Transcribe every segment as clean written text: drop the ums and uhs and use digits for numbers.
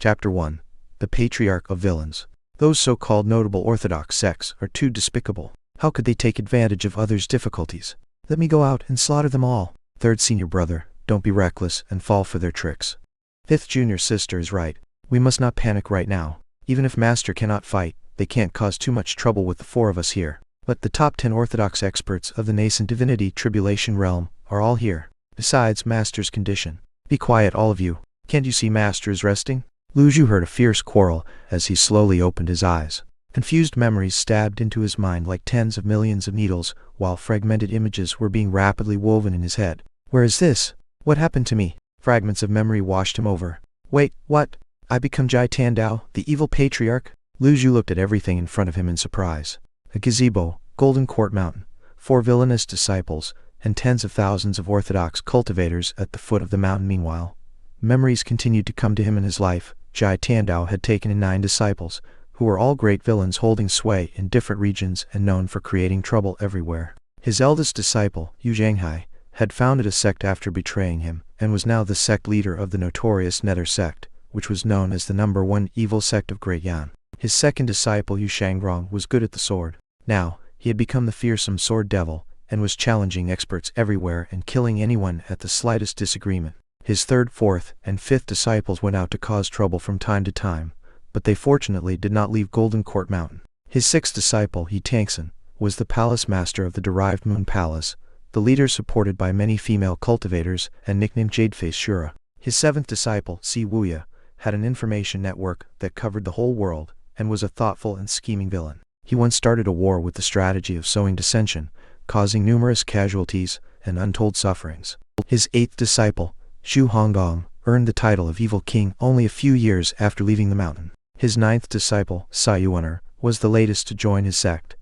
Chapter 1. The Patriarch of Villains. Those so-called notable orthodox sects are too despicable. How could they take advantage of others' difficulties? Let me go out and slaughter them all. Third senior brother, don't be reckless and fall for their tricks. Fifth junior sister is right. We must not panic right now. Even if Master cannot fight, they can't cause too much trouble with the four of us here. But the top 10 orthodox experts of the nascent divinity tribulation realm are all here. Besides Master's condition. Be quiet, all of you. Can't you see Master is resting? Lu Zhu heard a fierce quarrel as he slowly opened his eyes. Confused memories stabbed into his mind like tens of millions of needles, while fragmented images were being rapidly woven in his head. Where is this? What happened to me? Fragments of memory washed him over. Wait, what? I become Jai Tandao, the evil patriarch? Lu Zhu looked at everything in front of him in surprise. A gazebo, Golden Court Mountain, 4 villainous disciples, and tens of thousands of orthodox cultivators at the foot of the mountain. Meanwhile, memories continued to come to him in his life. Jai Tandao had taken in 9 disciples, who were all great villains holding sway in different regions and known for creating trouble everywhere. His eldest disciple, Yu Zhanghai, had founded a sect after betraying him, and was now the sect leader of the notorious Nether sect, which was known as the #1 evil sect of Great Yan. His second disciple, Yu Shangrong, was good at the sword. Now, he had become the fearsome sword devil, and was challenging experts everywhere and killing anyone at the slightest disagreement. His third, fourth, and fifth disciples went out to cause trouble from time to time, but they fortunately did not leave Golden Court Mountain. His sixth disciple, He Tangson, was the palace master of the derived Moon Palace, the leader supported by many female cultivators and nicknamed Jadeface Shura. His seventh disciple, Si Wuya, had an information network that covered the whole world, and was a thoughtful and scheming villain. He once started a war with the strategy of sowing dissension, causing numerous casualties and untold sufferings. His eighth disciple, Xu Honggong, earned the title of Evil King only a few years after leaving the mountain. His ninth disciple, Sai Yuaner, was the latest to join his sect,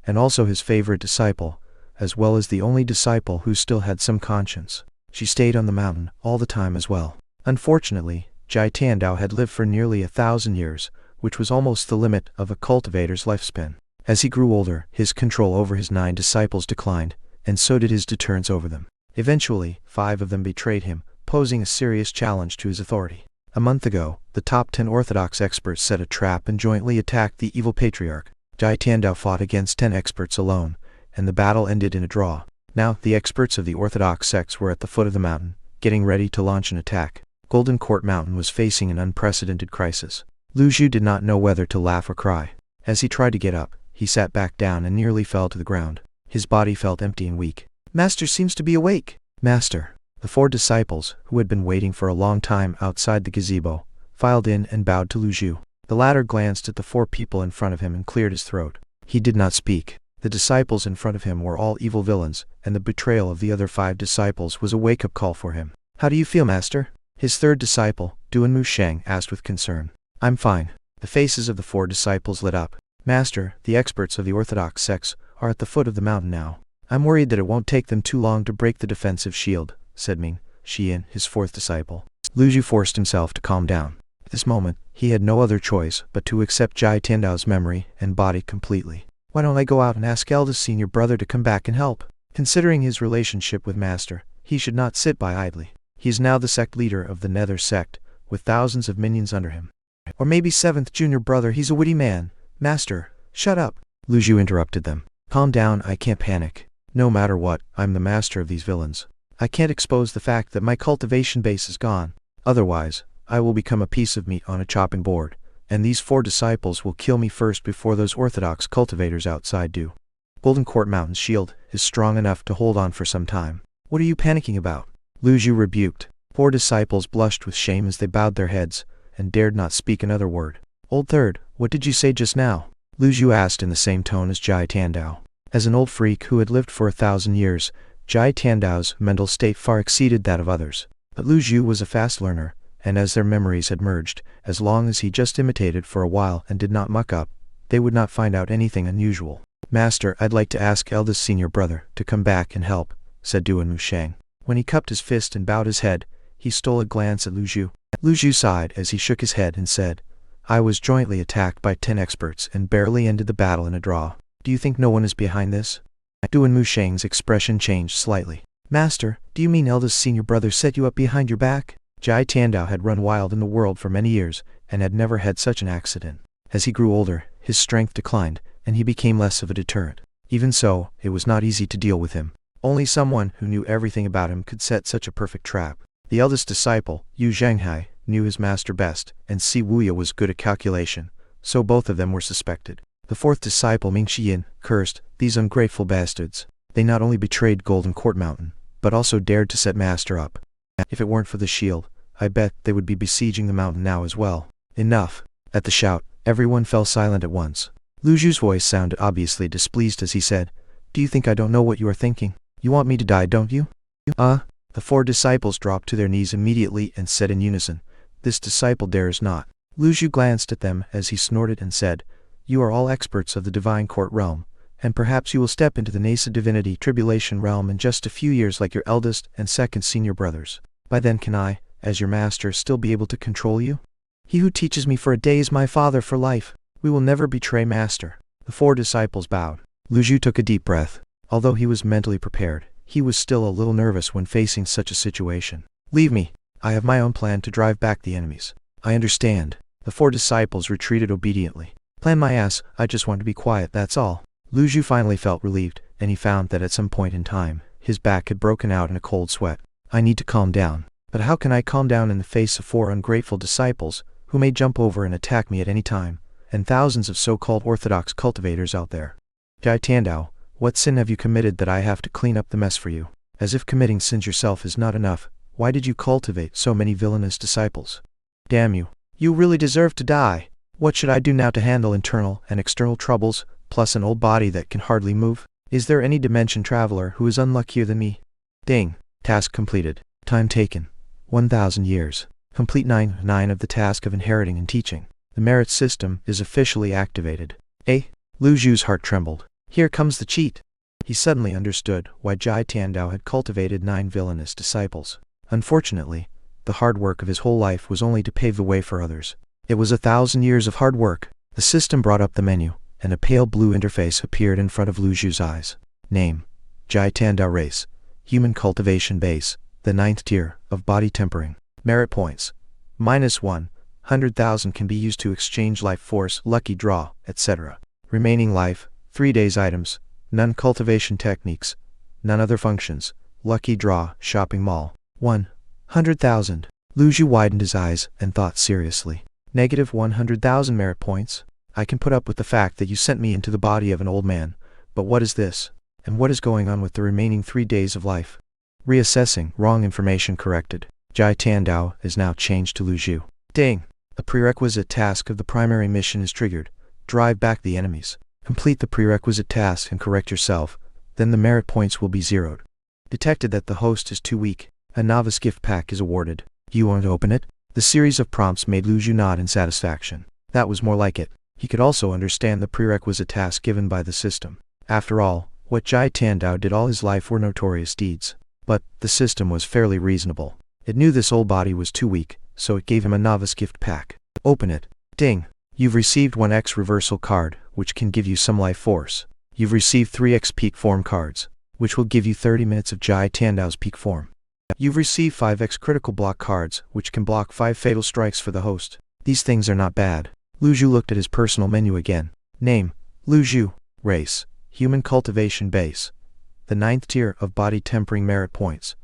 and also his favorite disciple, as well as the only disciple who still had some conscience. She stayed on the mountain all the time as well. Unfortunately, Jai Tandao had lived for nearly 1,000 years, which was almost the limit of a cultivator's lifespan. As he grew older, his control over his 9 disciples declined, and so did his deterrence over them. Eventually, 5 of them betrayed him, posing a serious challenge to his authority. A month ago, the top 10 orthodox experts set a trap and jointly attacked the evil patriarch. Jai Tandao fought against 10 experts alone, and the battle ended in a draw. Now, the experts of the orthodox sects were at the foot of the mountain, getting ready to launch an attack. Golden Court Mountain was facing an unprecedented crisis. Lu Zhu did not know whether to laugh or cry. As he tried to get up, he sat back down and nearly fell to the ground. His body felt empty and weak. Master seems to be awake. Master. The 4 disciples, who had been waiting for a long time outside the gazebo, filed in and bowed to Lu Zhu. The latter glanced at the 4 people in front of him and cleared his throat. He did not speak. The disciples in front of him were all evil villains, and the betrayal of the other 5 disciples was a wake-up call for him. How do you feel, Master? His third disciple, Duan Musheng, asked with concern. I'm fine. The faces of the 4 disciples lit up. Master, the experts of the orthodox sects are at the foot of the mountain now. I'm worried that it won't take them too long to break the defensive shield, said Ming Xian, his 4th disciple. Lu Zhu forced himself to calm down. At this moment, he had no other choice but to accept Jai Tandao's memory and body completely. Why don't I go out and ask eldest senior brother to come back and help? Considering his relationship with Master, he should not sit by idly. He is now the sect leader of the Nether sect, with thousands of minions under him. Or maybe 7th junior brother, he's a witty man. Master, shut up. Lu Zhu interrupted them. Calm down, I can't panic. No matter what, I'm the master of these villains. I can't expose the fact that my cultivation base is gone. Otherwise, I will become a piece of meat on a chopping board, and these 4 disciples will kill me first before those orthodox cultivators outside do. Golden Court Mountain's shield is strong enough to hold on for some time. What are you panicking about? Lu Zhu rebuked. 4 disciples blushed with shame as they bowed their heads, and dared not speak another word. Old third, what did you say just now? Lu Zhu asked in the same tone as Jai Tandao. As an old freak who had lived for 1,000 years, Jai Tandao's mental state far exceeded that of others. But Lu Zhu was a fast learner, and as their memories had merged, as long as he just imitated for a while and did not muck up, they would not find out anything unusual. Master, I'd like to ask eldest senior brother to come back and help, said Duan Musheng. When he cupped his fist and bowed his head, he stole a glance at Lu Zhu. Lu Zhu sighed as he shook his head and said, I was jointly attacked by 10 experts and barely ended the battle in a draw. Do you think no one is behind this? Duan Musheng's expression changed slightly. Master, do you mean eldest senior brother set you up behind your back? Jai Tandao had run wild in the world for many years, and had never had such an accident. As he grew older, his strength declined, and he became less of a deterrent. Even so, it was not easy to deal with him. Only someone who knew everything about him could set such a perfect trap. The eldest disciple, Yu Zhenghai, knew his master best, and Si Wuya was good at calculation, so both of them were suspected. The fourth disciple, Ming Xiyin, cursed, "These ungrateful bastards. They not only betrayed Golden Court Mountain, but also dared to set master up. If it weren't for the shield, I bet they would be besieging the mountain now as well." Enough. At the shout, everyone fell silent at once. Lu Zhu's voice sounded obviously displeased as he said, "Do you think I don't know what you are thinking? You want me to die, don't you?" The four disciples dropped to their knees immediately and said in unison, "This disciple dares not." Lu Zhu glanced at them as he snorted and said, "You are all experts of the divine court realm, and perhaps you will step into the nascent divinity tribulation realm in just a few years like your eldest and second senior brothers. By then can I, as your master, still be able to control you? He who teaches me for a day is my father for life. We will never betray master." The four disciples bowed. Lu Zhu took a deep breath. Although he was mentally prepared, he was still a little nervous when facing such a situation. "Leave me. I have my own plan to drive back the enemies." "I understand." The four disciples retreated obediently. "Plan my ass, I just want to be quiet, that's all." Lu Zhu finally felt relieved, and he found that at some point in time, his back had broken out in a cold sweat. "I need to calm down. But how can I calm down in the face of four ungrateful disciples, who may jump over and attack me at any time, and thousands of so-called orthodox cultivators out there? Jai Tiandao, what sin have you committed that I have to clean up the mess for you? As if committing sins yourself is not enough, why did you cultivate so many villainous disciples? Damn you. You really deserve to die. What should I do now to handle internal and external troubles, plus an old body that can hardly move? Is there any dimension traveler who is unluckier than me?" Ding. Task completed. Time taken, 1,000 years. Complete 9 of the task of inheriting and teaching. The merit system is officially activated. Lu Zhu's heart trembled. Here comes the cheat. He suddenly understood why Jai Tiandao had cultivated 9 villainous disciples. Unfortunately, the hard work of his whole life was only to pave the way for others. It was 1,000 years of hard work. The system brought up the menu, and a pale blue interface appeared in front of Lu Zhu's eyes. Name: Jai Tiandao Race. Human Cultivation Base, the 9th tier of body tempering. Merit points: -1, 100,000 can be used to exchange life force, lucky draw, etc. Remaining life: 3 days items, none cultivation techniques, none other functions, lucky draw, shopping mall. 100,000. Lu Zhu widened his eyes and thought seriously. -100,000 merit points? I can put up with the fact that you sent me into the body of an old man, but what is this? And what is going on with the remaining 3 days of life? Reassessing, wrong information corrected. Jai Tiandao is now changed to Lu Zhu. Ding! The prerequisite task of the primary mission is triggered. Drive back the enemies. Complete the prerequisite task and correct yourself, then the merit points will be zeroed. Detected that the host is too weak. A novice gift pack is awarded. You want to open it? The series of prompts made Lu Zhu nod in satisfaction. That was more like it. He could also understand the prerequisite task given by the system. After all, what Jai Tiandao did all his life were notorious deeds. But the system was fairly reasonable. It knew this old body was too weak, so it gave him a novice gift pack. Open it. Ding! You've received 1x reversal card, which can give you some life force. You've received 3x peak form cards, which will give you 30 minutes of Jai Tiandao's peak form. You've received 5x critical block cards, which can block 5 fatal strikes for the host. These things are not bad. Lu Zhu looked at his personal menu again. Name: Lu Zhu. Race: Human Cultivation Base. The 9th tier of body tempering merit points.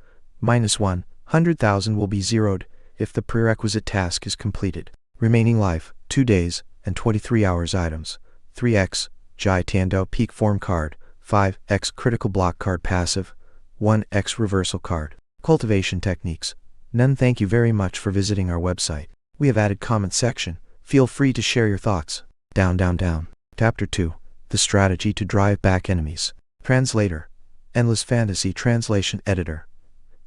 -1, 100,000 will be zeroed if the prerequisite task is completed. Remaining life: 2 days and 23 hours items. 3x Jai Tiandao peak form card. 5x critical block card passive. 1x reversal card. Cultivation techniques. None. Thank you very much for visiting our website. We have added comment section. Feel free to share your thoughts. Down. Chapter 2. The Strategy to Drive Back Enemies. Translator. Endless Fantasy Translation Editor.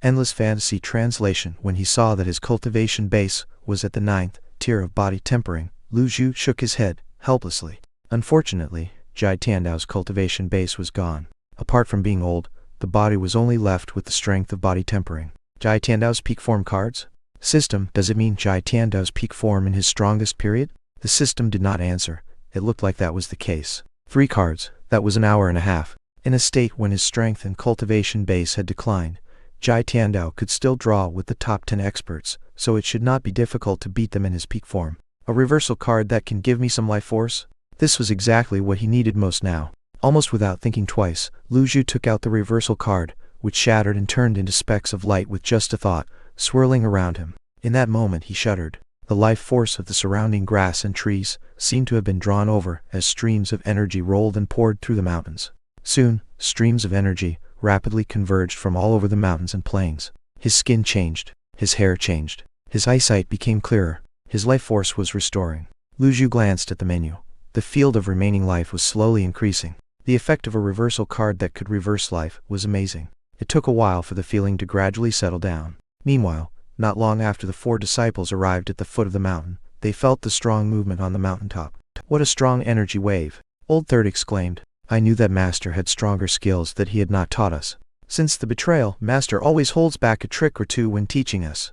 Endless Fantasy Translation. When he saw that his cultivation base was at the 9th tier of body tempering, Lu Zhu shook his head, helplessly. Unfortunately, Jai Tiandao's cultivation base was gone. Apart from being old, the body was only left with the strength of body tempering. Jai Tiandao's peak form cards? System, does it mean Jai Tiandao's peak form in his strongest period? The system did not answer. It looked like that was the case. 3 cards, that was an hour and a half. In a state when his strength and cultivation base had declined, Jai Tiandao could still draw with the top 10 experts, so it should not be difficult to beat them in his peak form. A reversal card that can give me some life force? This was exactly what he needed most now. Almost without thinking twice, Lu Zhu took out the reversal card, which shattered and turned into specks of light with just a thought, swirling around him. In that moment he shuddered. The life force of the surrounding grass and trees seemed to have been drawn over as streams of energy rolled and poured through the mountains. Soon, streams of energy rapidly converged from all over the mountains and plains. His skin changed. His hair changed. His eyesight became clearer. His life force was restoring. Lu Zhu glanced at the menu. The field of remaining life was slowly increasing. The effect of a reversal card that could reverse life was amazing. It took a while for the feeling to gradually settle down. Meanwhile, not long after the 4 disciples arrived at the foot of the mountain, they felt the strong movement on the mountaintop. What a strong energy wave! Old Third exclaimed. I knew that Master had stronger skills that he had not taught us. Since the betrayal, Master always holds back a trick or two when teaching us.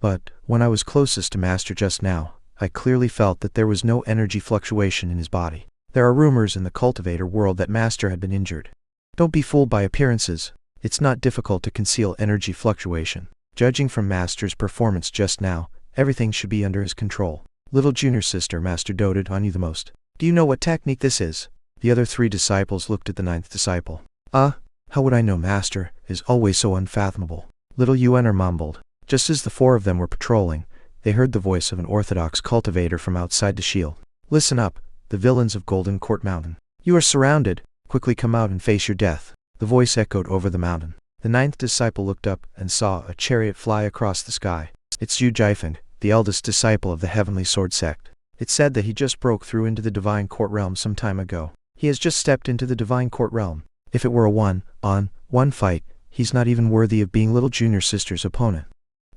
But, when I was closest to Master just now, I clearly felt that there was no energy fluctuation in his body. There are rumors in the cultivator world that Master had been injured. Don't be fooled by appearances. It's not difficult to conceal energy fluctuation. Judging from Master's performance just now, everything should be under his control. Little junior sister, Master doted on you the most. Do you know what technique this is? The other 3 disciples looked at the 9th disciple. How would I know? Master is always so unfathomable. Little Yuan mumbled. Just as the 4 of them were patrolling, they heard the voice of an orthodox cultivator from outside the shield. Listen up, the villains of Golden Court Mountain. You are surrounded. Quickly come out and face your death. The voice echoed over the mountain. The 9th disciple looked up and saw a chariot fly across the sky. It's Yu Jifen, the eldest disciple of the Heavenly Sword sect. It said that he just broke through into the Divine Court realm some time ago. He has just stepped into the Divine Court realm. If it were a one-on-one fight, he's not even worthy of being little junior sister's opponent.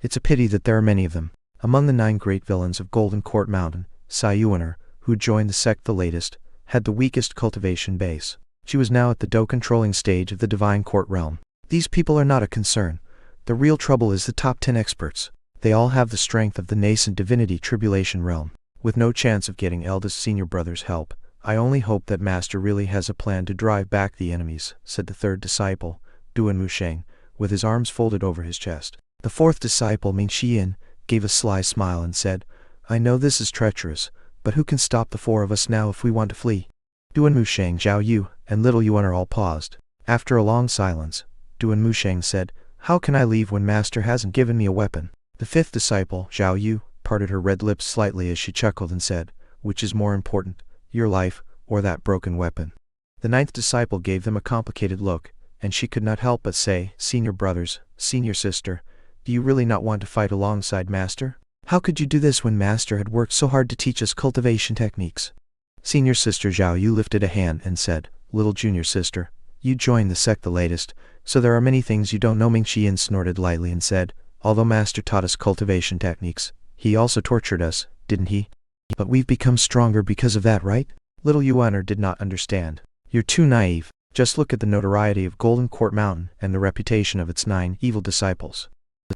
It's a pity that there are many of them. Among the 9 great villains of Golden Court Mountain, Sai Yuaner, who joined the sect the latest, had the weakest cultivation base. She was now at the dough-controlling stage of the Divine Court realm. These people are not a concern. The real trouble is the top 10 experts. They all have the strength of the nascent divinity tribulation realm. With no chance of getting eldest senior brother's help, I only hope that Master really has a plan to drive back the enemies, said the 3rd disciple, Duan Musheng, with his arms folded over his chest. The 4th disciple, Ming Xiyin, gave a sly smile and said, I know this is treacherous, but who can stop the 4 of us now if we want to flee? Duan Musheng, Zhao Yu, and little Yuan all paused. After a long silence, Duan Musheng said, How can I leave when Master hasn't given me a weapon? The 5th disciple, Zhao Yu, parted her red lips slightly as she chuckled and said, Which is more important, your life, or that broken weapon? The 9th disciple gave them a complicated look, and she could not help but say, Senior brothers, senior sister, do you really not want to fight alongside Master? How could you do this when Master had worked so hard to teach us cultivation techniques? Senior sister Zhao Yu lifted a hand and said, Little junior sister, you joined the sect the latest, so there are many things you don't know. Ming Xiyin snorted lightly and said, Although Master taught us cultivation techniques, he also tortured us, didn't he? But we've become stronger because of that, right? Little Yuaner did not understand. You're too naive. Just look at the notoriety of Golden Court Mountain and the reputation of its 9 evil disciples.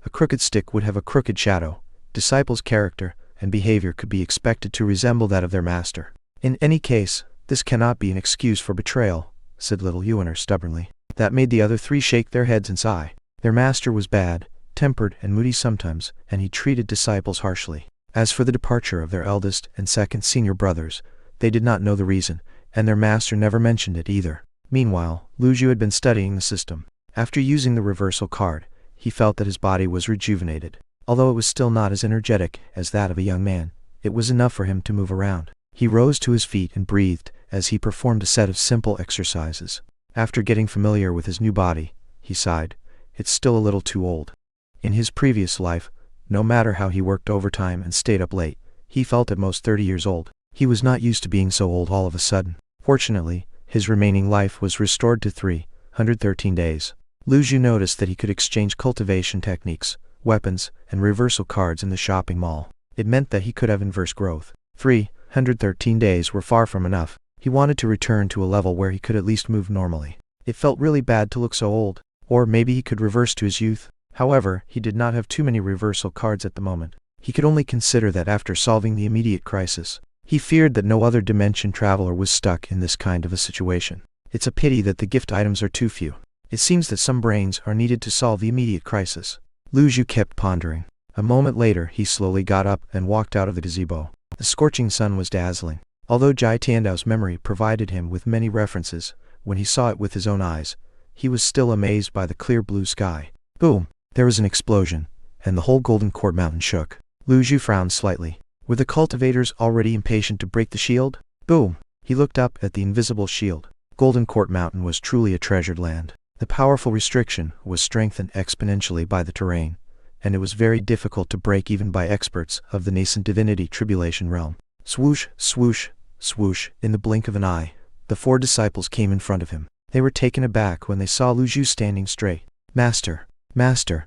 A crooked stick would have a crooked shadow. Disciples' character and behavior could be expected to resemble that of their master. In any case, this cannot be an excuse for betrayal, said little Yuaner stubbornly. That made the other 3 shake their heads and sigh. Their master was bad, tempered and moody sometimes, and he treated disciples harshly. As for the departure of their eldest and 2nd senior brothers, they did not know the reason, and their master never mentioned it either. Meanwhile, Lu Zhu had been studying the system. After using the reversal card, he felt that his body was rejuvenated. Although it was still not as energetic as that of a young man, it was enough for him to move around. He rose to his feet and breathed as he performed a set of simple exercises. After getting familiar with his new body, he sighed, It's still a little too old. In his previous life, no matter how he worked overtime and stayed up late, he felt at most 30 years old. He was not used to being so old all of a sudden. Fortunately, his remaining life was restored to 313 days. Lu Zhu noticed that he could exchange cultivation techniques, weapons, and reversal cards in the shopping mall. It meant that he could have inverse growth. 313 days were far from enough. He wanted to return to a level where he could at least move normally. It felt really bad to look so old. Or maybe he could reverse to his youth. However, he did not have too many reversal cards at the moment. He could only consider that after solving the immediate crisis. He feared that no other dimension traveler was stuck in this kind of a situation. It's a pity that the gift items are too few. It seems that some brains are needed to solve the immediate crisis. Lu Zhu kept pondering. A moment later he slowly got up and walked out of the gazebo. The scorching sun was dazzling. Although Jai Tiandao's memory provided him with many references, when he saw it with his own eyes, he was still amazed by the clear blue sky. Boom! There was an explosion, and the whole Golden Court Mountain shook. Lu Zhu frowned slightly. Were the cultivators already impatient to break the shield? Boom! He looked up at the invisible shield. Golden Court Mountain was truly a treasured land. The powerful restriction was strengthened exponentially by the terrain, and it was very difficult to break even by experts of the nascent divinity tribulation realm. Swoosh, swoosh, swoosh, in the blink of an eye, the 4 disciples came in front of him. They were taken aback when they saw Lu Zhu standing straight. Master, Master,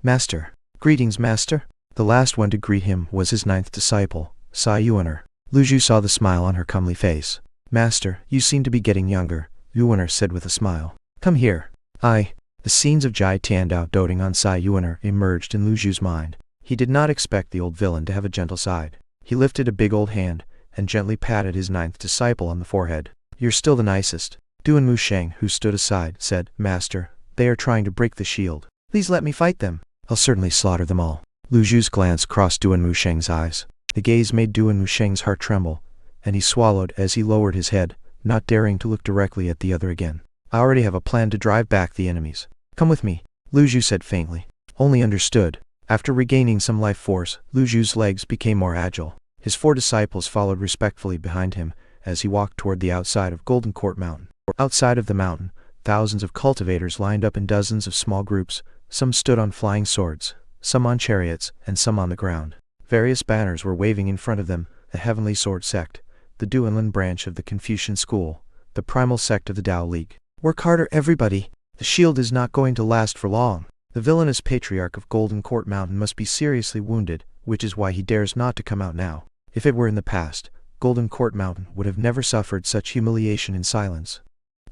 Master. Greetings, Master. The last one to greet him was his 9th disciple, Sai Yuaner. Lu Zhu saw the smile on her comely face. Master, you seem to be getting younger, Yuaner said with a smile. Come here. The scenes of Jai Tiandao doting on Sai Yuaner emerged in Lu Zhu's mind. He did not expect the old villain to have a gentle side. He lifted a big old hand and gently patted his 9th disciple on the forehead. You're still the nicest. Duan Musheng, who stood aside, said, Master, they are trying to break the shield. Please let me fight them. I'll certainly slaughter them all. Lu Zhu's glance crossed Duan Musheng's eyes. The gaze made Duan Musheng's heart tremble, and he swallowed as he lowered his head, not daring to look directly at the other again. I already have a plan to drive back the enemies. Come with me, Lu Zhu said faintly. Only understood. After regaining some life force, Lu Zhu's legs became more agile. His 4 disciples followed respectfully behind him as he walked toward the outside of Golden Court Mountain. Outside of the mountain, thousands of cultivators lined up in dozens of small groups. Some stood on flying swords, some on chariots, and some on the ground. Various banners were waving in front of them: the Heavenly Sword Sect, the Duanlin branch of the Confucian School, the Primal Sect of the Tao League. Work harder, everybody. The shield is not going to last for long. The villainous Patriarch of Golden Court Mountain must be seriously wounded, which is why he dares not to come out now. If it were in the past, Golden Court Mountain would have never suffered such humiliation in silence.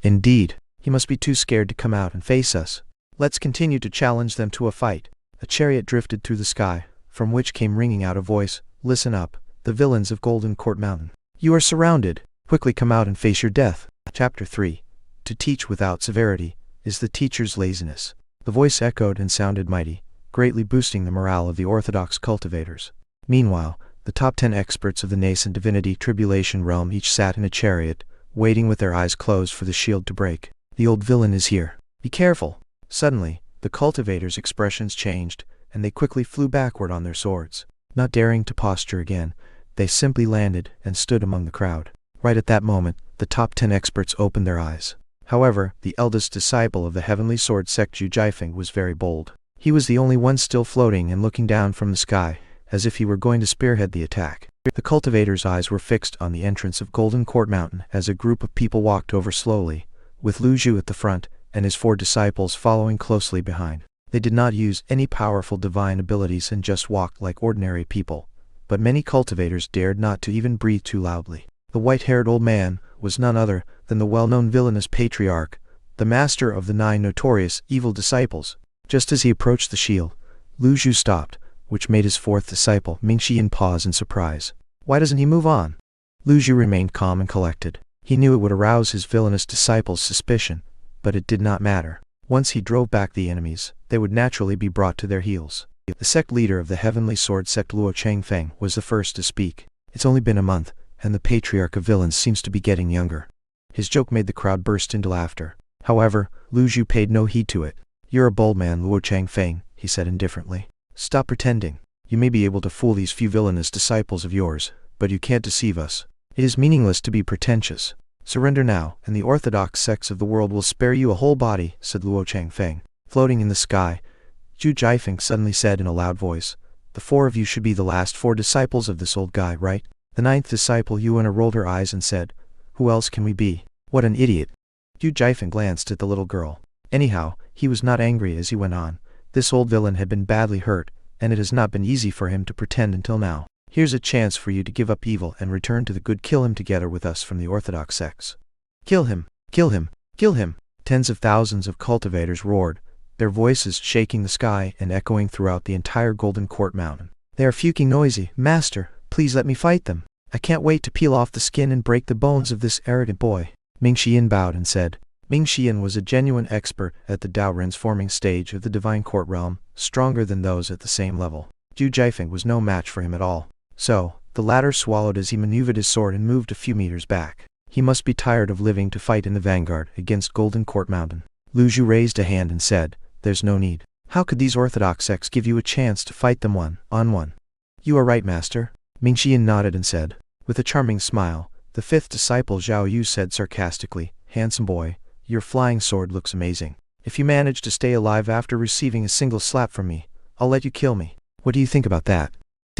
Indeed, he must be too scared to come out and face us. Let's continue to challenge them to a fight. A chariot drifted through the sky, from which came ringing out a voice. Listen up, the villains of Golden Court Mountain. You are surrounded. Quickly come out and face your death. Chapter 3. To teach without severity is the teacher's laziness. The voice echoed and sounded mighty, greatly boosting the morale of the orthodox cultivators. Meanwhile, the top 10 experts of the nascent divinity tribulation realm each sat in a chariot, waiting with their eyes closed for the shield to break. The old villain is here. Be careful. Suddenly, the cultivators' expressions changed, and they quickly flew backward on their swords. Not daring to posture again, they simply landed and stood among the crowd. Right at that moment, the top 10 experts opened their eyes. However, the eldest disciple of the Heavenly Sword Sect, Zhu Jiafeng, was very bold. He was the only one still floating and looking down from the sky, as if he were going to spearhead the attack. The cultivators' eyes were fixed on the entrance of Golden Court Mountain as a group of people walked over slowly, with Lu Zhu at the front and his 4 disciples following closely behind. They did not use any powerful divine abilities and just walked like ordinary people, but many cultivators dared not to even breathe too loudly. The white-haired old man was none other than the well-known villainous Patriarch, the master of the 9 notorious evil disciples. Just as he approached the shield, Lu Zhu stopped, which made his 4th disciple, Ming Xian, pause in surprise. Why doesn't he move on? Lu Zhu remained calm and collected. He knew it would arouse his villainous disciples' suspicion, but it did not matter. Once he drove back the enemies, they would naturally be brought to their heels. The sect leader of the Heavenly Sword Sect, Luo Changfeng, was the first to speak. It's only been a month, and the Patriarch of Villains seems to be getting younger. His joke made the crowd burst into laughter. However, Lu Zhu paid no heed to it. You're a bold man, Luo Changfeng, he said indifferently. Stop pretending. You may be able to fool these few villainous disciples of yours, but you can't deceive us. It is meaningless to be pretentious. Surrender now, and the orthodox sects of the world will spare you a whole body, said Luo Changfeng. Floating in the sky, Zhu Jiafeng suddenly said in a loud voice, the 4 of you should be the last 4 disciples of this old guy, right? The 9th disciple, Yuana, rolled her eyes and said, who else can we be? What an idiot. Zhu Jiafeng glanced at the little girl. Anyhow, he was not angry as he went on. This old villain had been badly hurt, and it has not been easy for him to pretend until now. Here's a chance for you to give up evil and return to the good. Kill him together with us from the orthodox sects. Kill him! Kill him! Kill him! Tens of thousands of cultivators roared, their voices shaking the sky and echoing throughout the entire Golden Court Mountain. They are fucking noisy. Master, please let me fight them. I can't wait to peel off the skin and break the bones of this arrogant boy. Ming Xian bowed and said. Ming Xian was a genuine expert at the Tao transforming stage of the Divine Court realm, stronger than those at the same level. Zhu Jiafeng was no match for him at all. So, The latter swallowed as he maneuvered his sword and moved a few meters back. He must be tired of living to fight in the vanguard against Golden Court Mountain. Lu Zhu raised a hand and said, "There's no need. How could these orthodox sects give you a chance to fight them one-on-one?" "You are right, master." Ming Xian nodded and said, with a charming smile. The fifth disciple Zhao Yu said sarcastically, "Handsome boy, your flying sword looks amazing. If you manage to stay alive after receiving a single slap from me, I'll let you kill me. What do you think about that?"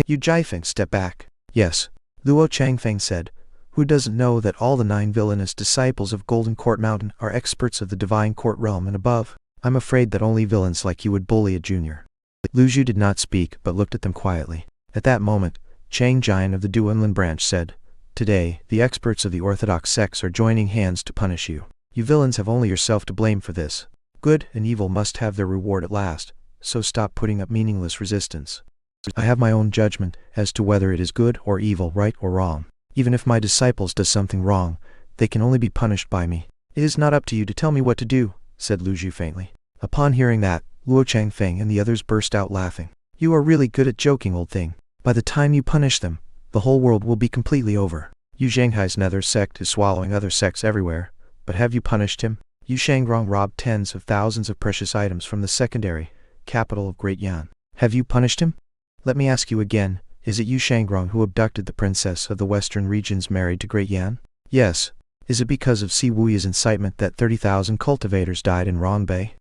Yu Jiafeng stepped back. "Yes," Luo Changfeng said. "Who doesn't know that all the 9 villainous disciples of Golden Court Mountain are experts of the Divine Court realm and above? I'm afraid that only villains like you would bully a junior." Lu Zhu did not speak but looked at them quietly. At that moment, Chang Jian of the Duanlin branch said, "Today, the experts of the orthodox sects are joining hands to punish you. You villains have only yourself to blame for this. Good and evil must have their reward at last, so stop putting up meaningless resistance. I have my own judgment as to whether it is good or evil, right or wrong. Even if my disciples do something wrong, they can only be punished by me. It is not up to you to tell me what to do," said Lu Zhu faintly. Upon hearing that, Luo Changfeng and the others burst out laughing. "You are really good at joking, old thing. By the time you punish them, the whole world will be completely over. Yu Zhanghai's nether sect is swallowing other sects everywhere, but have you punished him? Yu Shangrong robbed tens of thousands of precious items from the secondary capital of Great Yan. Have you punished him? Let me ask you again, is it Yu Shangrong who abducted the princess of the western regions married to Great Yan? Yes. Is it because of Si Wuya's incitement that 30,000 cultivators died in Rongbei?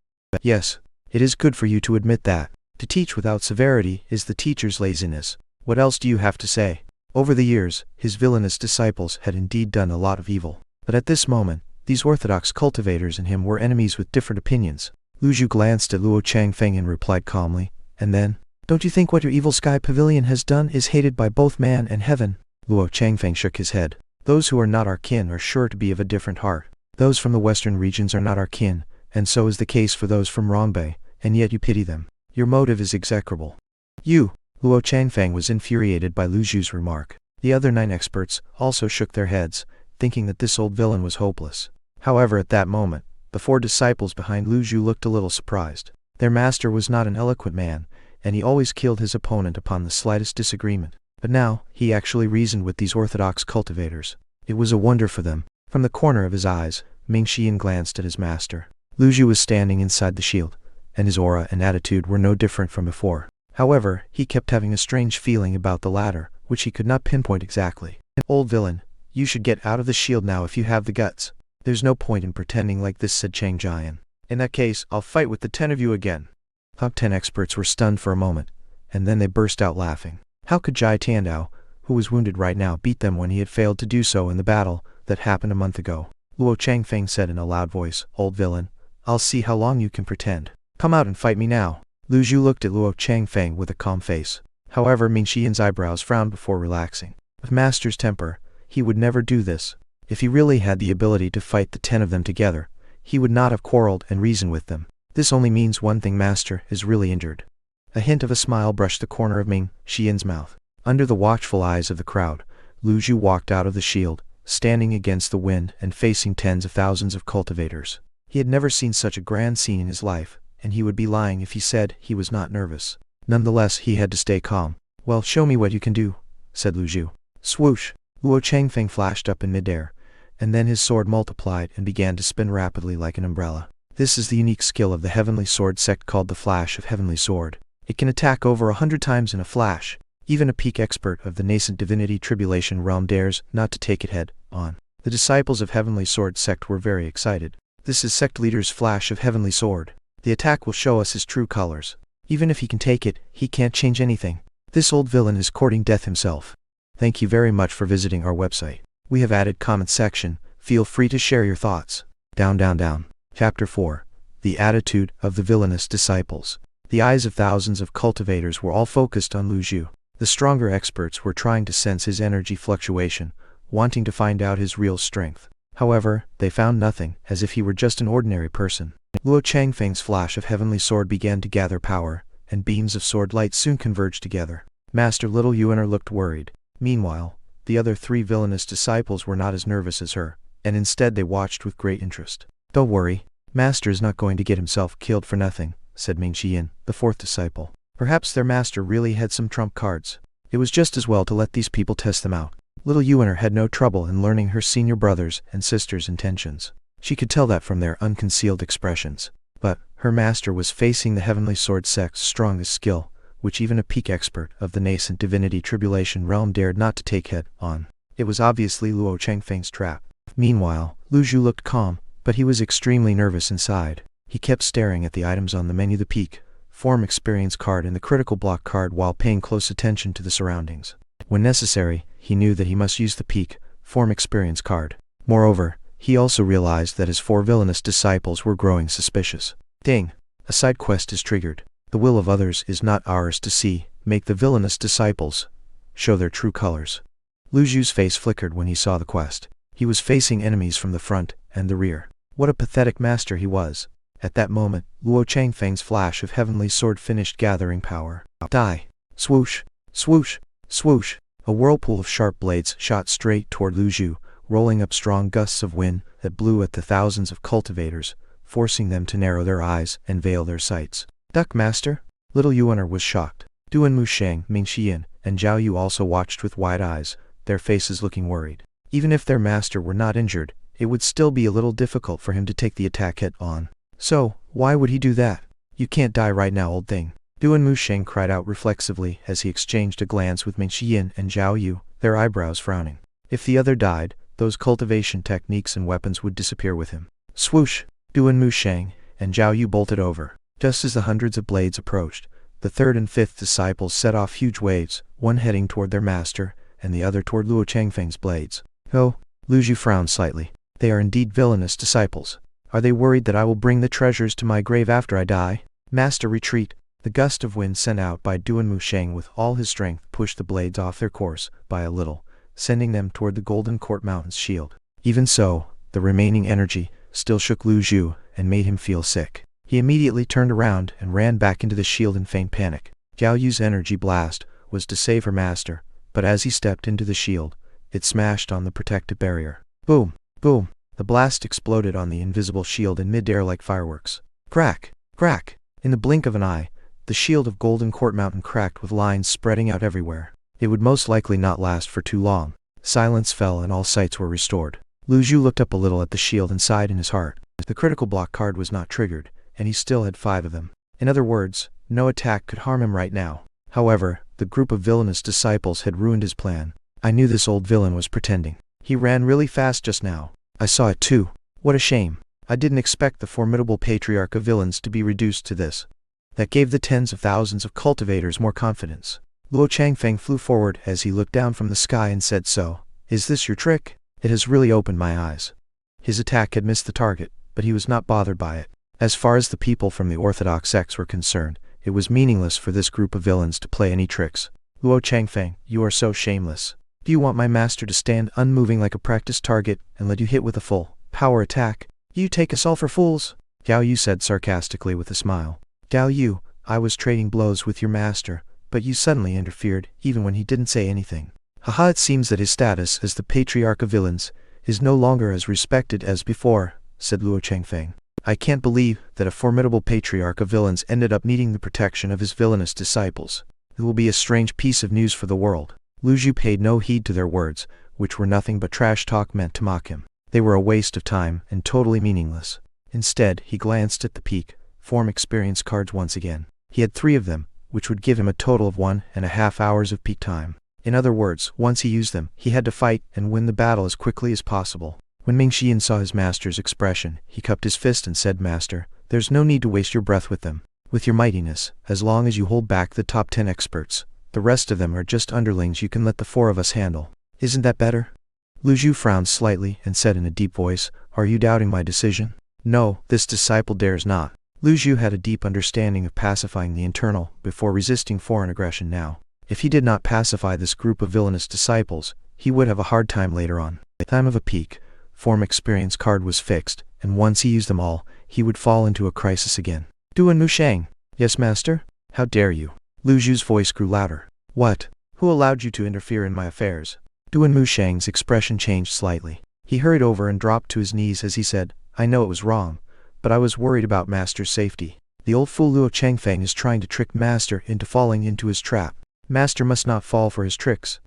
Yes. It is good for you to admit that. To teach without severity is the teacher's laziness. What else do you have to say?" Over the years, his villainous disciples had indeed done a lot of evil. But at this moment, these orthodox cultivators and him were enemies with different opinions. Lu Zhu glanced at Luo Changfeng and replied calmly, "And then? Don't you think what your evil sky pavilion has done is hated by both man and heaven?" Luo Changfeng shook his head. "Those who are not our kin are sure to be of a different heart. Those from the western regions are not our kin, and so is the case for those from Rongbei, and yet you pity them. Your motive is execrable." "You!" Luo Changfeng was infuriated by Lu Zhu's remark. The other 9 experts also shook their heads, thinking that this old villain was hopeless. However, at that moment, the 4 disciples behind Lu Zhu looked a little surprised. Their master was not an eloquent man, and he always killed his opponent upon the slightest disagreement. But now, he actually reasoned with these orthodox cultivators. It was a wonder for them. From the corner of his eyes, Ming Xian glanced at his master. Lu Zhu was standing inside the shield, and his aura and attitude were no different from before. However, he kept having a strange feeling about the latter, which he could not pinpoint exactly. "Old villain, you should get out of the shield now if you have the guts. There's no point in pretending like this," said Chang Jian. "In that case, I'll fight with the 10 of you again." Top 10 experts were stunned for a moment, and then they burst out laughing. How could Jai Tiandao, who was wounded right now, beat them when he had failed to do so in the battle that happened a month ago? Luo Changfeng said in a loud voice, "Old villain, I'll see how long you can pretend. Come out and fight me now." Lu Zhu looked at Luo Changfeng with a calm face. However, Ming Xian's eyebrows frowned before relaxing. With master's temper, he would never do this. If he really had the ability to fight the 10 of them together, he would not have quarreled and reasoned with them. This only means one thing: master is really injured. A hint of a smile brushed the corner of Ming Xian's mouth. Under the watchful eyes of the crowd, Lu Zhu walked out of the shield, standing against the wind and facing tens of thousands of cultivators. He had never seen such a grand scene in his life, and he would be lying if he said he was not nervous. Nonetheless, he had to stay calm. "Well, show me what you can do," said Lu Zhu. Swoosh! Luo Changfeng flashed up in midair, and then his sword multiplied and began to spin rapidly like an umbrella. This is the unique skill of the Heavenly Sword sect called the Flash of Heavenly Sword. It can attack over 100 times in a flash. Even a peak expert of the nascent divinity tribulation realm dares not to take it head on. The disciples of Heavenly Sword sect were very excited. This is sect leader's Flash of Heavenly Sword. The attack will show us his true colors. Even if he can take it, he can't change anything. This old villain is courting death himself. Thank you very much for visiting our website. We have added comment section. Feel free to share your thoughts. Down. Chapter 4. The Attitude of the Villainous Disciples. The eyes of thousands of cultivators were all focused on Lu Zhu. The stronger experts were trying to sense his energy fluctuation, wanting to find out his real strength. However, they found nothing, as if he were just an ordinary person. Luo Changfeng's Flash of Heavenly Sword began to gather power, and beams of sword light soon converged together. Master Little Yuaner looked worried. Meanwhile, the other 3 villainous disciples were not as nervous as her, and instead they watched with great interest. "Don't worry, Master is not going to get himself killed for nothing," said Ming Xian, the 4th disciple. Perhaps their master really had some trump cards. It was just as well to let these people test them out. Little Yuan had no trouble in learning her senior brothers' and sisters' intentions. She could tell that from their unconcealed expressions. But her master was facing the heavenly sword sect's strongest skill, which even a peak expert of the nascent divinity tribulation realm dared not to take head on. It was obviously Luo Changfeng's trap. Meanwhile, Lu Zhu looked calm, but he was extremely nervous inside. He kept staring at the items on the menu, the peak, form experience card and the critical block card, while paying close attention to the surroundings. When necessary, he knew that he must use the peak, form experience card. Moreover, he also realized that his 4 villainous disciples were growing suspicious. Ding! A side quest is triggered. The will of others is not ours to see. Make the villainous disciples show their true colors. Lu Zhu's face flickered when he saw the quest. He was facing enemies from the front and the rear. What a pathetic master he was. At that moment, Luo Changfeng's flash of heavenly sword finished gathering power. Die! Swoosh! Swoosh! Swoosh! A whirlpool of sharp blades shot straight toward Lu Zhu, rolling up strong gusts of wind that blew at the thousands of cultivators, forcing them to narrow their eyes and veil their sights. Duck, master! Little Yuan was shocked. Duan Musheng, Ming Xian, and Zhao Yu also watched with wide eyes, their faces looking worried. Even if their master were not injured, it would still be a little difficult for him to take the attack head on. So, why would he do that? You can't die right now, old thing. Duan Musheng cried out reflexively as he exchanged a glance with Ming Xian and Zhao Yu, their eyebrows frowning. If the other died, those cultivation techniques and weapons would disappear with him. Swoosh! Duan Musheng and Zhao Yu bolted over. Just as the hundreds of blades approached, the 3rd and 5th disciples set off huge waves, one heading toward their master, and the other toward Luo Changfeng's blades. Oh, Lu Zhu frowned slightly. They are indeed villainous disciples. Are they worried that I will bring the treasures to my grave after I die? Master, retreat! The gust of wind sent out by Duan Musheng with all his strength pushed the blades off their course by a little, sending them toward the Golden Court Mountain's shield. Even so, the remaining energy still shook Lu Zhu and made him feel sick. He immediately turned around and ran back into the shield in faint panic. Zhao Yu's energy blast was to save her master, but as he stepped into the shield, it smashed on the protective barrier. Boom! Boom! The blast exploded on the invisible shield in mid-air like fireworks. Crack! Crack! In the blink of an eye, the shield of Golden Court Mountain cracked with lines spreading out everywhere. It would most likely not last for too long. Silence fell and all sights were restored. Lu Zhu looked up a little at the shield and sighed in his heart. The critical block card was not triggered, and he still had 5 of them. In other words, no attack could harm him right now. However, the group of villainous disciples had ruined his plan. I knew this old villain was pretending. He ran really fast just now. I saw it too. What a shame. I didn't expect the formidable patriarch of villains to be reduced to this. That gave the tens of thousands of cultivators more confidence. Luo Changfeng flew forward as he looked down from the sky and said, "So, is this your trick? It has really opened my eyes." His attack had missed the target, but he was not bothered by it. As far as the people from the orthodox sects were concerned, it was meaningless for this group of villains to play any tricks. Luo Changfeng, you are so shameless. Do you want my master to stand unmoving like a practice target and let you hit with a full power attack? You take us all for fools? Zhao Yu said sarcastically with a smile. Zhao Yu, I was trading blows with your master, but you suddenly interfered, even when he didn't say anything. Haha, it seems that his status as the Patriarch of Villains is no longer as respected as before, said Luo Changfeng. I can't believe that a formidable Patriarch of Villains ended up needing the protection of his villainous disciples. It will be a strange piece of news for the world. Lu Zhu paid no heed to their words, which were nothing but trash talk meant to mock him. They were a waste of time and totally meaningless. Instead, he glanced at the peak, form experience cards once again. He had 3 of them, which would give him a total of 1.5 hours of peak time. In other words, once he used them, he had to fight and win the battle as quickly as possible. When Ming Xian saw his master's expression, he cupped his fist and said, "Master, there's no need to waste your breath with them. With your mightiness, as long as you hold back the top 10 experts, the rest of them are just underlings you can let the 4 of us handle. Isn't that better?" Lu Zhu frowned slightly and said in a deep voice, "Are you doubting my decision?" "No, this disciple dares not." Lu Zhu had a deep understanding of pacifying the internal before resisting foreign aggression now. If he did not pacify this group of villainous disciples, he would have a hard time later on. The time of a peak, form experience card was fixed, and once he used them all, he would fall into a crisis again. Duan Musheng. Yes, master? How dare you? Lu Zhu's voice grew louder. What? Who allowed you to interfere in my affairs? Duan Musheng's expression changed slightly. He hurried over and dropped to his knees as he said, I know it was wrong, but I was worried about master's safety. The old fool Luo Changfeng is trying to trick master into falling into his trap. Master must not fall for his tricks.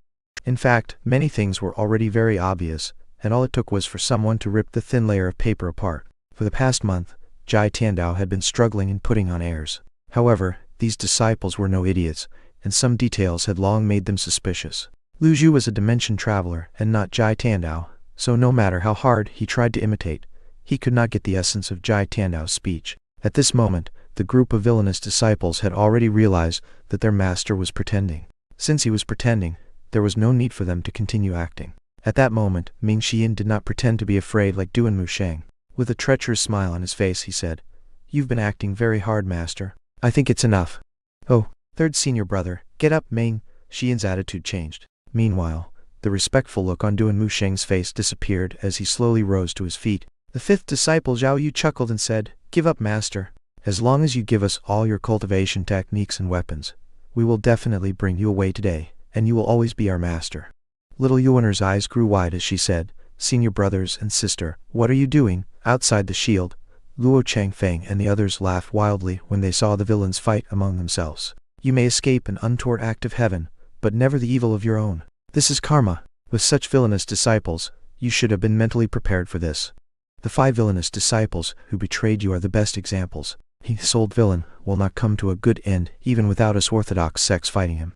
In fact, many things were already very obvious, and all it took was for someone to rip the thin layer of paper apart. For the past month, Jai Tiandao had been struggling in putting on airs. However, these disciples were no idiots, and some details had long made them suspicious. Lu Zhu was a dimension traveler and not Jai Tiandao, so no matter how hard he tried to imitate, he could not get the essence of Jai Tiandao's speech. At this moment, the group of villainous disciples had already realized that their master was pretending. Since he was pretending, there was no need for them to continue acting. At that moment, Ming Xian did not pretend to be afraid like Duan Musheng. With a treacherous smile on his face, he said, "You've been acting very hard, master. I think it's enough." "Oh, third senior brother, get up." Ming Xian's attitude changed. Meanwhile, the respectful look on Duan Musheng's face disappeared as he slowly rose to his feet. The fifth disciple Zhao Yu chuckled and said, "Give up, master. As long as you give us all your cultivation techniques and weapons, we will definitely bring you away today, and you will always be our master." Little Yuaner's eyes grew wide as she said, "Senior brothers and sister, what are you doing?" Outside the shield, Luo Changfeng and the others laughed wildly when they saw the villains fight among themselves. "You may escape an untoward act of heaven, but never the evil of your own. This is karma. With such villainous disciples, you should have been mentally prepared for this. The 5 villainous disciples who betrayed you are the best examples. This old villain will not come to a good end even without us orthodox sects fighting him."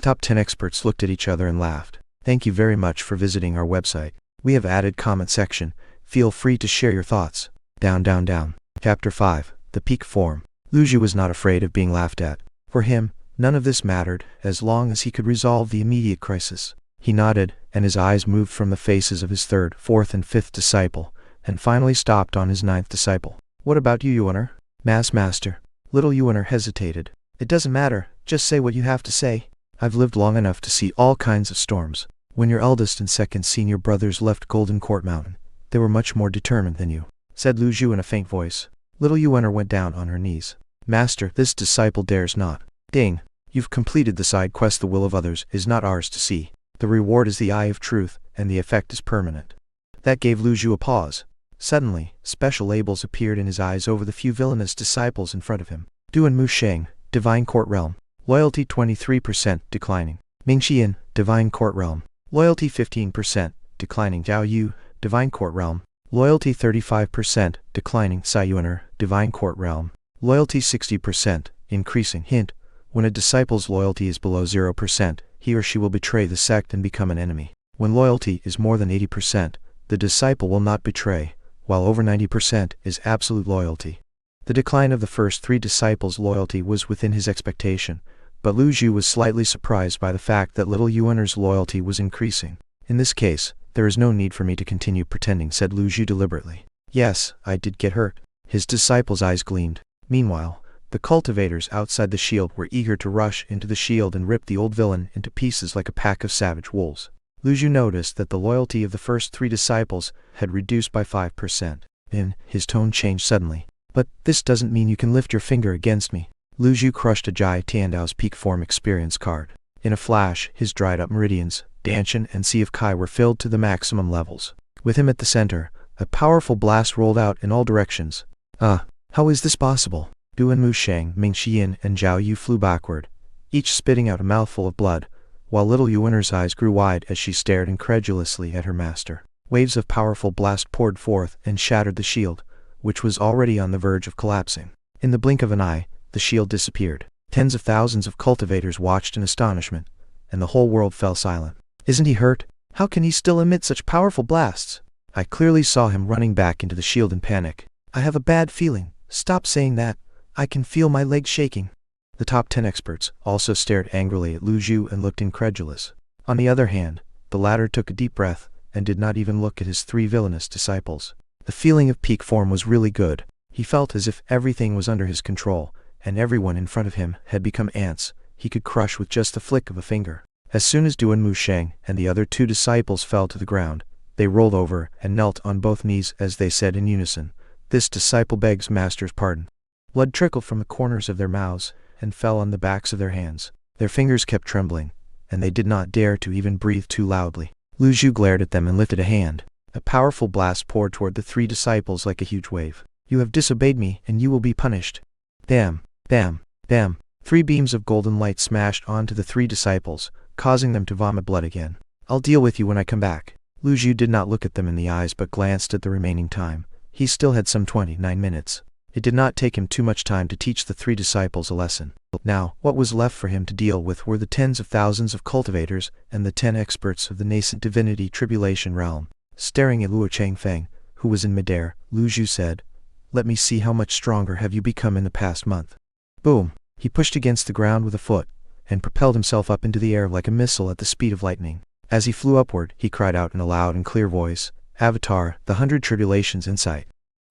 Top 10 experts looked at each other and laughed. Thank you very much for visiting our website. We have added comment section. Feel free to share your thoughts. Down, down, down. Chapter 5. The Peak Form. Lu Zhu was not afraid of being laughed at. For him, none of this mattered, as long as he could resolve the immediate crisis. He nodded, and his eyes moved from the faces of his 3rd, 4th, and 5th disciple, and finally stopped on his 9th disciple. "What about you, Yuaner?" Master. Little Yuaner hesitated. "It doesn't matter, just say what you have to say. I've lived long enough to see all kinds of storms. When your eldest and 2nd senior brothers left Golden Court Mountain, they were much more determined than you," said Lu Zhu in a faint voice. Little Yuaner went down on her knees. "Master, this disciple dares not." "Ding! You've completed the side quest. The will of others is not ours to see. The reward is the eye of truth, and the effect is permanent." That gave Lu Zhu a pause. Suddenly, special labels appeared in his eyes over the few villainous disciples in front of him. Duan Musheng, Divine Court Realm. Loyalty 23%, declining. Ming Xian, Divine Court Realm. Loyalty 15%, declining. Zhao Yu, Divine Court Realm. Loyalty 35%, declining. Sai Yuaner, Divine Court Realm. Loyalty 60%, increasing. Hint: when a disciple's loyalty is below 0%, he or she will betray the sect and become an enemy. When loyalty is more than 80%, the disciple will not betray, while over 90% is absolute loyalty. The decline of the first 3 disciples' loyalty was within his expectation, but Lu Zhu was slightly surprised by the fact that little Yuaner's loyalty was increasing. "In this case, there is no need for me to continue pretending," said Lu Zhu deliberately. "Yes, I did get hurt." His disciples' eyes gleamed. Meanwhile, the cultivators outside the shield were eager to rush into the shield and rip the old villain into pieces like a pack of savage wolves. Lu Zhu noticed that the loyalty of the first 3 disciples had reduced by 5%. Then, his tone changed suddenly. "But this doesn't mean you can lift your finger against me." Lu Zhu crushed a Jai Tiandao's peak form experience card. In a flash, his dried-up meridians, Danshan and Sea of Kai were filled to the maximum levels. With him at the center, a powerful blast rolled out in all directions. How is this possible?" Duan Musheng, Ming Xian, and Zhao Yu flew backward, each spitting out a mouthful of blood, while little Yuaner's eyes grew wide as she stared incredulously at her master. Waves of powerful blast poured forth and shattered the shield, which was already on the verge of collapsing. In the blink of an eye, the shield disappeared. Tens of thousands of cultivators watched in astonishment, and the whole world fell silent. "Isn't he hurt? How can he still emit such powerful blasts?" I clearly saw him running back into the shield in panic. "I have a bad feeling." "Stop saying that. I can feel my legs shaking." The top 10 experts also stared angrily at Lu Zhu and looked incredulous. On the other hand, the latter took a deep breath and did not even look at his 3 villainous disciples. The feeling of peak form was really good. He felt as if everything was under his control, and everyone in front of him had become ants he could crush with just the flick of a finger. As soon as Duan Musheng and the other 2 disciples fell to the ground, they rolled over and knelt on both knees as they said in unison, "This disciple begs master's pardon." Blood trickled from the corners of their mouths and fell on the backs of their hands. Their fingers kept trembling, and they did not dare to even breathe too loudly. Lu Zhu glared at them and lifted a hand. A powerful blast poured toward the 3 disciples like a huge wave. "You have disobeyed me, and you will be punished." Bam! Bam! Bam! 3 beams of golden light smashed onto the 3 disciples, causing them to vomit blood again. I'll deal with you when I come back. Lu Zhu did not look at them in the eyes but glanced at the remaining time. He still had some 29 minutes. It did not take him too much time to teach the 3 disciples a lesson. Now, what was left for him to deal with were the tens of thousands of cultivators and the 10 experts of the nascent divinity tribulation realm. Staring at Luo Changfeng, who was in midair, Lu Zhu said, "Let me see how much stronger have you become in the past month." Boom! He pushed against the ground with a foot, and propelled himself up into the air like a missile at the speed of lightning. As he flew upward, he cried out in a loud and clear voice, "Avatar, the 100 tribulations in sight."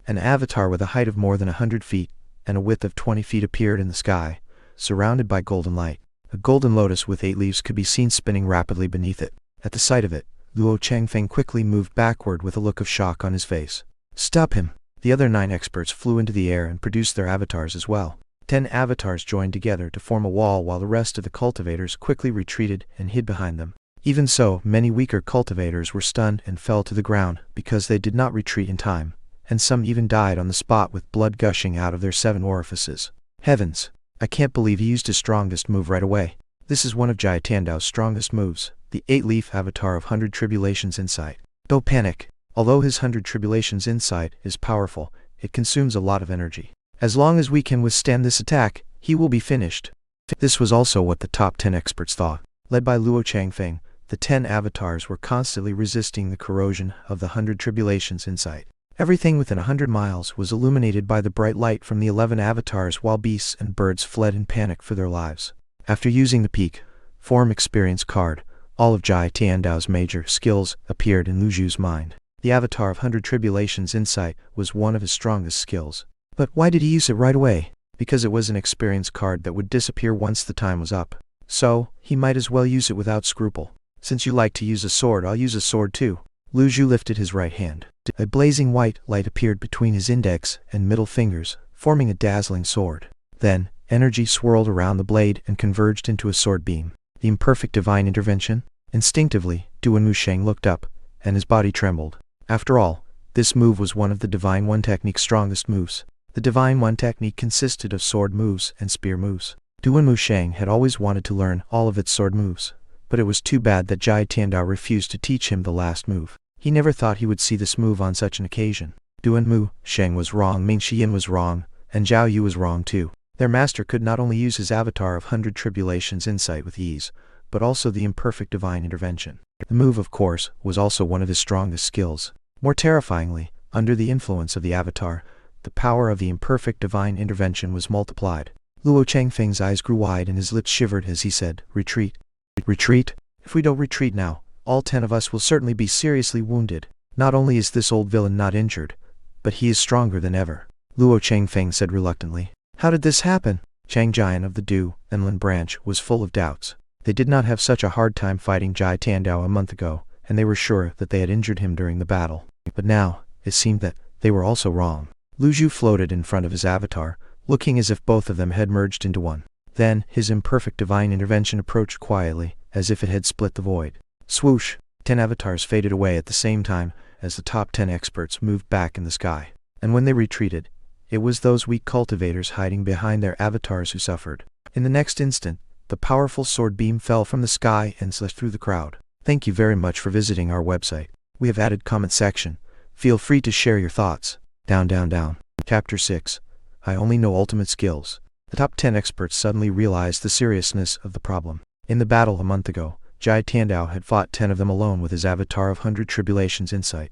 An avatar with a height of more than 100 feet, and a width of 20 feet appeared in the sky, surrounded by golden light. A golden lotus with 8 leaves could be seen spinning rapidly beneath it. At the sight of it, Luo Changfeng quickly moved backward with a look of shock on his face. "Stop him!" The other 9 experts flew into the air and produced their avatars as well. 10 avatars joined together to form a wall while the rest of the cultivators quickly retreated and hid behind them. Even so, many weaker cultivators were stunned and fell to the ground because they did not retreat in time, and some even died on the spot with blood gushing out of their 7 orifices. Heavens! I can't believe he used his strongest move right away. This is one of Jai Tandao's strongest moves, the 8-leaf avatar of 100 tribulations insight. Don't panic. Although his 100 tribulations insight is powerful, it consumes a lot of energy. As long as we can withstand this attack, he will be finished. This was also what the top 10 experts thought. Led by Luo Changfeng, the 10 avatars were constantly resisting the corrosion of the 100 tribulations insight. Everything within 100 miles was illuminated by the bright light from the 11 avatars while beasts and birds fled in panic for their lives. After using the peak form experience card, all of Jai Tiandao's major skills appeared in Lu Zhu's mind. The avatar of 100 tribulations insight was one of his strongest skills. But why did he use it right away? Because it was an experience card that would disappear once the time was up. So, he might as well use it without scruple. Since you like to use a sword, I'll use a sword too. Lu Zhu lifted his right hand. A blazing white light appeared between his index and middle fingers, forming a dazzling sword. Then, energy swirled around the blade and converged into a sword beam. The imperfect divine intervention? Instinctively, Duan Wusheng looked up, and his body trembled. After all, this move was one of the Divine One technique's strongest moves. The Divine One technique consisted of sword moves and spear moves. Duan Wusheng had always wanted to learn all of its sword moves, but it was too bad that Jai Tiandao refused to teach him the last move. He never thought he would see this move on such an occasion. Duan Wusheng was wrong, Ming Xian was wrong, and Zhao Yu was wrong too. Their master could not only use his avatar of 100 tribulations insight with ease, but also the imperfect divine intervention. The move, of course, was also one of his strongest skills. More terrifyingly, under the influence of the avatar, the power of the imperfect divine intervention was multiplied. Luo Changfeng's eyes grew wide and his lips shivered as he said, "Retreat. Retreat? If we don't retreat now, all 10 of us will certainly be seriously wounded. Not only is this old villain not injured, but he is stronger than ever." Luo Changfeng said reluctantly. "How did this happen?" Chang Jian of the Du and Lin branch was full of doubts. They did not have such a hard time fighting Jai Tiandao a month ago, and they were sure that they had injured him during the battle. But now, it seemed that they were also wrong. Lu Zhu floated in front of his avatar, looking as if both of them had merged into one. Then, his imperfect divine intervention approached quietly, as if it had split the void. Swoosh! 10 avatars faded away at the same time, as the top 10 experts moved back in the sky. And when they retreated, it was those weak cultivators hiding behind their avatars who suffered. In the next instant, the powerful sword beam fell from the sky and slashed through the crowd. Thank you very much for visiting our website. We have added comment section. Feel free to share your thoughts. Down, down, down. Chapter 6. I only know ultimate skills. The top 10 experts suddenly realized the seriousness of the problem. In the battle a month ago, Jai Tiandao had fought 10 of them alone with his avatar of 100 tribulations insight,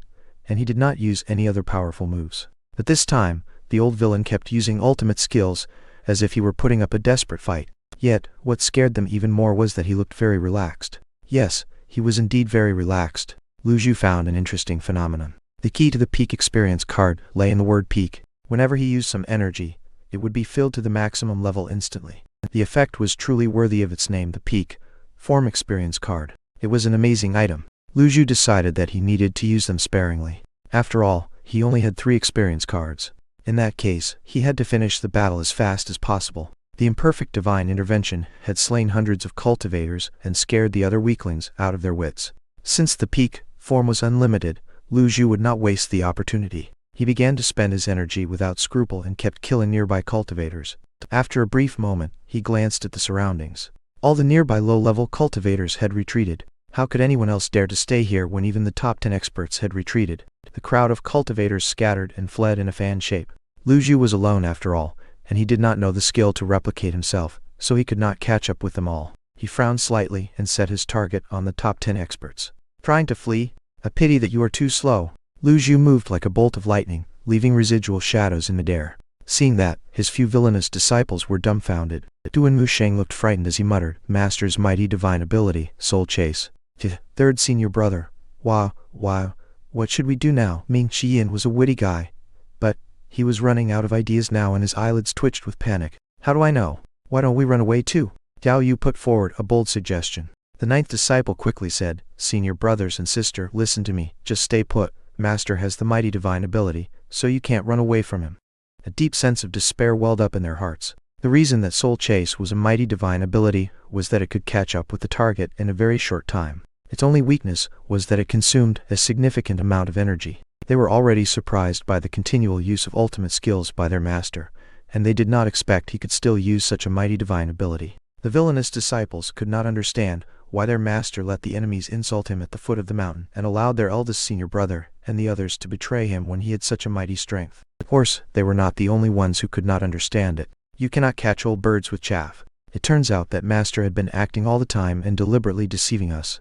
and he did not use any other powerful moves. But this time, the old villain kept using ultimate skills, as if he were putting up a desperate fight. Yet, what scared them even more was that he looked very relaxed. Yes, he was indeed very relaxed. Lu Zhu found an interesting phenomenon. The key to the peak experience card lay in the word peak. Whenever he used some energy, it would be filled to the maximum level instantly. The effect was truly worthy of its name, the peak form experience card. It was an amazing item. Lu Zhu decided that he needed to use them sparingly. After all, he only had 3 experience cards. In that case, he had to finish the battle as fast as possible. The imperfect divine intervention had slain hundreds of cultivators and scared the other weaklings out of their wits. Since the peak form was unlimited, Lu Zhu would not waste the opportunity. He began to spend his energy without scruple and kept killing nearby cultivators. After a brief moment, he glanced at the surroundings. All the nearby low-level cultivators had retreated. How could anyone else dare to stay here when even the top 10 experts had retreated? The crowd of cultivators scattered and fled in a fan shape. Lu Zhu was alone after all, and he did not know the skill to replicate himself, so he could not catch up with them all. He frowned slightly and set his target on the top 10 experts. Trying to flee? A pity that you are too slow. Lu Zhu moved like a bolt of lightning, leaving residual shadows in midair. Seeing that, his few villainous disciples were dumbfounded. Duan Musheng looked frightened as he muttered, Master's mighty divine ability, soul chase. Third senior brother. Wow, what should we do now? Ming Xiyin was a witty guy. But he was running out of ideas now and his eyelids twitched with panic. How do I know? Why don't we run away too? Diao Yu put forward a bold suggestion. The 9th disciple quickly said, Senior brothers and sister, listen to me, just stay put. Master has the mighty divine ability, so you can't run away from him. A deep sense of despair welled up in their hearts. The reason that Soul Chase was a mighty divine ability was that it could catch up with the target in a very short time. Its only weakness was that it consumed a significant amount of energy. They were already surprised by the continual use of ultimate skills by their master, and they did not expect he could still use such a mighty divine ability. The villainous disciples could not understand why their master let the enemies insult him at the foot of the mountain and allowed their eldest senior brother and the others to betray him when he had such a mighty strength. Of course, they were not the only ones who could not understand it. You cannot catch old birds with chaff. It turns out that master had been acting all the time and deliberately deceiving us.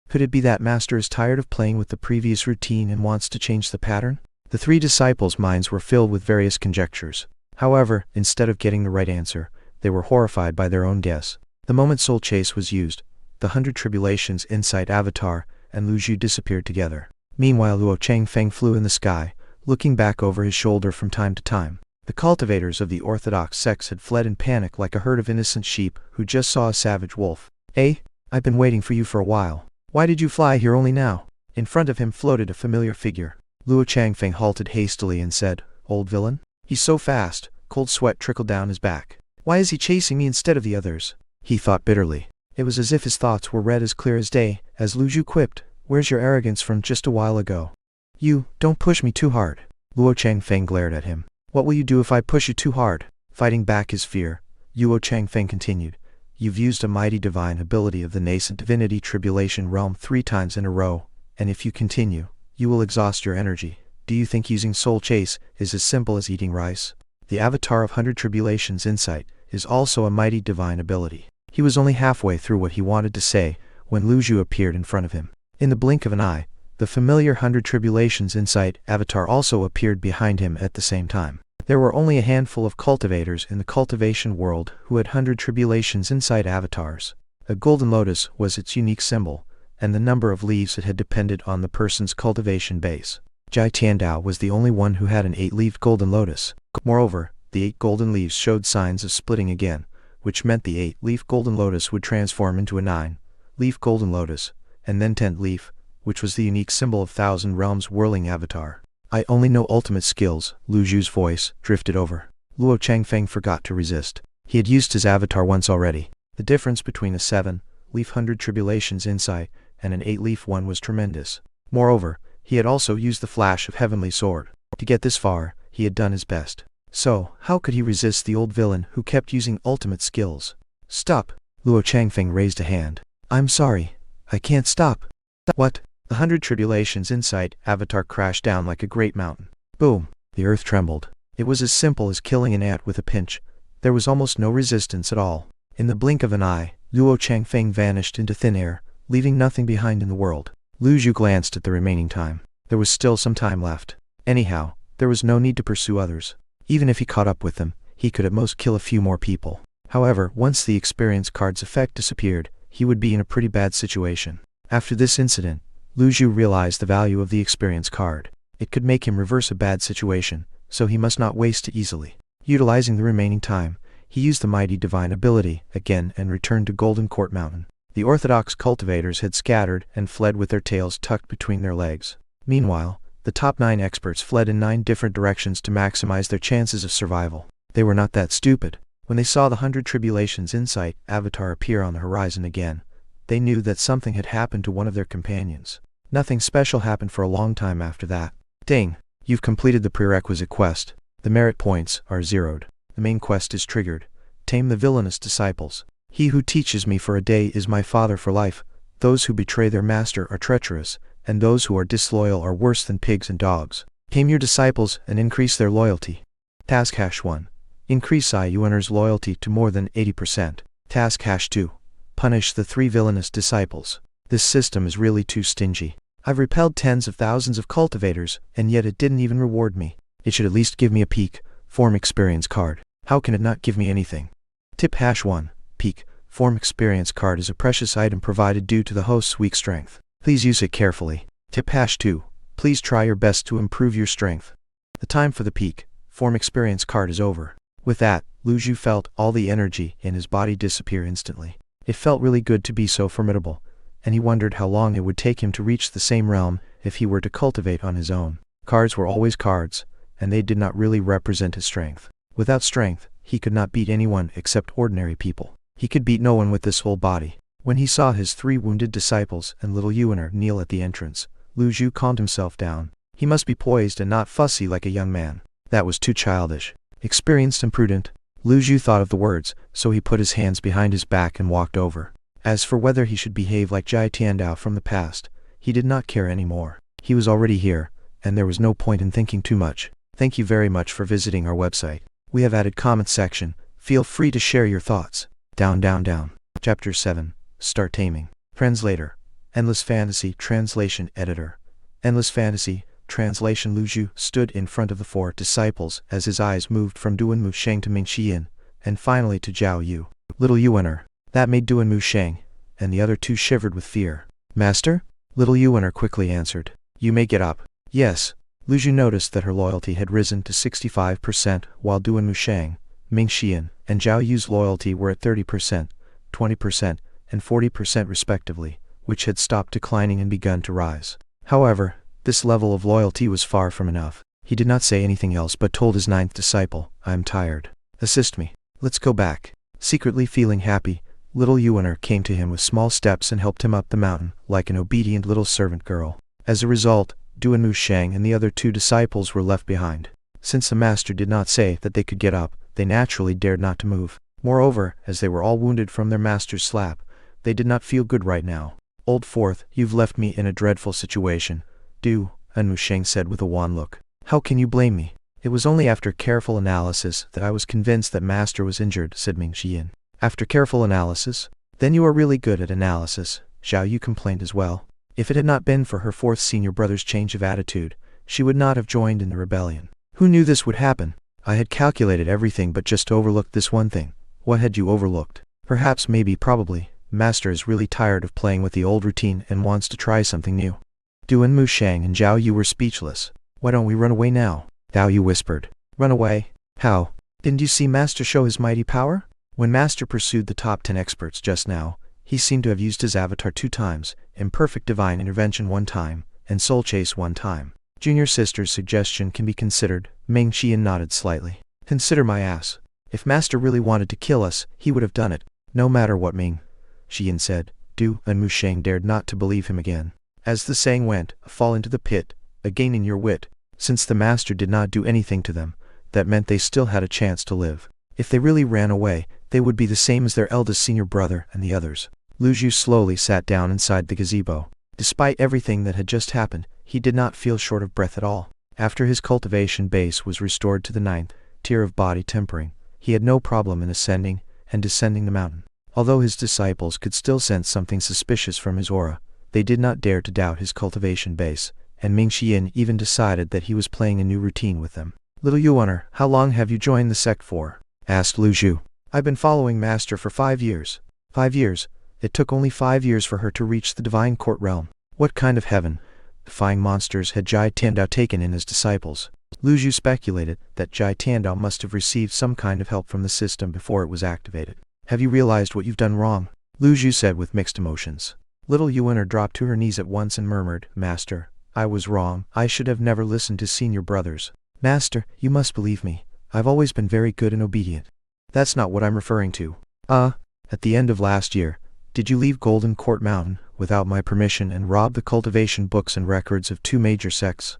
Could it be that master is tired of playing with the previous routine and wants to change the pattern? The 3 disciples' minds were filled with various conjectures. However, instead of getting the right answer, they were horrified by their own guess. The moment Soul Chase was used, the 100 Tribulations Insight Avatar and Lu Zhu disappeared together. Meanwhile, Luo Changfeng flew in the sky, looking back over his shoulder from time to time. The cultivators of the orthodox sects had fled in panic like a herd of innocent sheep who just saw a savage wolf. Hey, I've been waiting for you for a while. Why did you fly here only now? In front of him floated a familiar figure. Luo Changfeng halted hastily and said, Old villain? He's so fast. Cold sweat trickled down his back. Why is he chasing me instead of the others? He thought bitterly. It was as if his thoughts were read as clear as day, as Lu Zhu quipped, Where's your arrogance from just a while ago? You, don't push me too hard. Luo Changfeng glared at him. What will you do if I push you too hard? Fighting back his fear, Luo Changfeng continued. You've used a mighty divine ability of the nascent divinity tribulation realm 3 times in a row, and if you continue, you will exhaust your energy. Do you think using Soul Chase is as simple as eating rice? The Avatar of 100 Tribulations Insight is also a mighty divine ability. He was only halfway through what he wanted to say when Lu Zhu appeared in front of him. In the blink of an eye, the familiar 100 Tribulations Insight Avatar also appeared behind him at the same time. There were only a handful of cultivators in the cultivation world who had 100 Tribulations Insight Avatars. A golden lotus was its unique symbol, and the number of leaves it had depended on the person's cultivation base. Jai Tiandao was the only one who had an 8-leaved golden lotus. Moreover, the 8 golden leaves showed signs of splitting again, which meant the 8-leaf golden lotus would transform into a 9-leaf golden lotus, and then 10th-leaf, which was the unique symbol of Thousand Realms whirling avatar. I only know ultimate skills. Lu Zhu's voice drifted over. Luo Changfeng forgot to resist. He had used his avatar once already. The difference between a 7-leaf 100 Tribulations Insight and an 8-leaf one was tremendous. Moreover, he had also used the flash of Heavenly Sword. To get this far, he had done his best. So, how could he resist the old villain who kept using ultimate skills? Stop! Luo Changfeng raised a hand. I'm sorry. I can't stop. What? The 100 Tribulations Insight Avatar crashed down like a great mountain. Boom! The earth trembled. It was as simple as killing an ant with a pinch. There was almost no resistance at all. In the blink of an eye, Luo Changfeng vanished into thin air, leaving nothing behind in the world. Lu Zhu glanced at the remaining time. There was still some time left. Anyhow, there was no need to pursue others. Even if he caught up with them, he could at most kill a few more people. However, once the experience card's effect disappeared, he would be in a pretty bad situation. After this incident, Lu Zhu realized the value of the experience card. It could make him reverse a bad situation, so he must not waste it easily. Utilizing the remaining time, he used the mighty divine ability again and returned to Golden Court Mountain. The orthodox cultivators had scattered and fled with their tails tucked between their legs. Meanwhile, the top 9 experts fled in 9 different directions to maximize their chances of survival. They were not that stupid. When they saw the 100 Tribulations Insight Avatar appear on the horizon again, they knew that something had happened to one of their companions. Nothing special happened for a long time after that. Ding! You've completed the prerequisite quest. The merit points are zeroed. The main quest is triggered. Tame the villainous disciples. He who teaches me for a day is my father for life. Those who betray their master are treacherous, and those who are disloyal are worse than pigs and dogs. Tame your disciples and increase their loyalty. Task Hash 1. Increase IUNers' loyalty to more than 80%. Task Hash 2. Punish the 3 villainous disciples. This system is really too stingy. I've repelled tens of thousands of cultivators, and yet it didn't even reward me. It should at least give me a peak form experience card. How can it not give me anything? Tip Hash 1. Peak form experience card is a precious item provided due to the host's weak strength. Please use it carefully. Tip Hash 2. Please try your best to improve your strength. The time for the peak form experience card is over. With that, Lu Zhu felt all the energy in his body disappear instantly. It felt really good to be so formidable, and he wondered how long it would take him to reach the same realm if he were to cultivate on his own. Cards were always cards, and they did not really represent his strength. Without strength, he could not beat anyone except ordinary people. He could beat no one with this whole body. When he saw his 3 wounded disciples and little Yuaner kneel at the entrance, Lu Zhu calmed himself down. He must be poised and not fussy like a young man. That was too childish. Experienced and prudent, Lu Zhu thought of the words, so he put his hands behind his back and walked over. As for whether he should behave like Jai Tiandao from the past, he did not care anymore. He was already here, and there was no point in thinking too much. Thank you very much for visiting our website. We have added comment section. Feel free to share your thoughts. Down, down, down. Chapter 7. Start Taming. Translator. Endless Fantasy. Translation Editor. Endless Fantasy. Translation. Lu Zhu stood in front of the 4 disciples as his eyes moved from Duanmu Sheng to Ming Xian, and finally to Zhao Yu. Little Yuaner. That made Duanmu Sheng, and the other 2 shivered with fear. Master? Little Yuaner quickly answered. You may get up. Yes. Lu Zhu noticed that her loyalty had risen to 65%, while Duanmu Sheng, Ming Xian, and Zhao Yu's loyalty were at 30%, 20%, and 40% respectively, which had stopped declining and begun to rise. However, this level of loyalty was far from enough. He did not say anything else but told his 9th disciple, I am tired. Assist me. Let's go back. Secretly feeling happy, little Yuaner came to him with small steps and helped him up the mountain, like an obedient little servant girl. As a result, Duanmu Sheng and the other 2 disciples were left behind. Since the master did not say that they could get up, they naturally dared not to move. Moreover, as they were all wounded from their master's slap, they did not feel good right now. Old Fourth, you've left me in a dreadful situation. Duanmu Sheng said with a wan look. How can you blame me? It was only after careful analysis that I was convinced that master was injured, said Ming Xian. After careful analysis? Then you are really good at analysis, Zhao Yu complained as well. If it had not been for her 4th senior brother's change of attitude, she would not have joined in the rebellion. Who knew this would happen? I had calculated everything but just overlooked this one thing. What had you overlooked? Perhaps, maybe, probably, master is really tired of playing with the old routine and wants to try something new. Duanmu Sheng and Zhao Yu were speechless. Why don't we run away now? Zhao Yu whispered. Run away? How? Didn't you see master show his mighty power? When master pursued the top 10 experts just now, he seemed to have used his avatar 2 times, imperfect divine intervention 1 time, and soul chase 1 time. Junior sister's suggestion can be considered. Ming Xian nodded slightly. Consider my ass. If master really wanted to kill us, he would have done it. No matter what Ming Xian said. Duanmu Sheng dared not to believe him again. As the saying went, fall into the pit, again in your wit. Since the master did not do anything to them, that meant they still had a chance to live. If they really ran away, they would be the same as their eldest senior brother and the others. Lu Zhu slowly sat down inside the gazebo. Despite everything that had just happened, he did not feel short of breath at all. After his cultivation base was restored to the 9th tier of body tempering, he had no problem in ascending and descending the mountain. Although his disciples could still sense something suspicious from his aura, they did not dare to doubt his cultivation base, and Ming Xian even decided that he was playing a new routine with them. Little Yuaner, how long have you joined the sect for? Asked Lu Zhu. I've been following master for 5 years. 5 years? It took only 5 years for her to reach the divine court realm. What kind of heaven defying monsters had Jai Tiandao taken in as disciples? Lu Zhu speculated that Jai Tiandao must have received some kind of help from the system before it was activated. Have you realized what you've done wrong? Lu Zhu said with mixed emotions. Little Yuaner dropped to her knees at once and murmured, Master, I was wrong. I should have never listened to senior brothers. Master, you must believe me. I've always been very good and obedient. That's not what I'm referring to. At the end of last year, did you leave Golden Court Mountain without my permission and rob the cultivation books and records of 2 major sects?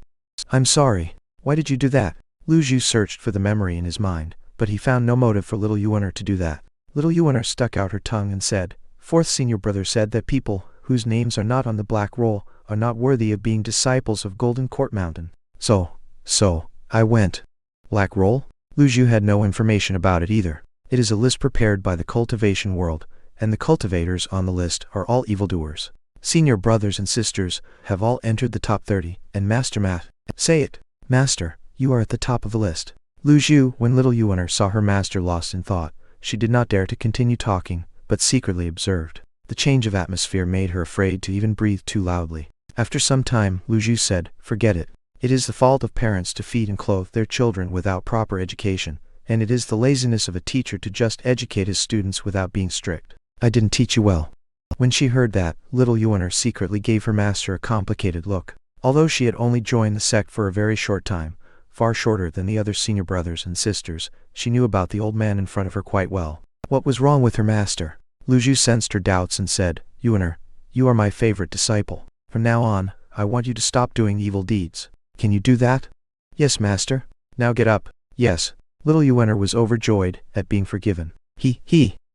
I'm sorry. Why did you do that? Lu Zhu searched for the memory in his mind, but he found no motive for little Yuan to do that. Little Yuan stuck out her tongue and said, "Fourth senior brother said that people whose names are not on the black roll are not worthy of being disciples of Golden Court Mountain. So, I went." Black roll? Lu Zhu had no information about it either. It is a list prepared by the cultivation world, and the cultivators on the list are all evildoers. Senior brothers and sisters have all entered the top 30, and Master Matt. Say it. Master, you are at the top of the list. Lu Zhu, when little Yuan saw her master lost in thought, she did not dare to continue talking, but secretly observed. The change of atmosphere made her afraid to even breathe too loudly. After some time, Lu Zhu said, "Forget it. It is the fault of parents to feed and clothe their children without proper education, and it is the laziness of a teacher to just educate his students without being strict. I didn't teach you well." When she heard that, little Yuan secretly gave her master a complicated look. Although she had only joined the sect for a very short time, far shorter than the other senior brothers and sisters, she knew about the old man in front of her quite well. What was wrong with her master? Lu Zhu sensed her doubts and said, "Yuan, you are my favorite disciple. From now on, I want you to stop doing evil deeds. Can you do that?" "Yes, master." "Now get up." "Yes." Little Yuan was overjoyed at being forgiven.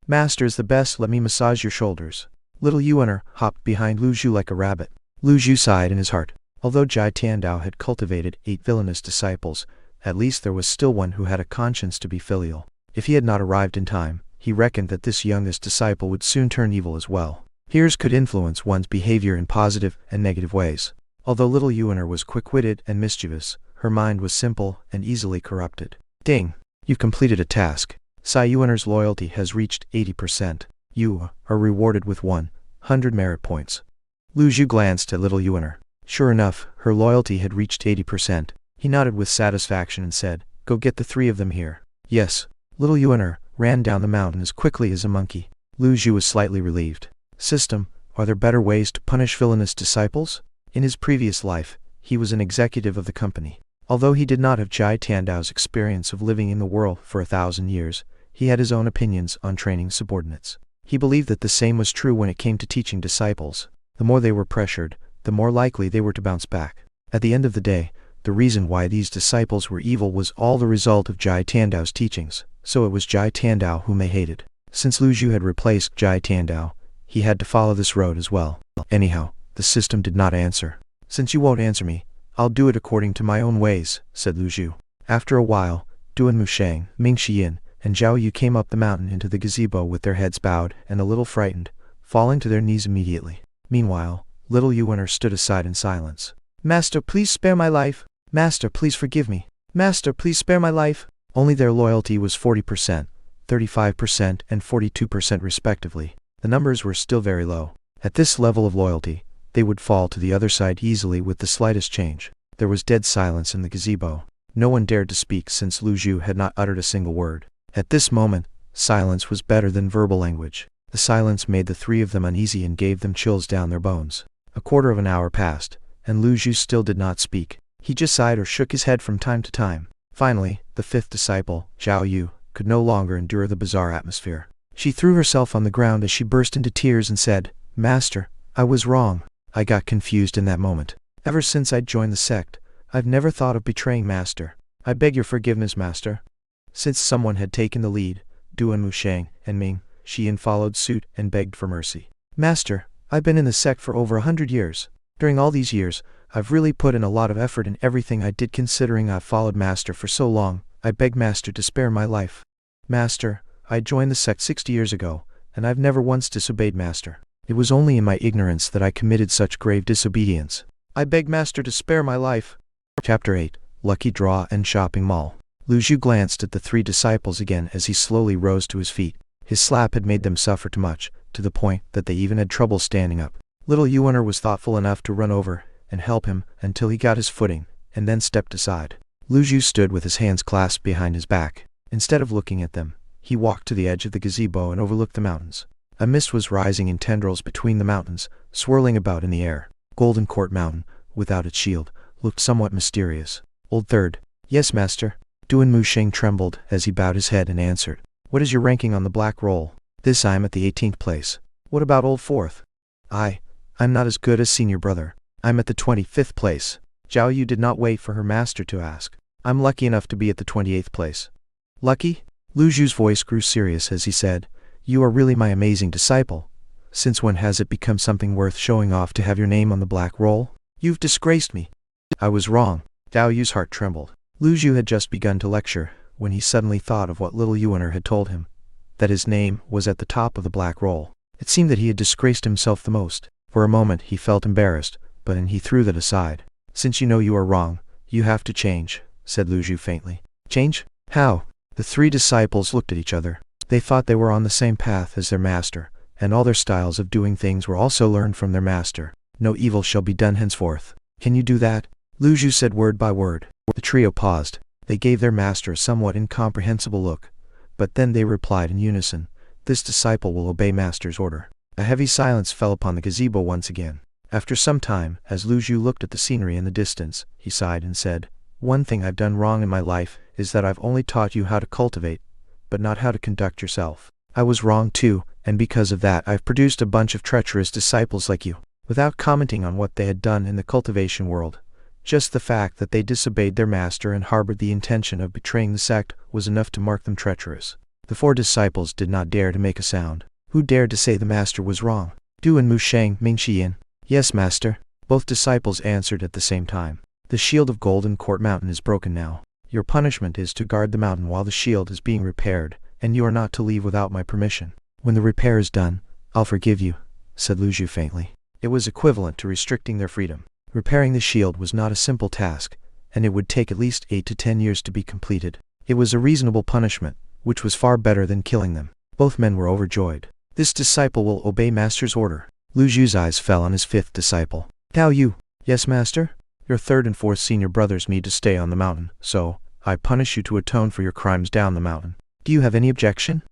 Master is the best, let me massage your shoulders." Little Yuan hopped behind Lu Zhu like a rabbit. Lu Zhu sighed in his heart. Although Jai Tiandao had cultivated 8 villainous disciples, at least there was still one who had a conscience to be filial. If he had not arrived in time, he reckoned that this youngest disciple would soon turn evil as well. Peers could influence one's behavior in positive and negative ways. Although little Yuan was quick-witted and mischievous, her mind was simple and easily corrupted. Ding! You've completed a task. Sai Yuan's loyalty has reached 80%. You are rewarded with 100 merit points. Lu Zhu glanced at little Yuan. Sure enough, her loyalty had reached 80%. He nodded with satisfaction and said, "Go get the 3 of them here." "Yes." Little Yuan ran down the mountain as quickly as a monkey. Lu Zhu was slightly relieved. System, are there better ways to punish villainous disciples? In his previous life, he was an executive of the company. Although he did not have Jai Tiandao's experience of living in the world for 1,000 years, he had his own opinions on training subordinates. He believed that the same was true when it came to teaching disciples. The more they were pressured, the more likely they were to bounce back. At the end of the day, the reason why these disciples were evil was all the result of Jai Tiandao's teachings, so it was Jai Tiandao whom they hated. Since Lu Zhu had replaced Jai Tiandao, he had to follow this road as well. Anyhow, the system did not answer. "Since you won't answer me, I'll do it according to my own ways," said Lu Zhu. After a while, Duan Musheng, Ming Xiyin, and Zhao Yu came up the mountain into the gazebo with their heads bowed and a little frightened, falling to their knees immediately. Meanwhile, little Yuan stood aside in silence. "Master, please spare my life. Master, please forgive me. Master, please spare my life." Only their loyalty was 40%, 35%, and 42% respectively. The numbers were still very low. At this level of loyalty, they would fall to the other side easily with the slightest change. There was dead silence in the gazebo. No one dared to speak since Lu Zhu had not uttered a single word. At this moment, silence was better than verbal language. The silence made the 3 of them uneasy and gave them chills down their bones. A quarter of an hour passed, and Lu Zhu still did not speak. He just sighed or shook his head from time to time. Finally, the 5th disciple, Zhao Yu, could no longer endure the bizarre atmosphere. She threw herself on the ground as she burst into tears and said, "Master, I was wrong. I got confused in that moment. Ever since I joined the sect, I've never thought of betraying Master. I beg your forgiveness, Master." Since someone had taken the lead, Duan Musheng and Ming Xiyin followed suit and begged for mercy. "Master, I've been in the sect for over 100 years. During all these years, I've really put in a lot of effort in everything I did, considering I've followed Master for so long. I beg Master to spare my life. Master, I joined the sect 60 years ago, and I've never once disobeyed Master. It was only in my ignorance that I committed such grave disobedience. I beg Master to spare my life." Chapter 8, Lucky Draw and Shopping Mall. Lu Zhu glanced at the 3 disciples again as he slowly rose to his feet. His slap had made them suffer too much, to the point that they even had trouble standing up. Little Yuan was thoughtful enough to run over and help him until he got his footing, and then stepped aside. Lu Zhu stood with his hands clasped behind his back. Instead of looking at them, he walked to the edge of the gazebo and overlooked the mountains. A mist was rising in tendrils between the mountains, swirling about in the air. Golden Court Mountain, without its shield, looked somewhat mysterious. "Old Third." "Yes, Master." Duan Musheng trembled as he bowed his head and answered. "What is your ranking on the black roll?" "This I'm at the 18th place." "What about Old Fourth?" I'm not as good as Senior Brother. I'm at the 25th place." Zhao Yu did not wait for her master to ask. "I'm lucky enough to be at the 28th place." "Lucky?" Lu Zhu's voice grew serious as he said, "You are really my amazing disciple. Since when has it become something worth showing off to have your name on the black roll? You've disgraced me." "I was wrong." Dao Yu's heart trembled. Lu Zhu had just begun to lecture, when he suddenly thought of what little Yuan had told him, that his name was at the top of the black roll. It seemed that he had disgraced himself the most. For a moment he felt embarrassed, but then he threw that aside. "Since you know you are wrong, you have to change," said Lu Zhu faintly. "Change? How?" The three disciples looked at each other. They thought they were on the same path as their master, and all their styles of doing things were also learned from their master. "No evil shall be done henceforth." "Can you do that?" Lu Zhu said word by word. The trio paused. They gave their master a somewhat incomprehensible look, but then they replied in unison, "This disciple will obey master's order." A heavy silence fell upon the gazebo once again. After some time, as Lu Zhu looked at the scenery in the distance, he sighed and said, "One thing I've done wrong in my life is that I've only taught you how to cultivate, but not how to conduct yourself. I was wrong too, and because of that I've produced a bunch of treacherous disciples like you." Without commenting on what they had done in the cultivation world, just the fact that they disobeyed their master and harbored the intention of betraying the sect was enough to mark them treacherous. The four disciples did not dare to make a sound. Who dared to say the master was wrong? Du and Mu Sheng, Ming Xian. "Yes, master." Both disciples answered at the same time. "The shield of Golden Court Mountain is broken now. Your punishment is to guard the mountain while the shield is being repaired, and you are not to leave without my permission." "When the repair is done, I'll forgive you," said Lu Zhu faintly. It was equivalent to restricting their freedom. Repairing the shield was not a simple task, and it would take at least 8 to 10 years to be completed. It was a reasonable punishment, which was far better than killing them. Both men were overjoyed. "This disciple will obey master's order." Lu Zhu's eyes fell on his fifth disciple. "Dao Yu." "Yes, master?" "Your third and fourth senior brothers need to stay on the mountain, so I punish you to atone for your crimes down the mountain. Do you have any objection?"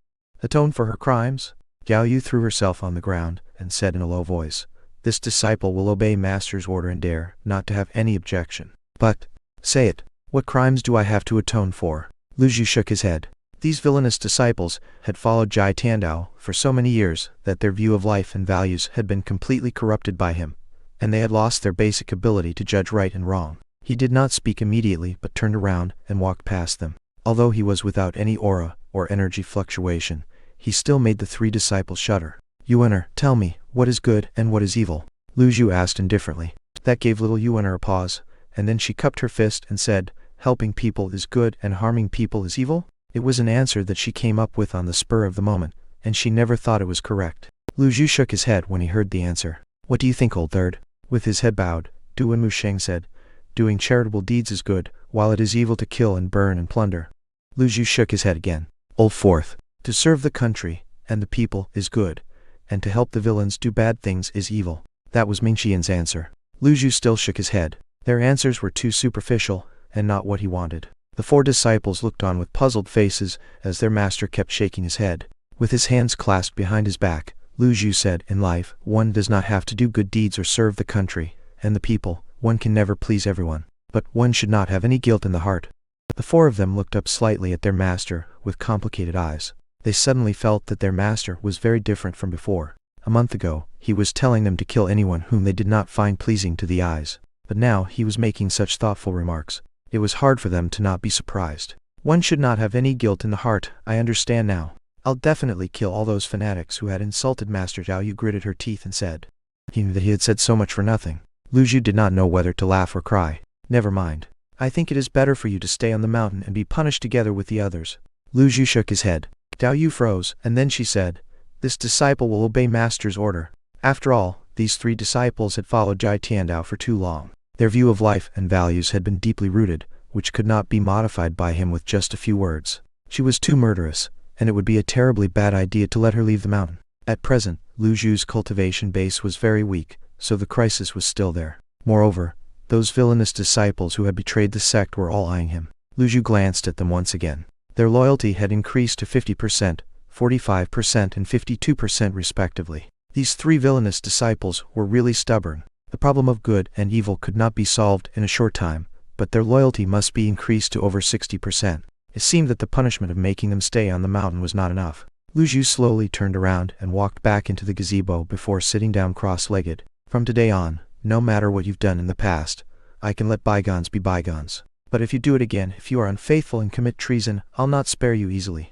"Atone for her crimes?" Dao Yu threw herself on the ground and said in a low voice, "This disciple will obey master's order and dare not to have any objection." "But, say it, what crimes do I have to atone for?" Lu Zhu shook his head. These villainous disciples had followed Jai Tandao for so many years that their view of life and values had been completely corrupted by him, and they had lost their basic ability to judge right and wrong. He did not speak immediately but turned around and walked past them. Although he was without any aura or energy fluctuation, he still made the three disciples shudder. "Yuaner, tell me, what is good and what is evil?" Lu Zhu asked indifferently. That gave little Yuaner a pause, and then she cupped her fist and said, "Helping people is good and harming people is evil?" It was an answer that she came up with on the spur of the moment, and she never thought it was correct. Lu Zhu shook his head when he heard the answer. "What do you think, old third?" With his head bowed, Du and Mu Sheng said, "Doing charitable deeds is good, while it is evil to kill and burn and plunder." Lu Zhu shook his head again. "Old fourth, to serve the country and the people is good, and to help the villains do bad things is evil." That was Ming Xian's answer. Lu Zhu still shook his head. Their answers were too superficial, and not what he wanted. The four disciples looked on with puzzled faces as their master kept shaking his head. With his hands clasped behind his back, Lu Zhu said, "In life, one does not have to do good deeds or serve the country and the people. One can never please everyone. But one should not have any guilt in the heart." The four of them looked up slightly at their master with complicated eyes. They suddenly felt that their master was very different from before. A month ago, he was telling them to kill anyone whom they did not find pleasing to the eyes. But now he was making such thoughtful remarks. It was hard for them to not be surprised. "One should not have any guilt in the heart, I understand now. I'll definitely kill all those fanatics who had insulted Master Zhao." Yu gritted her teeth and said. He knew that he had said so much for nothing. Lu Zhu did not know whether to laugh or cry. "Never mind. I think it is better for you to stay on the mountain and be punished together with the others." Lu Zhu shook his head. Dao Yu froze, and then she said, "This disciple will obey master's order." After all, these three disciples had followed Jai Tiandao for too long. Their view of life and values had been deeply rooted, which could not be modified by him with just a few words. She was too murderous, and it would be a terribly bad idea to let her leave the mountain. At present, Lu Zhu's cultivation base was very weak, so the crisis was still there. Moreover, those villainous disciples who had betrayed the sect were all eyeing him. Lu Zhu glanced at them once again. Their loyalty had increased to 50%, 45% and 52% respectively. These three villainous disciples were really stubborn. The problem of good and evil could not be solved in a short time, but their loyalty must be increased to over 60%. It seemed that the punishment of making them stay on the mountain was not enough. Lu Zhu slowly turned around and walked back into the gazebo before sitting down cross-legged. "From today on, no matter what you've done in the past, I can let bygones be bygones. But if you do it again, if you are unfaithful and commit treason, I'll not spare you easily."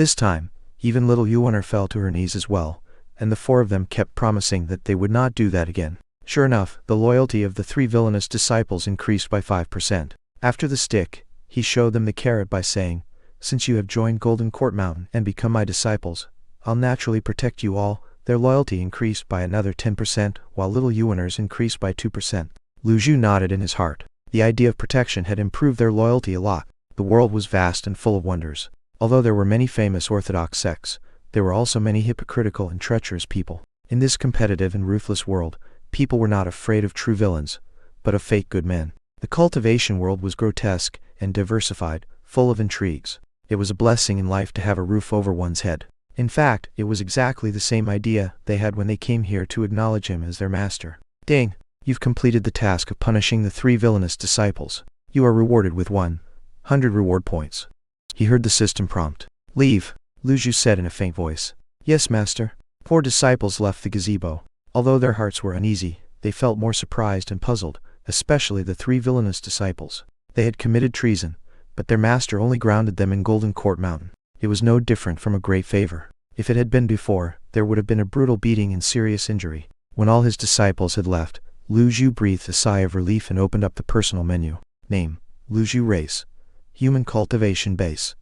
This time, even little Yuan fell to her knees as well, and the four of them kept promising that they would not do that again. Sure enough, the loyalty of the three villainous disciples increased by 5%. After the stick, he showed them the carrot by saying, "Since you have joined Golden Court Mountain and become my disciples, I'll naturally protect you all." Their loyalty increased by another 10%, while little Yuaners increased by 2%. Lu Zhu nodded in his heart. The idea of protection had improved their loyalty a lot. The world was vast and full of wonders. Although there were many famous orthodox sects, there were also many hypocritical and treacherous people. In this competitive and ruthless world, people were not afraid of true villains, but of fake good men. The cultivation world was grotesque and diversified, full of intrigues. It was a blessing in life to have a roof over one's head. In fact, it was exactly the same idea they had when they came here to acknowledge him as their master. "Ding! You've completed the task of punishing the three villainous disciples. You are rewarded with 100 reward points." He heard the system prompt. "Leave," Lu Zhu said in a faint voice. "Yes, master." Four disciples left the gazebo. Although their hearts were uneasy, they felt more surprised and puzzled, especially the three villainous disciples. They had committed treason, but their master only grounded them in Golden Court Mountain. It was no different from a great favor. If it had been before, there would have been a brutal beating and serious injury. When all his disciples had left, Lu Zhu breathed a sigh of relief and opened up the personal menu. Name: Lu Zhu. Race: Human. Cultivation base: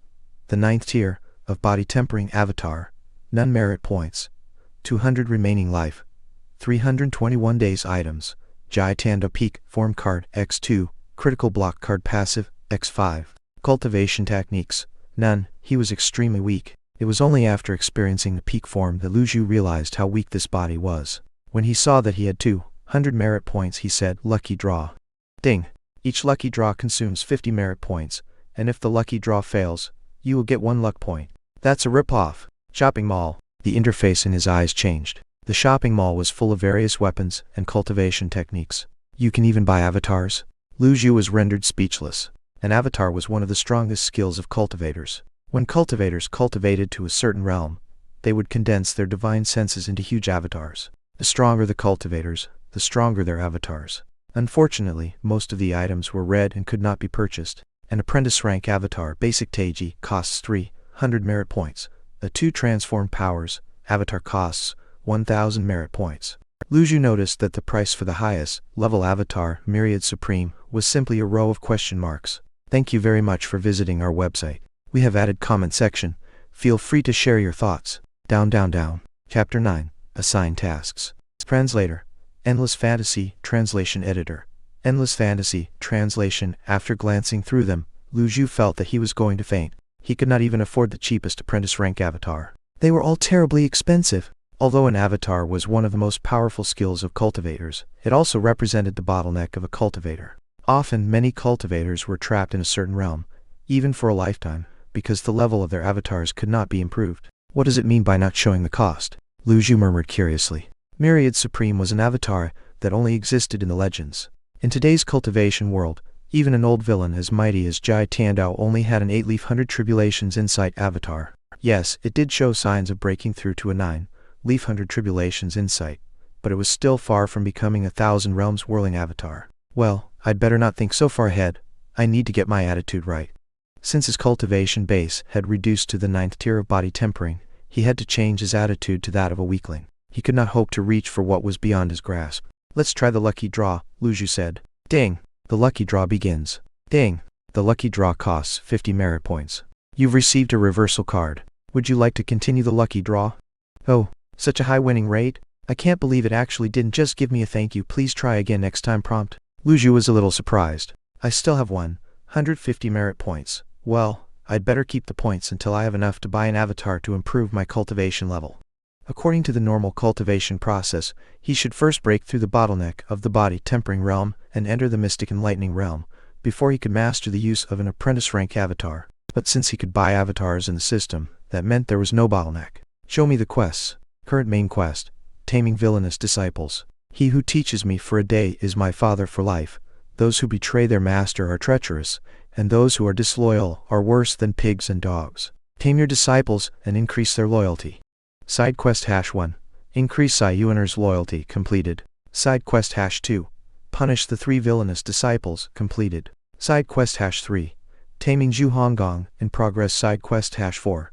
the 9th tier of body tempering avatar. None. Merit points: 200. Remaining life: 321 days. Items: Jai Tanda Peak Form Card X2, Critical Block Card Passive X5. Cultivation techniques: none. He was extremely weak. It was only after experiencing the peak form that Lu Zhu realized how weak this body was. When he saw that he had 200 merit points, he said, "Lucky draw." Ding! Each lucky draw consumes 50 merit points, and if the lucky draw fails, you will get 1 luck point. That's a rip-off. Shopping mall. The interface in his eyes changed. The shopping mall was full of various weapons and cultivation techniques. You can even buy avatars. Lu Zhu was rendered speechless. An avatar was one of the strongest skills of cultivators. When cultivators cultivated to a certain realm, they would condense their divine senses into huge avatars. The stronger the cultivators, the stronger their avatars. Unfortunately, most of the items were red and could not be purchased. An apprentice rank avatar basic Teiji costs 300 merit points. The 2 transformed powers avatar costs 1000 merit points. Lu Zhu noticed that the price for the highest level avatar, Myriad Supreme, was simply a row of question marks. Thank you very much for visiting our website. We have added comment section. Feel free to share your thoughts. Down. Chapter 9. Assign tasks. Translator: Endless Fantasy. Translation Editor: Endless Fantasy. Translation. After glancing through them, Lu Zhu felt that he was going to faint. He could not even afford the cheapest apprentice rank avatar. They were all terribly expensive. Although an avatar was one of the most powerful skills of cultivators, it also represented the bottleneck of a cultivator. Often, many cultivators were trapped in a certain realm, even for a lifetime, because the level of their avatars could not be improved. What does it mean by not showing the cost? Lu Zhu murmured curiously. Myriad Supreme was an avatar that only existed in the legends. In today's cultivation world, even an old villain as mighty as Jai Tandao only had an 8-leaf 100 Tribulations Insight avatar. Yes, it did show signs of breaking through to a 9-leaf 100 Tribulations Insight, but it was still far from becoming a 1,000 Realms Whirling avatar. Well, I'd better not think so far ahead. I need to get my attitude right. Since his cultivation base had reduced to the 9th tier of body tempering, he had to change his attitude to that of a weakling. He could not hope to reach for what was beyond his grasp. "Let's try the lucky draw," Lu Zhu said. Ding! The lucky draw begins. Ding! The lucky draw costs 50 merit points. You've received a reversal card. Would you like to continue the lucky draw? Oh, such a high winning rate? I can't believe it actually didn't just give me a thank you, please try again next time prompt. Lu Zhu was a little surprised. I still have 150 merit points. Well, I'd better keep the points until I have enough to buy an avatar to improve my cultivation level. According to the normal cultivation process, he should first break through the bottleneck of the body tempering realm and enter the mystic enlightening realm, before he could master the use of an apprentice rank avatar. But since he could buy avatars in the system, that meant there was no bottleneck. Show me the quests. Current main quest: Taming Villainous Disciples. He who teaches me for a day is my father for life. Those who betray their master are treacherous, and those who are disloyal are worse than pigs and dogs. Tame your disciples and increase their loyalty. Side quest #1. Increase Sai Yuaner's loyalty. Completed. Side quest #2. Punish the 3 villainous disciples. Completed. Side quest #3. Taming Zhu Honggong. In progress. Side quest #4.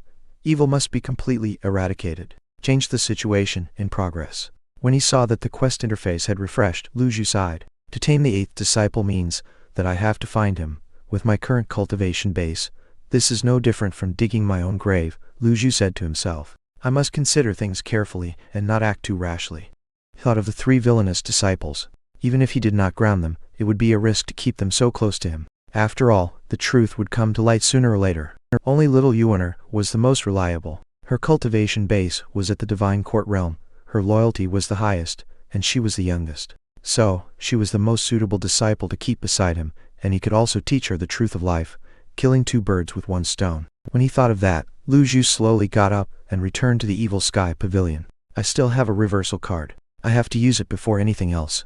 Evil must be completely eradicated. Change the situation in progress. When he saw that the quest interface had refreshed, Lu Zhu sighed. To tame the 8th disciple means that I have to find him. With my current cultivation base, this is no different from digging my own grave, Lu Zhu said to himself. I must consider things carefully and not act too rashly. He thought of the 3 villainous disciples. Even if he did not ground them, it would be a risk to keep them so close to him. After all, the truth would come to light sooner or later. Only little Yuener was the most reliable. Her cultivation base was at the Divine Court realm, her loyalty was the highest, and she was the youngest. So, she was the most suitable disciple to keep beside him, and he could also teach her the truth of life, killing 2 birds with 1 stone. When he thought of that, Lu Zhu slowly got up and returned to the Evil Sky Pavilion. I still have a reversal card. I have to use it before anything else.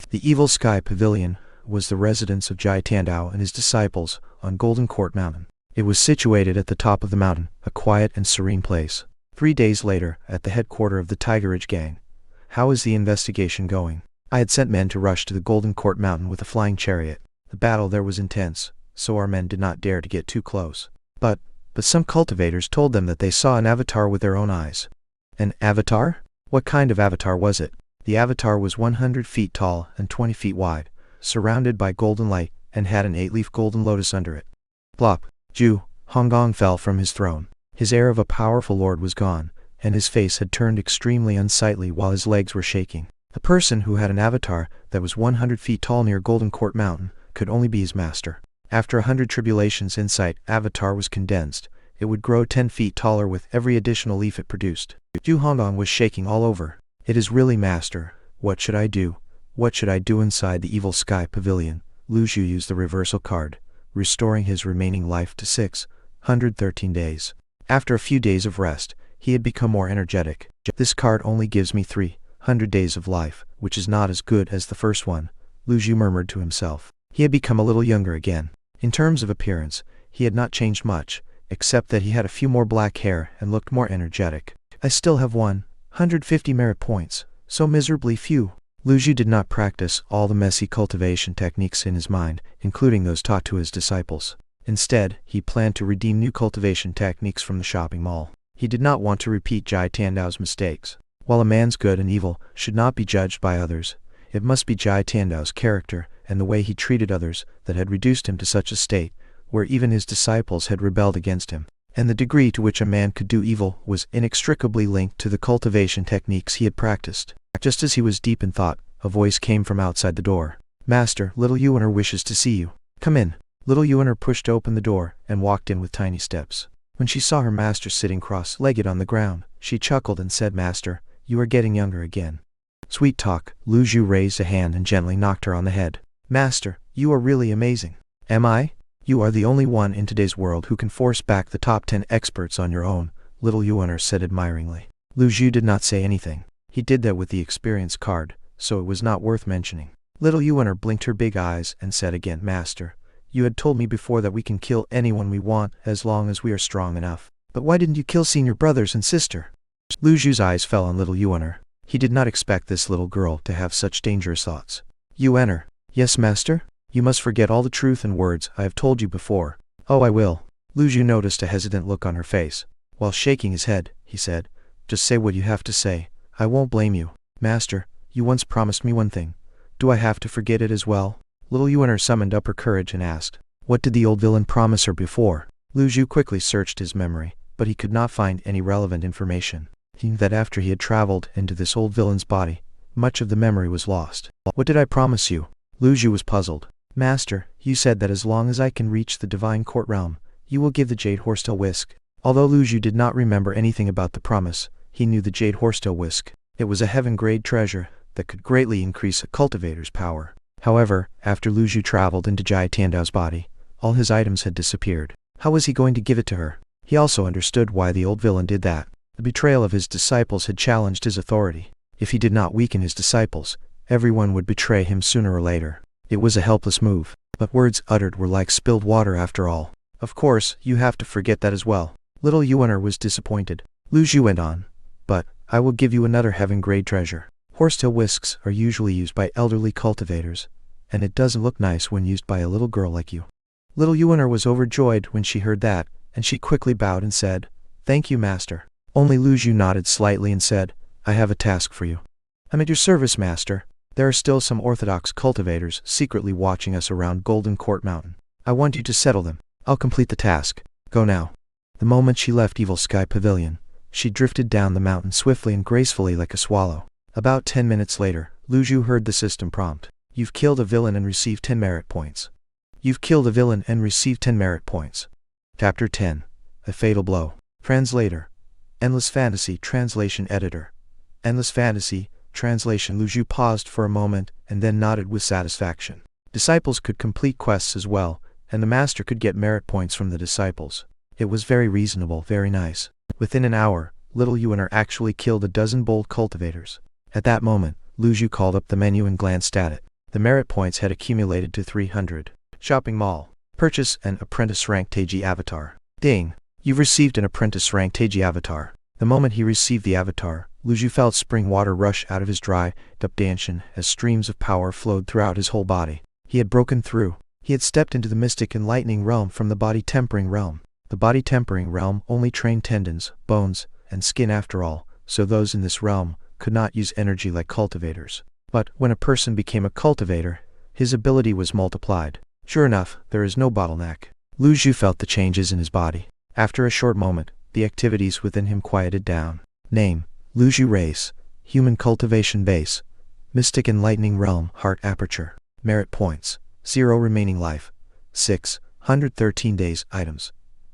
The Evil Sky Pavilion was the residence of Jai Tandao and his disciples on Golden Court Mountain. It was situated at the top of the mountain, a quiet and serene place. 3 days later, at the headquarters of the Tiger Ridge Gang. How is the investigation going? I had sent men to rush to the Golden Court Mountain with a flying chariot. The battle there was intense, so our men did not dare to get too close. But some cultivators told them that they saw an avatar with their own eyes. An avatar? What kind of avatar was it? The avatar was 100 feet tall and 20 feet wide, surrounded by golden light, and had an 8-leaf golden lotus under it. Plop! Zhu Honggong fell from his throne. His air of a powerful lord was gone, and his face had turned extremely unsightly while his legs were shaking. The person who had an avatar that was 100 feet tall near Golden Court Mountain could only be his master. After 100 tribulations insight, avatar was condensed. It would grow 10 feet taller with every additional leaf it produced. Zhu Honggong was shaking all over. It is really master. What should I do? What should I do inside the Evil Sky Pavilion? Lu Zhu used the reversal card, restoring his remaining life to 613 days. After a few days of rest, he had become more energetic. This card only gives me 300 days of life, which is not as good as the first one, Lu Zhu murmured to himself. He had become a little younger again. In terms of appearance, he had not changed much, except that he had a few more black hair and looked more energetic. I still have 150 merit points, so miserably few. Lu Zhu did not practice all the messy cultivation techniques in his mind, including those taught to his disciples. Instead, he planned to redeem new cultivation techniques from the shopping mall. He did not want to repeat Jai Tandao's mistakes. While a man's good and evil should not be judged by others, it must be Jai Tandao's character and the way he treated others that had reduced him to such a state, where even his disciples had rebelled against him. And the degree to which a man could do evil was inextricably linked to the cultivation techniques he had practiced. Just as he was deep in thought, a voice came from outside the door. Master, little Yuener wishes to see you. Come in. Little Yuener pushed open the door and walked in with tiny steps. When she saw her master sitting cross-legged on the ground, she chuckled and said, Master, you are getting younger again. Sweet talk. Lu Zhu raised a hand and gently knocked her on the head. Master, you are really amazing. Am I? You are the only one in today's world who can force back the top 10 experts on your own, little Yuener said admiringly. Lu Zhu did not say anything. He did that with the experience card, so it was not worth mentioning. Little Yuener blinked her big eyes and said again, Master, you had told me before that we can kill anyone we want as long as we are strong enough. But why didn't you kill senior brothers and sister? Lu Zhu's eyes fell on little Yuener. He did not expect this little girl to have such dangerous thoughts. Yuener. Yes, master? You must forget all the truth and words I have told you before. Oh, I will. Lu Zhu noticed a hesitant look on her face. While shaking his head, he said, Just say what you have to say. I won't blame you. Master, you once promised me one thing. Do I have to forget it as well? Little Yuener summoned up her courage and asked, What did the old villain promise her before? Lu Zhu quickly searched his memory, but he could not find any relevant information. He knew that after he had traveled into this old villain's body, much of the memory was lost. What did I promise you? Lu Zhu was puzzled. Master, you said that as long as I can reach the Divine Court realm, you will give the Jade Horsetail Whisk. Although Lu Zhu did not remember anything about the promise, he knew the Jade Horsetail Whisk. It was a heaven-grade treasure that could greatly increase a cultivator's power. However, after Lu Zhu traveled into Jai Tandao's body, all his items had disappeared. How was he going to give it to her? He also understood why the old villain did that. The betrayal of his disciples had challenged his authority. If he did not weaken his disciples, everyone would betray him sooner or later. It was a helpless move, but words uttered were like spilled water after all. Of course, you have to forget that as well. Little Yuener was disappointed. Lu Zhu went on, But I will give you another heaven-grade treasure. Horsetail whisks are usually used by elderly cultivators, and it doesn't look nice when used by a little girl like you. Little Yuener was overjoyed when she heard that, and she quickly bowed and said, Thank you, master. Only Lu Zhu nodded slightly and said, I have a task for you. I'm at your service, master. There are still some orthodox cultivators secretly watching us around Golden Court Mountain. I want you to settle them. I'll complete the task. Go now. The moment she left Evil Sky Pavilion, she drifted down the mountain swiftly and gracefully like a swallow. About 10 minutes later, Lu Zhu heard the system prompt. You've killed a villain and received 10 merit points. You've killed a villain and received 10 merit points. Chapter 10. A Fatal Blow. Translator. Endless Fantasy Translation Editor. Endless Fantasy Translation. Lu Zhu paused for a moment and then nodded with satisfaction. Disciples could complete quests as well, and the master could get merit points from the disciples. It was very reasonable, very nice. Within an hour, little Yuaner actually killed a dozen bold cultivators. At that moment, Lu Zhu called up the menu and glanced at it. The merit points had accumulated to 300. Shopping Mall. Purchase an Apprentice Rank Teiji Avatar. Ding! You've received an Apprentice Rank Teiji Avatar. The moment he received the avatar, Lu Zhu felt spring water rush out of his dry up danshan as streams of power flowed throughout his whole body. He had broken through. He had stepped into the mystic enlightening realm from the body tempering realm. The body tempering realm only trained tendons, bones, and skin after all, so those in this realm could not use energy like cultivators. But when a person became a cultivator, his ability was multiplied. Sure enough, there is no bottleneck. Lu Zhu felt the changes in his body. After a short moment, the activities within him quieted down. Name: Lu Zhu. Race: Human. Cultivation Base: Mystic Enlightening Realm. Heart Aperture. Merit points: 0. Remaining life: 613 days. Items: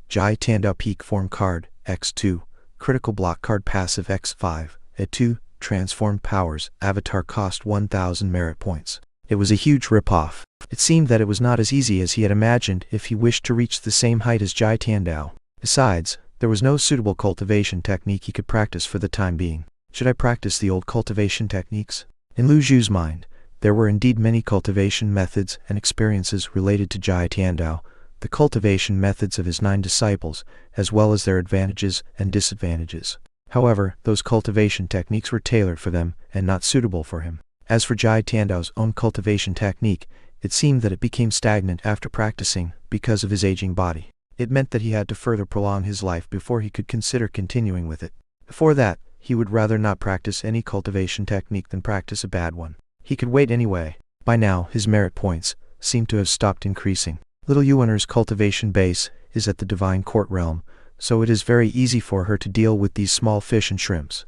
Jai Tandao Peak Form Card, X2. Critical Block Card Passive X5, A2. Transformed Powers. Avatar cost 1000 merit points. It was a huge rip-off. It seemed that it was not as easy as he had imagined if he wished to reach the same height as Jai Tandao. Besides, there was no suitable cultivation technique he could practice for the time being. Should I practice the old cultivation techniques? In Lu Zhu's mind, there were indeed many cultivation methods and experiences related to Jai Tandao, the cultivation methods of his 9 disciples, as well as their advantages and disadvantages. However, those cultivation techniques were tailored for them and not suitable for him. As for Jai Tandao's own cultivation technique, it seemed that it became stagnant after practicing because of his aging body. It meant that he had to further prolong his life before he could consider continuing with it. Before that, he would rather not practice any cultivation technique than practice a bad one. He could wait anyway. By now, his merit points seemed to have stopped increasing. Little Yuaner's cultivation base is at the Divine Court realm, so it is very easy for her to deal with these small fish and shrimps.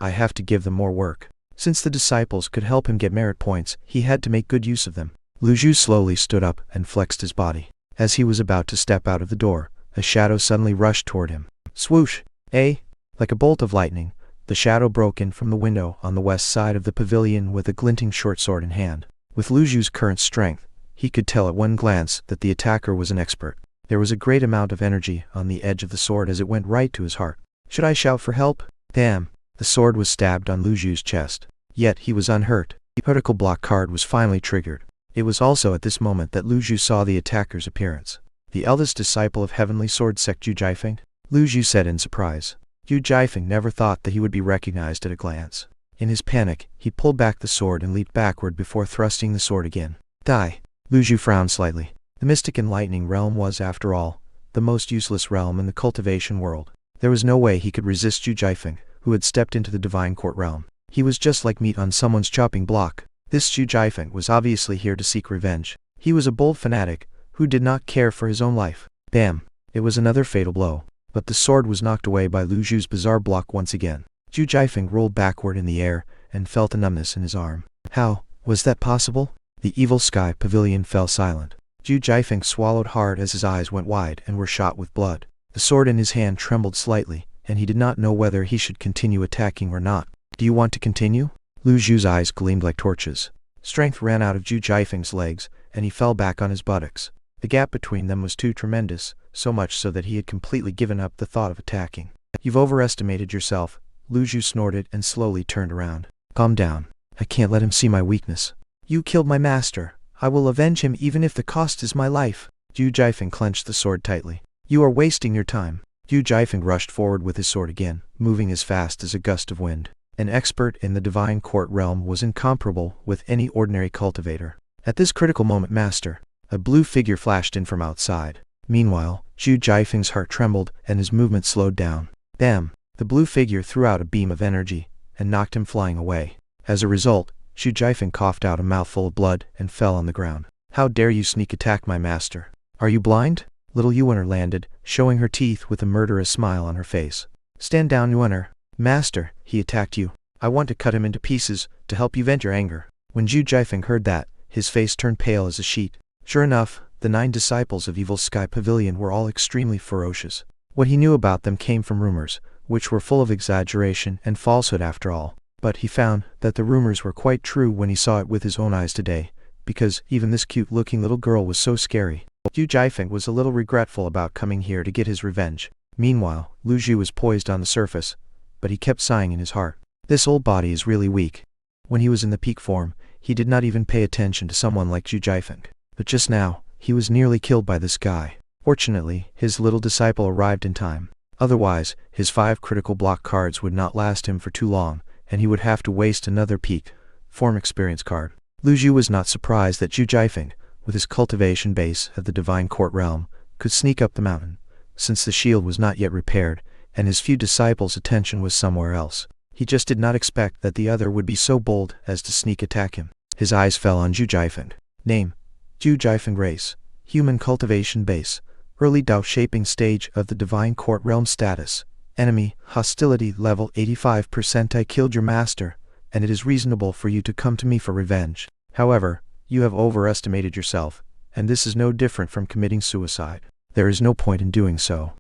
I have to give them more work. Since the disciples could help him get merit points, he had to make good use of them. Lu Zhu slowly stood up and flexed his body. As he was about to step out of the door, a shadow suddenly rushed toward him. Swoosh! Like a bolt of lightning, the shadow broke in from the window on the west side of the pavilion with a glinting short sword in hand. With Lu Zhu's current strength, he could tell at one glance that the attacker was an expert. There was a great amount of energy on the edge of the sword as it went right to his heart. Should I shout for help? Damn! The sword was stabbed on Lu Zhu's chest. Yet he was unhurt. The critical block card was finally triggered. It was also at this moment that Lu Zhu saw the attacker's appearance. The eldest disciple of Heavenly Sword Sect Zhu Jiafeng? Lu Zhu said in surprise. Zhu Jiafeng never thought that he would be recognized at a glance. In his panic, he pulled back the sword and leaped backward before thrusting the sword again. Die! Lu Zhu frowned slightly. The Mystic Enlightening Realm was, after all, the most useless realm in the cultivation world. There was no way he could resist Zhu Jiafeng, who had stepped into the Divine Court realm. He was just like meat on someone's chopping block. This Zhu Jiafeng was obviously here to seek revenge. He was a bold fanatic, who did not care for his own life. Bam! It was another fatal blow. But the sword was knocked away by Lu Zhu's bizarre block once again. Zhu Jiafeng rolled backward in the air, and felt a numbness in his arm. How was that possible? The Evil Sky Pavilion fell silent. Zhu Jiafeng swallowed hard as his eyes went wide and were shot with blood. The sword in his hand trembled slightly, and he did not know whether he should continue attacking or not. Do you want to continue? Lu Zhu's eyes gleamed like torches. Strength ran out of Zhu Jiafeng's legs, and he fell back on his buttocks. The gap between them was too tremendous, so much so that he had completely given up the thought of attacking. You've overestimated yourself, Lu Zhu snorted and slowly turned around. Calm down. I can't let him see my weakness. You killed my master. I will avenge him even if the cost is my life. Zhu Jiafeng clenched the sword tightly. You are wasting your time. Zhu Jiafeng rushed forward with his sword again, moving as fast as a gust of wind. An expert in the Divine Court realm was incomparable with any ordinary cultivator. At this critical moment, master, a blue figure flashed in from outside. Meanwhile, Zhu Jiafeng's heart trembled and his movement slowed down. Bam! The blue figure threw out a beam of energy and knocked him flying away. As a result, Zhu Jiefeng coughed out a mouthful of blood and fell on the ground. How dare you sneak attack my master? Are you blind? Little Yuan'er landed, showing her teeth with a murderous smile on her face. Stand down, Yuan'er. Master, he attacked you. I want to cut him into pieces to help you vent your anger. When Zhu Jiefeng heard that, his face turned pale as a sheet. Sure enough, the 9 disciples of Evil Sky Pavilion were all extremely ferocious. What he knew about them came from rumors, which were full of exaggeration and falsehood after all. But he found that the rumors were quite true when he saw it with his own eyes today, because even this cute-looking little girl was so scary. Zhu Jiefeng was a little regretful about coming here to get his revenge. Meanwhile, Lu Zhu was poised on the surface, but he kept sighing in his heart. This old body is really weak. When he was in the peak form, he did not even pay attention to someone like Zhu Jiefeng. But just now, he was nearly killed by this guy. Fortunately, his little disciple arrived in time. Otherwise, his 5 critical block cards would not last him for too long, and he would have to waste another peak form experience card. Lu Zhu was not surprised that Zhu Jiefeng, with his cultivation base of the Divine Court realm, could sneak up the mountain, since the shield was not yet repaired, and his few disciples' attention was somewhere else. He just did not expect that the other would be so bold as to sneak attack him. His eyes fell on Zhu Jiefeng. Name: Zhu Jiefeng. Race: Human. Cultivation base: Early Dao shaping stage of the Divine Court realm. Status: Enemy: Hostility level 85%. I killed your master, and it is reasonable for you to come to me for revenge. However, you have overestimated yourself, and this is no different from committing suicide. There is no point in doing so.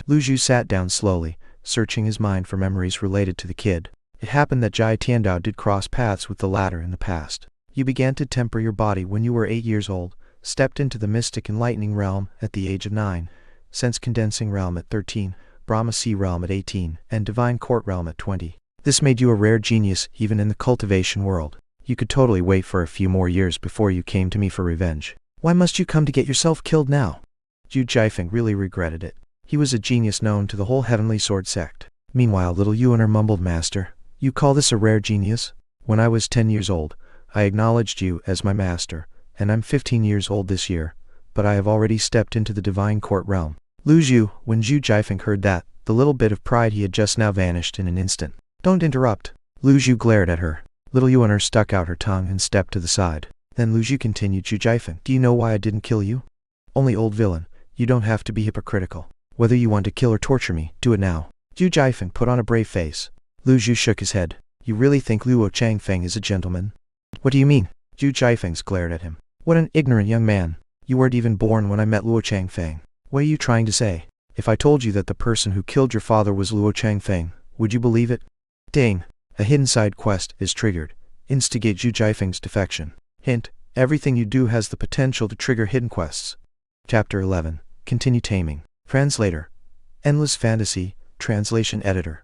Lu Zhu sat down slowly, searching his mind for memories related to the kid. It happened that Jai Tiandao did cross paths with the latter in the past. You began to temper your body when you were 8 years old, stepped into the mystic enlightening realm at the age of 9, sense condensing realm at 13, Brahma Sea realm at 18, and Divine Court realm at 20. This made you a rare genius even in the cultivation world. You could totally wait for a few more years before you came to me for revenge. Why must you come to get yourself killed now? Zhu Jiefeng really regretted it. He was a genius known to the whole Heavenly Sword sect. Meanwhile, little Yuan'er mumbled, Master, you call this a rare genius? When I was 10 years old, I acknowledged you as my master, and I'm 15 years old this year, but I have already stepped into the Divine Court realm. Lu Zhu, when Zhu Jiefeng heard that, the little bit of pride he had just now vanished in an instant. Don't interrupt. Lu Zhu glared at her. Little Yuan'er stuck out her tongue and stepped to the side. Then Lu Zhu continued, Zhu Jiefeng, do you know why I didn't kill you? Only old villain, you don't have to be hypocritical. Whether you want to kill or torture me, do it now. Zhu Jiefeng put on a brave face. Lu Zhu shook his head. You really think Luo Changfeng is a gentleman? What do you mean? Zhu Jiefeng glared at him. What an ignorant young man. You weren't even born when I met Luo Changfeng. What are you trying to say? If I told you that the person who killed your father was Luo Changfeng, would you believe it? Dang. A hidden side quest is triggered. Instigate Zhu Jiefeng's defection. Hint: everything you do has the potential to trigger hidden quests. Chapter 11. Continue taming. Translator: Endless Fantasy. Translation Editor: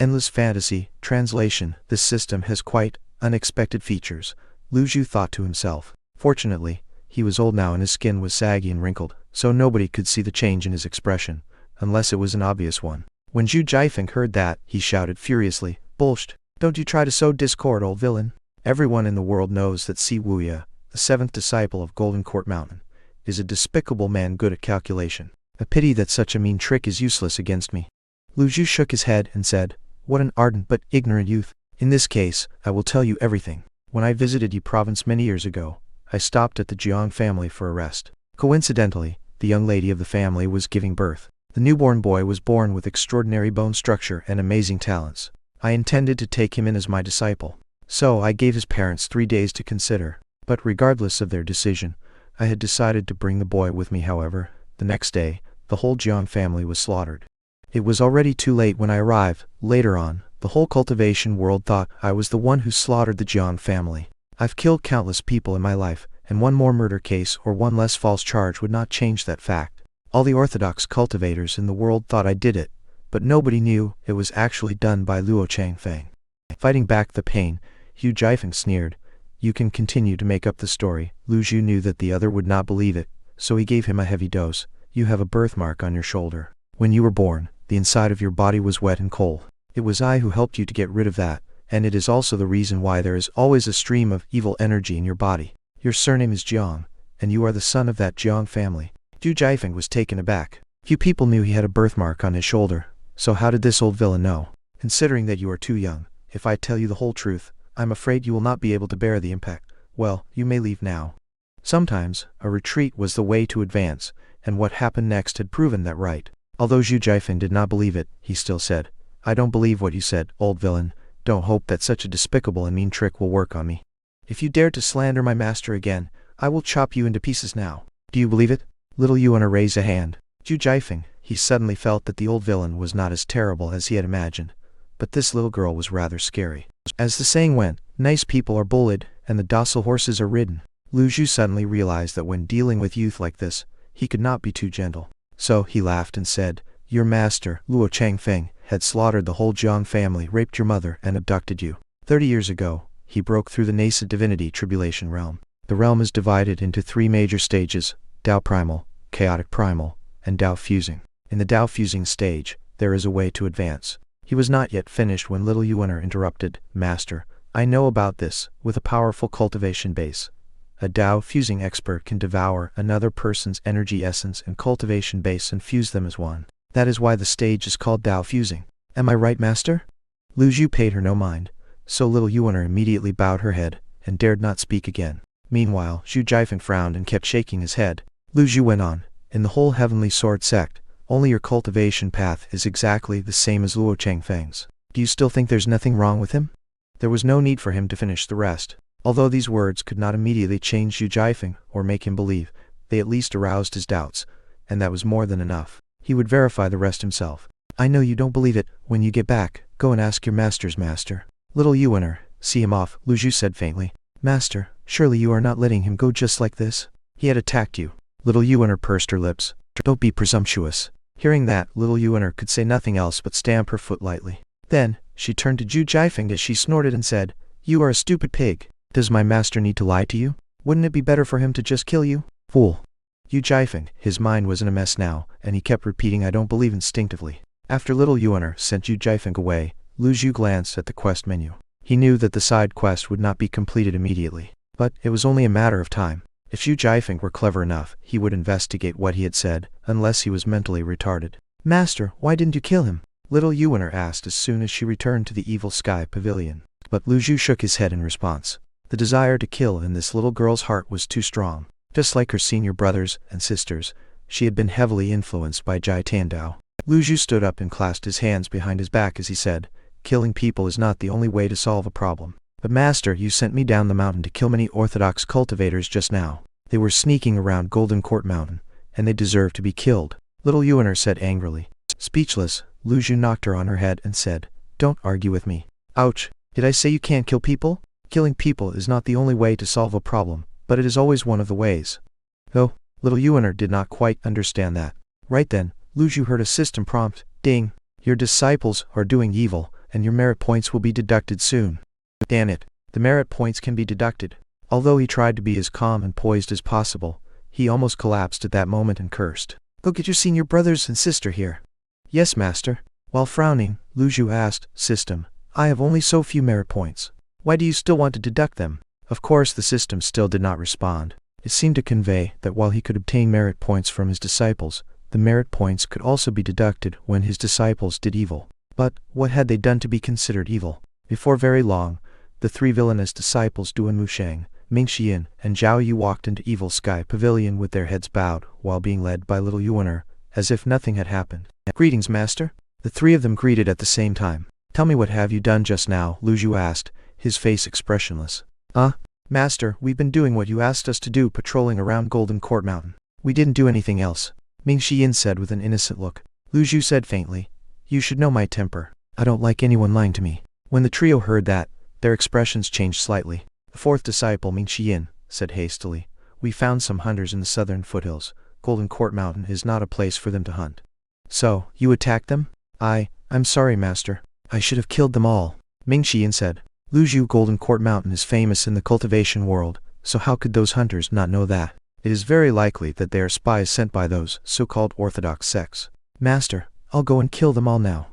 Endless Fantasy. Translation: this system has quite unexpected features, Lu Zhu thought to himself. Fortunately, he was old now and his skin was saggy and wrinkled, so nobody could see the change in his expression, unless it was an obvious one. When Zhu Jiefeng heard that, he shouted furiously, Bullshit! Don't you try to sow discord, old villain. Everyone in the world knows that Si Wuya, the 7th disciple of Golden Court Mountain, is a despicable man good at calculation. A pity that such a mean trick is useless against me. Lu Zhu shook his head and said, What an ardent but ignorant youth. In this case, I will tell you everything. When I visited Yi province many years ago, I stopped at the Jiang family for a rest. Coincidentally, the young lady of the family was giving birth. The newborn boy was born with extraordinary bone structure and amazing talents. I intended to take him in as my disciple. So I gave his parents 3 days to consider. But regardless of their decision, I had decided to bring the boy with me. However, the next day, the whole Jiang family was slaughtered. It was already too late when I arrived. Later on, the whole cultivation world thought I was the one who slaughtered the Jiang family. I've killed countless people in my life, and one more murder case or one less false charge would not change that fact. All the orthodox cultivators in the world thought I did it, but nobody knew it was actually done by Luo Changfeng. Fighting back the pain, Zhu Jiefeng sneered. You can continue to make up the story. Lu Zhu knew that the other would not believe it, so he gave him a heavy dose. You have a birthmark on your shoulder. When you were born, the inside of your body was wet and cold. It was I who helped you to get rid of that, and it is also the reason why there is always a stream of evil energy in your body. Your surname is Jiang, and you are the son of that Jiang family. Zhu Jiefeng was taken aback. Few people knew he had a birthmark on his shoulder, So how did this old villain know? Considering that you are too young, if I tell you the whole truth, I'm afraid you will not be able to bear the impact. Well, you may leave now. Sometimes, a retreat was the way to advance, and what happened next had proven that right. Although Zhu Jiefeng did not believe it, he still said, I don't believe what you said, old villain. Don't hope that such a despicable and mean trick will work on me. If you dare to slander my master again, I will chop you into pieces now. Do you believe it? Little Yuan raised a hand. Zhu Jiefeng, he suddenly felt that the old villain was not as terrible as he had imagined. But this little girl was rather scary. As the saying went, nice people are bullied, and the docile horses are ridden. Lu Zhu suddenly realized that when dealing with youth like this, he could not be too gentle. So he laughed and said, Your master, Luo Changfeng, had slaughtered the whole Jiang family, raped your mother, and abducted you. 30 years ago, he broke through the nascent divinity tribulation realm. The realm is divided into 3 major stages, Dao Primal, Chaotic Primal, and Dao Fusing. In the Dao Fusing stage, there is a way to advance. He was not yet finished when little Yuaner interrupted, Master, I know about this, with a powerful cultivation base. A Dao Fusing expert can devour another person's energy essence and cultivation base and fuse them as one. That is why the stage is called Dao Fusing. Am I right, Master? Lu Zhu paid her no mind, so little Yuaner immediately bowed her head, and dared not speak again. Meanwhile, Zhu Jiefeng frowned and kept shaking his head. Lu Zhu went on, In the whole Heavenly Sword sect, only your cultivation path is exactly the same as Luo Changfeng's. Do you still think there's nothing wrong with him? There was no need for him to finish the rest. Although these words could not immediately change Zhu Jiefeng or make him believe, they at least aroused his doubts, and that was more than enough. He would verify the rest himself. I know you don't believe it. When you get back, go and ask your master's master. Little Yuaner, see him off, Lu Zhu said faintly. Master, surely you are not letting him go just like this? He had attacked you. Little Yuaner pursed her lips. Don't be presumptuous. Hearing that, little Yuaner could say nothing else but stamp her foot lightly. Then, she turned to Zhu Jiefeng as she snorted and said, You are a stupid pig. Does my master need to lie to you? Wouldn't it be better for him to just kill you? Fool. Zhu Jiefeng, his mind was in a mess now, and he kept repeating I don't believe instinctively. After little Yuaner sent Zhu Jiefeng away, Lu Zhu glanced at the quest menu. He knew that the side quest would not be completed immediately, but it was only a matter of time. If Zhu Jiefeng were clever enough, he would investigate what he had said, unless he was mentally retarded. Master, why didn't you kill him? Little Yuaner asked as soon as she returned to the Evil Sky Pavilion. But Lu Zhu shook his head in response. The desire to kill in this little girl's heart was too strong. Just like her senior brothers and sisters, she had been heavily influenced by Jai Tandao. Lu Zhu stood up and clasped his hands behind his back as he said, Killing people is not the only way to solve a problem. But master, you sent me down the mountain to kill many orthodox cultivators just now. They were sneaking around Golden Court Mountain, and they deserve to be killed. Little Yuaner said angrily. Speechless, Lu Zhu knocked her on her head and said, Don't argue with me. Ouch, did I say you can't kill people? Killing people is not the only way to solve a problem, but it is always one of the ways. Oh, little Yuaner did not quite understand that. Right then, Lu Zhu heard a system prompt, Ding, your disciples are doing evil, and your merit points will be deducted soon. Damn it, the merit points can be deducted. Although he tried to be as calm and poised as possible, he almost collapsed at that moment and cursed. Go get your senior brothers and sister here. Yes, master. While frowning, Lu Zhu asked, System, I have only so few merit points. Why do you still want to deduct them? Of course the system still did not respond. It seemed to convey that while he could obtain merit points from his disciples, the merit points could also be deducted when his disciples did evil. But what had they done to be considered evil? Before very long, the 3 villainous disciples Duan Musheng, Ming Xian, and Zhao Yu walked into Evil Sky Pavilion with their heads bowed while being led by little Yuaner, as if nothing had happened. Greetings, master. The 3 of them greeted at the same time. Tell me what have you done just now? Lu Zhu asked, his face expressionless. Master, we've been doing what you asked us to do, patrolling around Golden Court Mountain. We didn't do anything else. Ming Xian said with an innocent look. Lu Zhu said faintly, You should know my temper. I don't like anyone lying to me. When the trio heard that, their expressions changed slightly. The 4th disciple, Ming Xian, said hastily, We found some hunters in the southern foothills. Golden Court Mountain is not a place for them to hunt. So, you attacked them? I'm sorry, master. I should have killed them all. Ming Xian said. Lu Zhu, Golden Court Mountain is famous in the cultivation world, so how could those hunters not know that? It is very likely that they are spies sent by those so-called orthodox sects. Master, I'll go and kill them all now.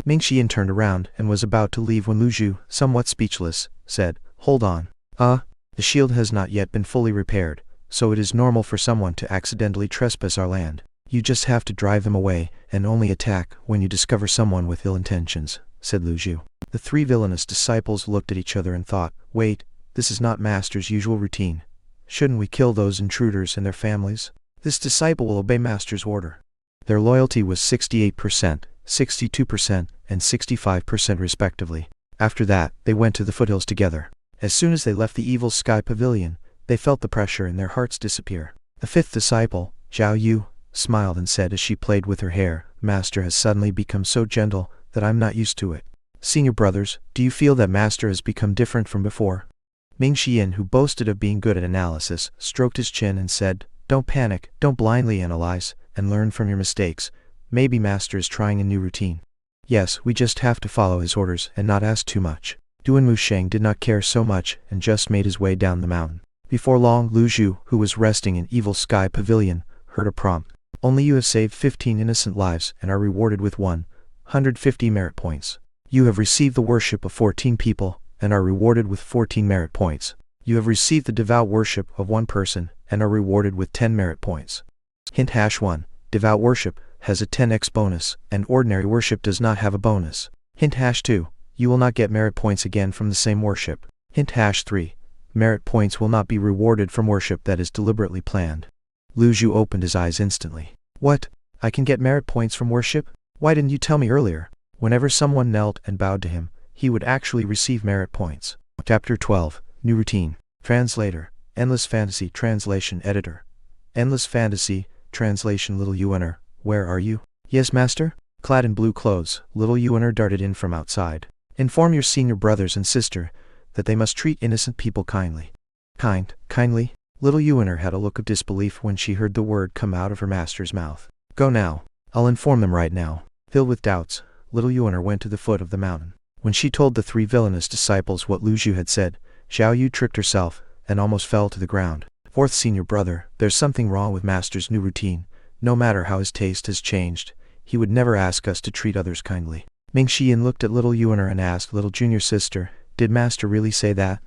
Ming Xian turned around and was about to leave when Lu Zhu, somewhat speechless, said, Hold on. The shield has not yet been fully repaired, so it is normal for someone to accidentally trespass our land. You just have to drive them away, and only attack when you discover someone with ill intentions, said Lu Zhu. The three villainous disciples looked at each other and thought, wait, this is not Master's usual routine. Shouldn't we kill those intruders and their families? This disciple will obey Master's order. Their loyalty was 68%, 62%, and 65% respectively. After that, they went to the foothills together. As soon as they left the evil sky pavilion, they felt the pressure in their hearts disappear. The fifth disciple, Zhao Yu, smiled and said as she played with her hair, Master has suddenly become so gentle that I'm not used to it. Senior brothers, do you feel that Master has become different from before? Ming Xian, who boasted of being good at analysis, stroked his chin and said, don't panic, don't blindly analyze, and learn from your mistakes. Maybe Master is trying a new routine. Yes, we just have to follow his orders and not ask too much. Duan Musheng did not care so much and just made his way down the mountain. Before long, Lu Zhu, who was resting in Evil Sky Pavilion, heard a prompt. Only you have saved 15 innocent lives and are rewarded with 150 merit points. You have received the worship of 14 people and are rewarded with 14 merit points. You have received the devout worship of 1 person and are rewarded with 10 merit points. Hint #1. Devout worship has a 10x bonus, and ordinary worship does not have a bonus. Hint #2. You will not get merit points again from the same worship. Hint #3. Merit points will not be rewarded from worship that is deliberately planned. Lu Zhu opened his eyes instantly. What? I can get merit points from worship? Why didn't you tell me earlier? Whenever someone knelt and bowed to him, he would actually receive merit points. Chapter 12. New Routine. Translator. Endless Fantasy Translation Editor. Endless Fantasy Translation. Little Yuaner, where are you? Yes, Master? Clad in blue clothes, little Yuaner darted in from outside. Inform your senior brothers and sister that they must treat innocent people kindly. Kindly? Little Yuaner had a look of disbelief when she heard the word come out of her master's mouth. Go now. I'll inform them right now. Filled with doubts, little Yuaner went to the foot of the mountain. When she told the 3 villainous disciples what Lu Zhu had said, Zhao Yu tripped herself and almost fell to the ground. Fourth senior brother, there's something wrong with Master's new routine. No matter how his taste has changed, he would never ask us to treat others kindly. Ming Xian looked at little Yuaner and asked little junior sister, did Master really say that?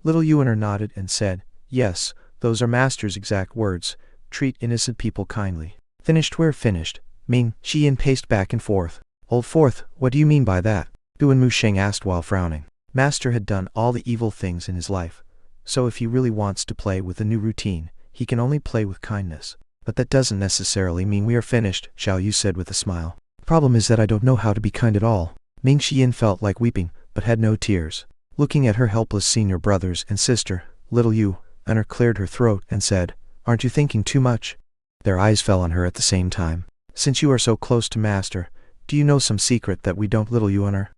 Little Yuaner nodded and said, yes, those are Master's exact words. Treat innocent people kindly. Finished? We're finished. Ming Xian paced back and forth. Old Fourth, what do you mean by that? Duan Musheng asked while frowning. Master had done all the evil things in his life, so if he really wants to play with a new routine, he can only play with kindness. But that doesn't necessarily mean we are finished, Zhao Yu said with a smile. Problem is that I don't know how to be kind at all. Ming Xian felt like weeping, but had no tears. Looking at her helpless senior brothers and sister, little Yuaner cleared her throat and said, aren't you thinking too much? Their eyes fell on her at the same time. Since you are so close to Master, do you know some secret that we don't? Little Yuaner?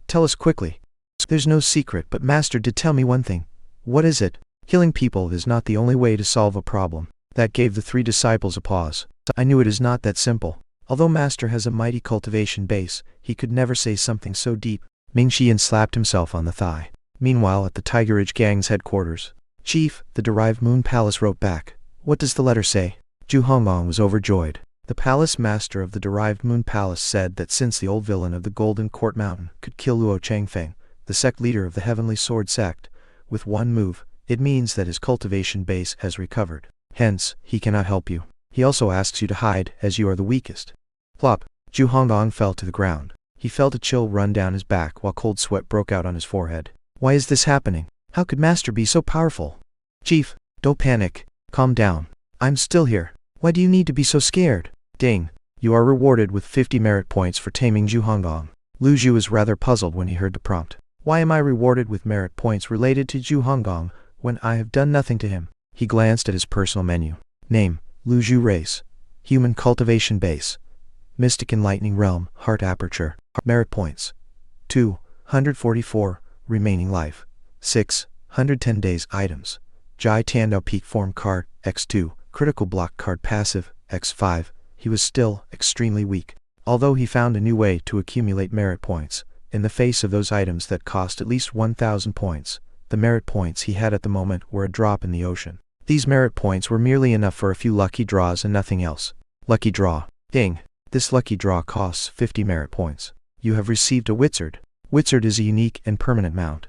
Tell us quickly. There's no secret, but Master did tell me one thing. What is it? Killing people is not the only way to solve a problem. That gave the 3 disciples a pause. I knew it is not that simple. Although Master has a mighty cultivation base, he could never say something so deep. Ming Xian slapped himself on the thigh. Meanwhile, at the Tiger Ridge Gang's headquarters, Chief, the Derived Moon Palace wrote back. What does the letter say? Zhu Honglong was overjoyed. The palace master of the Derived Moon Palace said that since the old villain of the Golden Court Mountain could kill Luo Changfeng, the sect leader of the Heavenly Sword sect, with one move, it means that his cultivation base has recovered. Hence, he cannot help you. He also asks you to hide, as you are the weakest. Plop! Zhu Honglong fell to the ground. He felt a chill run down his back while cold sweat broke out on his forehead. Why is this happening? How could Master be so powerful? Chief, don't panic. Calm down. I'm still here. Why do you need to be so scared? Ding. You are rewarded with 50 merit points for taming Zhu Honglong. Lu Zhu was rather puzzled when he heard the prompt. Why am I rewarded with merit points related to Zhu Honglong when I have done nothing to him? He glanced at his personal menu. Name, Lu Zhu. Race, Human. Cultivation Base, Mystic Enlightening Realm. Heart Aperture. Merit points, 244. Remaining life, 610 days. Items, Jai Tandao Peak Form Card, X2. Critical Block Card Passive, X5. He was still extremely weak. Although he found a new way to accumulate merit points, in the face of those items that cost at least 1,000 points, the merit points he had at the moment were a drop in the ocean. These merit points were merely enough for a few lucky draws and nothing else. Lucky draw. Ding. This lucky draw costs 50 merit points. You have received a Wizard. Wizard is a unique and permanent mount.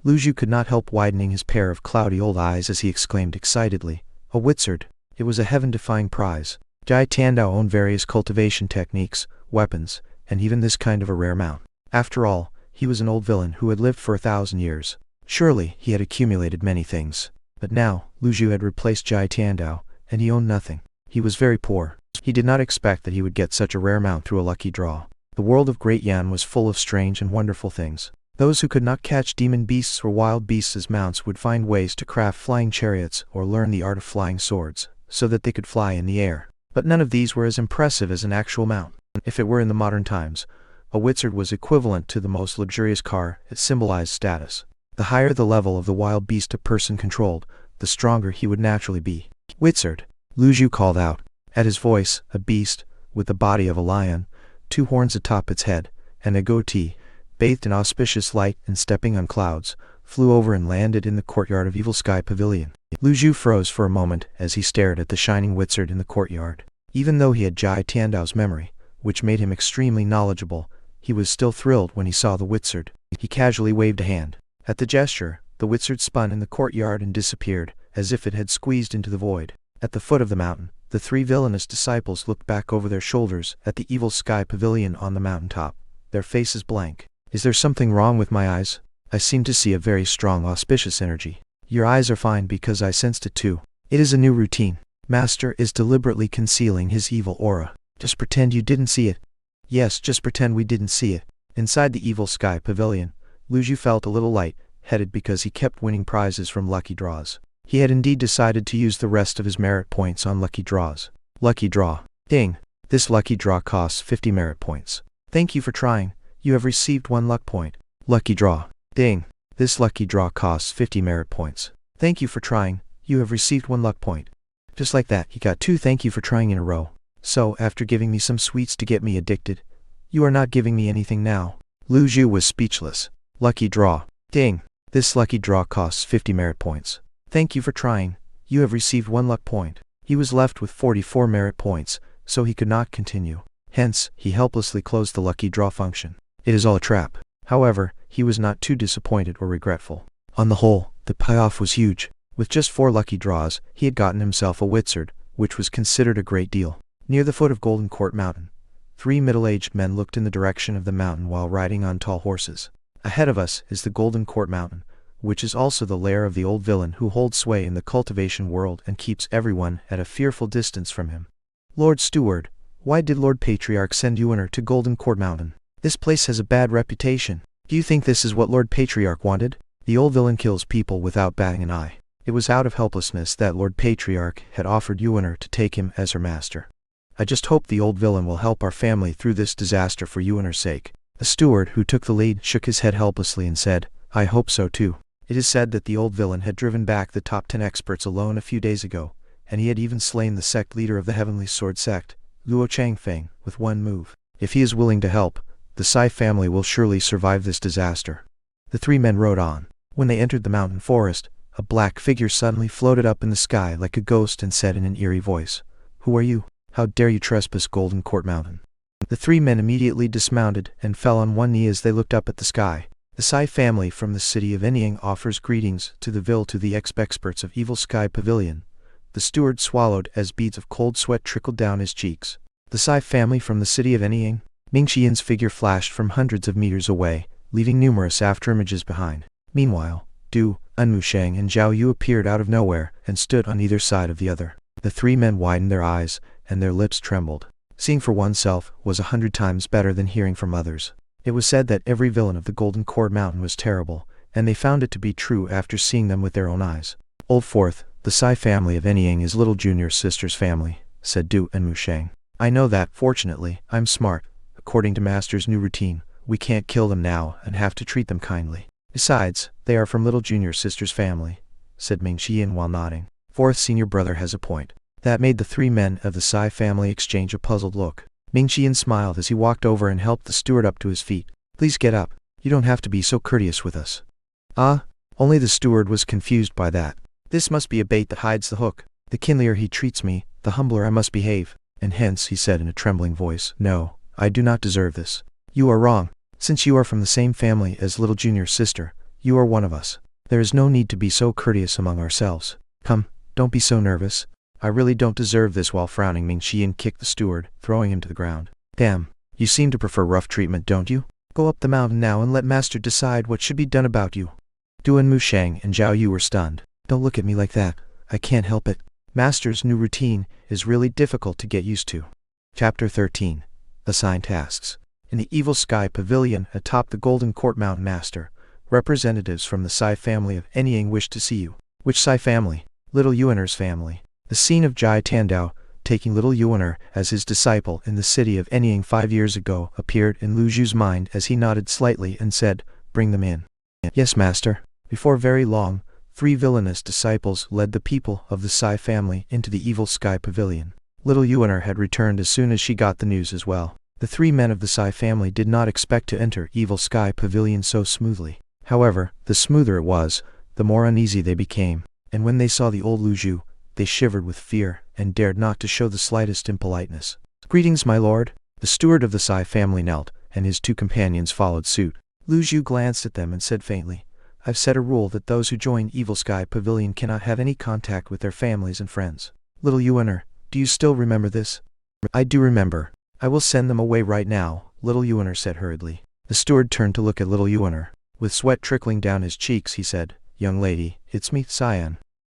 Lu Zhu could not help widening his pair of cloudy old eyes as he exclaimed excitedly, a Wizard. It was a heaven-defying prize. Jai Tiandao owned various cultivation techniques, weapons, and even this kind of a rare mount. After all, he was an old villain who had lived for 1,000 years. Surely, he had accumulated many things. But now, Lu Zhu had replaced Jai Tiandao, and he owned nothing. He was very poor. He did not expect that he would get such a rare mount through a lucky draw. The world of Great Yan was full of strange and wonderful things. Those who could not catch demon beasts or wild beasts as mounts would find ways to craft flying chariots or learn the art of flying swords, so that they could fly in the air. But none of these were as impressive as an actual mount. If it were in the modern times, a wizard was equivalent to the most luxurious car. It symbolized status. The higher the level of the wild beast a person controlled, the stronger he would naturally be. Wizard, Lu Zhu called out. At his voice, a beast, with the body of a lion, 2 horns atop its head, and a goatee, bathed in auspicious light and stepping on clouds, flew over and landed in the courtyard of Evil Sky Pavilion. Lu Zhu froze for a moment as he stared at the shining wizard in the courtyard. Even though he had Jai Tiandao's memory, which made him extremely knowledgeable, he was still thrilled when he saw the wizard. He casually waved a hand. At the gesture, the wizard spun in the courtyard and disappeared, as if it had squeezed into the void. At the foot of the mountain, the 3 villainous disciples looked back over their shoulders at the Evil Sky Pavilion on the mountaintop, their faces blank. Is there something wrong with my eyes? I seem to see a very strong auspicious energy. Your eyes are fine because I sensed it too. It is a new routine. Master is deliberately concealing his evil aura. Just pretend you didn't see it. Yes, just pretend we didn't see it. Inside the Evil Sky Pavilion, Lu Zhu felt a little light-headed because he kept winning prizes from lucky draws. He had indeed decided to use the rest of his merit points on lucky draws. Lucky draw. Ding. This lucky draw costs 50 merit points. Thank you for trying. You have received 1 luck point. Lucky draw. Ding. This lucky draw costs 50 merit points. Thank you for trying. You have received 1 luck point. Just like that, he got 2 thank you for trying in a row. So, after giving me some sweets to get me addicted, you are not giving me anything now. Lu Zhu was speechless. Lucky draw. Ding. This lucky draw costs 50 merit points. Thank you for trying. You have received 1 luck point. He was left with 44 merit points, so he could not continue. Hence, he helplessly closed the lucky draw function. It is all a trap. However, he was not too disappointed or regretful. On the whole, the payoff was huge. With just 4 lucky draws, he had gotten himself a wizard, which was considered a great deal. Near the foot of Golden Court Mountain, 3 middle-aged men looked in the direction of the mountain while riding on tall horses. Ahead of us is the Golden Court Mountain, which is also the lair of the old villain who holds sway in the cultivation world and keeps everyone at a fearful distance from him. Lord Steward, why did Lord Patriarch send Yuaner to Golden Court Mountain? This place has a bad reputation. Do you think this is what Lord Patriarch wanted? The old villain kills people without batting an eye. It was out of helplessness that Lord Patriarch had offered Yuaner to take him as her master. I just hope the old villain will help our family through this disaster for Yuaner's sake. The steward who took the lead shook his head helplessly and said, I hope so too. It is said that the old villain had driven back the top 10 experts alone a few days ago, and he had even slain the sect leader of the Heavenly Sword sect, Luo Changfeng, with 1 move. If he is willing to help, the Sai family will surely survive this disaster. The 3 men rode on. When they entered the mountain forest, a black figure suddenly floated up in the sky like a ghost and said in an eerie voice, Who are you? How dare you trespass Golden Court Mountain? The 3 men immediately dismounted and fell on one knee as they looked up at the sky. The Sai family from the city of Enyang offers greetings to the experts of Evil Sky Pavilion. The steward swallowed as beads of cold sweat trickled down his cheeks. The Sai family from the city of Enyang. Ming Qian's figure flashed from hundreds of meters away, leaving numerous afterimages behind. Meanwhile, Du, Enmusheng and Zhao Yu appeared out of nowhere and stood on either side of the other. The 3 men widened their eyes, and their lips trembled. Seeing for oneself was 100 times better than hearing from others. It was said that every villain of the Golden Court Mountain was terrible, and they found it to be true after seeing them with their own eyes. Old Fourth, the Sai family of Enyang is little junior sister's family, said Du Enmusheng. I know that, fortunately, I'm smart. According to Master's new routine, we can't kill them now and have to treat them kindly. Besides, they are from little junior sister's family, said Ming Qian while nodding. Fourth senior brother has a point. That made the 3 men of the Sai family exchange a puzzled look. Ming Qian smiled as he walked over and helped the steward up to his feet. Please get up. You don't have to be so courteous with us. Ah? Only the steward was confused by that. This must be a bait that hides the hook. The kindlier he treats me, the humbler I must behave. And hence, he said in a trembling voice, No, I do not deserve this. You are wrong. Since you are from the same family as little junior sister, you are one of us. There is no need to be so courteous among ourselves. Come, don't be so nervous. I really don't deserve this. While frowning, Ming Xian kicked the steward, throwing him to the ground. Damn, you seem to prefer rough treatment, don't you? Go up the mountain now and let master decide what should be done about you. Duan Musheng and Zhao Yu were stunned. Don't look at me like that. I can't help it. Master's new routine is really difficult to get used to. Chapter 13. Assigned Tasks. In the Evil Sky Pavilion atop the Golden Court Mountain, Master, representatives from the Sai family of Anying wish to see you. Which Sai family? Little Yuaner's family. The scene of Jai Tandao taking little Yuaner as his disciple in the city of Anying 5 years ago appeared in Lu Zhu's mind as he nodded slightly and said, "Bring them in." Yes, master. Before very long, 3 villainous disciples led the people of the Sai family into the Evil Sky Pavilion. Little Yuaner had returned as soon as she got the news as well. The 3 men of the Sai family did not expect to enter Evil Sky Pavilion so smoothly. However, the smoother it was, the more uneasy they became, and when they saw the old Lu Zhu, they shivered with fear and dared not to show the slightest impoliteness. "Greetings, my lord." The steward of the Sai family knelt, and his 2 companions followed suit. Lu Zhu glanced at them and said faintly, "I've set a rule that those who join Evil Sky Pavilion cannot have any contact with their families and friends. Little Yuaner, do you still remember this?" "I do remember. I will send them away right now," Little Yuaner said hurriedly. The steward turned to look at Little Yuaner. With sweat trickling down his cheeks, he said, "Young lady, it's me, Cyan."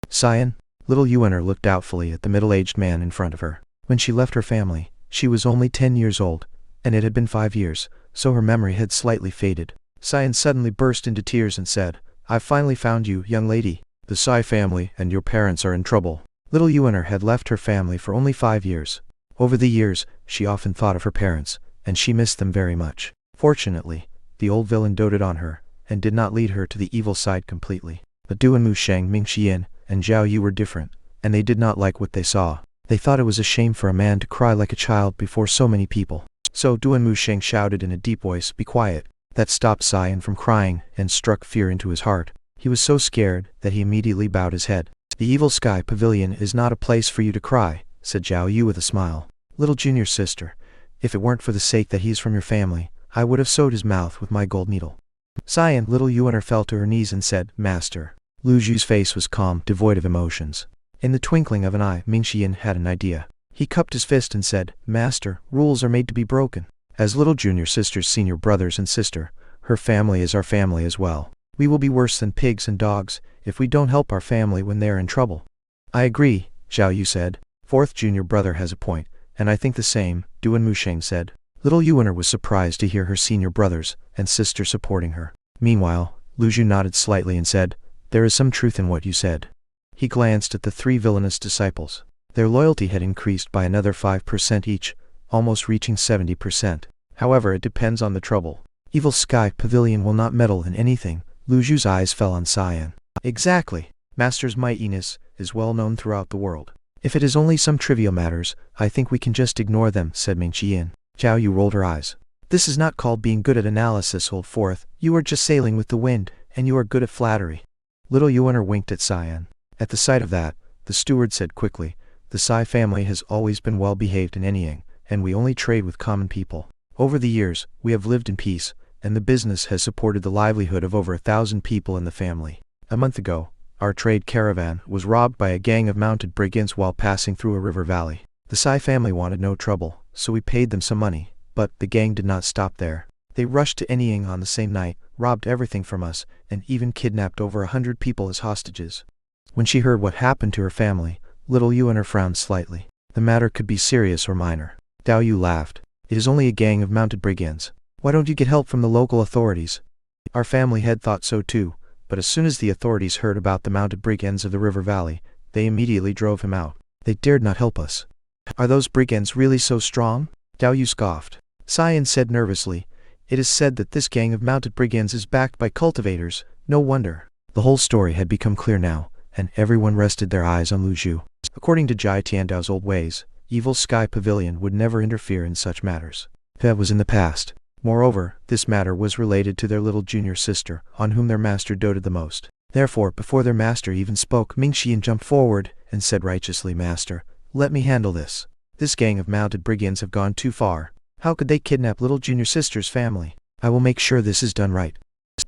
"Cyan?" Little Yuaner looked doubtfully at the middle-aged man in front of her. When she left her family, she was only 10 years old, and it had been 5 years, so her memory had slightly faded. Cyan suddenly burst into tears and said, "I've finally found you, young lady. The Sai family and your parents are in trouble." Little Yuaner had left her family for only 5 years. Over the years, she often thought of her parents, and she missed them very much. Fortunately, the old villain doted on her, and did not lead her to the evil side completely. But Duan Musheng, Ming Xian, and Zhao Yu were different, and they did not like what they saw. They thought it was a shame for a man to cry like a child before so many people. So Duan Musheng shouted in a deep voice, "Be quiet." That stopped Cyan from crying and struck fear into his heart. He was so scared that he immediately bowed his head. "The Evil Sky Pavilion is not a place for you to cry," said Zhao Yu with a smile. "Little junior sister, if it weren't for the sake that he is from your family, I would have sewed his mouth with my gold needle." Cyan, Little Yuaner fell to her knees and said, "Master." Lu Zhu's face was calm, devoid of emotions. In the twinkling of an eye, Ming Xian had an idea. He cupped his fist and said, "Master, rules are made to be broken. As little junior sister's senior brothers and sister, her family is our family as well. We will be worse than pigs and dogs if we don't help our family when they are in trouble." "I agree," Zhao Yu said. "Fourth junior brother has a point, and I think the same," Duan Musheng said. Little Yuaner was surprised to hear her senior brothers and sister supporting her. Meanwhile, Lu Zhu nodded slightly and said, "There is some truth in what you said." He glanced at the 3 villainous disciples. Their loyalty had increased by another 5% each, almost reaching 70%. However, it depends on the trouble. Evil Sky Pavilion will not meddle in anything. Lu Zhu's eyes fell on Cyan. "Exactly. Master's mightiness is well known throughout the world. If it is only some trivial matters, I think we can just ignore them," said Ming Qian. Zhao Yu rolled her eyes. "This is not called being good at analysis, old fourth. You are just sailing with the wind, and you are good at flattery." Little Yuaner winked at Cyan. At the sight of that, the steward said quickly, "The Sai family has always been well behaved in Anying, and we only trade with common people. Over the years, we have lived in peace, and the business has supported the livelihood of over 1,000 people in the family. A month ago, our trade caravan was robbed by a gang of mounted brigands while passing through a river valley. The Sai family wanted no trouble, so we paid them some money, but the gang did not stop there. They rushed to Anying on the same night, robbed everything from us, and even kidnapped over 100 people as hostages." When she heard what happened to her family, Little Yuaner frowned slightly. The matter could be serious or minor. Zhao Yu laughed. "It is only a gang of mounted brigands. Why don't you get help from the local authorities?" Our family had thought so too, but as soon as the authorities heard about the mounted brigands of the river valley, they immediately drove him out. They dared not help us. "Are those brigands really so strong?" Zhao Yu scoffed. Cyan said nervously, "It is said that this gang of mounted brigands is backed by cultivators. No wonder." The whole story had become clear now, and everyone rested their eyes on Lu Zhu. According to Jai Tiandao's old ways, Evil Sky Pavilion would never interfere in such matters. That was in the past. Moreover, this matter was related to their little junior sister, on whom their master doted the most. Therefore, before their master even spoke, Ming Xian jumped forward and said righteously, "Master, let me handle this. This gang of mounted brigands have gone too far. How could they kidnap little junior sister's family? I will make sure this is done right."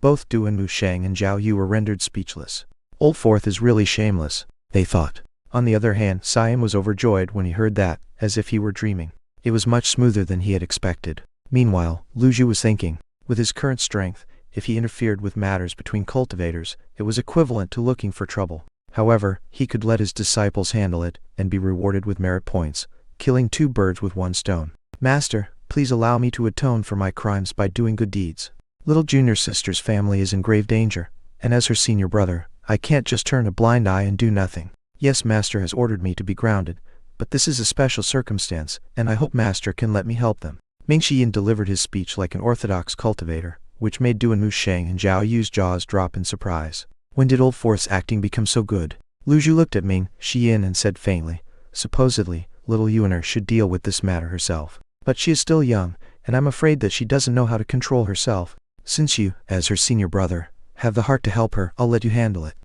Both Duan Musheng and Zhao Yu were rendered speechless. Old Fourth is really shameless, they thought. On the other hand, Cyan was overjoyed when he heard that, as if he were dreaming. It was much smoother than he had expected. Meanwhile, Luju was thinking, with his current strength, if he interfered with matters between cultivators, it was equivalent to looking for trouble. However, he could let his disciples handle it, and be rewarded with merit points, killing 2 birds with 1 stone. Master, please allow me to atone for my crimes by doing good deeds. Little junior sister's family is in grave danger, and as her senior brother, I can't just turn a blind eye and do nothing. Yes, Master has ordered me to be grounded, but this is a special circumstance, and I hope Master can let me help them. Ming Xiyin delivered his speech like an orthodox cultivator, which made Duan Musheng and Zhao Yu's jaws drop in surprise. When did Old Fourth's acting become so good? Luju looked at Ming Xiyin and said faintly, supposedly, little Yuan should deal with this matter herself. But she is still young, and I'm afraid that she doesn't know how to control herself. Since you, as her senior brother, have the heart to help her, I'll let you handle it.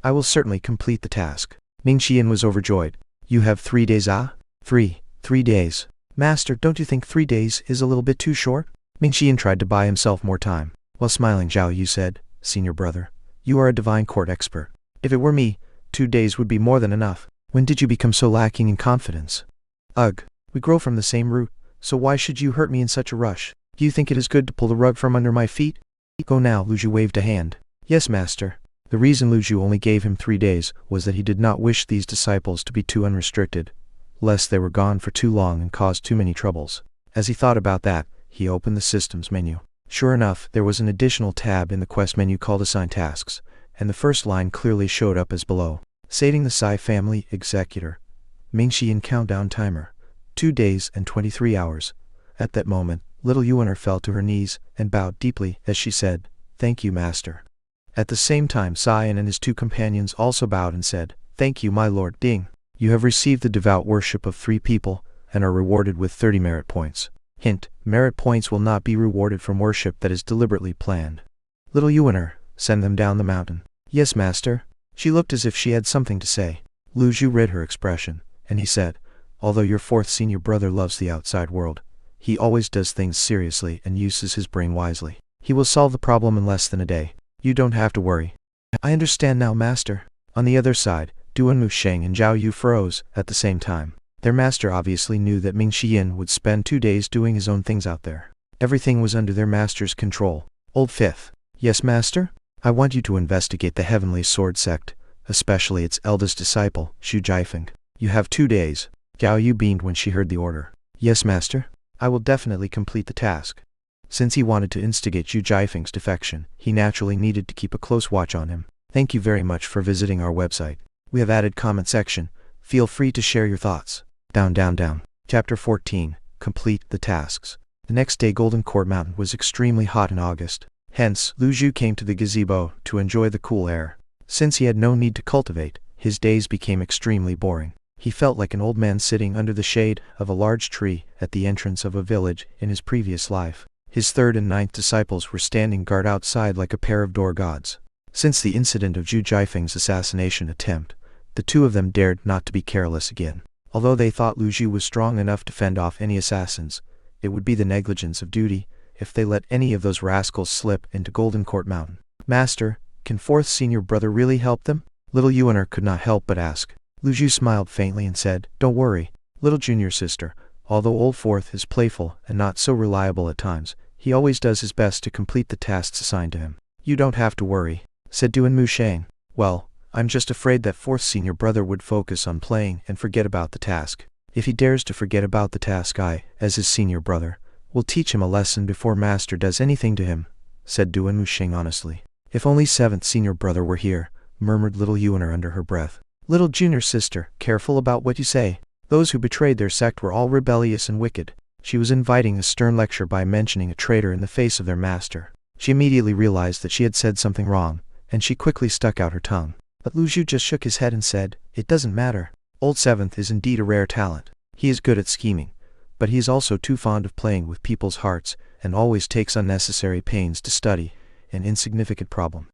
I will certainly complete the task. Ming Xiyin was overjoyed. You have 3 days, ah? 3 days. Master, don't you think 3 days is a little bit too short? Ming Xiyin tried to buy himself more time. While smiling, Zhao Yu said, Senior brother, you are a divine court expert. If it were me, 2 days would be more than enough. When did you become so lacking in confidence? Ugh, we grow from the same root, so why should you hurt me in such a rush? Do you think it is good to pull the rug from under my feet? Go now, Luju waved a hand. Yes, master. The reason Luju only gave him 3 days was that he did not wish these disciples to be too unrestricted, lest they were gone for too long and caused too many troubles. As he thought about that, he opened the systems menu. Sure enough, there was an additional tab in the quest menu called Assign Tasks, and the first line clearly showed up as below. Saving the Sai family executor. Ming Xiyin countdown timer. 2 days and 23 hours. At that moment, little Yuan fell to her knees and bowed deeply as she said, Thank you, master. At the same time, Cyan and his 2 companions also bowed and said, Thank you, my lord Ding. You have received the devout worship of 3 people, and are rewarded with 30 merit points. Hint, merit points will not be rewarded from worship that is deliberately planned. Little Yuan, send them down the mountain. Yes, master. She looked as if she had something to say. Lu Zhu read her expression, and he said, Although your 4th senior brother loves the outside world, he always does things seriously and uses his brain wisely. He will solve the problem in less than a day. You don't have to worry. I understand now, master. On the other side, Duan Musheng and Zhao Yu froze at the same time. Their master obviously knew that Ming Xiyin would spend 2 days doing his own things out there. Everything was under their master's control. Old 5th. Yes, master? I want you to investigate the Heavenly Sword sect, especially its eldest disciple, Xu Jiafeng. You have 2 days. Zhao Yu beamed when she heard the order. Yes, master. I will definitely complete the task. Since he wanted to instigate Xu Jiafeng's defection, he naturally needed to keep a close watch on him. Thank you very much for visiting our website. We have added comment section. Feel free to share your thoughts. Down, down, down. Chapter 14. Complete the tasks. The next day Golden Court Mountain was extremely hot in August. Hence, Lu Zhu came to the gazebo to enjoy the cool air. Since he had no need to cultivate, his days became extremely boring. He felt like an old man sitting under the shade of a large tree at the entrance of a village in his previous life. His 3rd and 9th disciples were standing guard outside like a pair of door gods. Since the incident of Xu Jiafeng's assassination attempt, the 2 of them dared not to be careless again. Although they thought Lu Zhu was strong enough to fend off any assassins, it would be the negligence of duty if they let any of those rascals slip into Golden Court Mountain. Master, can 4th senior brother really help them? Little Yuan could not help but ask. Lu Zhu smiled faintly and said, Don't worry, little junior sister. Although Old 4th is playful and not so reliable at times, he always does his best to complete the tasks assigned to him. You don't have to worry, said Duan Musheng. Well, I'm just afraid that 4th senior brother would focus on playing and forget about the task. If he dares to forget about the task, I, as his senior brother, will teach him a lesson before master does anything to him, said Duan Musheng honestly. If only 7th senior brother were here, murmured little Yuan under her breath. Little junior sister, careful about what you say. Those who betrayed their sect were all rebellious and wicked. She was inviting a stern lecture by mentioning a traitor in the face of their master. She immediately realized that she had said something wrong, and she quickly stuck out her tongue. But Lu Zhu just shook his head and said, It doesn't matter. Old 7th is indeed a rare talent. He is good at scheming, but he is also too fond of playing with people's hearts, and always takes unnecessary pains to study an insignificant problem.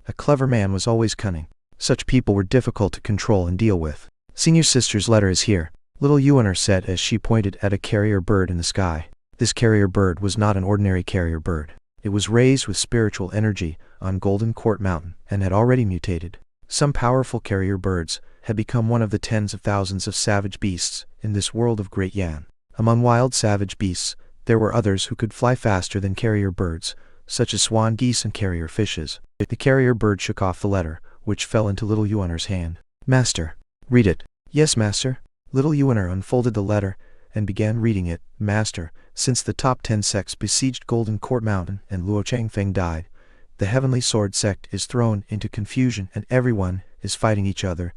A clever man was always cunning. Such people were difficult to control and deal with. Senior sister's letter is here, little Yuan said as she pointed at a carrier bird in the sky. This carrier bird was not an ordinary carrier bird. It was raised with spiritual energy on Golden Court Mountain and had already mutated. Some powerful carrier birds had become one of the tens of thousands of savage beasts in this world of Great Yan. Among wild savage beasts, there were others who could fly faster than carrier birds, such as swan geese and carrier fishes. The carrier bird shook off the letter, which fell into little Yuaner's hand. Master, read it. Yes, master. Little Yuaner unfolded the letter and began reading it. Master, since the top 10 sects besieged Golden Court Mountain and Luo Changfeng died, the Heavenly Sword sect is thrown into confusion and everyone is fighting each other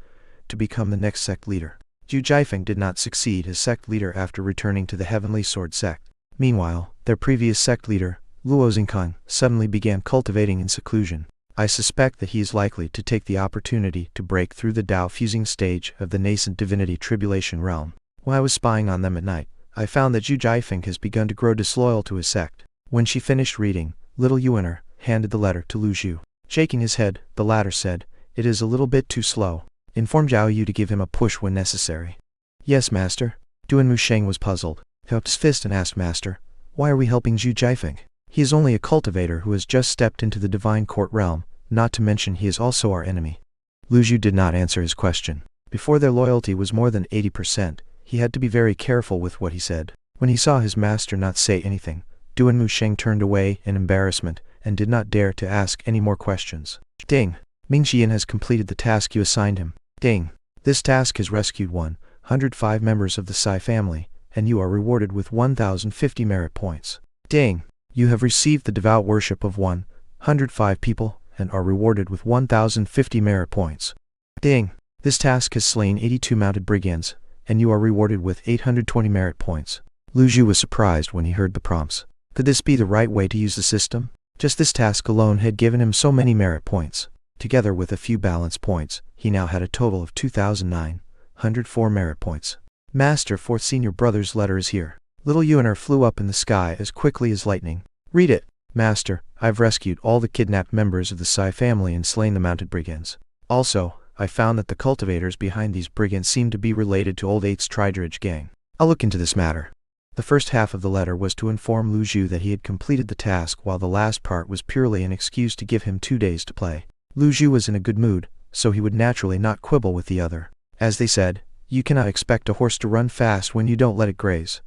to become the next sect leader. Zhu Jiafeng did not succeed as sect leader after returning to the Heavenly Sword sect. Meanwhile, their previous sect leader, Luo Xingkang, suddenly began cultivating in seclusion. I suspect that he is likely to take the opportunity to break through the Dao fusing stage of the nascent divinity tribulation realm. While I was spying on them at night, I found that Zhu Jiafeng has begun to grow disloyal to his sect. When she finished reading, little Yuaner handed the letter to Lu Zhu. Shaking his head, the latter said, "It is a little bit too slow. Inform Zhao Yu to give him a push when necessary." "Yes, master." Duan Musheng was puzzled. He held his fist and asked, "Master, why are we helping Zhu Jiafeng? He is only a cultivator who has just stepped into the divine court realm, not to mention he is also our enemy." Lu Zhu did not answer his question. Before their loyalty was more than 80%, he had to be very careful with what he said. When he saw his master not say anything, Duan Musheng turned away in embarrassment and did not dare to ask any more questions. "Ding! Ming Xian has completed the task you assigned him. Ding! This task has rescued 105 members of the Sai family, and you are rewarded with 1,050 merit points. Ding! You have received the devout worship of 105 people, and are rewarded with 1,050 merit points. Ding! This task has slain 82 mounted brigands, and you are rewarded with 820 merit points." Lu Zhu was surprised when he heard the prompts. Could this be the right way to use the system? Just this task alone had given him so many merit points. Together with a few balance points, he now had a total of 2,904 merit points. "Master, fourth senior brother's letter is here." Little Yuaner flew up in the sky as quickly as lightning. "Read it." "Master, I've rescued all the kidnapped members of the Sai family and slain the mounted brigands. Also, I found that the cultivators behind these brigands seem to be related to Old Eight's Tridridge gang. I'll look into this matter." The first half of the letter was to inform Lu Zhu that he had completed the task, while the last part was purely an excuse to give him 2 days to play. Lu Zhu was in a good mood, so he would naturally not quibble with the other. As they said, you cannot expect a horse to run fast when you don't let it graze.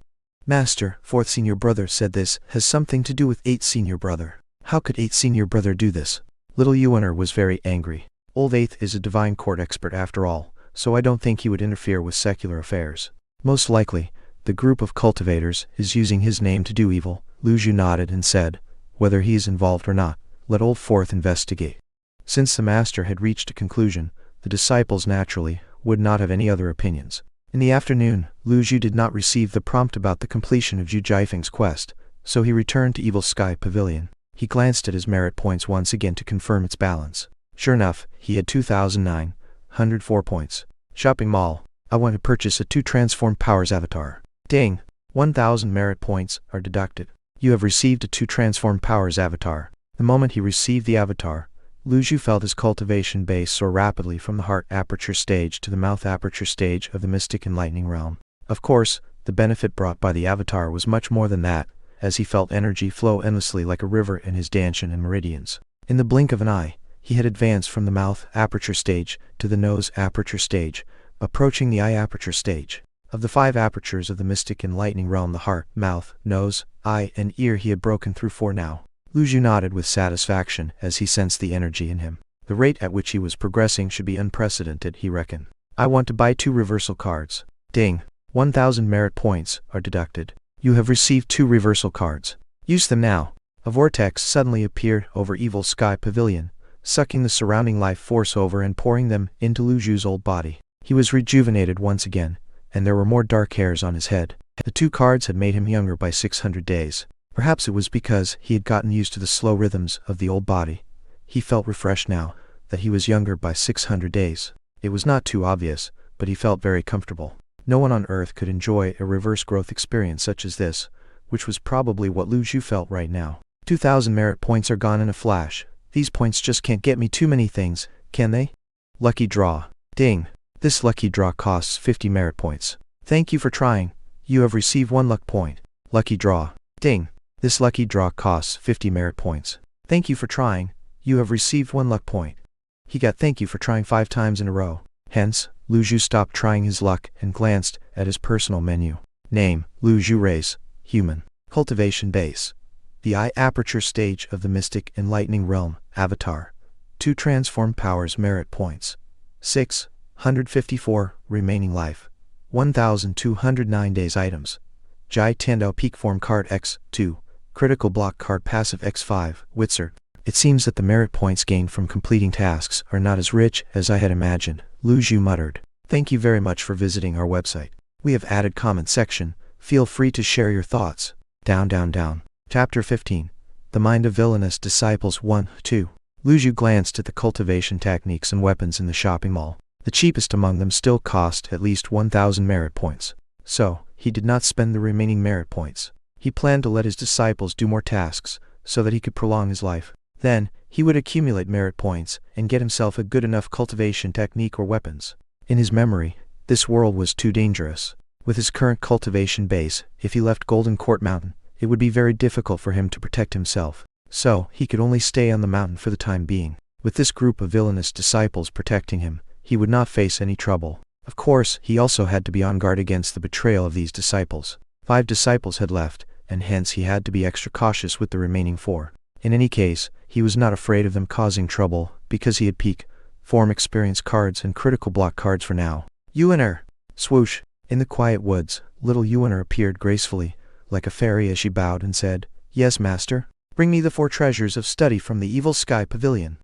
"Master, fourth senior brother said this has something to do with 8th senior brother. How could 8th senior brother do this?" Little Yuaner was very angry. Old 8th is a divine court expert after all, so I don't think he would interfere with secular affairs. Most likely, the group of cultivators is using his name to do evil. Lu Zhu nodded and said, "Whether he is involved or not, let Old Fourth investigate." Since the master had reached a conclusion, the disciples naturally would not have any other opinions. In the afternoon, Lu Zhu did not receive the prompt about the completion of Zhu Jiafeng's quest, so he returned to Evil Sky Pavilion. He glanced at his merit points once again to confirm its balance. Sure enough, he had 2,904 points. Shopping mall. I want to purchase a 2 transformed powers avatar. Ding! 1,000 merit points are deducted. You have received a 2 transformed powers avatar. The moment he received the avatar, Lu Zhu felt his cultivation base soar rapidly from the heart aperture stage to the mouth aperture stage of the mystic enlightening realm. Of course, the benefit brought by the avatar was much more than that, as he felt energy flow endlessly like a river in his dantian and meridians. In the blink of an eye, he had advanced from the mouth aperture stage to the nose aperture stage, approaching the eye aperture stage. Of the 5 apertures of the mystic enlightening realm, the heart, mouth, nose, eye, and ear he had broken through 4 now. Lu Zhu nodded with satisfaction as he sensed the energy in him. The rate at which he was progressing should be unprecedented, he reckoned. I want to buy 2 reversal cards. Ding! 1,000 merit points are deducted. You have received 2 reversal cards. Use them now. A vortex suddenly appeared over Evil Sky Pavilion, sucking the surrounding life force over and pouring them into Lu Zhu's old body. He was rejuvenated once again, and there were more dark hairs on his head. The 2 cards had made him younger by 600 days. Perhaps it was because he had gotten used to the slow rhythms of the old body. He felt refreshed now that he was younger by 600 days. It was not too obvious, but he felt very comfortable. No one on Earth could enjoy a reverse growth experience such as this, which was probably what Lu Zhu felt right now. 2,000 merit points are gone in a flash. These points just can't get me too many things, can they? Lucky draw. Ding! This lucky draw costs 50 merit points. Thank you for trying. You have received 1 luck point. Lucky draw. Ding! This lucky draw costs 50 merit points. Thank you for trying. You have received 1 luck point. He got thank you for trying 5 times in a row. Hence, Lu Zhu stopped trying his luck and glanced at his personal menu. Name, Lu Zhu. Race, human. Cultivation base. The eye aperture stage of the mystic enlightening realm, avatar. 2 transform powers merit points. 654 remaining life. 1209 days items. Jai Tandao peak form card X2. Critical block card passive X5, Witzer. It seems that the merit points gained from completing tasks are not as rich as I had imagined, Lu Zhu muttered. Thank you very much for visiting our website. We have added comment section. Feel free to share your thoughts. Down, down, down. Chapter 15. The Mind of Villainous Disciples 1, 2. Lu Zhu glanced at the cultivation techniques and weapons in the shopping mall. The cheapest among them still cost at least 1,000 merit points. So, he did not spend the remaining merit points. He planned to let his disciples do more tasks, so that he could prolong his life. Then, he would accumulate merit points and get himself a good enough cultivation technique or weapons. In his memory, this world was too dangerous. With his current cultivation base, if he left Golden Court Mountain, it would be very difficult for him to protect himself. So, he could only stay on the mountain for the time being. With this group of villainous disciples protecting him, he would not face any trouble. Of course, he also had to be on guard against the betrayal of these disciples. 5 disciples had left, and hence he had to be extra cautious with the remaining 4. In any case, he was not afraid of them causing trouble, because he had peak form experience cards and critical block cards for now. Yuaner! Swoosh! In the quiet woods, little Yuaner appeared gracefully, like a fairy as she bowed and said, Yes, master. Bring me the 4 treasures of study from the evil sky pavilion.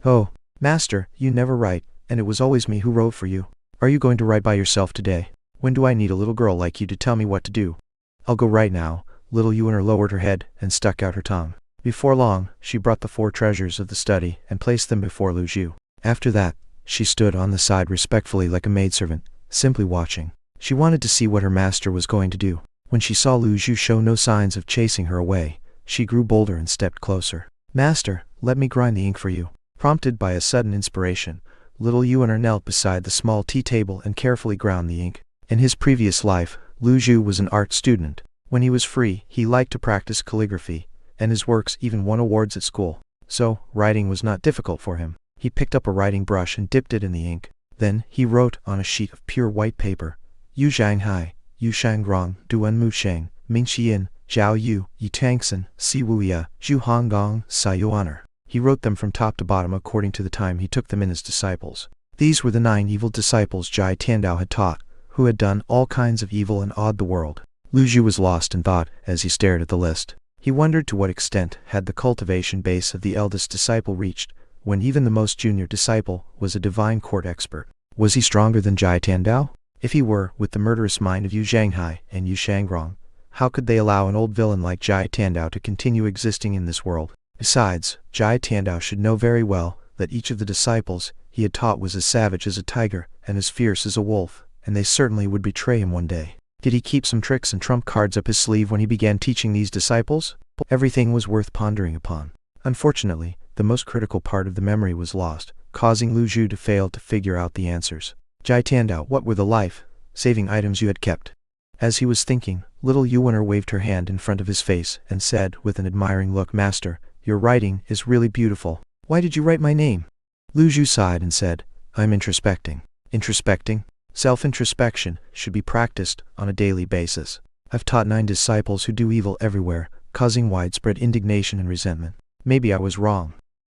Oh, master, you never write, and it was always me who wrote for you. Are you going to write by yourself today? When do I need a little girl like you to tell me what to do? I'll go right now. Little Yuaner lowered her head and stuck out her tongue. Before long, she brought the 4 treasures of the study and placed them before Lu Zhu. After that, she stood on the side respectfully like a maidservant, simply watching. She wanted to see what her master was going to do. When she saw Lu Zhu show no signs of chasing her away, she grew bolder and stepped closer. Master, let me grind the ink for you. Prompted by a sudden inspiration, little Yuaner knelt beside the small tea table and carefully ground the ink. In his previous life, Lu Zhu was an art student. When he was free, he liked to practice calligraphy, and his works even won awards at school. So, writing was not difficult for him. He picked up a writing brush and dipped it in the ink. Then, he wrote on a sheet of pure white paper, Yu Zhanghai, Yu Shangrong, Duan Mu Sheng, Ming Xian, Zhao Yu, Yi Tangsen, Si Wuya, Zhu Honggong, Sai Yuaner. He wrote them from top to bottom according to the time he took them in as disciples. These were the 9 evil disciples Jai Tandao had taught, who had done all kinds of evil and awed the world. Lu Zhu was lost in thought as he stared at the list. He wondered to what extent had the cultivation base of the eldest disciple reached, when even the most junior disciple was a divine court expert. Was he stronger than Jai Tandao? If he were, with the murderous mind of Yu Zhanghai and Yu Shangrong, how could they allow an old villain like Jai Tandao to continue existing in this world? Besides, Jai Tandao should know very well that each of the disciples he had taught was as savage as a tiger and as fierce as a wolf, and they certainly would betray him one day. Did he keep some tricks and trump cards up his sleeve when he began teaching these disciples? Everything was worth pondering upon. Unfortunately, the most critical part of the memory was lost, causing Lu Zhu to fail to figure out the answers. Jai Tandao, what were the life-saving items you had kept? As he was thinking, little Yuaner waved her hand in front of his face and said with an admiring look, Master, your writing is really beautiful. Why did you write my name? Lu Zhu sighed and said, I'm introspecting. Introspecting? Self-introspection should be practiced on a daily basis. I've taught 9 disciples who do evil everywhere, causing widespread indignation and resentment. Maybe I was wrong.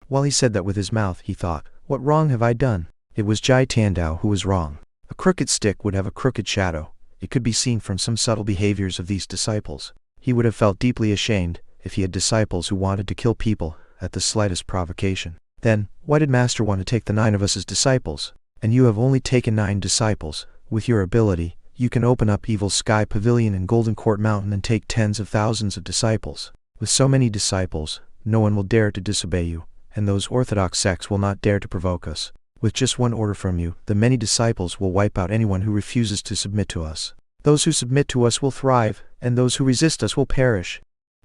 While he said that with his mouth, he thought, what wrong have I done? It was Jai Tandao who was wrong. A crooked stick would have a crooked shadow. It could be seen from some subtle behaviors of these disciples. He would have felt deeply ashamed if he had disciples who wanted to kill people at the slightest provocation. Then, why did Master want to take the 9 of us as disciples? And you have only taken 9 disciples. With your ability, you can open up Evil Sky Pavilion and Golden Court Mountain and take tens of thousands of disciples. With so many disciples, no one will dare to disobey you, and those orthodox sects will not dare to provoke us. With just one order from you, the many disciples will wipe out anyone who refuses to submit to us. Those who submit to us will thrive, and those who resist us will perish.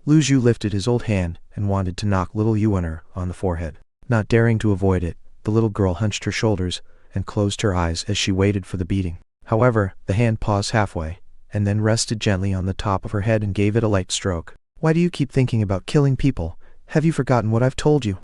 Lu Zhu lifted his old hand and wanted to knock little Yuaner on the forehead. Not daring to avoid it, the little girl hunched her shoulders and closed her eyes as she waited for the beating. However, the hand paused halfway, and then rested gently on the top of her head and gave it a light stroke. Why do you keep thinking about killing people? Have you forgotten what I've told you?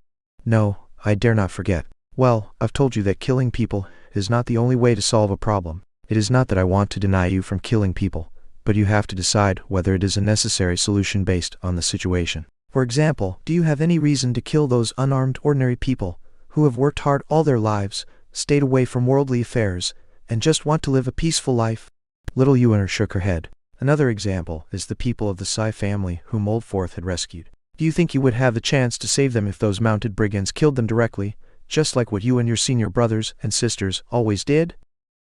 No, I dare not forget. Well, I've told you that killing people is not the only way to solve a problem. It is not that I want to deny you from killing people, but you have to decide whether it is a necessary solution based on the situation. For example, do you have any reason to kill those unarmed ordinary people who have worked hard all their lives, stayed away from worldly affairs, and just want to live a peaceful life? Little Yuaner shook her head. Another example is the people of the Sai family whom Oldforth had rescued. Do you think you would have the chance to save them if those mounted brigands killed them directly, just like what you and your senior brothers and sisters always did?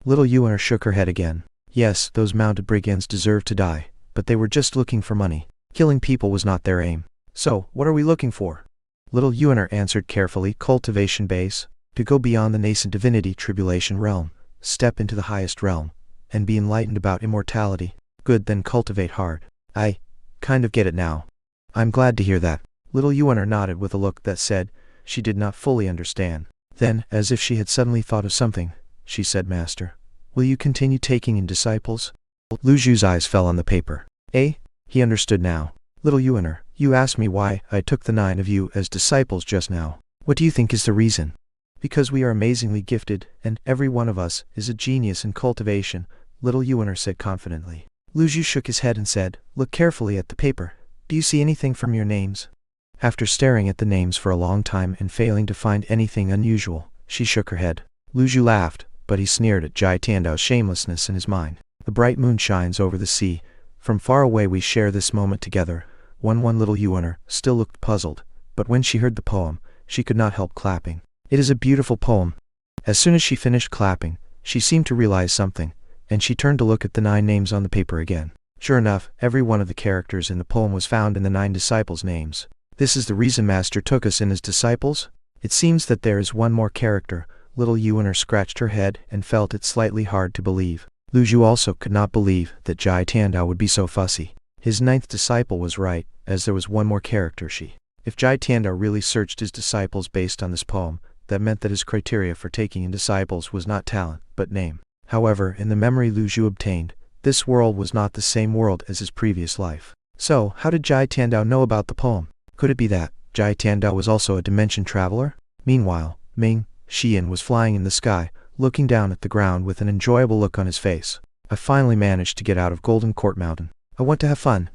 Little Yuaner shook her head again. Yes, those mounted brigands deserved to die, but they were just looking for money. Killing people was not their aim. So, what are we looking for? Little Yuaner answered carefully, cultivation base, to go beyond the nascent divinity tribulation realm, step into the highest realm, and be enlightened about immortality. Good, then cultivate hard. I kind of get it now. I'm glad to hear that. Little Yuaner nodded with a look that said she did not fully understand. Then, as if she had suddenly thought of something, she said, Master, will you continue taking in disciples? Lu Zhu's eyes fell on the paper. He understood now. Little Yuaner, you asked me why I took the 9 of you as disciples just now. What do you think is the reason? Because we are amazingly gifted, and every one of us is a genius in cultivation, Little Yuaner said confidently. Lu Zhu shook his head and said, Look carefully at the paper. Do you see anything from your names? After staring at the names for a long time and failing to find anything unusual, she shook her head. Lu Zhu laughed, but he sneered at Jai Tiandao's shamelessness in his mind. The bright moon shines over the sea. From far away we share this moment together. One Little Yuaner still looked puzzled, but when she heard the poem, she could not help clapping. It is a beautiful poem. As soon as she finished clapping, she seemed to realize something, and she turned to look at the 9 names on the paper again. Sure enough, every one of the characters in the poem was found in the 9 disciples' names. This is the reason Master took us in as disciples? It seems that there is one more character. Little Yuaner scratched her head and felt it slightly hard to believe. Lu Zhu also could not believe that Jai Tiandao would be so fussy. His 9th disciple was right, as there was one more character. If Jai Tiandao really searched his disciples based on this poem, that meant that his criteria for taking in disciples was not talent, but name. However, in the memory Lu Zhu obtained, this world was not the same world as his previous life. So, how did Jai Tiandao know about the poem? Could it be that Jai Tiandao was also a dimension traveler? Meanwhile, Ming Xian was flying in the sky, looking down at the ground with an enjoyable look on his face. I finally managed to get out of Golden Court Mountain. I want to have fun.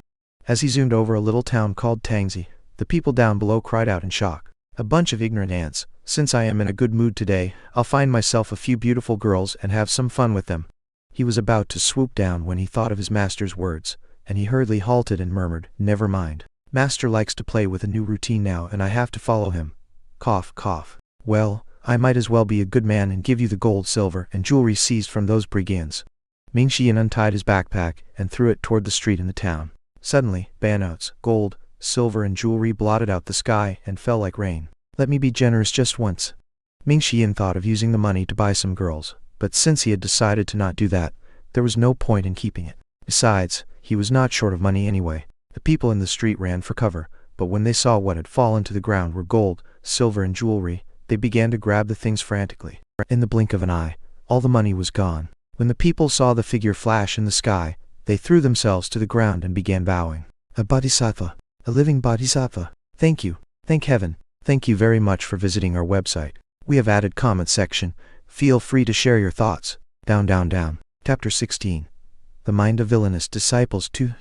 As he zoomed over a little town called Tangzi, the people down below cried out in shock. A bunch of ignorant ants. Since I am in a good mood today, I'll find myself a few beautiful girls and have some fun with them. He was about to swoop down when he thought of his master's words, and he hurriedly halted and murmured, Never mind. Master likes to play with a new routine now and I have to follow him. Cough, cough. Well, I might as well be a good man and give you the gold, silver, and jewelry seized from those brigands. Ming Xian untied his backpack and threw it toward the street in the town. Suddenly, banknotes, gold, silver and jewelry blotted out the sky and fell like rain. Let me be generous just once. Ming Xian thought of using the money to buy some girls, but since he had decided to not do that, there was no point in keeping it. Besides, he was not short of money anyway. The people in the street ran for cover, but when they saw what had fallen to the ground were gold, silver and jewelry, they began to grab the things frantically. In the blink of an eye, all the money was gone. When the people saw the figure flash in the sky, they threw themselves to the ground and began bowing. A bodhisattva. A living bodhisattva. Thank you. Thank heaven. Thank you very much for visiting our website. We have added comment section. Feel free to share your thoughts. Down, down, down. Chapter 16. The Mind of Villainous Disciples 2.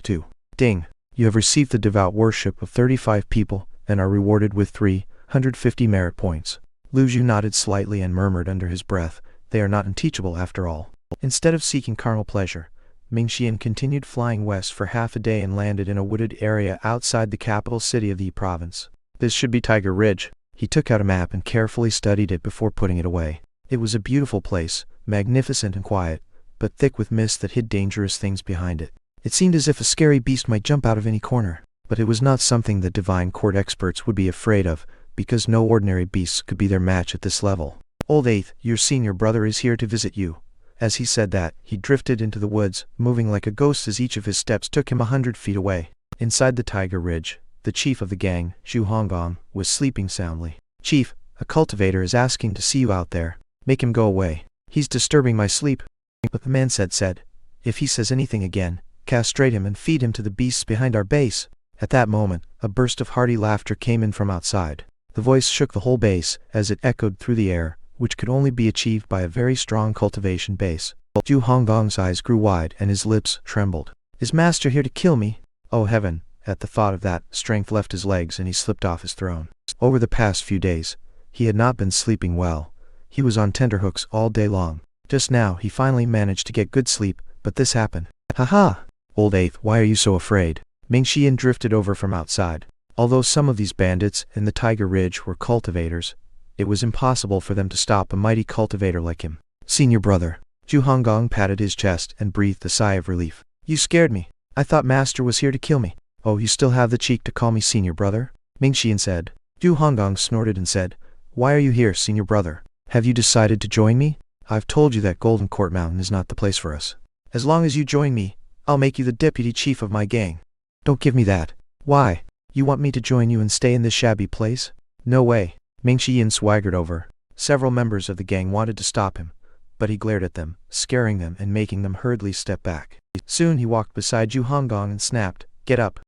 Ding. You have received the devout worship of 35 people and are rewarded with 350 merit points. Lu Zhu nodded slightly and murmured under his breath, They are not unteachable after all. Instead of seeking carnal pleasure, Ming Xian continued flying west for half a day and landed in a wooded area outside the capital city of the province. This should be Tiger Ridge. He took out a map and carefully studied it before putting it away. It was a beautiful place, magnificent and quiet, but thick with mist that hid dangerous things behind it. It seemed as if a scary beast might jump out of any corner, but it was not something that divine court experts would be afraid of, because no ordinary beasts could be their match at this level. Old Eighth, your senior brother is here to visit you. As he said that, he drifted into the woods, moving like a ghost as each of his steps took him 100 feet away. Inside the Tiger Ridge, the chief of the gang, Zhu Honggong, was sleeping soundly. Chief, a cultivator is asking to see you out there. Make him go away. He's disturbing my sleep. But the man said, if he says anything again, castrate him and feed him to the beasts behind our base. At that moment, a burst of hearty laughter came in from outside. The voice shook the whole base, as it echoed through the air. which could only be achieved by a very strong cultivation base. Zhu Honggong's eyes grew wide and his lips trembled. Is master here to kill me? Oh heaven! At the thought of that, strength left his legs and he slipped off his throne. Over the past few days, he had not been sleeping well. He was on tenterhooks all day long. Just now he finally managed to get good sleep, but this happened. Ha! Old eighth, why are you so afraid? Ming Xian drifted over from outside. Although some of these bandits in the Tiger Ridge were cultivators, it was impossible for them to stop a mighty cultivator like him. Senior brother. Zhu Honggong patted his chest and breathed a sigh of relief. You scared me. I thought master was here to kill me. Oh, you still have the cheek to call me senior brother? Ming Xian said. Zhu Honggong snorted and said, Why are you here, senior brother? Have you decided to join me? I've told you that Golden Court Mountain is not the place for us. As long as you join me, I'll make you the deputy chief of my gang. Don't give me that. Why? You want me to join you and stay in this shabby place? No way. Ming Xian swaggered over. Several members of the gang wanted to stop him, but he glared at them, scaring them and making them hurriedly step back. Soon he walked beside Zhu Honggong and snapped, Get up.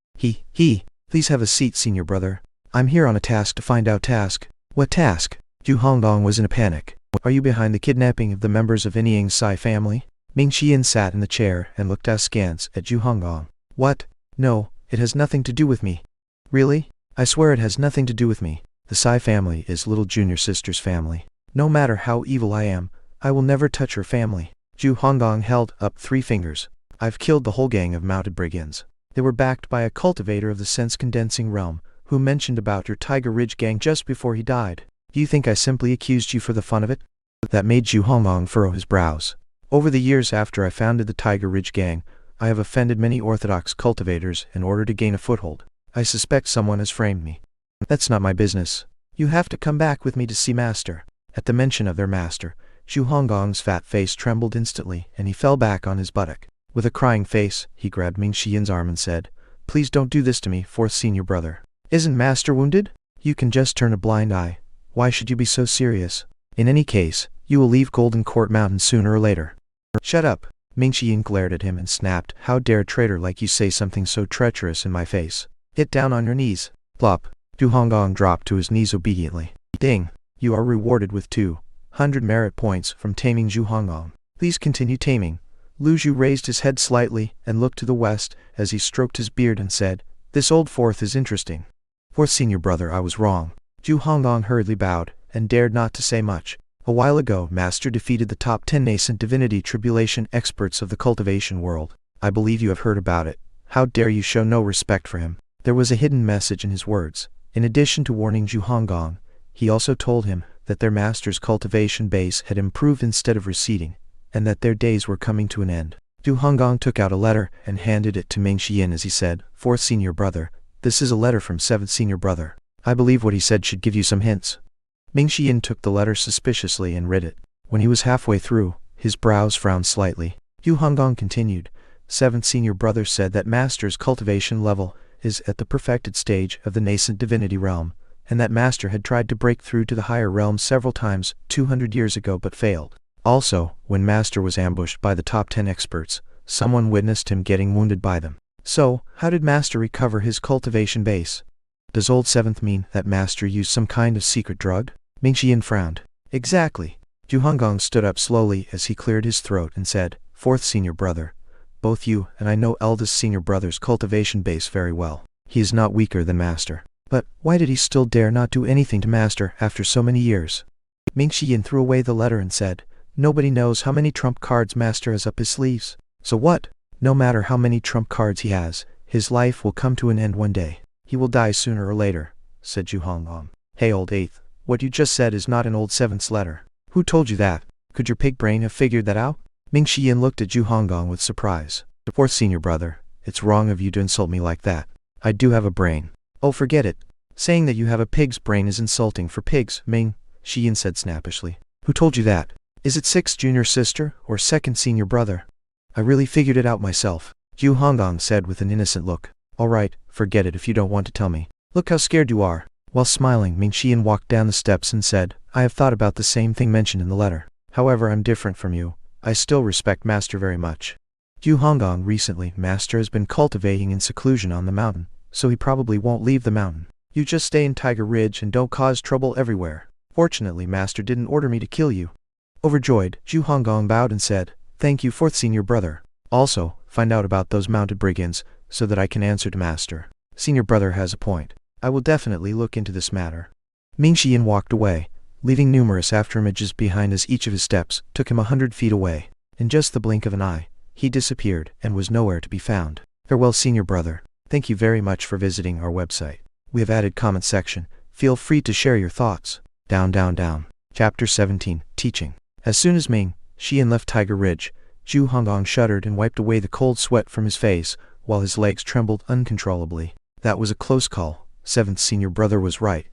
Please have a seat, senior brother. I'm here on a task to find out task. What task? Zhu Honggong was in a panic. Are you behind the kidnapping of the members of Inying's Sai family? Ming Xian sat in the chair and looked askance at Zhu Honggong. What? No, it has nothing to do with me. Really? I swear it has nothing to do with me. The Sai family is little junior sister's family. No matter how evil I am, I will never touch her family. Zhu Honggong held up 3 fingers. I've killed the whole gang of mounted brigands. They were backed by a cultivator of the sense-condensing realm, who mentioned about your Tiger Ridge gang just before he died. Do you think I simply accused you for the fun of it? That made Zhu Honggong furrow his brows. Over the years after I founded the Tiger Ridge gang, I have offended many orthodox cultivators in order to gain a foothold. I suspect someone has framed me. That's not my business. You have to come back with me to see master. At the mention of their master, Zhu Honggong's fat face trembled instantly and he fell back on his buttock. With a crying face, he grabbed Ming Xian's arm and said, Please don't do this to me, 4th senior brother. Isn't master wounded? You can just turn a blind eye. Why should you be so serious? In any case, you will leave Golden Court Mountain sooner or later. Shut up. Ming Xian glared at him and snapped, How dare a traitor like you say something so treacherous in my face? Get down on your knees. Plop. Zhu Honggong dropped to his knees obediently. Ding. You are rewarded with 200 merit points from taming Zhu Honggong. Please continue taming. Lu Zhu raised his head slightly and looked to the west as he stroked his beard and said, This old 4th is interesting. 4th senior brother, I was wrong. Zhu Honggong hurriedly bowed and dared not to say much. A while ago, master defeated the top 10 nascent divinity tribulation experts of the cultivation world. I believe you have heard about it. How dare you show no respect for him? There was a hidden message in his words. In addition to warning Zhu Honggong, he also told him that their master's cultivation base had improved instead of receding, and that their days were coming to an end. Zhu Honggong took out a letter and handed it to Ming Xian as he said, 4th senior brother, this is a letter from 7th senior brother. I believe what he said should give you some hints. Ming Xian took the letter suspiciously and read it. When he was halfway through, his brows frowned slightly. Zhu Honggong continued, 7th senior brother said that master's cultivation level is at the perfected stage of the nascent divinity realm, and that master had tried to break through to the higher realms several times 200 years ago but failed. Also, when master was ambushed by the top 10 experts, someone witnessed him getting wounded by them. So, how did master recover his cultivation base? Does old 7th mean that master used some kind of secret drug? Ming Xian frowned. Exactly. Zhu Honggong stood up slowly as he cleared his throat and said, 4th senior brother, both you and I know eldest senior brother's cultivation base very well. He is not weaker than master. But why did he still dare not do anything to master after so many years? Ming Xian threw away the letter and said, Nobody knows how many trump cards master has up his sleeves. So what? No matter how many trump cards he has, his life will come to an end one day. He will die sooner or later, said Zhu Honggong. Hey old 8th, what you just said is not in old 7th's letter. Who told you that? Could your pig brain have figured that out? Ming Xian looked at Zhu Honggong with surprise. 4th senior brother, it's wrong of you to insult me like that. I do have a brain. Oh forget it. Saying that you have a pig's brain is insulting for pigs, Ming Xian said snappishly. Who told you that? Is it 6th junior sister or 2nd senior brother? I really figured it out myself, Zhu Honggong said with an innocent look. All right, forget it if you don't want to tell me. Look how scared you are. While smiling, Ming Xian walked down the steps and said, I have thought about the same thing mentioned in the letter. However, I'm different from you. I still respect master very much. Zhu Honggong recently, master has been cultivating in seclusion on the mountain, so he probably won't leave the mountain. You just stay in Tiger Ridge and don't cause trouble everywhere. Fortunately, Master didn't order me to kill you. Overjoyed, Zhu Honggong bowed and said, "Thank you, fourth senior brother. Also, find out about those mounted brigands, so that I can answer to Master. Senior brother has a point. I will definitely look into this matter." Ming Xian walked away, leaving numerous afterimages behind as each of his steps took him 100 feet away. In just the blink of an eye, he disappeared and was nowhere to be found. Farewell, senior brother. Thank you very much for visiting our website. We have added comment section. Feel free to share your thoughts. Down, down, down. Chapter 17, Teaching. As soon as Ming Xian left Tiger Ridge, Zhu Honggong shuddered and wiped away the cold sweat from his face, while his legs trembled uncontrollably. That was a close call. Seventh senior brother was right.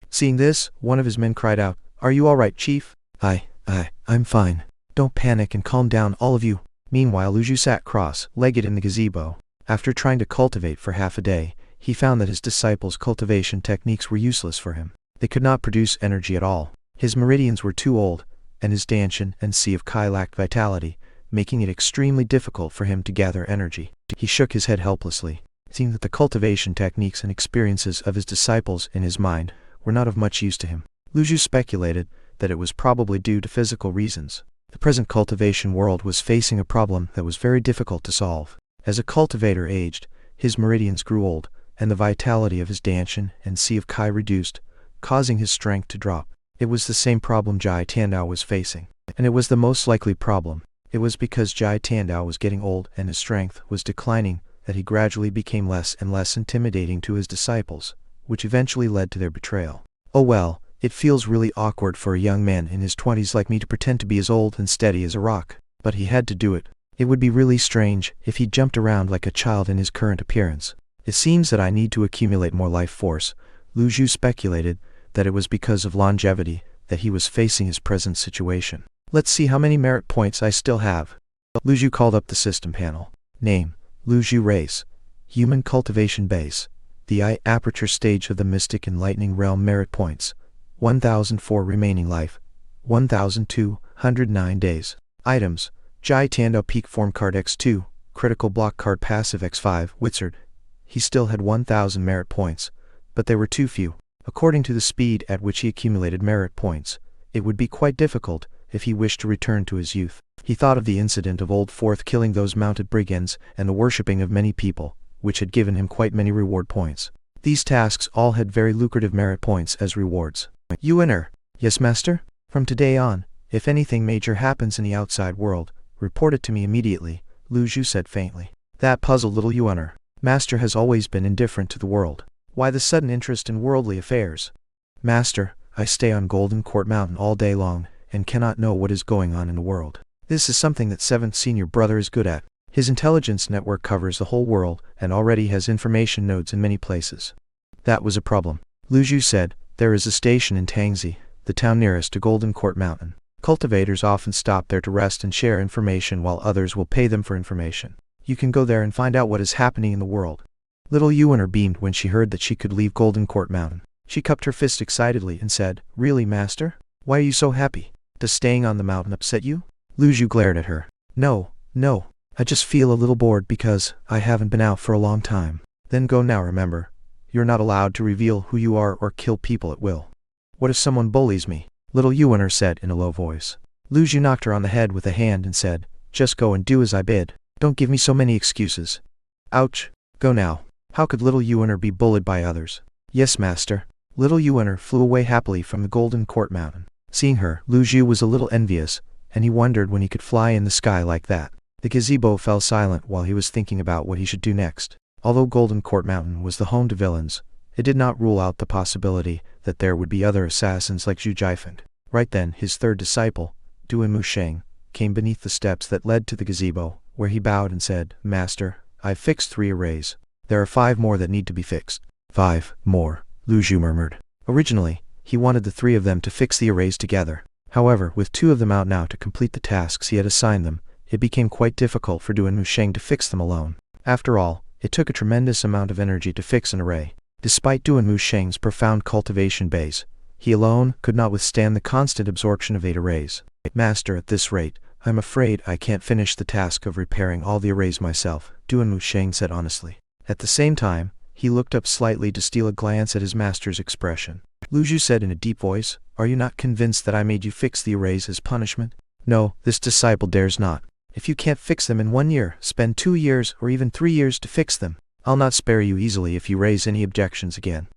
Seeing this, one of his men cried out, "Are you all right, chief?" I'm fine. Don't panic and calm down, all of you." Meanwhile, Lu Zhu sat cross-legged in the gazebo. After trying to cultivate for half a day, he found that his disciples' cultivation techniques were useless for him. They could not produce energy at all. His meridians were too old, and his Danshan and Sea of Kai lacked vitality, making it extremely difficult for him to gather energy. He shook his head helplessly, seeing that the cultivation techniques and experiences of his disciples in his mind were not of much use to him. Lu Zhu speculated that it was probably due to physical reasons. The present cultivation world was facing a problem that was very difficult to solve. As a cultivator aged, his meridians grew old, and the vitality of his Danshan and Sea of Kai reduced, causing his strength to drop. It was the same problem Jai Tiandao was facing, and it was the most likely problem. It was because Jai Tiandao was getting old and his strength was declining that he gradually became less and less intimidating to his disciples, which eventually led to their betrayal. Oh well, it feels really awkward for a young man in his 20s like me to pretend to be as old and steady as a rock, but he had to do it. It would be really strange if he jumped around like a child in his current appearance. It seems that I need to accumulate more life force. Lu Zhu speculated that it was because of longevity that he was facing his present situation. Let's see how many merit points I still have. Lu Zhu called up the system panel. Name: Lu Zhu. Race: Human. Cultivation base: the eye aperture stage of the Mystic Enlightening Realm. Merit points: 1004. Remaining life: 1209 days. Items: Jai Tiandao Peak Form Card X2, Critical Block Card Passive X5, Wizard. He still had 1000 merit points, but they were too few. According to the speed at which he accumulated merit points, it would be quite difficult if he wished to return to his youth. He thought of the incident of Old Fourth killing those mounted brigands and the worshipping of many people, which had given him quite many reward points. These tasks all had very lucrative merit points as rewards. Yuaner. Yes, master? From today on, if anything major happens in the outside world, report it to me immediately, Lu Zhu said faintly. That puzzled little Yuaner. Master has always been indifferent to the world. Why the sudden interest in worldly affairs? Master, I stay on Golden Court Mountain all day long, and cannot know what is going on in the world. This is something that seventh senior brother is good at. His intelligence network covers the whole world, and already has information nodes in many places. That was a problem. Lu Zhu said, there is a station in Tangzi, the town nearest to Golden Court Mountain. Cultivators often stop there to rest and share information while others will pay them for information. You can go there and find out what is happening in the world. Little Yuaner beamed when she heard that she could leave Golden Court Mountain. She cupped her fist excitedly and said, Really, master? Why are you so happy? Does staying on the mountain upset you? Lu Zhu glared at her. No. I just feel a little bored because I haven't been out for a long time. Then go now, remember. You're not allowed to reveal who you are or kill people at will. What if someone bullies me? Little Yuaner said in a low voice. Lu Zhu knocked her on the head with a hand and said, Just go and do as I bid. Don't give me so many excuses. Ouch. Go now. How could little Yuaner be bullied by others? Yes, master. Little Yuaner flew away happily from the Golden Court Mountain. Seeing her, Lu Zhu was a little envious, and he wondered when he could fly in the sky like that. The gazebo fell silent while he was thinking about what he should do next. Although Golden Court Mountain was the home to villains, it did not rule out the possibility that there would be other assassins like Zhu Jiefeng. Right then, his third disciple, Duan Musheng, came beneath the steps that led to the gazebo, where he bowed and said, Master, I've fixed 3 arrays. There are 5 more that need to be fixed. 5 more, Lu Zhu murmured. Originally, he wanted the 3 of them to fix the arrays together. However, with 2 of them out now to complete the tasks he had assigned them, it became quite difficult for Duan Musheng to fix them alone. After all, it took a tremendous amount of energy to fix an array. Despite Duan Musheng's profound cultivation base, he alone could not withstand the constant absorption of 8 arrays. Master, at this rate, I'm afraid I can't finish the task of repairing all the arrays myself, Duan Musheng said honestly. At the same time, He looked up slightly to steal a glance at his master's expression. Lu Zhu said in a deep voice, "Are you not convinced that I made you fix the arrays as punishment?" "No, this disciple dares not. If you can't fix them in 1 year, spend 2 years or even 3 years to fix them. I'll not spare you easily if you raise any objections again."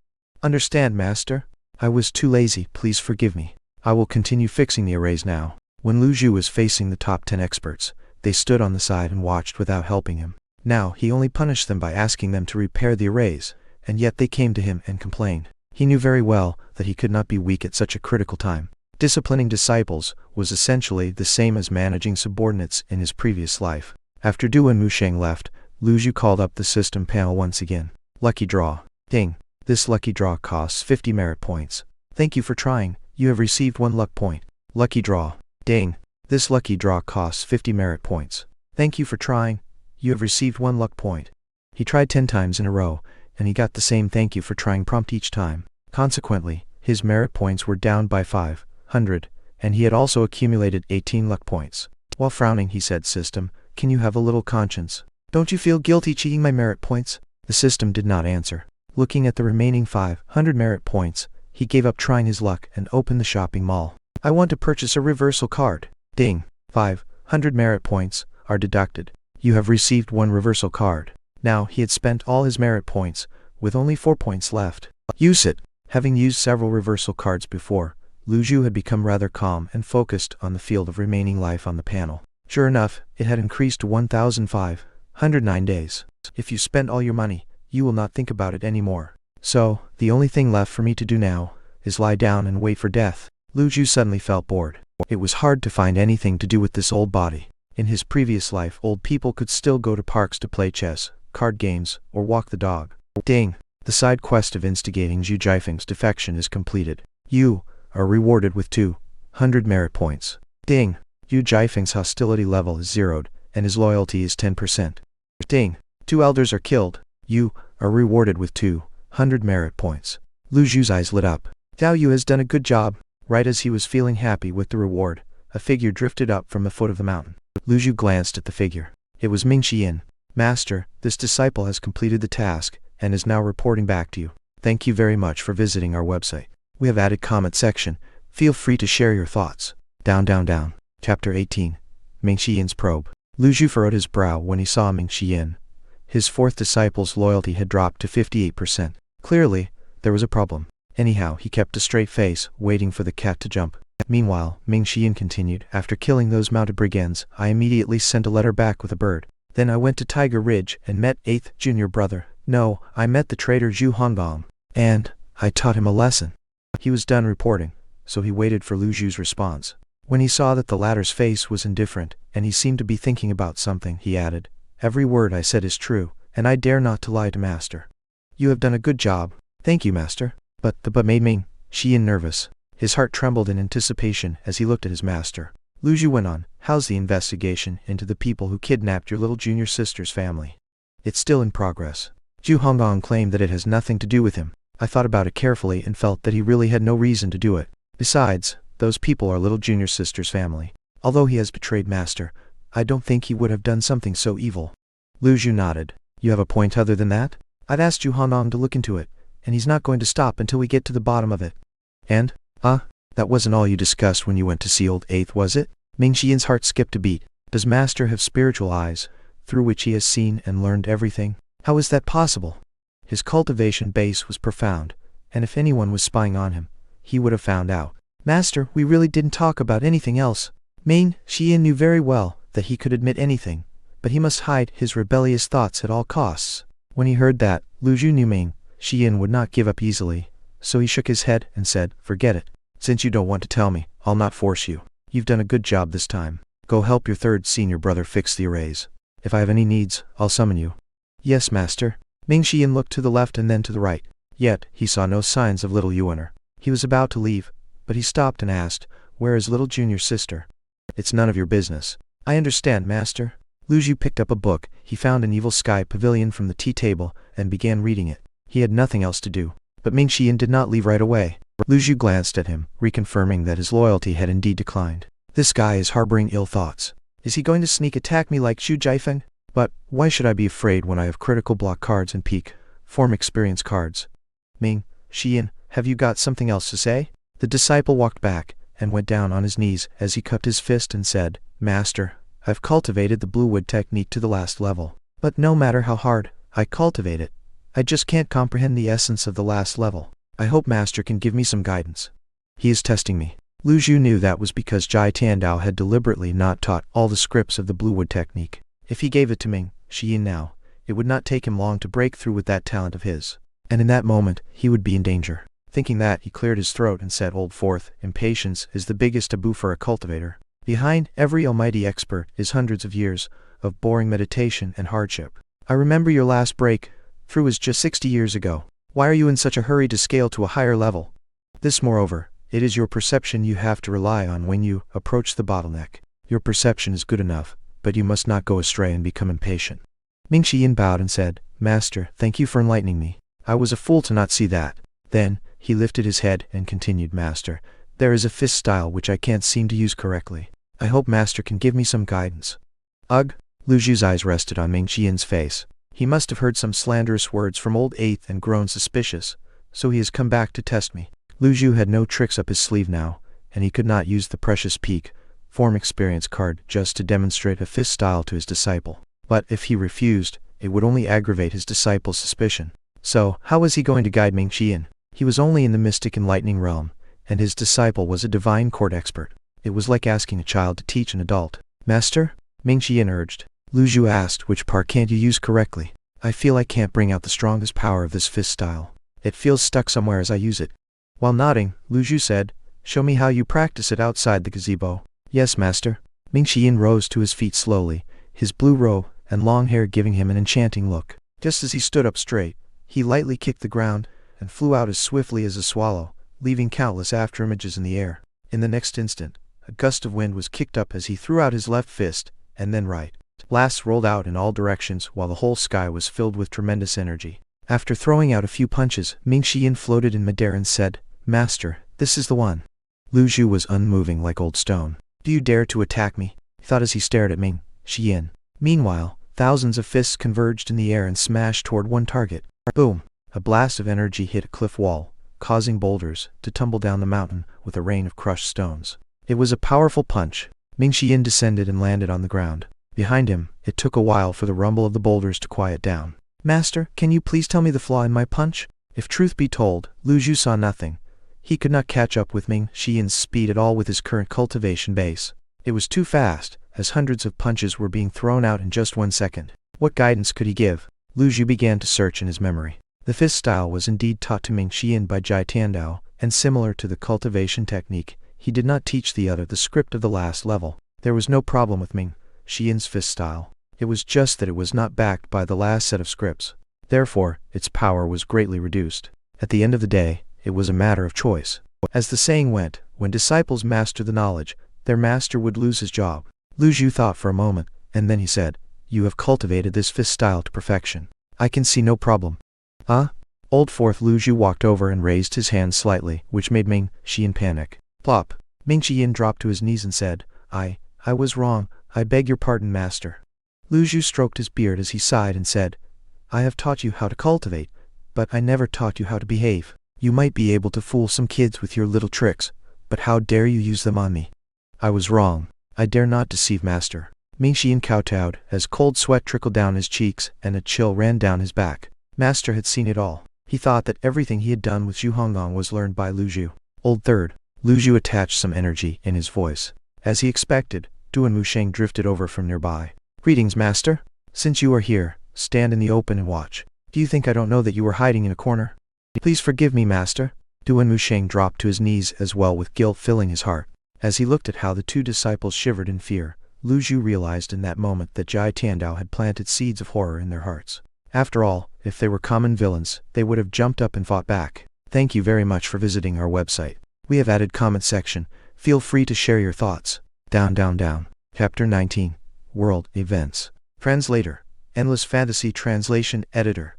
"Understand, master? I was too lazy, please forgive me. I will continue fixing the arrays now." When Lu Zhu was facing the top 10 experts, they stood on the side and watched without helping him. Now he only punished them by asking them to repair the arrays, and yet they came to him and complained. He knew very well that he could not be weak at such a critical time. Disciplining disciples was essentially the same as managing subordinates in his previous life. After Du and Musheng left, Lu Zhu called up the system panel once again. "Lucky draw. Ding. This lucky draw costs 50 merit points. Thank you for trying. You have received 1 luck point." "Lucky draw. Ding. This lucky draw costs 50 merit points. Thank you for trying. You have received 1 luck point." He tried 10 times in a row, and he got the same "thank you for trying" prompt each time. Consequently, his merit points were down by 500, and he had also accumulated 18 luck points. While frowning, he said, "System, can you have a little conscience? Don't you feel guilty cheating my merit points?" The system did not answer. Looking at the remaining 500 merit points, he gave up trying his luck and opened the shopping mall. "I want to purchase a reversal card." Ding. 500 merit points are deducted. You have received 1 reversal card. Now he had spent all his merit points, with only 4 points left. Use it. Having used several reversal cards before, Lu Zhu had become rather calm and focused on the field of remaining life on the panel. Sure enough, it had increased to 1,509 days. If you spend all your money, you will not think about it anymore. So, the only thing left for me to do now is lie down and wait for death. Lu Zhu suddenly felt bored. It was hard to find anything to do with this old body. In his previous life, old people could still go to parks to play chess, card games, or walk the dog. Ding! The side quest of instigating Zhu Jiafeng's defection is completed. You are rewarded with 200 merit points. Ding! Zhu Jiafeng's hostility level is zeroed, and his loyalty is 10%. Ding! 2 elders are killed. You are rewarded with 200 merit points. Lu Zhu's eyes lit up. Zhao Yu has done a good job. Right as he was feeling happy with the reward, a figure drifted up from the foot of the mountain. Lu Zhu glanced at the figure. It was Ming Xiyin. "Master, this disciple has completed the task, and is now reporting back to you. Thank you very much for visiting our website. We have added comment section. Feel free to share your thoughts." Down, down, down. Chapter 18. Ming Xiyin's probe. Lu Zhu furrowed his brow when he saw Ming Xiyin. His 4th disciple's loyalty had dropped to 58%. Clearly, there was a problem. Anyhow, he kept a straight face, waiting for the cat to jump. Meanwhile, Ming Xiyin continued, "After killing those mounted brigands, I immediately sent a letter back with a bird. Then I went to Tiger Ridge and met 8th junior brother. No, I met the traitor Zhu Honggong. And I taught him a lesson." He was done reporting, so he waited for Lu Zhu's response. When he saw that the latter's face was indifferent, and he seemed to be thinking about something, he added, "Every word I said is true, and I dare not to lie to master." "You have done a good job." "Thank you, master." But the but made Ming Xiyin nervous. His heart trembled in anticipation as he looked at his master. Lu Zhu went on, "How's the investigation into the people who kidnapped your little junior sister's family?" "It's still in progress. Zhu Honggong claimed that it has nothing to do with him. I thought about it carefully and felt that he really had no reason to do it. Besides, those people are little junior sister's family. Although he has betrayed master, I don't think he would have done something so evil." Lu Zhu nodded. "You have a point other than that?" "I've asked Zhu Honggong to look into it, and he's not going to stop until we get to the bottom of it." "And? That wasn't all you discussed when you went to see old 8th, was it?" Ming Xiyin's heart skipped a beat. "Does master have spiritual eyes, through which he has seen and learned everything? How is that possible?" His cultivation base was profound, and if anyone was spying on him, he would have found out. "Master, we really didn't talk about anything else." Ming Xiyin knew very well that he could admit anything, but he must hide his rebellious thoughts at all costs. When he heard that, Lu Zhu knew Ming Xiyin would not give up easily, so he shook his head and said, "Forget it. Since you don't want to tell me, I'll not force you. You've done a good job this time. Go help your 3rd senior brother fix the arrays. If I have any needs, I'll summon you." "Yes, master." Ming Xiyin looked to the left and then to the right. Yet, he saw no signs of little Yuaner. He was about to leave, but he stopped and asked, "Where is little junior sister?" "It's none of your business." "I understand, master." Lu Zhu picked up a book. He found an Evil Sky Pavilion from the tea table and began reading it. He had nothing else to do. But Ming Xiyin did not leave right away. Lu Zhu glanced at him, reconfirming that his loyalty had indeed declined. "This guy is harboring ill thoughts. Is he going to sneak attack me like Zhu Jiafeng? But why should I be afraid when I have critical block cards and peak Form experience cards. Ming, Xian, have you got something else to say? The disciple walked back, and went down on his knees as he cupped his fist and said, Master, I've cultivated the blue wood technique to the last level. But no matter how hard I cultivate it, I just can't comprehend the essence of the last level. I hope Master can give me some guidance. He is testing me. Lu Zhu knew that was because Jai Tiandao had deliberately not taught all the scripts of the blue wood technique. If he gave it to Ming, Xian now, it would not take him long to break through with that talent of his. And in that moment, he would be in danger. Thinking that, he cleared his throat and said, Old Fourth, impatience is the biggest taboo for a cultivator. Behind every almighty expert is hundreds of years of boring meditation and hardship. I remember your last break through was just 60 years ago. Why are you in such a hurry to scale to a higher level? This, moreover, it is your perception you have to rely on when you approach the bottleneck. Your perception is good enough, but you must not go astray and become impatient. Ming Xian bowed and said, Master, thank you for enlightening me. I was a fool to not see that. Then, he lifted his head and continued, Master, there is a fist style which I can't seem to use correctly. I hope Master can give me some guidance. Ugh! Lu Zhu's eyes rested on Ming Xian's face. He must have heard some slanderous words from Old Eighth and grown suspicious, so he has come back to test me. Lu Zhu had no tricks up his sleeve now, and he could not use the precious peak form experience card just to demonstrate a fist style to his disciple. But if he refused, it would only aggravate his disciple's suspicion. So, how was he going to guide Ming Xian? He was only in the mystic enlightening realm, and his disciple was a divine court expert. It was like asking a child to teach an adult. Master? Ming Xian urged. Lu Zhu asked, which part can't you use correctly? I feel I can't bring out the strongest power of this fist style. It feels stuck somewhere as I use it. While nodding, Lu Zhu said, Show me how you practice it outside the gazebo. Yes, Master. Ming Xian rose to his feet slowly, his blue robe and long hair giving him an enchanting look. Just as he stood up straight, he lightly kicked the ground and flew out as swiftly as a swallow, leaving countless afterimages in the air. In the next instant, a gust of wind was kicked up as he threw out his left fist, and then right. Blasts rolled out in all directions while the whole sky was filled with tremendous energy. After throwing out a few punches, Ming Xian floated in midair and said, Master, this is the one. Lu Zhu was unmoving like old stone. Do you dare to attack me? He thought as he stared at Ming Xian. Meanwhile, thousands of fists converged in the air and smashed toward one target. Boom! A blast of energy hit a cliff wall, causing boulders to tumble down the mountain with a rain of crushed stones. It was a powerful punch. Ming Xian descended and landed on the ground. Behind him, it took a while for the rumble of the boulders to quiet down. Master, can you please tell me the flaw in my punch? If truth be told, Lu Zhu saw nothing. He could not catch up with Ming Xian's speed at all with his current cultivation base. It was too fast, as hundreds of punches were being thrown out in just 1 second. What guidance could he give? Lu Zhu began to search in his memory. The fist style was indeed taught to Ming Xian by Jai Tiandao, and similar to the cultivation technique, he did not teach the other the script of the last level. There was no problem with Ming Xian's fist style. It was just that it was not backed by the last set of scripts. Therefore, its power was greatly reduced. At the end of the day, it was a matter of choice. As the saying went, when disciples master the knowledge, their master would lose his job. Lu Zhu thought for a moment, and then he said, You have cultivated this fist style to perfection. I can see no problem. Old Fourth. Lu Zhu walked over and raised his hand slightly, which made Ming Xian panic. Plop! Ming Xian dropped to his knees and said, I was wrong. I beg your pardon, Master. Lu Zhu stroked his beard as he sighed and said, I have taught you how to cultivate, but I never taught you how to behave. You might be able to fool some kids with your little tricks, but how dare you use them on me? I was wrong. I dare not deceive Master. Ming Xian kowtowed as cold sweat trickled down his cheeks and a chill ran down his back. Master had seen it all. He thought that everything he had done with Zhu Honggong was learned by Lu Zhu. Old Third. Lu Zhu attached some energy in his voice. As he expected, Duan Wusheng drifted over from nearby. Greetings, Master. Since you are here, stand in the open and watch. Do you think I don't know that you were hiding in a corner? Please forgive me, Master. Duan Wusheng dropped to his knees as well, with guilt filling his heart. As he looked at how the two disciples shivered in fear, Lu Zhu realized in that moment that Jai Tiandao had planted seeds of horror in their hearts. After all, if they were common villains, they would have jumped up and fought back. Thank you very much for visiting our website. We have added comment section. Feel free to share your thoughts. Down, down, down. Chapter 19. World Events. Translator. Endless Fantasy Translation Editor.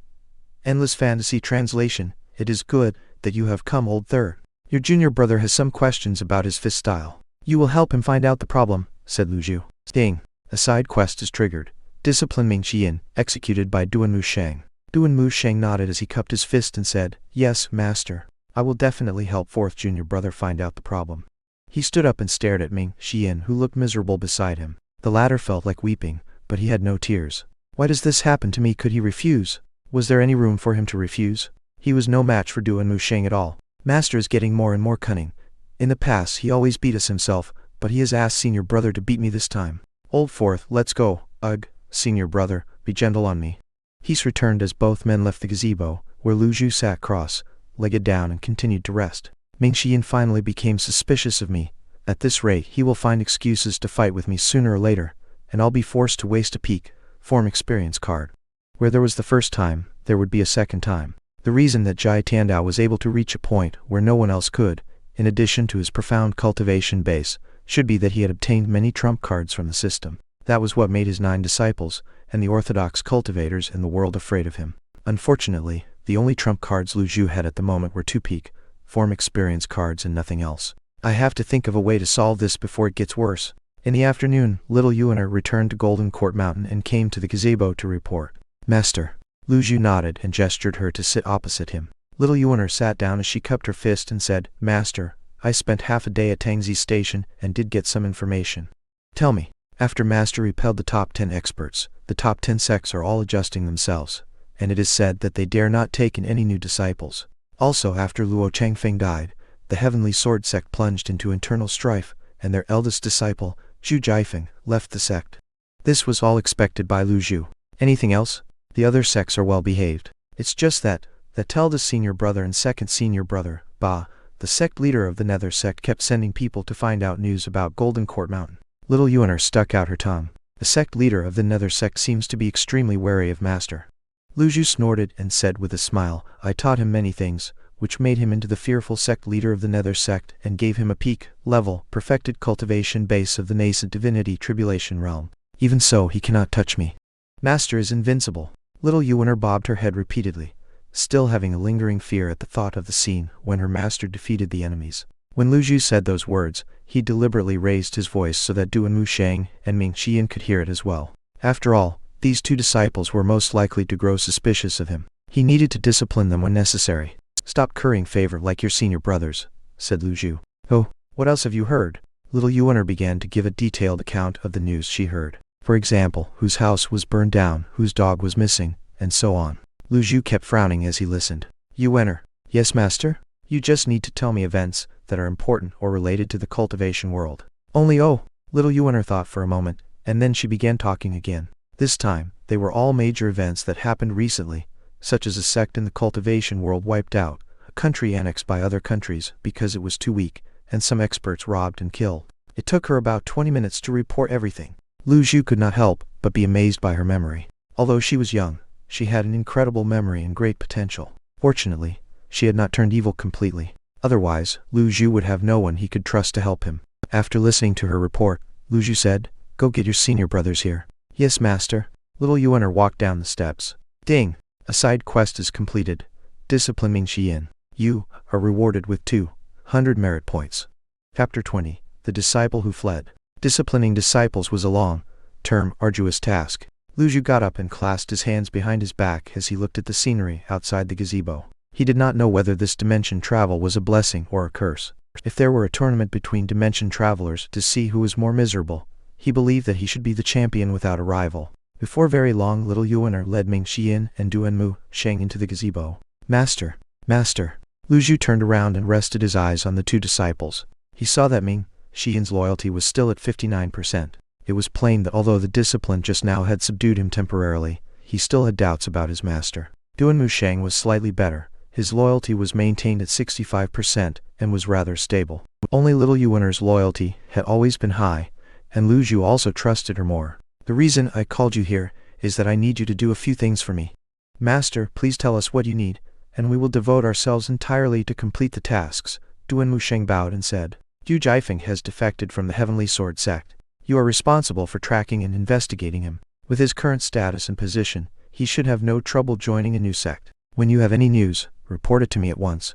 Endless Fantasy Translation. It is good that you have come, Old Third. Your junior brother has some questions about his fist style. You will help him find out the problem, said Lu Zhu. Ding. A side quest is triggered. Discipline Ming Xian, executed by Duan Wusheng. Duan Sheng nodded as he cupped his fist and said, "Yes, master. I will definitely help fourth junior brother find out the problem." He stood up and stared at Ming Xian, who looked miserable beside him. The latter felt like weeping, but he had no tears. Why does this happen to me? Could he refuse? Was there any room for him to refuse? He was no match for Duan Sheng at all. Master is getting more and more cunning. In the past he always beat us himself, but he has asked senior brother to beat me this time. Old fourth, let's go. Ugh, senior brother, be gentle on me. Peace returned as both men left the gazebo, where Lu Zhu sat cross-legged down and continued to rest. Ming Xian finally became suspicious of me. At this rate he will find excuses to fight with me sooner or later, and I'll be forced to waste a peak form experience card. Where there was the first time, there would be a second time. The reason that Jai Tiandao was able to reach a point where no one else could, in addition to his profound cultivation base, should be that he had obtained many trump cards from the system. That was what made his 9 disciples, and the orthodox cultivators in the world afraid of him. Unfortunately, the only trump cards Lu Zhu had at the moment were 2 peak form experience cards and nothing else. I have to think of a way to solve this before it gets worse. In the afternoon, little Yuaner returned to Golden Court Mountain and came to the gazebo to report. Master. Lu Zhu nodded and gestured her to sit opposite him. Little Yuaner sat down as she cupped her fist and said, Master, I spent half a day at Tangzi Station and did get some information. Tell me. After Master repelled the top 10 experts, the top 10 sects are all adjusting themselves, and it is said that they dare not take in any new disciples. Also, after Luo Changfeng died, the Heavenly Sword sect plunged into internal strife, and their eldest disciple, Zhu Jiafeng, left the sect. This was all expected by Lu Zhu. Anything else? The other sects are well behaved. It's just that eldest senior brother and second senior brother, Ba, the sect leader of the Nether sect, kept sending people to find out news about Golden Court Mountain. Little Yuaner stuck out her tongue. The sect leader of the Nether sect seems to be extremely wary of Master. Lu Zhu snorted and said with a smile, I taught him many things, which made him into the fearful sect leader of the Nether sect and gave him a peak level, perfected cultivation base of the nascent divinity tribulation realm. Even so, he cannot touch me. Master is invincible. Little Yuaner bobbed her head repeatedly, still having a lingering fear at the thought of the scene when her master defeated the enemies. When Lu Zhu said those words, he deliberately raised his voice so that Duan Sheng and Ming Xian could hear it as well. After all, these 2 disciples were most likely to grow suspicious of him. He needed to discipline them when necessary. Stop currying favor like your senior brothers, said Lu Zhu. Oh, what else have you heard? Little Yuaner began to give a detailed account of the news she heard. For example, whose house was burned down, whose dog was missing, and so on. Lu Zhu kept frowning as he listened. Yuaner. Yes, master? You just need to tell me events that are important or related to the cultivation world. Only Little Yuaner thought for a moment, and then she began talking again. This time, they were all major events that happened recently, such as a sect in the cultivation world wiped out, a country annexed by other countries because it was too weak, and some experts robbed and killed. It took her about 20 minutes to report everything. Lu Zhu could not help but be amazed by her memory. Although she was young, she had an incredible memory and great potential. Fortunately, she had not turned evil completely. Otherwise, Lu Zhu would have no one he could trust to help him. After listening to her report, Lu Zhu said, Go get your senior brothers here. Yes, master. Little Yuaner walked down the steps. Ding! A side quest is completed. Discipline Ming Xian. You are rewarded with 200 merit points. Chapter 20. The Disciple Who Fled. Disciplining disciples was a long-term, arduous task. Lu Zhu got up and clasped his hands behind his back as he looked at the scenery outside the gazebo. He did not know whether this dimension travel was a blessing or a curse. If there were a tournament between dimension travelers to see who was more miserable, he believed that he should be the champion without a rival. Before very long, little Yuaner led Ming Xian and Duan Sheng into the gazebo. Master! Master! Lu Zhu turned around and rested his eyes on the 2 disciples. He saw that Ming Xian's loyalty was still at 59%. It was plain that although the discipline just now had subdued him temporarily, he still had doubts about his master. Duan Sheng was slightly better. His loyalty was maintained at 65% and was rather stable. Only little Yuaner's loyalty had always been high, and Lu Zhu also trusted her more. The reason I called you here is that I need you to do a few things for me. Master, please tell us what you need, and we will devote ourselves entirely to complete the tasks. Duan Sheng bowed and said, Zhu Jiafeng has defected from the Heavenly Sword sect. You are responsible for tracking and investigating him. With his current status and position, he should have no trouble joining a new sect. When you have any news, report it to me at once.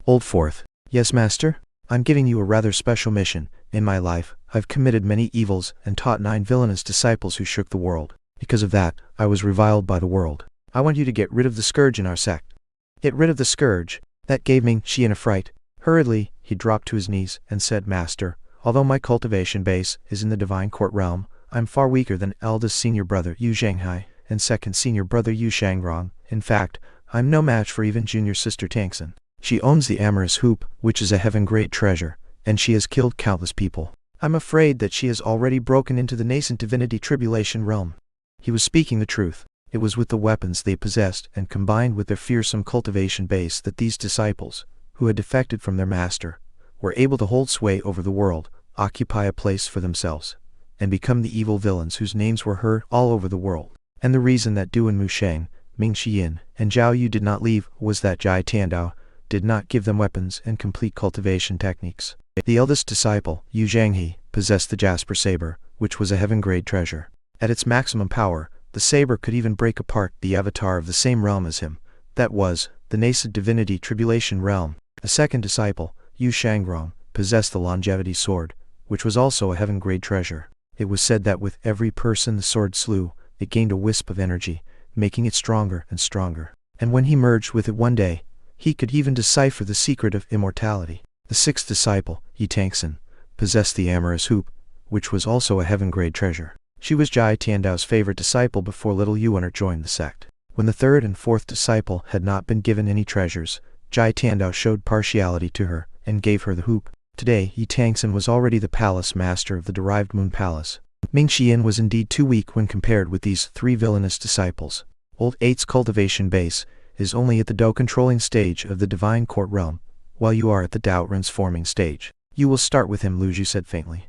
Old Fourth. Yes, master? I'm giving you a rather special mission. In my life, I've committed many evils and taught 9 villainous disciples who shook the world. Because of that, I was reviled by the world. I want you to get rid of the scourge in our sect. Get rid of the scourge. That gave Ming Xian a fright. Hurriedly, he dropped to his knees and said, Master, although my cultivation base is in the divine court realm, I'm far weaker than eldest senior brother Yu Zhanghai and second senior brother Yu Shangrong. In fact, I'm no match for even junior sister Tangxin. She owns the amorous hoop, which is a heaven-grade treasure, and she has killed countless people. I'm afraid that she has already broken into the nascent divinity tribulation realm. He was speaking the truth. It was with the weapons they possessed and combined with their fearsome cultivation base that these disciples, who had defected from their master, were able to hold sway over the world, occupy a place for themselves, and become the evil villains whose names were heard all over the world. And the reason that Du and Mu Sheng, Ming Xian, and Zhao Yu did not leave was that Jai Tiandao did not give them weapons and complete cultivation techniques. The eldest disciple, Yu Zhanghe, possessed the Jasper Saber, which was a heaven-grade treasure. At its maximum power, the saber could even break apart the avatar of the same realm as him. That was, the nascent divinity tribulation realm. A second disciple, Yu Shangrong, possessed the longevity sword, which was also a heaven-grade treasure. It was said that with every person the sword slew, it gained a wisp of energy, making it stronger and stronger. And when he merged with it one day, he could even decipher the secret of immortality. The sixth disciple, Yi Tangxin, possessed the amorous hoop, which was also a heaven-grade treasure. She was Jai Tiandao's favorite disciple before little Yuan joined the sect. When the third and fourth disciple had not been given any treasures, Jai Tiandao showed partiality to her and gave her the hoop. Today, Yi Tangxin was already the palace master of the derived Moon Palace. Ming Xian was indeed too weak when compared with these three villainous disciples. Old Eight's cultivation base is only at the Dao controlling stage of the divine court realm, while you are at the Dao transforming stage. You will start with him, Lu Zhu said faintly.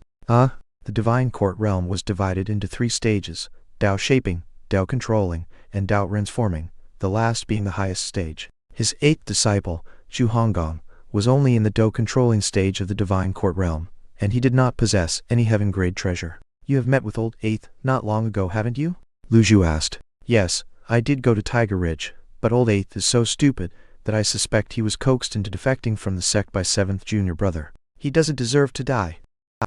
The divine court realm was divided into three stages: Dao shaping, Dao controlling, and Dao transforming, the last being the highest stage. His eighth disciple, Zhu Honggong, was only in the Dao controlling stage of the divine court realm, and he did not possess any heaven-grade treasure. You have met with Old Eighth not long ago, haven't you? Lu Zhu asked. Yes, I did go to Tiger Ridge, but Old Eighth is so stupid that I suspect he was coaxed into defecting from the sect by seventh junior brother. He doesn't deserve to die.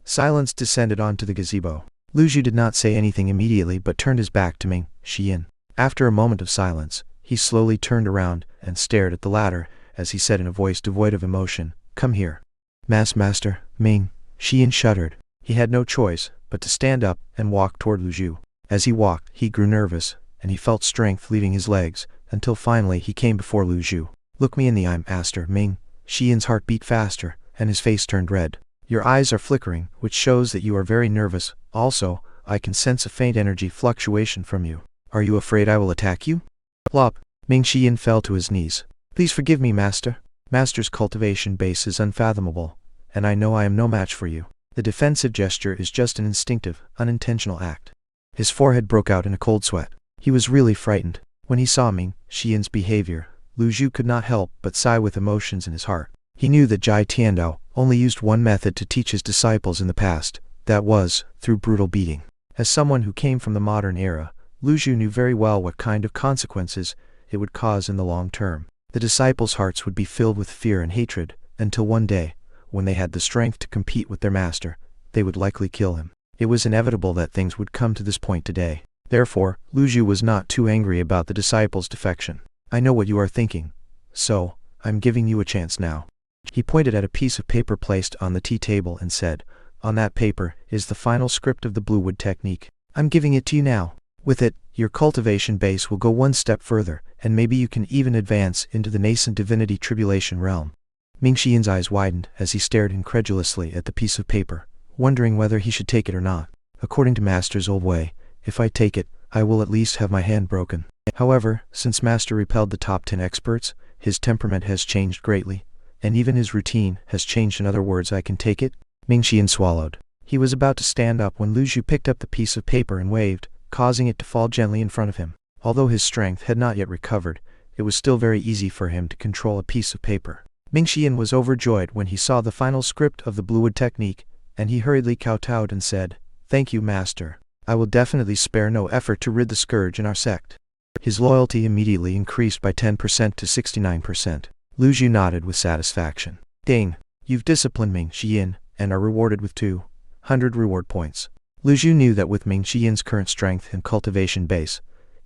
Silence descended onto the gazebo. Lu Zhu did not say anything immediately but turned his back to Ming Xian. After a moment of silence, he slowly turned around and stared at the latter as he said in a voice devoid of emotion, Come here. Master, Ming Xian shuddered. He had no choice but to stand up and walk toward Lu Zhu. As he walked, he grew nervous, and he felt strength leaving his legs, until finally he came before Lu Zhu. Look me in the eye, Master. Ming Xian's heart beat faster, and his face turned red. Your eyes are flickering, which shows that you are very nervous. Also, I can sense a faint energy fluctuation from you. Are you afraid I will attack you? Plop. Ming Xian fell to his knees. Please forgive me, Master. Master's cultivation base is unfathomable, and I know I am no match for you. The defensive gesture is just an instinctive, unintentional act. His forehead broke out in a cold sweat. He was really frightened. When he saw Ming Xian's behavior, Lu Zhu could not help but sigh with emotions in his heart. He knew that Jai Tiandao only used one method to teach his disciples in the past, that was, through brutal beating. As someone who came from the modern era, Lu Zhu knew very well what kind of consequences it would cause in the long term. The disciples' hearts would be filled with fear and hatred, until one day, when they had the strength to compete with their master, they would likely kill him. It was inevitable that things would come to this point today. Therefore, Lu Zhu was not too angry about the disciples' defection. I know what you are thinking, so I'm giving you a chance now. He pointed at a piece of paper placed on the tea table and said, On that paper is the final script of the Bluewood technique. I'm giving it to you now. With it, your cultivation base will go one step further, and maybe you can even advance into the nascent divinity tribulation realm. Ming Xian's eyes widened as he stared incredulously at the piece of paper, wondering whether he should take it or not. According to Master's old way, if I take it, I will at least have my hand broken. However, since Master repelled the top 10 experts, his temperament has changed greatly, and even his routine has changed. In other words, I can take it? Ming Xian swallowed. He was about to stand up when Lu Zhu picked up the piece of paper and waved, causing it to fall gently in front of him. Although his strength had not yet recovered, it was still very easy for him to control a piece of paper. Ming Xian was overjoyed when he saw the final script of the Bluewood technique, and he hurriedly kowtowed and said, Thank you, Master. I will definitely spare no effort to rid the scourge in our sect. His loyalty immediately increased by 10% to 69%. Lu Zhu nodded with satisfaction. Ding, you've disciplined Ming Xian, and are rewarded with 200 reward points. Lu Zhu knew that with Ming Xian's current strength and cultivation base,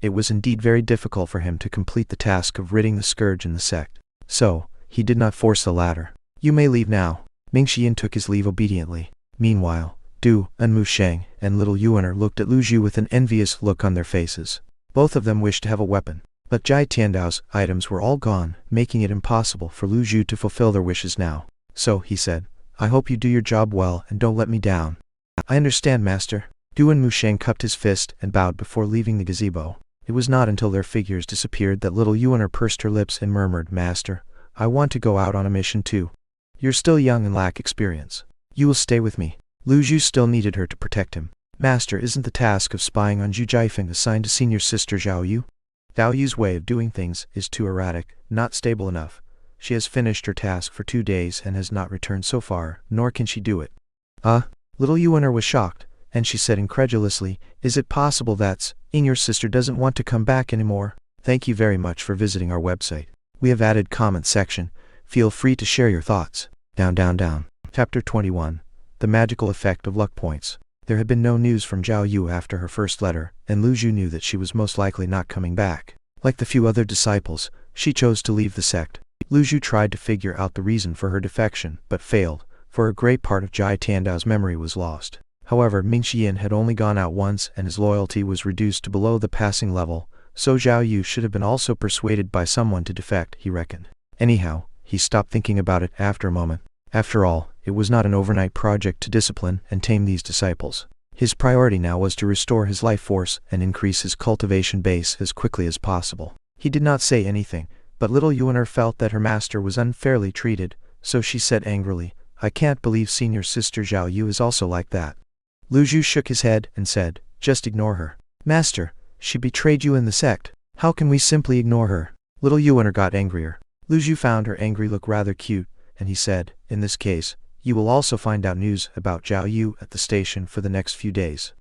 It was indeed very difficult for him to complete the task of ridding the scourge in the sect. So, he did not force the latter. You may leave now. Ming Xian took his leave obediently. Meanwhile, Du and Mu Sheng and little Yuaner looked at Lu Zhu with an envious look on their faces. Both of them wished to have a weapon. But Jai Tiandao's items were all gone, making it impossible for Lu Zhu to fulfill their wishes now. So, he said, I hope you do your job well and don't let me down. I understand, master. Du and Mu Sheng cupped his fist and bowed before leaving the gazebo. It was not until their figures disappeared that little Yuaner pursed her lips and murmured, Master, I want to go out on a mission too. You're still young and lack experience. You will stay with me. Lu Zhu still needed her to protect him. Master, isn't the task of spying on Zhu Jiafeng assigned to senior sister Zhao Yu? Zhao Yu's way of doing things is too erratic, not stable enough. She has finished her task for 2 days and has not returned so far, nor can she do it. Little Yuaner was shocked, and she said incredulously, Is it possible that your sister doesn't want to come back anymore? Thank you very much for visiting our website. We have added comment section. Feel free to share your thoughts. Down. Chapter 21. The Magical Effect of Luck Points. There had been no news from Zhao Yu after her first letter, and Lu Zhu knew that she was most likely not coming back. Like the few other disciples, she chose to leave the sect. Lu Zhu tried to figure out the reason for her defection, but failed, for a great part of Jai Tiandao's memory was lost. However, Ming Xian had only gone out once and his loyalty was reduced to below the passing level, so Zhao Yu should have been also persuaded by someone to defect, he reckoned. Anyhow, he stopped thinking about it after a moment. After all, it was not an overnight project to discipline and tame these disciples. His priority now was to restore his life force and increase his cultivation base as quickly as possible. He did not say anything, but little Yuaner felt that her master was unfairly treated, so she said angrily, I can't believe senior sister Zhao Yu is also like that. Lu Zhu shook his head and said, Just ignore her. Master, she betrayed you in the sect. How can we simply ignore her? Little Yuaner got angrier. Lu Zhu found her angry look rather cute, and he said, In this case, you will also find out news about Zhao Yu at the station for the next few days.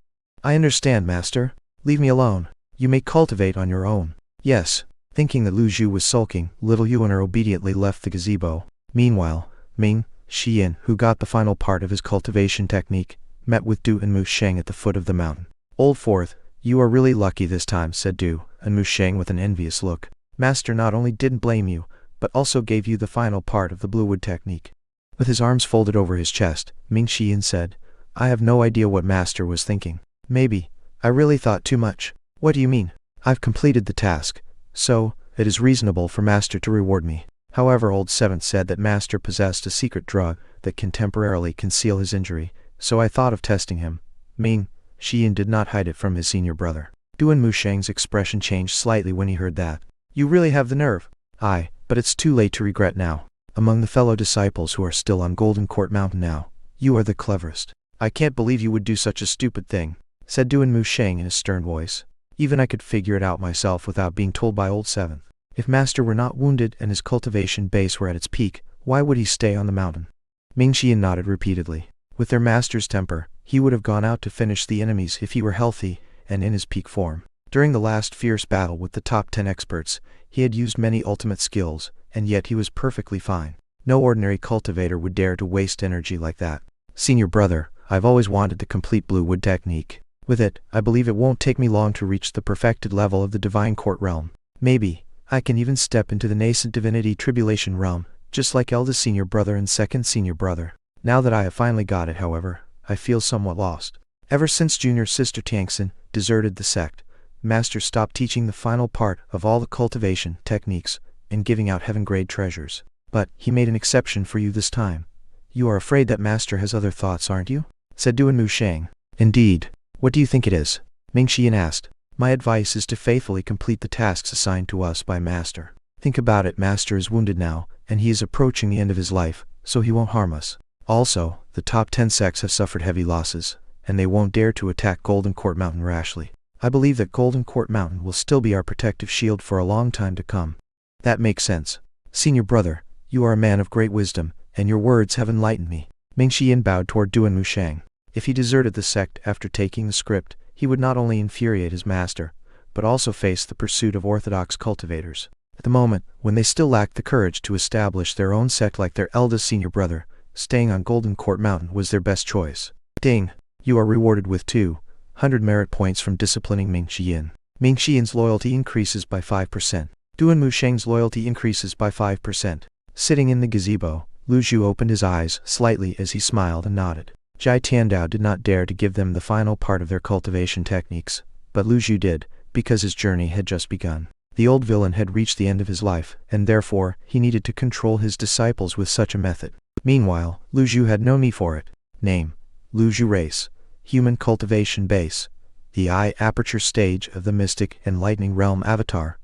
I understand, master. Leave me alone. You may cultivate on your own. Yes. Thinking that Lu Zhu was sulking, little Yuaner obediently left the gazebo. Meanwhile, Ming Xian, who got the final part of his cultivation technique, met with Du and Mu Sheng at the foot of the mountain. Old Fourth, you are really lucky this time, said Du, and Mu Sheng with an envious look. Master not only didn't blame you, but also gave you the final part of the blue wood technique. With his arms folded over his chest, Ming Xian said, I have no idea what Master was thinking. Maybe, I really thought too much. What do you mean? I've completed the task, so, it is reasonable for Master to reward me. However, Old Seventh said that Master possessed a secret drug that can temporarily conceal his injury, so I thought of testing him. Ming Xian did not hide it from his senior brother. Du and Mu Sheng's expression changed slightly when he heard that. You really have the nerve. Aye, but it's too late to regret now. Among the fellow disciples who are still on Golden Court Mountain now, you are the cleverest. I can't believe you would do such a stupid thing, said Du and Mu Sheng in a stern voice. Even I could figure it out myself without being told by Old Seventh. If Master were not wounded and his cultivation base were at its peak, why would he stay on the mountain? Ming Xian nodded repeatedly. With their master's temper, he would have gone out to finish the enemies if he were healthy and in his peak form. During the last fierce battle with the top 10 experts, he had used many ultimate skills, and yet he was perfectly fine. No ordinary cultivator would dare to waste energy like that. Senior brother, I've always wanted the complete blue wood technique. With it, I believe it won't take me long to reach the perfected level of the divine court realm. Maybe, I can even step into the nascent divinity tribulation realm, just like eldest senior brother and second senior brother. Now that I have finally got it, however, I feel somewhat lost. Ever since junior sister Tangxin deserted the sect, Master stopped teaching the final part of all the cultivation techniques and giving out heaven-grade treasures. But he made an exception for you this time. You are afraid that Master has other thoughts, aren't you? Said Du and Mu Sheng. Indeed. What do you think it is? Ming Xian asked. My advice is to faithfully complete the tasks assigned to us by Master. Think about it, Master is wounded now, and he is approaching the end of his life, so he won't harm us. Also, the top 10 sects have suffered heavy losses, and they won't dare to attack Golden Court Mountain rashly. I believe that Golden Court Mountain will still be our protective shield for a long time to come. That makes sense. Senior brother, you are a man of great wisdom, and your words have enlightened me. Ming Xian bowed toward Du and Mu Sheng. If he deserted the sect after taking the script, he would not only infuriate his master, but also face the pursuit of orthodox cultivators. At the moment, when they still lacked the courage to establish their own sect like their eldest senior brother, staying on Golden Court Mountain was their best choice. Ding! You are rewarded with 200 merit points from disciplining Ming Xian. Ming Xian's loyalty increases by 5%. Duan Musheng's loyalty increases by 5%. Sitting in the gazebo, Lu Zhu opened his eyes slightly as he smiled and nodded. Jai Tiandao did not dare to give them the final part of their cultivation techniques, but Lu Zhu did, because his journey had just begun. The old villain had reached the end of his life, and therefore, he needed to control his disciples with such a method. Meanwhile, Lu Zhu had no need for it. Name: Lu Zhu Race. Human Cultivation Base. The Eye Aperture Stage of the Mystic Enlightening Realm Avatar.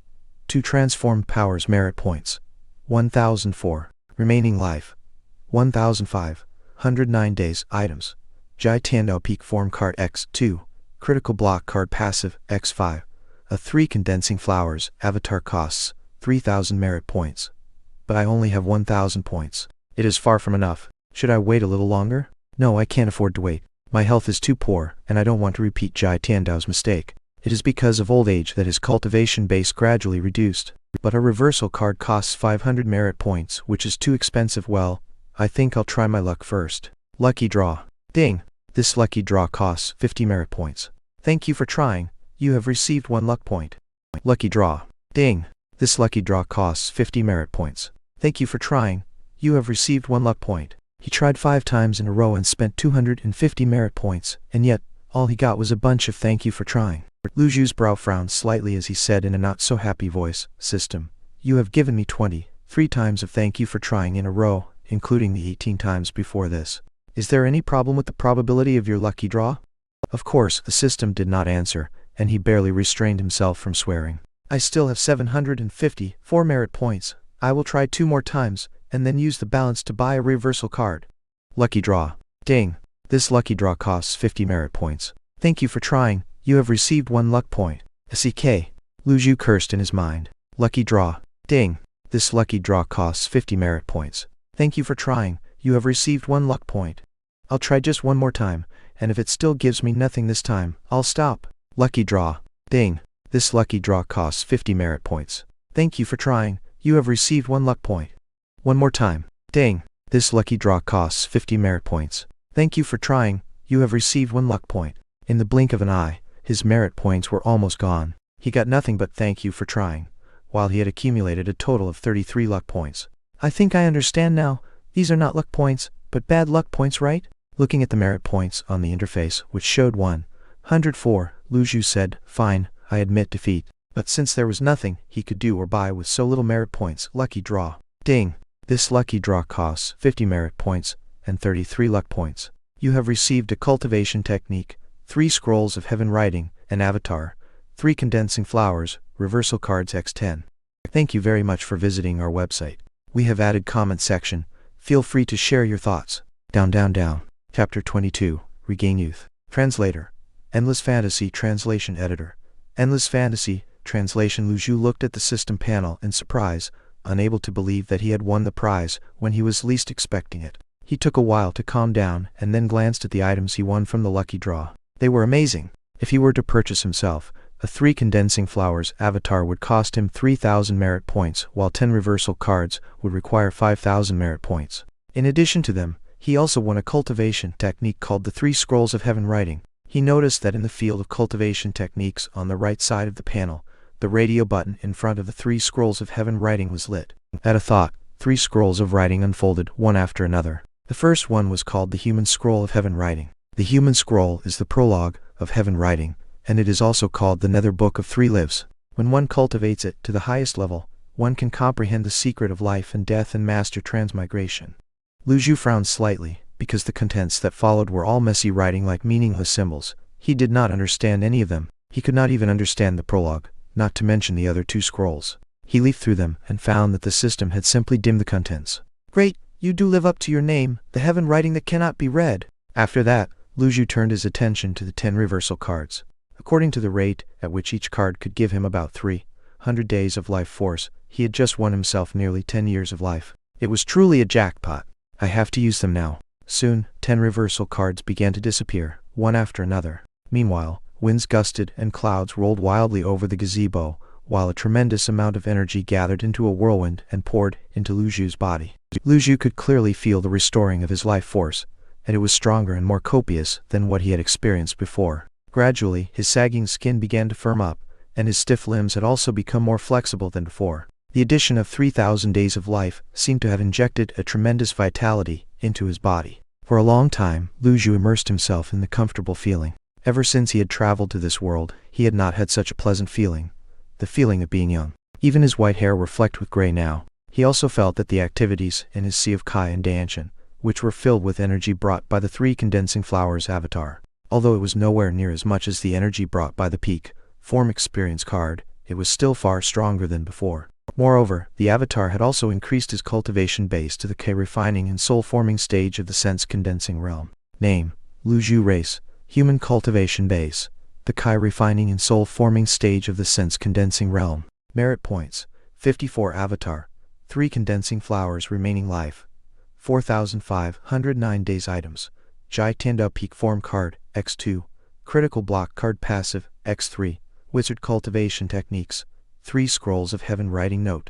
2 Transformed Powers Merit Points. 1004. Remaining Life. 1005. 109 Days. Items. Jai Tiandao Peak Form Card X2. Critical Block Card Passive X5. A 3 Condensing Flowers Avatar costs 3000 merit points. But I only have 1000 points. It is far from enough. Should I wait a little longer? No, I can't afford to wait. My health is too poor, and I don't want to repeat Jai Tiandao's mistake. It is because of old age that his cultivation base gradually reduced. But a reversal card costs 500 merit points, which is too expensive. Well, I think I'll try my luck first. Lucky draw. Ding! This lucky draw costs 50 merit points. Thank you for trying. You have received 1 luck point. Lucky draw. Ding! This lucky draw costs 50 merit points. Thank you for trying. You have received 1 luck point. He tried 5 times in a row and spent 250 merit points, and yet, all he got was a bunch of thank you for trying. Lu Zhu's brow frowned slightly as he said in a not-so-happy voice, System, you have given me 23 times of thank you for trying in a row, including the 18 times before this. Is there any problem with the probability of your lucky draw? Of course, the system did not answer, and he barely restrained himself from swearing. I still have 754 merit points. I will try 2 more times, and then use the balance to buy a reversal card. Lucky draw. Ding! This lucky draw costs 50 merit points. Thank you for trying. You have received 1 luck point. SEK. Lu Zhu cursed in his mind. Lucky draw. Ding! This lucky draw costs 50 merit points. Thank you for trying. You have received 1 luck point. I'll try just 1 more time, and if it still gives me nothing this time, I'll stop. Lucky draw. Ding! This lucky draw costs 50 merit points. Thank you for trying. You have received 1 luck point. 1 more time. Ding! This lucky draw costs 50 merit points. Thank you for trying. You have received 1 luck point. In the blink of an eye, his merit points were almost gone. He got nothing but thank you for trying, while he had accumulated a total of 33 luck points. I think I understand now. These are not luck points, but bad luck points, right? Looking at the merit points on the interface, which showed 104, Lu Zhu said, Fine, I admit defeat. But since there was nothing he could do or buy with so little merit points, lucky draw. Ding! This lucky draw costs 50 merit points and 33 luck points. You have received a cultivation technique, 3 scrolls of heaven writing, an avatar, 3 condensing flowers, reversal cards X10. Thank you very much for visiting our website. We have added comment section. Feel free to share your thoughts. Down, down, down. Chapter 22, Regain Youth. Translator. Endless Fantasy Translation Editor. Endless Fantasy Translation. Lu Zhu looked at the system panel in surprise, unable to believe that he had won the prize when he was least expecting it. He took a while to calm down and then glanced at the items he won from the lucky draw. They were amazing. If he were to purchase himself, a 3 condensing flowers avatar would cost him 3000 merit points, while 10 reversal cards would require 5000 merit points. In addition to them, he also won a cultivation technique called the 3 scrolls of heaven writing. He noticed that in the field of cultivation techniques on the right side of the panel, the radio button in front of the 3 scrolls of heaven writing was lit. At a thought, 3 scrolls of writing unfolded one after another. The first one was called the Human Scroll of Heaven Writing. The Human Scroll is the prologue of heaven writing, and it is also called the Nether Book of 3 Lives. When one cultivates it to the highest level, one can comprehend the secret of life and death and master transmigration. Lu Zhu frowned slightly, because the contents that followed were all messy writing like meaningless symbols. He did not understand any of them. He could not even understand the prologue, not to mention the other 2 scrolls. He leafed through them and found that the system had simply dimmed the contents. Great, you do live up to your name, the heaven writing that cannot be read. After that, Lu Zhu turned his attention to the 10 reversal cards. According to the rate at which each card could give him about 300 days of life force, he had just won himself nearly 10 years of life. It was truly a jackpot. I have to use them now. Soon, 10 reversal cards began to disappear, one after another. Meanwhile, winds gusted and clouds rolled wildly over the gazebo, while a tremendous amount of energy gathered into a whirlwind and poured into Lu Zhu's body. Lu Zhu could clearly feel the restoring of his life force, and it was stronger and more copious than what he had experienced before. Gradually, his sagging skin began to firm up, and his stiff limbs had also become more flexible than before. The addition of 3,000 days of life seemed to have injected a tremendous vitality into his body. For a long time, Lu Zhu immersed himself in the comfortable feeling. Ever since he had traveled to this world, he had not had such a pleasant feeling, the feeling of being young. Even his white hair were flecked with gray now. He also felt that the activities in his sea of Kai and Ideation, which were filled with energy brought by the 3 condensing flowers avatar. Although it was nowhere near as much as the energy brought by the peak form experience card, it was still far stronger than before. Moreover, the avatar had also increased his cultivation base to the K refining and soul forming stage of the sense condensing realm. Name: Lu Zhu race, human cultivation base, the Kai refining and soul forming stage of the sense condensing realm. Merit points: 54 avatar, 3 condensing flowers remaining life, 4,509 days items, Jai Tanda peak form card, X2, critical block card passive, X3, wizard cultivation techniques, 3 scrolls of heaven writing note.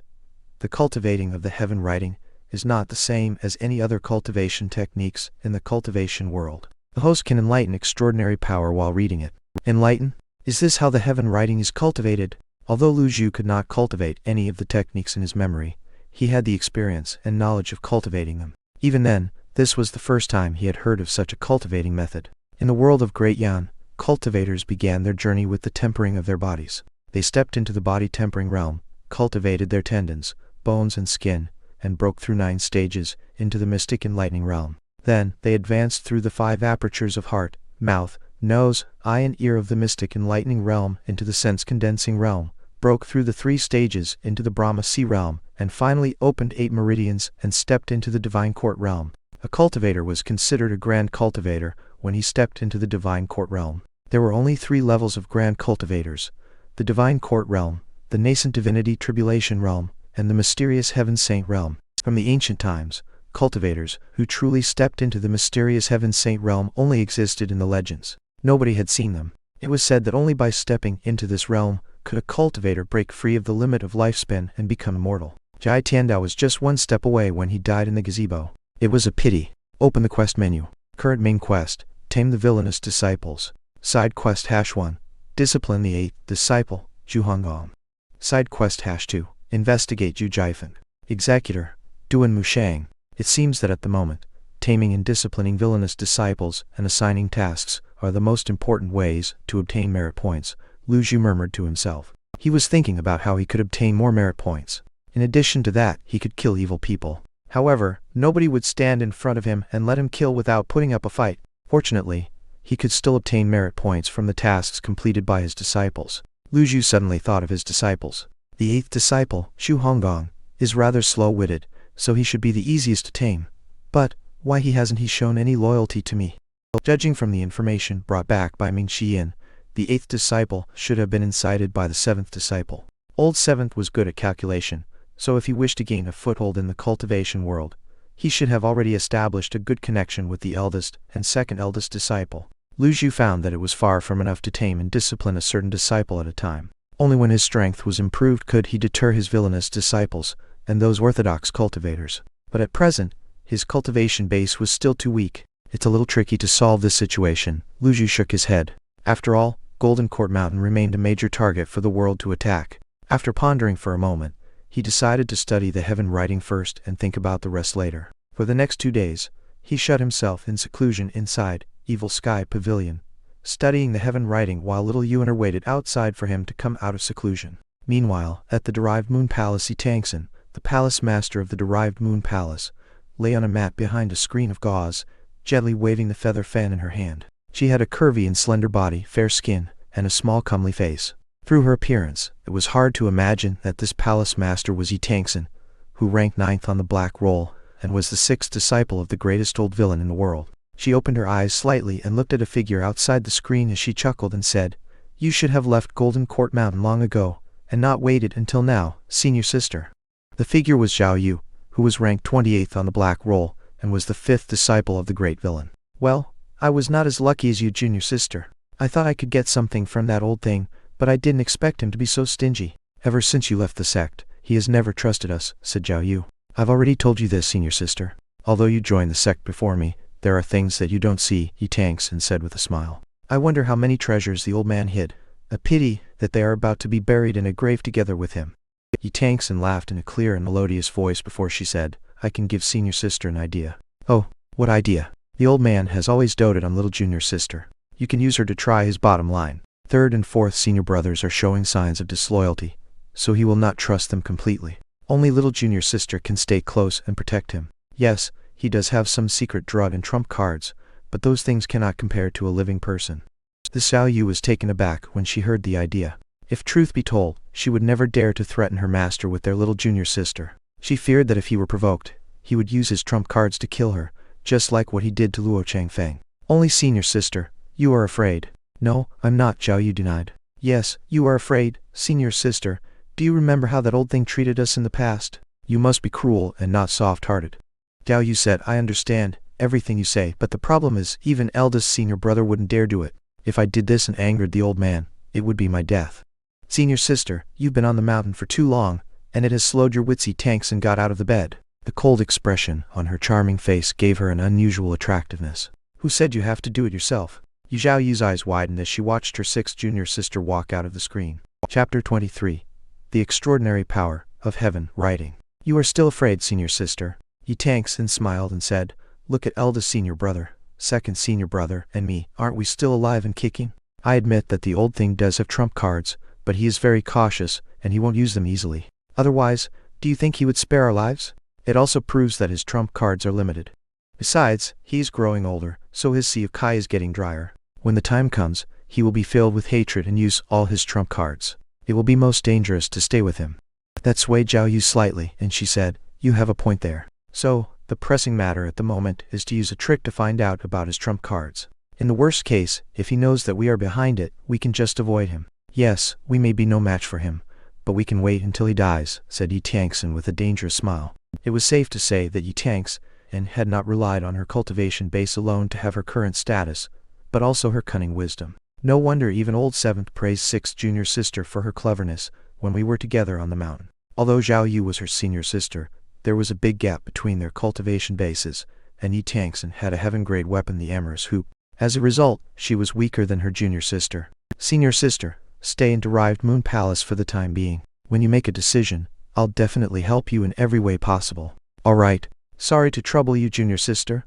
The cultivating of the heaven writing is not the same as any other cultivation techniques in the cultivation world. The host can enlighten extraordinary power while reading it. Enlighten? Is this how the heaven writing is cultivated? Although Lu Zhu could not cultivate any of the techniques in his memory, he had the experience and knowledge of cultivating them. Even then, this was the first time he had heard of such a cultivating method. In the world of Great Yan, cultivators began their journey with the tempering of their bodies. They stepped into the body tempering realm, cultivated their tendons, bones and skin, and broke through 9 stages into the mystic enlightening realm. Then, they advanced through the 5 apertures of heart, mouth, nose, eye and ear of the mystic enlightening realm into the sense condensing realm, broke through the 3 stages into the Brahma sea realm, and finally opened 8 meridians and stepped into the divine court realm. A cultivator was considered a grand cultivator when he stepped into the divine court realm. There were only 3 levels of grand cultivators: the divine court realm, the nascent divinity tribulation realm, and the mysterious heaven saint realm. From the ancient times, cultivators who truly stepped into the mysterious heaven saint realm only existed in the legends. Nobody had seen them. It was said that only by stepping into this realm could a cultivator break free of the limit of lifespan and become immortal. Jai Tiandao was just 1 step away when he died in the gazebo. It was a pity. Open the quest menu. Current main quest: Tame the villainous disciples. Side quest #1: Discipline the 8th disciple, Zhu Honggong. Side quest #2: Investigate Zhu Jifen. Executor: Duan Mushang. It seems that at the moment, taming and disciplining villainous disciples and assigning tasks are the most important ways to obtain merit points, Lu Zhu murmured to himself. He was thinking about how he could obtain more merit points. In addition to that, he could kill evil people. However, nobody would stand in front of him and let him kill without putting up a fight. Fortunately, he could still obtain merit points from the tasks completed by his disciples. Lu Zhu suddenly thought of his disciples. The 8th disciple, Zhu Honggong, is rather slow-witted, so he should be the easiest to tame. But why hasn't he shown any loyalty to me? Judging from the information brought back by Ming Xiyin, the 8th disciple should have been incited by the 7th disciple. Old 7th was good at calculation, so if he wished to gain a foothold in the cultivation world, he should have already established a good connection with the eldest and 2nd eldest disciple. Lu Zhu found that it was far from enough to tame and discipline a certain disciple at a time. Only when his strength was improved could he deter his villainous disciples and those orthodox cultivators. But at present, his cultivation base was still too weak. It's a little tricky to solve this situation. Lu Zhu shook his head. After all, Golden Court Mountain remained a major target for the world to attack. After pondering for a moment, he decided to study the heaven writing first and think about the rest later. For the next 2 days, he shut himself in seclusion inside Evil Sky Pavilion, studying the heaven writing while little Yuaner waited outside for him to come out of seclusion. Meanwhile, at the Derived Moon Palace, Tangsen, the palace master of the Derived Moon Palace, lay on a mat behind a screen of gauze, gently waving the feather fan in her hand. She had a curvy and slender body, fair skin, and a small comely face. Through her appearance, it was hard to imagine that this palace master was Tangsen, who ranked 9th on the black roll, and was the 6th disciple of the greatest old villain in the world. She opened her eyes slightly and looked at a figure outside the screen as she chuckled and said, "You should have left Golden Court Mountain long ago, and not waited until now, senior sister." The figure was Zhao Yu, who was ranked 28th on the black roll, and was the 5th disciple of the great villain. "Well, I was not as lucky as you, junior sister. I thought I could get something from that old thing, but I didn't expect him to be so stingy. Ever since you left the sect, he has never trusted us," said Zhao Yu. "I've already told you this, senior sister. Although you joined the sect before me, there are things that you don't see," Tangsen said with a smile. "I wonder how many treasures the old man hid. A pity that they are about to be buried in a grave together with him. Yi Tangsun laughed in a clear and melodious voice before she said, I can give senior sister an idea. Oh, what idea? The old man has always doted on little junior sister. You can use her to try his bottom line. Third and fourth senior brothers are showing signs of disloyalty, so he will not trust them completely. Only little junior sister can stay close and protect him. Yes, he does have some secret drug and trump cards, but those things cannot compare to a living person. The Xiao Yu was taken aback when she heard the idea. If truth be told, she would never dare to threaten her master with their little junior sister. She feared that if he were provoked, he would use his trump cards to kill her, just like what he did to Luo Changfeng. Only senior sister, you are afraid. No, I'm not, Zhao Yu denied. Yes, you are afraid, senior sister. Do you remember how that old thing treated us in the past? You must be cruel and not soft-hearted. Zhao Yu said, I understand everything you say, but the problem is, even eldest senior brother wouldn't dare do it. If I did this and angered the old man, it would be my death. Senior sister, you've been on the mountain for too long, and it has slowed your wits. Yi Tangsun got out of the bed. The cold expression on her charming face gave her an unusual attractiveness. Who said you have to do it yourself? Zhao Yu's eyes widened as she watched her sixth junior sister walk out of the screen. Chapter 23. The Extraordinary Power of Heaven Writing. You are still afraid, senior sister. Yi Tangsun smiled and said, Look at eldest senior brother, second senior brother, and me. Aren't we still alive and kicking? I admit that the old thing does have trump cards, but he is very cautious, and he won't use them easily. Otherwise, do you think he would spare our lives? It also proves that his trump cards are limited. Besides, he is growing older, so his Sea of Kai is getting drier. When the time comes, he will be filled with hatred and use all his trump cards. It will be most dangerous to stay with him. That swayed Zhao Yu slightly, and she said, You have a point there. So, the pressing matter at the moment is to use a trick to find out about his trump cards. In the worst case, if he knows that we are behind it, we can just avoid him. Yes, we may be no match for him, but we can wait until he dies, said Yi Tangsun with a dangerous smile. It was safe to say that Yi Tangsun had not relied on her cultivation base alone to have her current status, but also her cunning wisdom. No wonder even old seventh praised sixth junior sister for her cleverness when we were together on the mountain. Although Zhao Yu was her senior sister, there was a big gap between their cultivation bases, and Yi Tangsun had a heaven-grade weapon, the amorous hoop. As a result, she was weaker than her junior sister. Senior sister, stay in Derived Moon Palace for the time being. When you make a decision, I'll definitely help you in every way possible. All right. Sorry to trouble you, junior sister.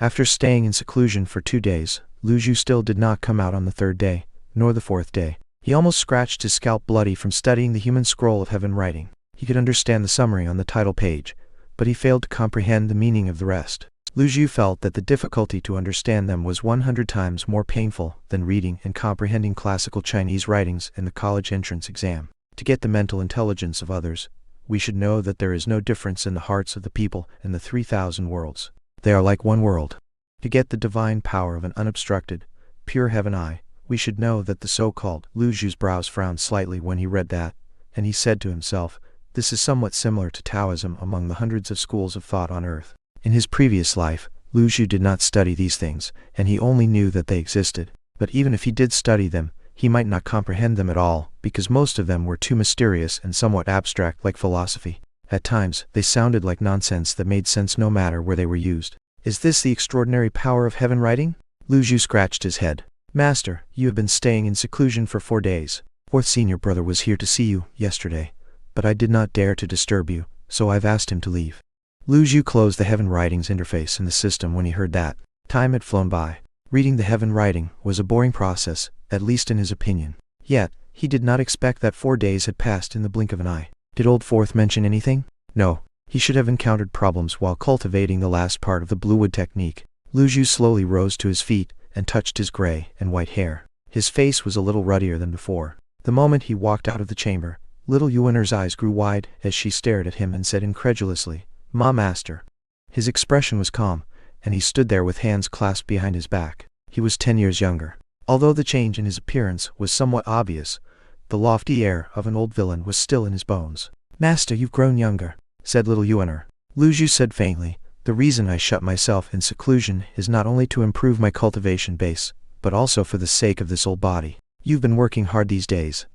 After staying in seclusion for 2 days, Lu Zhu still did not come out on the third day, nor the fourth day. He almost scratched his scalp bloody from studying the human scroll of heaven writing. He could understand the summary on the title page, but he failed to comprehend the meaning of the rest. Lu Zhu felt that the difficulty to understand them was 100 times more painful than reading and comprehending classical Chinese writings in the college entrance exam. To get the mental intelligence of others, we should know that there is no difference in the hearts of the people in the 3,000 worlds. They are like one world. To get the divine power of an unobstructed, pure heaven eye, we should know that the so-called Lu Zhu's brows frowned slightly when he read that, and he said to himself, this is somewhat similar to Taoism among the hundreds of schools of thought on earth. In his previous life, Lu Zhu did not study these things, and he only knew that they existed. But even if he did study them, he might not comprehend them at all, because most of them were too mysterious and somewhat abstract, like philosophy. At times, they sounded like nonsense that made sense no matter where they were used. Is this the extraordinary power of heaven writing? Lu Zhu scratched his head. Master, you have been staying in seclusion for 4 days. Fourth senior brother was here to see you yesterday, but I did not dare to disturb you, so I've asked him to leave. Lu Zhu closed the heaven writings interface in the system when he heard that. Time had flown by. Reading the heaven writing was a boring process, at least in his opinion. Yet, he did not expect that 4 days had passed in the blink of an eye. Did old Fourth mention anything? No. He should have encountered problems while cultivating the last part of the bluewood technique. Lu Zhu slowly rose to his feet and touched his gray and white hair. His face was a little ruddier than before. The moment he walked out of the chamber, little Yuaner's eyes grew wide as she stared at him and said incredulously, Ma, master. His expression was calm, and he stood there with hands clasped behind his back. He was 10 years younger. Although the change in his appearance was somewhat obvious, the lofty air of an old villain was still in his bones. Master, you've grown younger, said little Yuaner. Lu Zhu said faintly, the reason I shut myself in seclusion is not only to improve my cultivation base, but also for the sake of this old body. You've been working hard these days.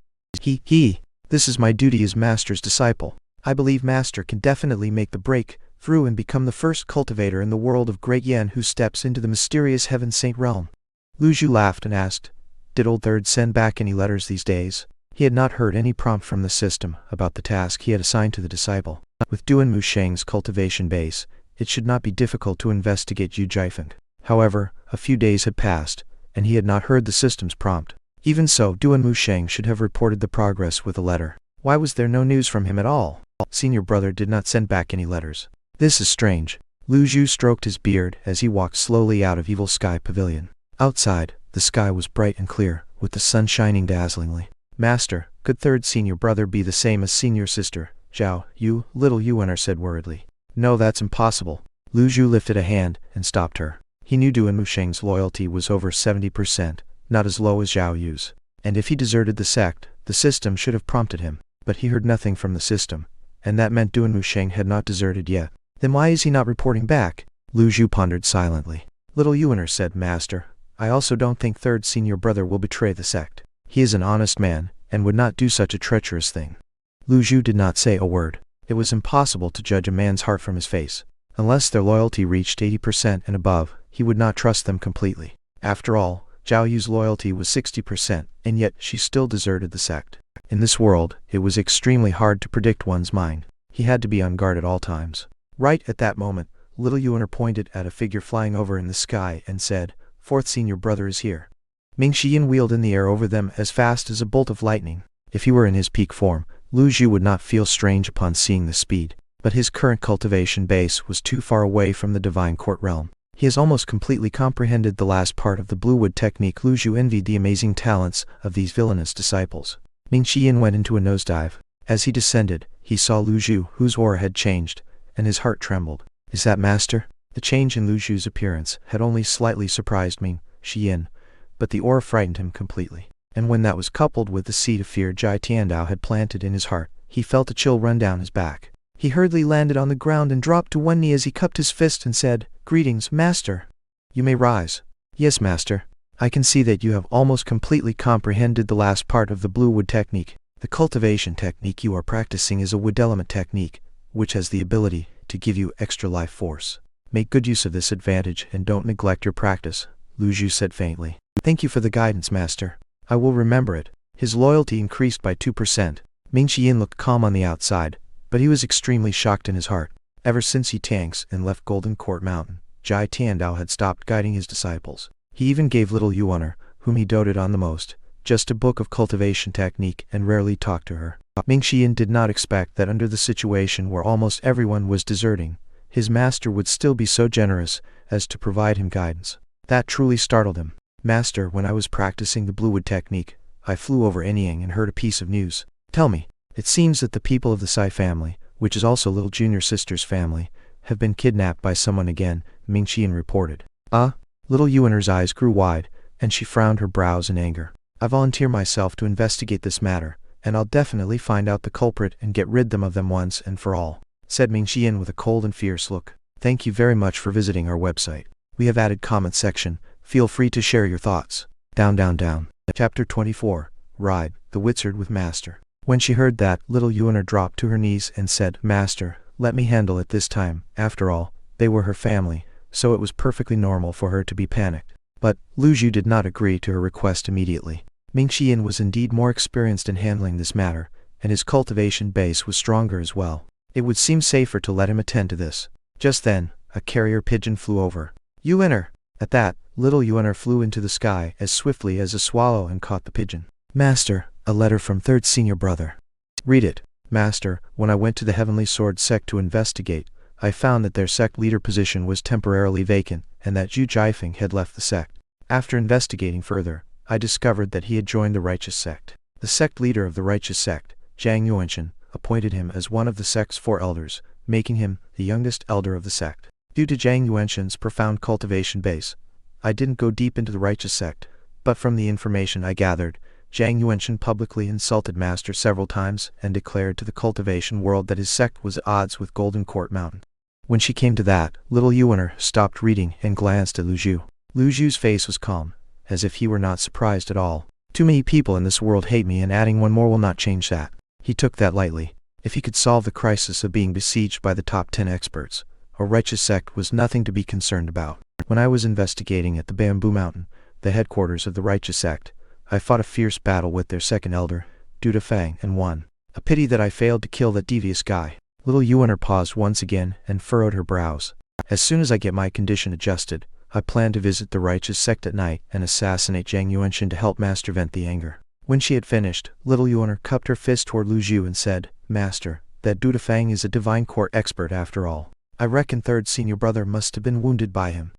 This is my duty as master's disciple. I believe master can definitely make the break through and become the first cultivator in the world of Great Yen who steps into the mysterious heaven saint realm. Lu Zhu laughed and asked, Did old Third send back any letters these days? He had not heard any prompt from the system about the task he had assigned to the disciple. With Duan Musheng's cultivation base, it should not be difficult to investigate Yu Jiefeng. However, a few days had passed, and he had not heard the system's prompt. Even so, Duan Musheng should have reported the progress with a letter. Why was there no news from him at all? Senior brother did not send back any letters. This is strange. Lu Zhu stroked his beard as he walked slowly out of Evil Sky Pavilion. Outside, the sky was bright and clear, with the sun shining dazzlingly. Master, could third senior brother be the same as senior sister, Zhao Yu? Little Yuan said worriedly. No, that's impossible. Lu Zhu lifted a hand and stopped her. He knew Duan Musheng's loyalty was over 70%, not as low as Zhao Yu's. And if he deserted the sect, the system should have prompted him. But he heard nothing from the system, and that meant Duan Musheng had not deserted yet. Then why is he not reporting back? Lu Zhu pondered silently. Little Yuan said, Master, I also don't think third senior brother will betray the sect. He is an honest man, and would not do such a treacherous thing. Lu Zhu did not say a word. It was impossible to judge a man's heart from his face. Unless their loyalty reached 80% and above, he would not trust them completely. After all, Zhao Yu's loyalty was 60%, and yet she still deserted the sect. In this world, it was extremely hard to predict one's mind. He had to be on guard at all times. Right at that moment, little Yuan pointed at a figure flying over in the sky and said, Fourth senior brother is here. Ming Xiyin wheeled in the air over them as fast as a bolt of lightning. If he were in his peak form, Lu Zhu would not feel strange upon seeing the speed. But his current cultivation base was too far away from the divine court realm. He has almost completely comprehended the last part of the blue wood technique. Lu Zhu envied the amazing talents of these villainous disciples. Ming Xiyin went into a nosedive. As he descended, he saw Lu Zhu, whose aura had changed, and his heart trembled. Is that master? The change in Lu Zhu's appearance had only slightly surprised Ming Xiyin, but the aura frightened him completely. And when that was coupled with the seed of fear Jai Tiandao had planted in his heart, he felt a chill run down his back. He hurriedly landed on the ground and dropped to one knee as he cupped his fist and said, Greetings, master. You may rise. Yes, master. I can see that you have almost completely comprehended the last part of the blue wood technique. The cultivation technique you are practicing is a wood element technique, which has the ability to give you extra life force. Make good use of this advantage and don't neglect your practice, Lu Zhu said faintly. Thank you for the guidance, master. I will remember it. His loyalty increased by 2%. Ming Xiyin looked calm on the outside, but he was extremely shocked in his heart. Ever since he tanks and left Golden Court Mountain, Jai Tiandao had stopped guiding his disciples. He even gave little Yuan, whom he doted on the most, just a book of cultivation technique and rarely talked to her. Ming Xiyin did not expect that under the situation where almost everyone was deserting, his master would still be so generous as to provide him guidance. That truly startled him. Master, when I was practicing the blue wood technique, I flew over Anyang and heard a piece of news. Tell me, it seems that the people of the Sai family, which is also little junior sister's family, have been kidnapped by someone again, Ming Xiyin reported. Little Yuan's eyes grew wide, and she frowned her brows in anger. I volunteer myself to investigate this matter, and I'll definitely find out the culprit and get rid of them once and for all, said Ming Xiyin with a cold and fierce look. Thank you very much for visiting our website. We have added comment section. Feel free to share your thoughts. Down, down, down. Chapter 24. Ride, the Wizard with Master. When she heard that, little Yuan dropped to her knees and said, Master, let me handle it this time. After all, they were her family, so it was perfectly normal for her to be panicked. But Lu Zhu did not agree to her request immediately. Ming Xiyin was indeed more experienced in handling this matter, and his cultivation base was stronger as well. It would seem safer to let him attend to this. Just then, a carrier pigeon flew over. Yuan! At that, little Yuan flew into the sky as swiftly as a swallow and caught the pigeon. Master, a letter from third senior brother. Read it. Master, when I went to the Heavenly Sword sect to investigate, I found that their sect leader position was temporarily vacant, and that Yu Jiefeng had left the sect. After investigating further, I discovered that he had joined the righteous sect. The sect leader of the righteous sect, Zhang Yuanshan, appointed him as one of the sect's 4 elders, making him the youngest elder of the sect. Due to Zhang Yuanshan's profound cultivation base, I didn't go deep into the righteous sect, but from the information I gathered, Zhang Yuanshan publicly insulted Master several times and declared to the cultivation world that his sect was at odds with Golden Court Mountain. When she came to that, little Yuan stopped reading and glanced at Lu Zhu. Lu Zhu's face was calm, as if he were not surprised at all. Too many people in this world hate me, and adding one more will not change that. He took that lightly. If he could solve the crisis of being besieged by the top 10 experts, a righteous sect was nothing to be concerned about. When I was investigating at the Bamboo Mountain, the headquarters of the righteous sect, I fought a fierce battle with their second elder, Duda Fang, and won. A pity that I failed to kill that devious guy. Little Yuan paused once again and furrowed her brows. As soon as I get my condition adjusted, I plan to visit the righteous sect at night and assassinate Zhang Yuanshan to help Master vent the anger. When she had finished, Little Yuan cupped her fist toward Lu Zhu and said, Master, that Duda Fang is a divine court expert after all. I reckon third senior brother must have been wounded by him.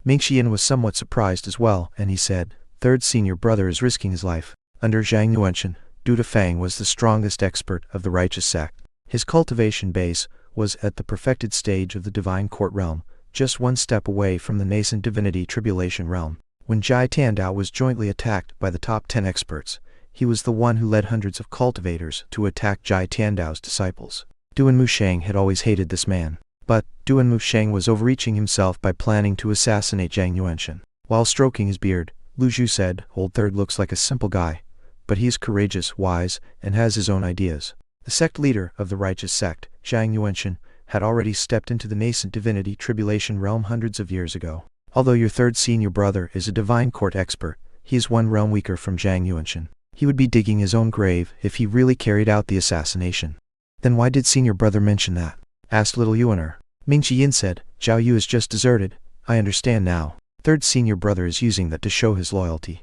Ming Xian was somewhat surprised as well, and he said, third senior brother is risking his life. Under Zhang Yuanshan, Duda Fang was the strongest expert of the righteous sect. His cultivation base was at the perfected stage of the divine court realm, just one step away from the nascent divinity tribulation realm. When Jai Tandao was jointly attacked by the top 10 experts, he was the one who led hundreds of cultivators to attack Jai Tandao's disciples. Duan Musheng had always hated this man. But Duan Musheng was overreaching himself by planning to assassinate Zhang Yuanshan. While stroking his beard, Lu Zhu said, Old Third looks like a simple guy, but he is courageous, wise, and has his own ideas. The sect leader of the righteous sect, Zhang Yuanshan, had already stepped into the nascent divinity tribulation realm hundreds of years ago. Although your third senior brother is a divine court expert, he is one realm weaker from Zhang Yuanshan. He would be digging his own grave if he really carried out the assassination. Then why did senior brother mention that? Asked Little Yuaner. Ming Qiyin said, Zhao Yu is just deserted. I understand now. Third senior brother is using that to show his loyalty.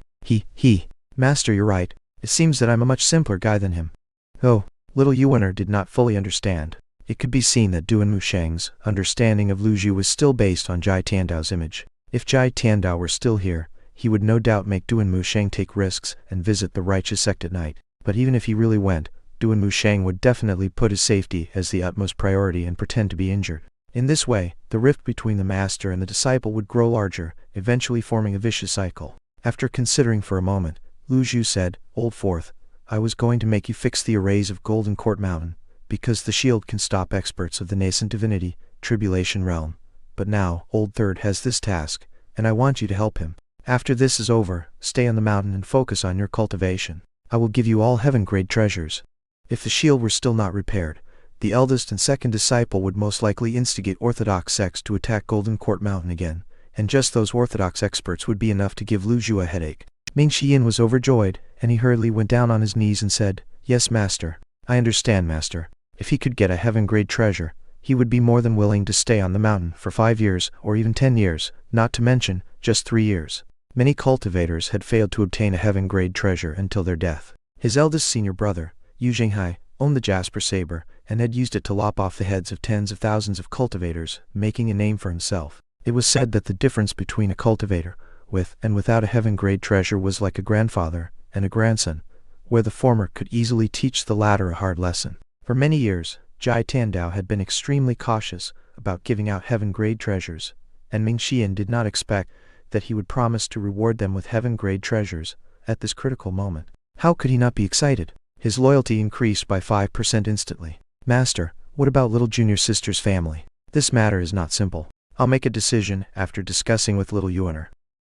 Master, you're right. It seems that I'm a much simpler guy than him. Oh, Little Yuaner did not fully understand. It could be seen that Duan Musheng's understanding of Lu Zhu was still based on Jai Tandao's image. If Jai Tandao were still here, he would no doubt make Duan Musheng take risks and visit the righteous sect at night. But even if he really went, Duan Musheng would definitely put his safety as the utmost priority and pretend to be injured. In this way, the rift between the master and the disciple would grow larger, eventually forming a vicious cycle. After considering for a moment, Lu Zhu said, Old Fourth, I was going to make you fix the arrays of Golden Court Mountain, because the shield can stop experts of the nascent divinity, tribulation realm. But now, Old Third has this task, and I want you to help him. After this is over, stay on the mountain and focus on your cultivation. I will give you all heaven-grade treasures. If the shield were still not repaired, the eldest and second disciple would most likely instigate Orthodox sects to attack Golden Court Mountain again, and just those Orthodox experts would be enough to give Lu Zhu a headache. Ming Xiyin was overjoyed, and he hurriedly went down on his knees and said, Yes, Master. I understand, Master. If he could get a heaven-grade treasure, he would be more than willing to stay on the mountain for 5 years or even 10 years, not to mention just 3 years. Many cultivators had failed to obtain a heaven-grade treasure until their death. His eldest senior brother, Yu Zhenghai, owned the Jasper Saber, and had used it to lop off the heads of tens of thousands of cultivators, making a name for himself. It was said that the difference between a cultivator, with and without a heaven-grade treasure, was like a grandfather and a grandson, where the former could easily teach the latter a hard lesson. For many years, Jai Tandao had been extremely cautious about giving out heaven-grade treasures, and Ming Xian did not expect that he would promise to reward them with heaven-grade treasures at this critical moment. How could he not be excited? His loyalty increased by 5% instantly. Master, what about little junior sister's family? This matter is not simple. I'll make a decision after discussing with Little Yuaner.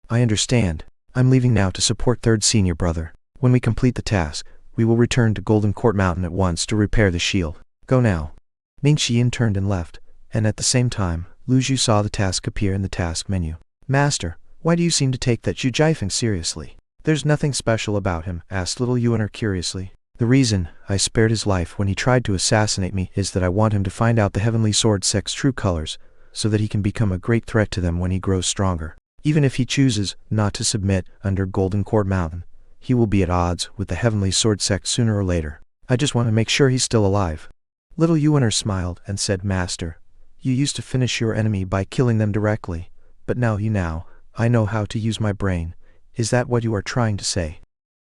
I understand. I'm leaving now to support third senior brother. When we complete the task, we will return to Golden Court Mountain at once to repair the shield. Go now. Ming Xiyin turned and left, and at the same time, Lu Zhu saw the task appear in the task menu. Master, why do you seem to take that Zhu Jiafeng seriously? There's nothing special about him, asked Little Yuaner curiously. The reason I spared his life when he tried to assassinate me is that I want him to find out the Heavenly Sword sect's true colors, so that he can become a great threat to them when he grows stronger. Even if he chooses not to submit under Golden Court Mountain, he will be at odds with the Heavenly Sword sect sooner or later. I just want to make sure he's still alive. Little Yuaner smiled and said, Master, you used to finish your enemy by killing them directly, but now I know how to use my brain. Is that what you are trying to say?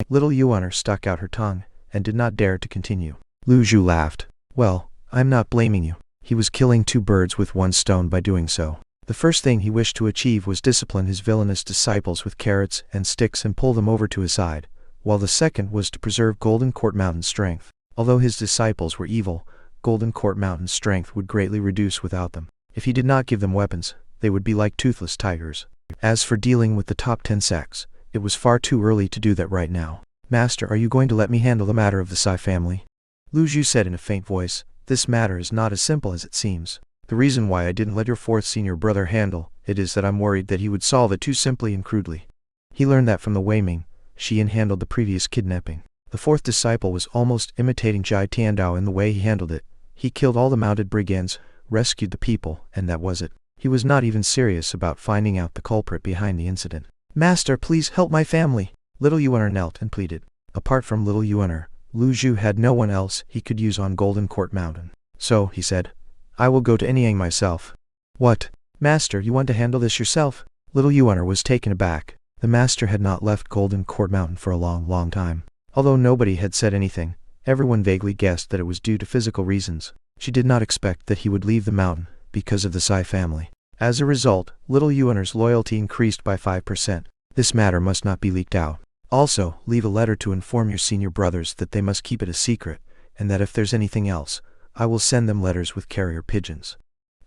Little Yuaner stuck out her tongue and did not dare to continue. Lu Zhu laughed. Well, I'm not blaming you. He was killing 2 birds with 1 stone by doing so. The first thing he wished to achieve was discipline his villainous disciples with carrots and sticks and pull them over to his side, while the second was to preserve Golden Court Mountain's strength. Although his disciples were evil, Golden Court Mountain's strength would greatly reduce without them. If he did not give them weapons, they would be like toothless tigers. As for dealing with the top 10 sects, it was far too early to do that right now. Master, are you going to let me handle the matter of the Sai family? Lu Zhu said in a faint voice, This matter is not as simple as it seems. The reason why I didn't let your 4th senior brother handle it is that I'm worried that he would solve it too simply and crudely. He learned that from the Wei Ming, Shi Yan handled the previous kidnapping. The fourth disciple was almost imitating Jai Tiandao in the way he handled it. He killed all the mounted brigands, rescued the people, and that was it. He was not even serious about finding out the culprit behind the incident. "Master, please help my family." Little Yuan knelt and pleaded. Apart from Little Yuan, Lu Zhu had no one else he could use on Golden Court Mountain. "So," he said, "I will go to Anyang myself." "What? Master, you want to handle this yourself?" Little Yuan was taken aback. The master had not left Golden Court Mountain for a long time. Although nobody had said anything, everyone vaguely guessed that it was due to physical reasons. She did not expect that he would leave the mountain because of the Sai family. As a result, Little Yuan's loyalty increased by 5%. This matter must not be leaked out. Also, leave a letter to inform your senior brothers that they must keep it a secret, and that if there's anything else, I will send them letters with carrier pigeons.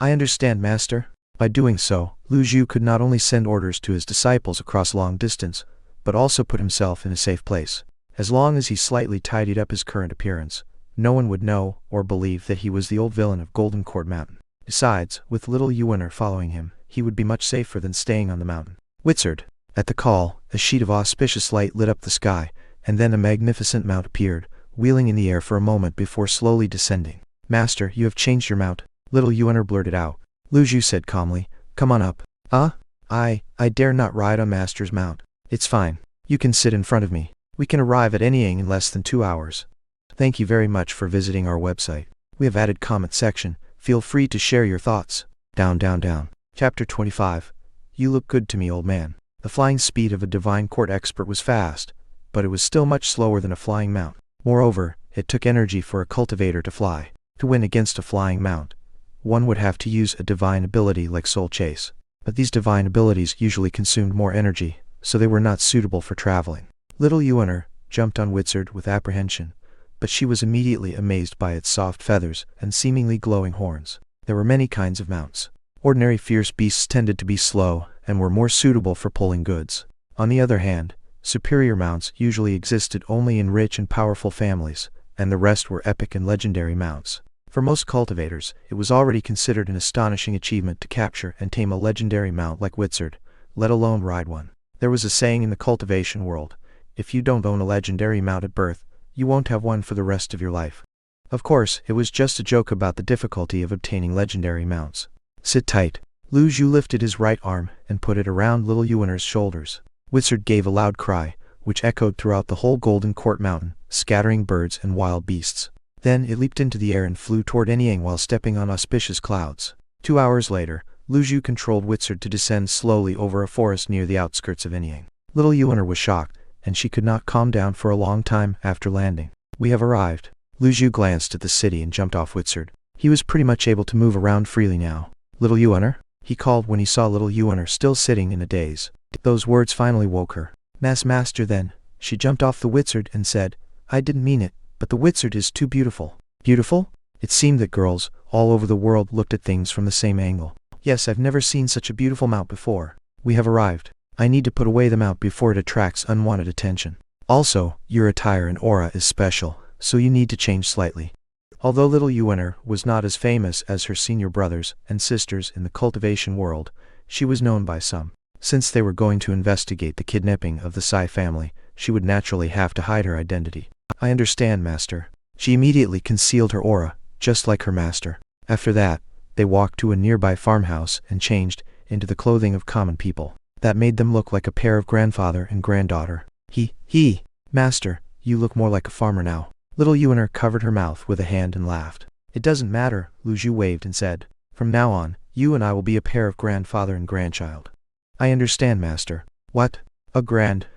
"I understand, master." By doing so, Lu Zhu could not only send orders to his disciples across long distance, but also put himself in a safe place. As long as he slightly tidied up his current appearance, no one would know or believe that he was the old villain of Golden Court Mountain. Besides, with Little Yuan following him, he would be much safer than staying on the mountain. Wizard. At the call, a sheet of auspicious light lit up the sky, and then a magnificent mount appeared, wheeling in the air for a moment before slowly descending. "Master, you have changed your mount," Little Yuan blurted out. Lu Zhu said calmly, "Come on up." I dare not ride on Master's mount." "It's fine. You can sit in front of me. We can arrive at Anyang in less than 2 hours. Thank you very much for visiting our website. We have added comment section. Feel free to share your thoughts. Down. Chapter 25. You look good to me, old man. The flying speed of a divine court expert was fast, but it was still much slower than a flying mount. Moreover, it took energy for a cultivator to fly. To win against a flying mount, one would have to use a divine ability like Soul Chase. But these divine abilities usually consumed more energy, so they were not suitable for traveling. Little Yuan jumped on Wizard with apprehension, but she was immediately amazed by its soft feathers and seemingly glowing horns. There were many kinds of mounts. Ordinary fierce beasts tended to be slow and were more suitable for pulling goods. On the other hand, superior mounts usually existed only in rich and powerful families, and the rest were epic and legendary mounts. For most cultivators, it was already considered an astonishing achievement to capture and tame a legendary mount like Wizard, let alone ride one. There was a saying in the cultivation world, if you don't own a legendary mount at birth, you won't have one for the rest of your life. Of course, it was just a joke about the difficulty of obtaining legendary mounts. "Sit tight." Lu Zhu lifted his right arm and put it around Little Yuan's shoulders. Wizard gave a loud cry, which echoed throughout the whole Golden Court Mountain, scattering birds and wild beasts. Then it leaped into the air and flew toward Anyang while stepping on auspicious clouds. 2 hours later, Lu Zhu controlled Wizard to descend slowly over a forest near the outskirts of Anyang. Little Yuan was shocked, and she could not calm down for a long time after landing. "We have arrived." Lu Zhu glanced at the city and jumped off Wizard. He was pretty much able to move around freely now. "Little Yuan?" he called when he saw Little Yuan still sitting in a daze. Those words finally woke her. Master then." She jumped off the Wizard and said, "I didn't mean it, but the Wizard is too beautiful." "Beautiful?" It seemed that girls all over the world looked at things from the same angle. "Yes, I've never seen such a beautiful mount before." "We have arrived. I need to put away the mount before it attracts unwanted attention. Also, your attire and aura is special, so you need to change slightly." Although Little Yuan was not as famous as her senior brothers and sisters in the cultivation world, she was known by some. Since they were going to investigate the kidnapping of the Sai family, she would naturally have to hide her identity. "I understand, Master." She immediately concealed her aura, just like her master. After that, they walked to a nearby farmhouse and changed into the clothing of common people. That made them look like a pair of grandfather and granddaughter. Master, you look more like a farmer now." Little Yuan covered her mouth with a hand and laughed. "It doesn't matter," Lu Zhu waved and said. "From now on, you and I will be a pair of grandfather and grandchild." "I understand, Master." "What? A grandpa?"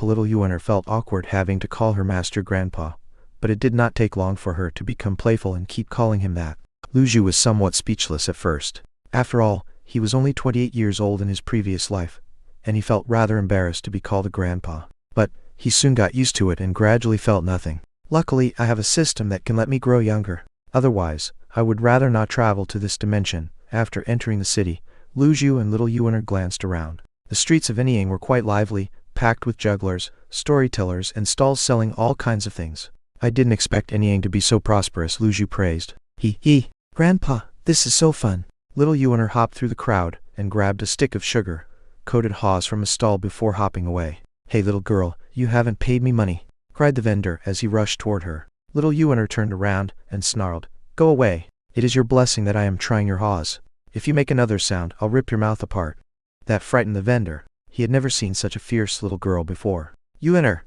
Little Yuan felt awkward having to call her master grandpa, but it did not take long for her to become playful and keep calling him that. Lu Zhu was somewhat speechless at first. After all, he was only 28 years old in his previous life, and he felt rather embarrassed to be called a grandpa. But he soon got used to it and gradually felt nothing. "Luckily, I have a system that can let me grow younger. Otherwise, I would rather not travel to this dimension." After entering the city, Lu Zhu and Little Yuan glanced around. The streets of Anyang were quite lively, packed with jugglers, storytellers, and stalls selling all kinds of things. "I didn't expect Anyang to be so prosperous," Lu Zhu praised. Grandpa, this is so fun." Little Yuan hopped through the crowd and grabbed a stick of sugar-coated haws from a stall before hopping away. "Hey little girl, you haven't paid me money," cried the vendor as he rushed toward her. Little Yuaner turned around and snarled, "Go away. It is your blessing that I am trying your haws. If you make another sound, I'll rip your mouth apart." That frightened the vendor. He had never seen such a fierce little girl before. "Yuaner!"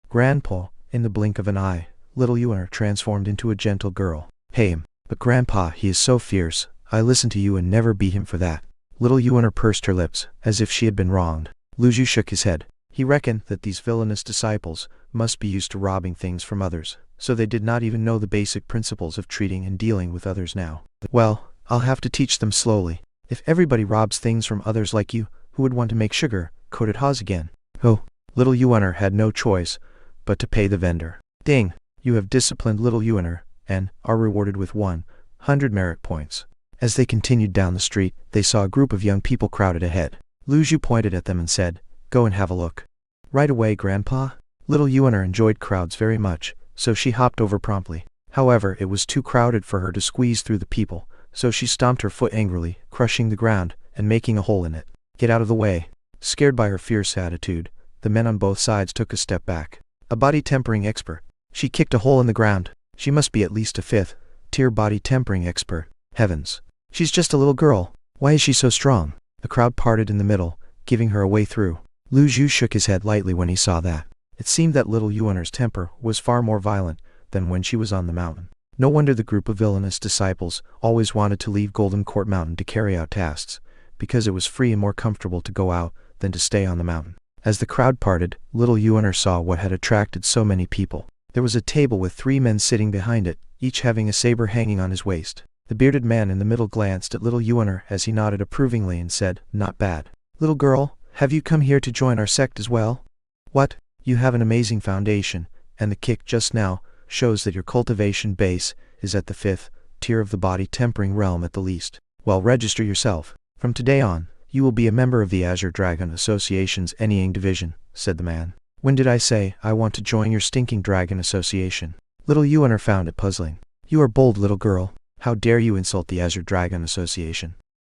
Grandpa!" In the blink of an eye, little Yuaner transformed into a gentle girl. "Hey but Grandpa, he is so fierce. I listened to you and never beat him for that." Little Yuaner pursed her lips, as if she had been wronged. Luju shook his head. He reckoned that these villainous disciples must be used to robbing things from others, so they did not even know the basic principles of treating and dealing with others now. "Well, I'll have to teach them slowly. If everybody robs things from others like you, who would want to make sugar-coated haws again?" "Oh." Little Yuaner had no choice but to pay the vendor. "Ding! You have disciplined little Yuaner, and are rewarded with 100 merit points." As they continued down the street, they saw a group of young people crowded ahead. Luju pointed at them and said, "Go and have a look." "Right away, Grandpa." Little Yuaner enjoyed crowds very much, so she hopped over promptly. However, it was too crowded for her to squeeze through the people, so she stomped her foot angrily, crushing the ground and making a hole in it. "Get out of the way." Scared by her fierce attitude, the men on both sides took a step back. A body tempering expert. She kicked a hole in the ground. She must be at least a 5th-tier body tempering expert. Heavens. She's just a little girl. Why is she so strong? The crowd parted in the middle, giving her a way through. Lu Zhu shook his head lightly when he saw that. It seemed that little Yuaner's temper was far more violent than when she was on the mountain. No wonder the group of villainous disciples always wanted to leave Golden Court Mountain to carry out tasks, because it was free and more comfortable to go out than to stay on the mountain. As the crowd parted, little Yuaner saw what had attracted so many people. There was a table with 3 men sitting behind it, each having a saber hanging on his waist. The bearded man in the middle glanced at little Yuaner as he nodded approvingly and said, "Not bad. Little girl, have you come here to join our sect as well?" "What? You have an amazing foundation, and the kick just now shows that your cultivation base is at the 5th tier of the body tempering realm at the least. Well, register yourself. From today on, you will be a member of the Azure Dragon Association's Anying Division," said the man. "When did I say I want to join your stinking dragon association?" Little Yuaner found it puzzling. "You are bold, little girl. How dare you insult the Azure Dragon Association?"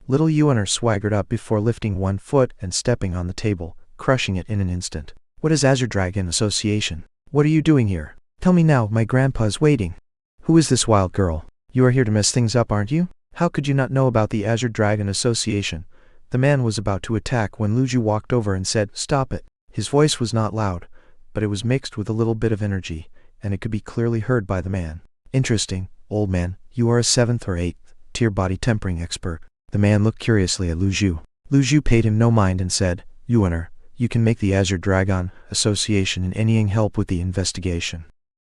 Little Yuaner swaggered up before lifting one foot and stepping on the table, crushing it in an instant. "What is Azure Dragon Association? What are you doing here? Tell me now, my grandpa is waiting." "Who is this wild girl? You are here to mess things up, aren't you? How could you not know about the Azure Dragon Association?" The man was about to attack when Luju walked over and said, "Stop it." His voice was not loud, but it was mixed with a little bit of energy, and it could be clearly heard by the man. "Interesting, old man. You are a 7th or 8th tier body tempering expert." The man looked curiously at Luju. Luju paid him no mind and said, "Yuaner, you can make the Azure Dragon Association and anything help with the investigation."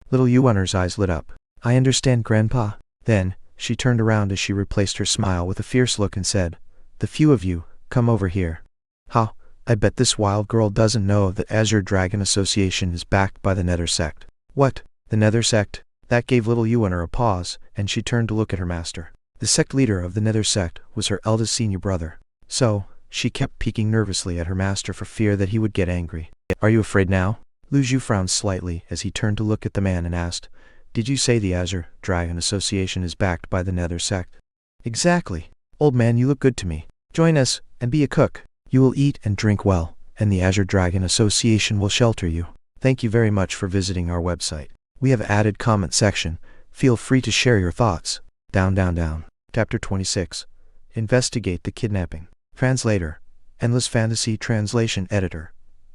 Little Yuaner's eyes lit up. "I understand, Grandpa." Then, she turned around as she replaced her smile with a fierce look and said, "The few of you, come over here." "Ha, I bet this wild girl doesn't know that Azure Dragon Association is backed by the Nether Sect." "What? The Nether Sect?" That gave little Yuaner a pause, and she turned to look at her master. The sect leader of the Nether Sect was her eldest senior brother. So, she kept peeking nervously at her master for fear that he would get angry. "Are you afraid now?" Lu Zhu frowned slightly as he turned to look at the man and asked, "Did you say the Azure Dragon Association is backed by the Nether Sect?" "Exactly. Old man, you look good to me. Join us, and be a cook. You will eat and drink well, and the Azure Dragon Association will shelter you." Thank you very much for visiting our website. We have added comment section. Feel free to share your thoughts. Down. Chapter 26. Investigate the kidnapping. Translator. Endless Fantasy Translation Editor.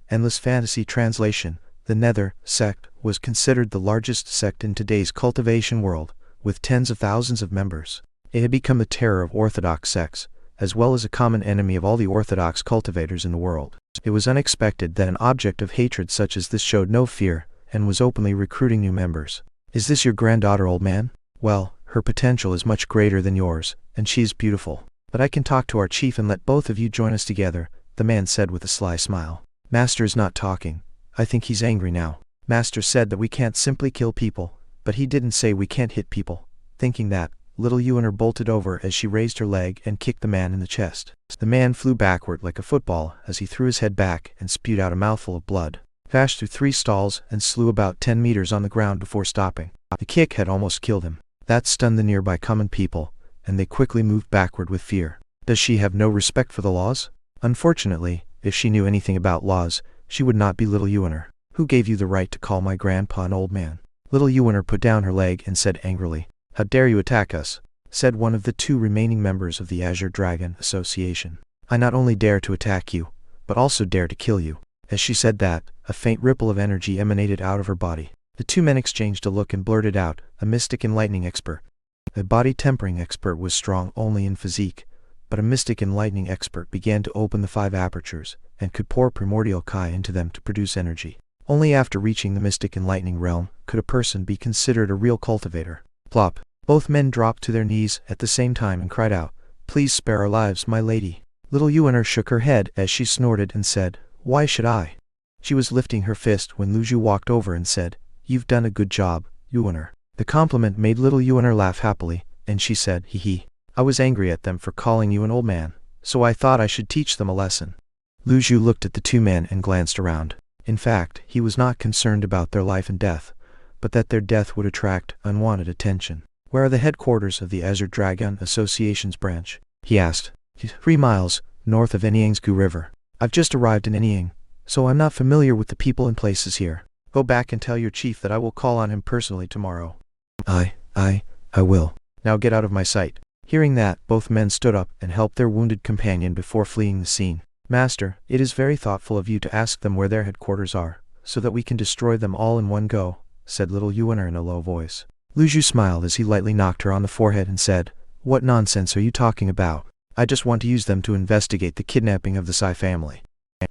Endless Fantasy Translation. The Nether Sect was considered the largest sect in today's cultivation world, with tens of thousands of members. It had become the terror of orthodox sects, as well as a common enemy of all the orthodox cultivators in the world. It was unexpected that an object of hatred such as this showed no fear, and was openly recruiting new members. "Is this your granddaughter, old man?" "Well, her potential is much greater than yours, and she is beautiful. But I can talk to our chief and let both of you join us together," the man said with a sly smile. "Master is not talking. I think he's angry now. Master said that we can't simply kill people, but he didn't say we can't hit people." Thinking that, little Yuaner bolted over as she raised her leg and kicked the man in the chest. The man flew backward like a football as he threw his head back and spewed out a mouthful of blood. Crashed through 3 stalls and slew about 10 meters on the ground before stopping. The kick had almost killed him. That stunned the nearby common people, and they quickly moved backward with fear. Does she have no respect for the laws? Unfortunately, if she knew anything about laws, she would not be little Yuaner. Who gave you the right to call my grandpa an old man? Little Yuaner put down her leg and said angrily, "How dare you attack us?" said one of the 2 remaining members of the Azure Dragon Association. "I not only dare to attack you, but also dare to kill you." As she said that, a faint ripple of energy emanated out of her body. The 2 men exchanged a look and blurted out, "A mystic enlightening expert." A body tempering expert was strong only in physique, but a mystic enlightening expert began to open the 5 apertures, and could pour primordial Kai into them to produce energy. Only after reaching the mystic enlightening realm could a person be considered a real cultivator. Plop. Both men dropped to their knees at the same time and cried out, "Please spare our lives, my lady." Little Yuaner shook her head as she snorted and said, "Why should I?" She was lifting her fist when Luju walked over and said, "You've done a good job, Yuaner." The compliment made little Yuaner laugh happily, and she said, "Hee hee. I was angry at them for calling you an old man, so I thought I should teach them a lesson." Luju looked at the 2 men and glanced around. In fact, he was not concerned about their life and death, but that their death would attract unwanted attention. "Where are the headquarters of the Azure Dragon Association's branch?" he asked. 3 miles, north of Enyang's River. I've just arrived in Enyang, so I'm not familiar with the people and places here. Go back and tell your chief that I will call on him personally tomorrow. I will. Now get out of my sight." Hearing that, both men stood up and helped their wounded companion before fleeing the scene. "Master, it is very thoughtful of you to ask them where their headquarters are, so that we can destroy them all in one go," said little Yuaner in a low voice. Luju smiled as he lightly knocked her on the forehead and said, "What nonsense are you talking about? I just want to use them to investigate the kidnapping of the Sai family."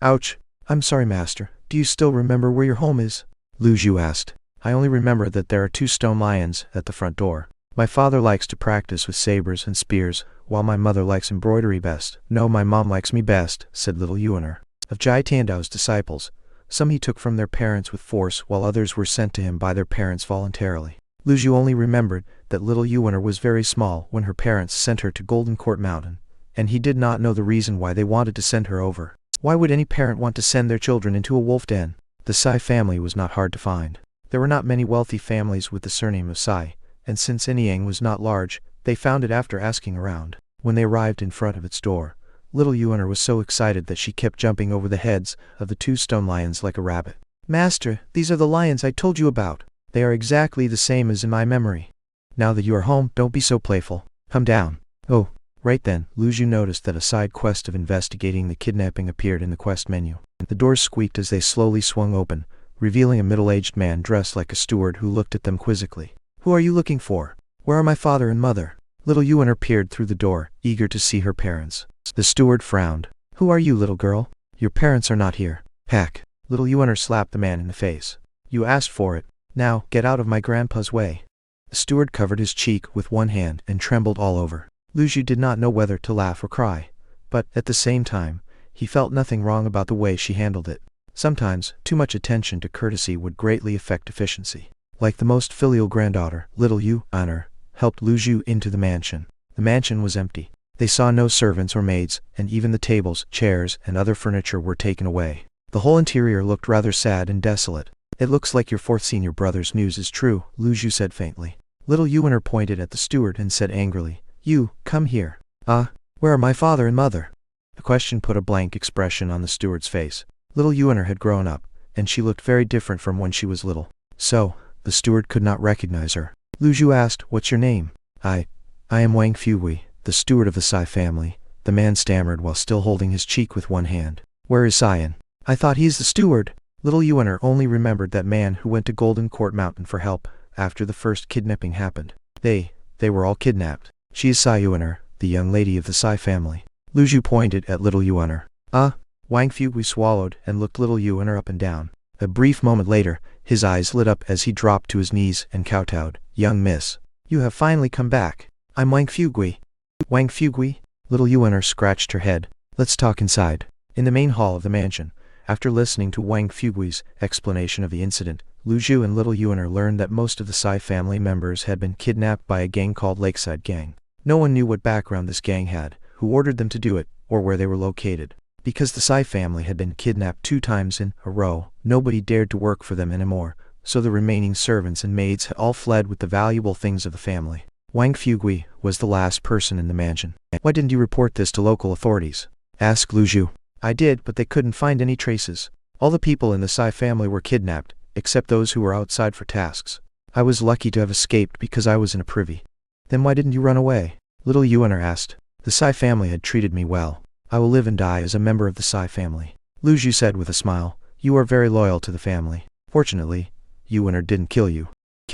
"Ouch. I'm sorry, Master. Do you still remember where your home is?" Luju asked. "I only remember that there are 2 stone lions at the front door. My father likes to practice with sabers and spears, while my mother likes embroidery best." "No, my mom likes me best," said little Yuaner. Of Jai Tandao's disciples, some he took from their parents with force while others were sent to him by their parents voluntarily. Luju only remembered that little Yuaner was very small when her parents sent her to Golden Court Mountain, and he did not know the reason why they wanted to send her over. Why would any parent want to send their children into a wolf den? The Sai family was not hard to find. There were not many wealthy families with the surname of Sai, and since Enyang was not large, they found it after asking around. When they arrived in front of its door, little Yuaner was so excited that she kept jumping over the heads of the 2 stone lions like a rabbit. "Master, these are the lions I told you about. They are exactly the same as in my memory. Now that you are home, don't be so playful. Come down." "Oh." Right then, Luju noticed that a side quest of investigating the kidnapping appeared in the quest menu. The doors squeaked as they slowly swung open, revealing a middle-aged man dressed like a steward who looked at them quizzically. "Who are you looking for? Where are my father and mother?" Little Yuaner peered through the door, eager to see her parents. The steward frowned. "Who are you, little girl? Your parents are not here." "Heck." Little Yuaner slapped the man in the face. "You asked for it. Now, get out of my grandpa's way." The steward covered his cheek with one hand and trembled all over. Luju did not know whether to laugh or cry, but, at the same time, he felt nothing wrong about the way she handled it. Sometimes, too much attention to courtesy would greatly affect efficiency. Like the most filial granddaughter, little Yuaner helped Luju into the mansion. The mansion was empty. They saw no servants or maids, and even the tables, chairs, and other furniture were taken away. The whole interior looked rather sad and desolate. "It looks like your 4th senior brother's news is true," Luju said faintly. Little Yuaner pointed at the steward and said angrily, "You, come here." Where are my father and mother?" The question put a blank expression on the steward's face. Little Yuaner had grown up, and she looked very different from when she was little. So, the steward could not recognize her. Luju asked, "What's your name?" I am Wang Fugui, the steward of the Sai family," the man stammered while still holding his cheek with one hand. "Where is Cyan?" "I thought he's the steward." Little Yuaner only remembered that man who went to Golden Court Mountain for help after the first kidnapping happened. They were all kidnapped. "She is Sai Yuaner, the young lady of the Sai family." Luju pointed at little Yuaner. Wang Fugui swallowed and looked little Yuaner up and down. A brief moment later, his eyes lit up as he dropped to his knees and kowtowed. "Young miss, you have finally come back. I'm Wang Fugui." "Wang Fugui?" Little Yuaner scratched her head. "Let's talk inside." In the main hall of the mansion, after listening to Wang Fugui's explanation of the incident, Luju and little Yuaner learned that most of the Sai family members had been kidnapped by a gang called Lakeside Gang. No one knew what background this gang had, who ordered them to do it, or where they were located. Because the Sai family had been kidnapped 2 times in a row, nobody dared to work for them anymore, so the remaining servants and maids had all fled with the valuable things of the family. Wang Fugui was the last person in the mansion. "Why didn't you report this to local authorities?" asked Luju. "I did, but they couldn't find any traces. All the people in the Sai family were kidnapped, except those who were outside for tasks. I was lucky to have escaped because I was in a privy. Then why didn't you run away? Little Yuaner asked. The Sai family had treated me well. I will live and die as a member of the Sai family. Lu Zhu said with a smile. You are very loyal to the family. Fortunately, Yuaner didn't kill you.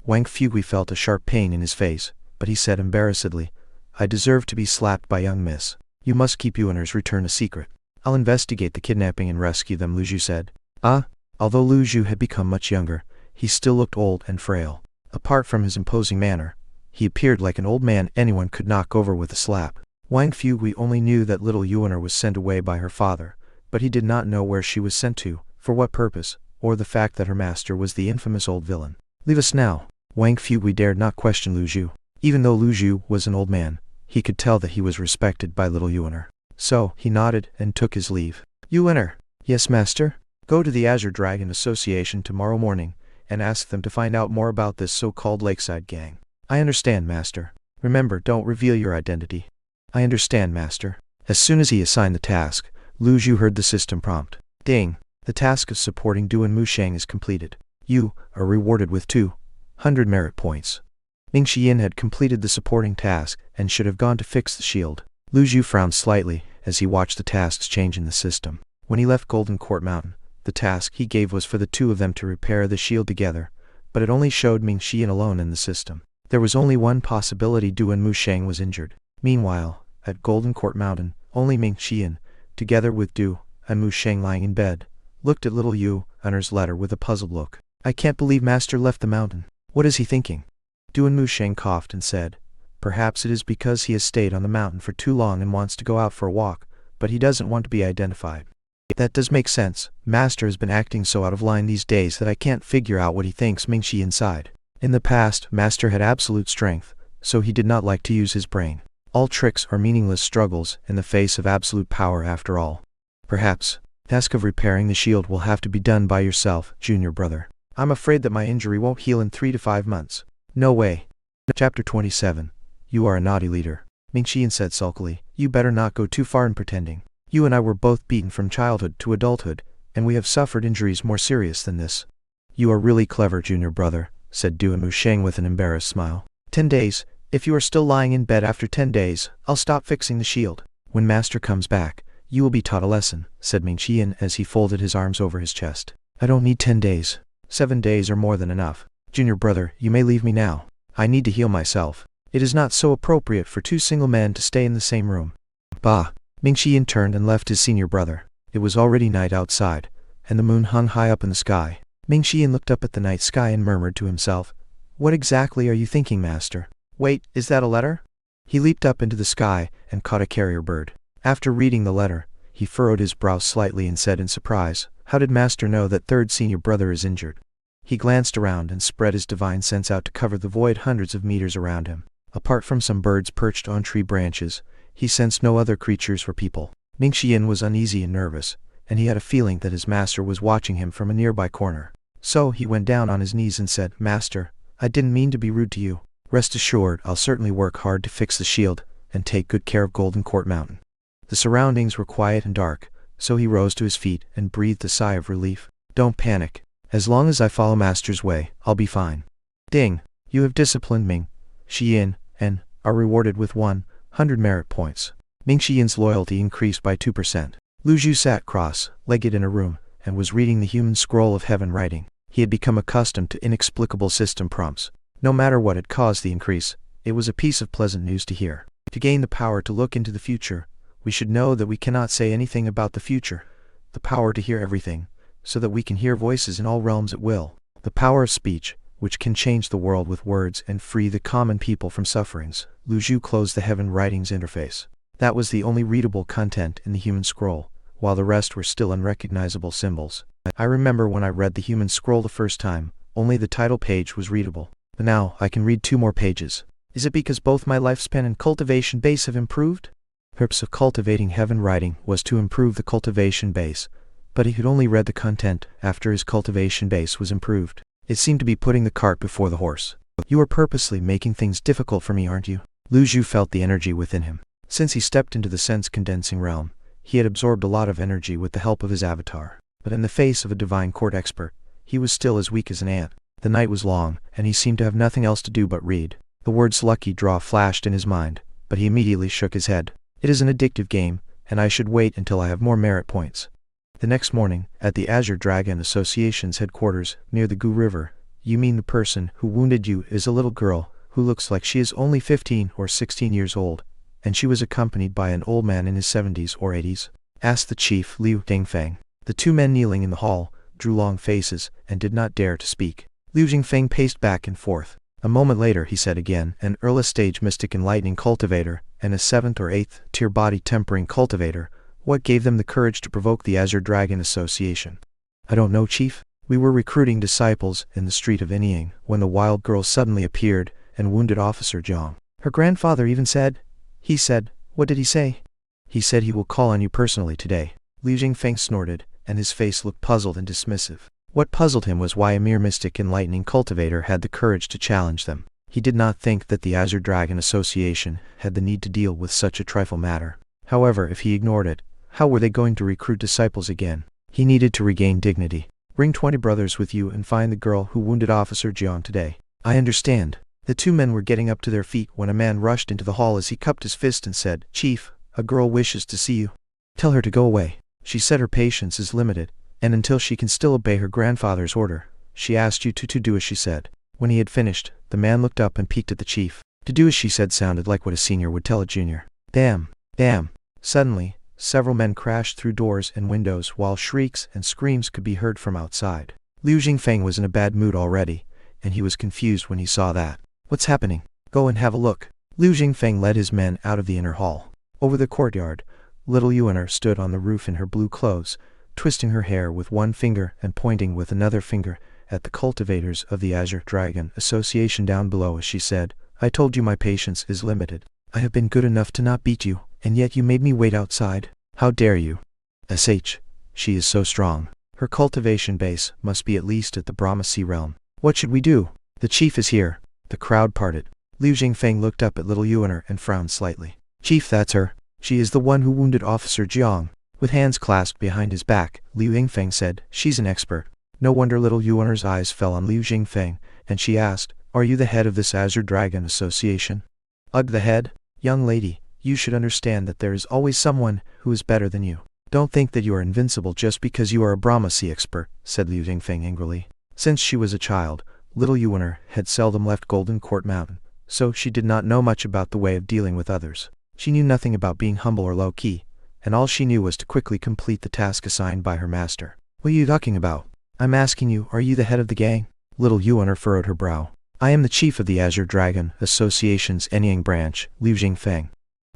Wang Fugui felt a sharp pain in his face, but he said embarrassedly, I deserve to be slapped by young miss. You must keep Yuaner's return a secret. I'll investigate the kidnapping and rescue them, Lu Zhu said. Although Lu Zhu had become much younger, he still looked old and frail. Apart from his imposing manner, he appeared like an old man anyone could knock over with a slap. Wang Fugui only knew that little Yuaner was sent away by her father, but he did not know where she was sent to, for what purpose, or the fact that her master was the infamous old villain. Leave us now. Wang Fugui dared not question Lu Zhu. Even though Lu Zhu was an old man, he could tell that he was respected by little Yuaner. So, he nodded and took his leave. Yuaner. Yes, master? Go to the Azure Dragon Association tomorrow morning, and ask them to find out more about this so-called Lakeside gang. I understand, master. Remember, don't reveal your identity. I understand, master. As soon as he assigned the task, Lu Zhu heard the system prompt. Ding. The task of supporting Du and Musheng is completed. You are rewarded with 200 merit points. Ming Xiyin had completed the supporting task and should have gone to fix the shield. Lu Zhu frowned slightly as he watched the tasks change in the system. When he left Golden Court Mountain, the task he gave was for the two of them to repair the shield together, but it only showed Ming Xiyin alone in the system. There was only one possibility: Du and Musheng was injured. Meanwhile, at Golden Court Mountain, only Ming Xiyin, together with Du and Musheng lying in bed, looked at little Yuaner's letter with a puzzled look. I can't believe master left the mountain. What is he thinking? Du and Musheng coughed and said, perhaps it is because he has stayed on the mountain for too long and wants to go out for a walk, but he doesn't want to be identified. That does make sense. Master has been acting so out of line these days that I can't figure out what he thinks Ming Xiyin inside. In the past, Master had absolute strength, so he did not like to use his brain. All tricks are meaningless struggles in the face of absolute power after all. Perhaps, the task of repairing the shield will have to be done by yourself, junior brother. I'm afraid that my injury won't heal in 3 to 5 months. No way. Chapter 27. You are a naughty leader. Ming Xiyin said sulkily. You better not go too far in pretending. You and I were both beaten from childhood to adulthood, and we have suffered injuries more serious than this. You are really clever, junior brother, said Du and Musheng with an embarrassed smile. 10 days. If you are still lying in bed after 10 days, I'll stop fixing the shield. When master comes back, you will be taught a lesson, said Ming Xiyin as he folded his arms over his chest. I don't need 10 days. 7 days are more than enough. Junior brother, you may leave me now. I need to heal myself. It is not so appropriate for 2 single men to stay in the same room. Bah! Ming Xiyin turned and left his senior brother. It was already night outside, and the moon hung high up in the sky. Ming Xiyin looked up at the night sky and murmured to himself, What exactly are you thinking, master? Wait, is that a letter? He leaped up into the sky and caught a carrier bird. After reading the letter, he furrowed his brow slightly and said in surprise, How did master know that third senior brother is injured? He glanced around and spread his divine sense out to cover the void hundreds of meters around him. Apart from some birds perched on tree branches, he sensed no other creatures or people. Ming Xiyin was uneasy and nervous, and he had a feeling that his master was watching him from a nearby corner. So he went down on his knees and said, Master, I didn't mean to be rude to you. Rest assured, I'll certainly work hard to fix the shield and take good care of Golden Court Mountain. The surroundings were quiet and dark, so he rose to his feet and breathed a sigh of relief. Don't panic. As long as I follow master's way, I'll be fine. Ding! You have disciplined Ming Xiyin and are rewarded with 100 merit points. Ming Xiyin's loyalty increased by 2%. Lu Zhu sat cross-legged in a room and was reading the human scroll of heaven writing. He had become accustomed to inexplicable system prompts. No matter what had caused the increase, it was a piece of pleasant news to hear. To gain the power to look into the future, we should know that we cannot say anything about the future. The power to hear everything, so that we can hear voices in all realms at will. The power of speech, which can change the world with words and free the common people from sufferings. Lu Zhu closed the heaven writings interface. That was the only readable content in the human scroll, while the rest were still unrecognizable symbols. I remember when I read the human scroll the first time, only the title page was readable. But now I can read 2 more pages. Is it because both my lifespan and cultivation base have improved? The purpose of cultivating heaven writing was to improve the cultivation base, but he had only read the content after his cultivation base was improved. It seemed to be putting the cart before the horse. You are purposely making things difficult for me, aren't you? Lu Zhu felt the energy within him. Since he stepped into the sense-condensing realm, he had absorbed a lot of energy with the help of his avatar. but in the face of a divine court expert, he was still as weak as an ant. The night was long, and he seemed to have nothing else to do but read. The words lucky draw flashed in his mind, but he immediately shook his head. It is an addictive game, and I should wait until I have more merit points. The next morning, at the Azure Dragon Association's headquarters, near the Gu River. You mean the person who wounded you is a little girl, who looks like she is only 15 or 16 years old, and she was accompanied by an old man in his 70s or 80s? Asked the chief Liu Dingfeng. The two men kneeling in the hall drew long faces and did not dare to speak. Liu Jingfeng paced back and forth. A moment later he said again, an early-stage mystic enlightening cultivator, and a 7th or 8th tier body tempering cultivator. What gave them the courage to provoke the Azure Dragon Association? I don't know, Chief. We were recruiting disciples in the street of Inying when the wild girl suddenly appeared and wounded Officer Jiang. Her grandfather even said, what did he say? He said he will call on you personally today. Liu Jingfeng snorted, and his face looked puzzled and dismissive. What puzzled him was why a mere mystic enlightening cultivator had the courage to challenge them. He did not think that the Azure Dragon Association had the need to deal with such a trifle matter. However, if he ignored it, how were they going to recruit disciples again? He needed to regain dignity. Bring 20 brothers with you and find the girl who wounded Officer Jiang today. I understand. The two men were getting up to their feet when a man rushed into the hall as he cupped his fist and said, Chief, a girl wishes to see you. Tell her to go away. She said her patience is limited, and until she can still obey her grandfather's order, she asked you to do as she said. When he had finished, the man looked up and peeked at the chief. To do as she said sounded like what a senior would tell a junior. Damn. Suddenly, several men crashed through doors and windows while shrieks and screams could be heard from outside. Liu Jingfeng was in a bad mood already, and he was confused when he saw that. What's happening? Go and have a look. Liu Jingfeng led his men out of the inner hall. Over the courtyard, little Yuaner stood on the roof in her blue clothes, twisting her hair with one finger and pointing with another finger at the cultivators of the Azure Dragon Association down below as she said, I told you my patience is limited. I have been good enough to not beat you, and yet you made me wait outside. How dare you? She is so strong. Her cultivation base must be at least at the Brahma Sea realm. What should we do? The chief is here. The crowd parted. Liu Jingfeng looked up at little Yuaner and frowned slightly. Chief, that's her. She is the one who wounded Officer Jiang. With hands clasped behind his back, Liu Jingfeng said, she's an expert. No wonder little Yuaner's eyes fell on Liu Jingfeng, and she asked, are you the head of this Azure Dragon Association? Ugh, the head? Young lady, you should understand that there is always someone who is better than you. Don't think that you are invincible just because you are a Brahma Sea expert, said Liu Jingfeng angrily. Since she was a child, little Yuaner had seldom left Golden Court Mountain, so she did not know much about the way of dealing with others. She knew nothing about being humble or low-key, and all she knew was to quickly complete the task assigned by her master. What are you talking about? I'm asking you, are you the head of the gang? Little Yuaner furrowed her brow. I am the chief of the Azure Dragon Association's Enyang branch, Liu Jingfeng.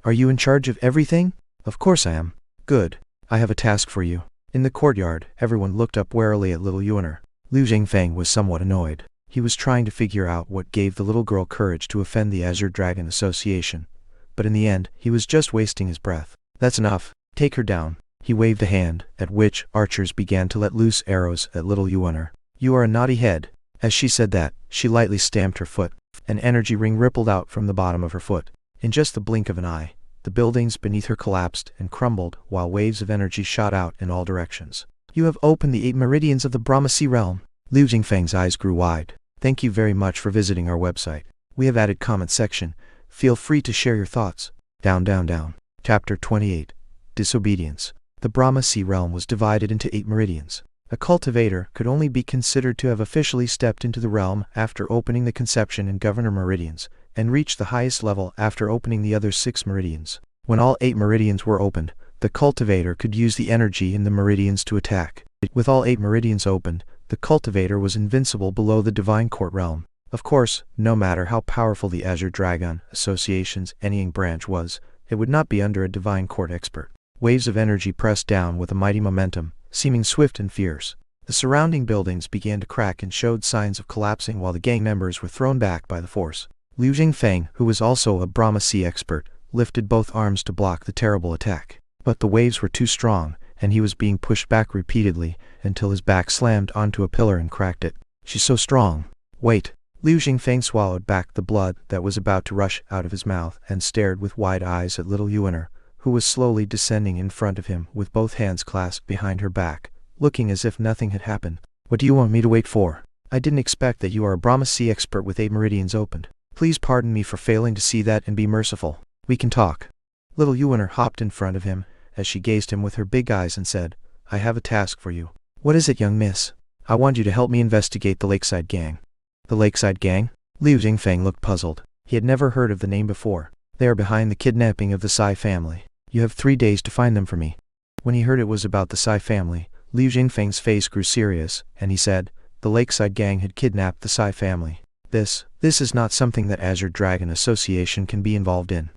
Are you in charge of everything? Of course I am. Good. I have a task for you. In the courtyard, everyone looked up warily at little Yuaner. Liu Jingfeng was somewhat annoyed. He was trying to figure out what gave the little girl courage to offend the Azure Dragon Association, but in the end, he was just wasting his breath. That's enough. Take her down. He waved a hand, at which archers began to let loose arrows at little Yuaner. You are a naughty head. As she said that, she lightly stamped her foot. An energy ring rippled out from the bottom of her foot. In just the blink of an eye, the buildings beneath her collapsed and crumbled while waves of energy shot out in all directions. You have opened the 8 meridians of the Brahma Sea realm. Liu Jingfeng's eyes grew wide. Thank you very much for visiting our website. We have added comment section. Feel free to share your thoughts. Down. Chapter 28. Disobedience. The Brahma Sea realm was divided into 8 meridians. A cultivator could only be considered to have officially stepped into the realm after opening the conception and governor meridians, and reached the highest level after opening the other 6 meridians. When all 8 meridians were opened, the cultivator could use the energy in the meridians to attack. With all 8 meridians opened, the cultivator was invincible below the Divine Court realm. Of course, no matter how powerful the Azure Dragon Association's Enyang branch was, it would not be under a Divine Court expert. Waves of energy pressed down with a mighty momentum, seeming swift and fierce. The surrounding buildings began to crack and showed signs of collapsing while the gang members were thrown back by the force. Liu Jingfeng, who was also a Brahma Sea expert, lifted both arms to block the terrible attack. But the waves were too strong, and he was being pushed back repeatedly until his back slammed onto a pillar and cracked it. She's so strong. Wait. Liu Jingfeng swallowed back the blood that was about to rush out of his mouth and stared with wide eyes at little Yuaner, who was slowly descending in front of him with both hands clasped behind her back. looking as if nothing had happened. What do you want me to wait for? I didn't expect that you are a Brahma Sea expert with 8 meridians opened. Please pardon me for failing to see that and be merciful. We can talk. Little Yuaner hopped in front of him, as she gazed him with her big eyes and said, I have a task for you. What is it, young miss? I want you to help me investigate the Lakeside Gang. The Lakeside Gang? Liu Jingfeng looked puzzled. He had never heard of the name before. They are behind the kidnapping of the Sai family. You have 3 days to find them for me. When he heard it was about the Sai family, Liu Jingfeng's face grew serious, and he said, the Lakeside Gang had kidnapped the Sai family. This is not something that Azure Dragon Association can be involved in.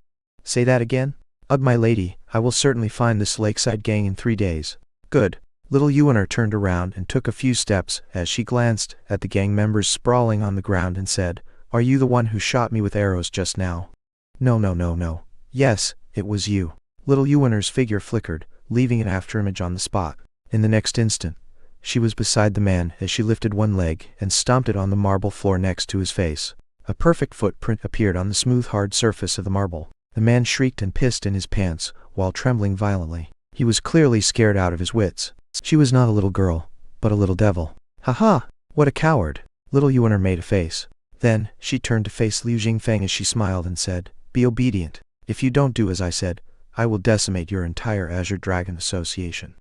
Say that again? Ugh, my lady, I will certainly find this Lakeside Gang in 3 days. Good. Little Yuaner turned around and took a few steps as she glanced at the gang members sprawling on the ground and said, Are you the one who shot me with arrows just now? No. Yes, it was you. Little Yuaner's figure flickered, leaving an afterimage on the spot. In the next instant, she was beside the man as she lifted one leg and stomped it on the marble floor next to his face. A perfect footprint appeared on the smooth hard surface of the marble. The man shrieked and pissed in his pants, while trembling violently. He was clearly scared out of his wits. She was not a little girl, but a little devil. Ha! What a coward! Little Yuaner made a face. Then, she turned to face Liu Jingfeng as she smiled and said, Be obedient. If you don't do as I said, I will decimate your entire Azure Dragon Association.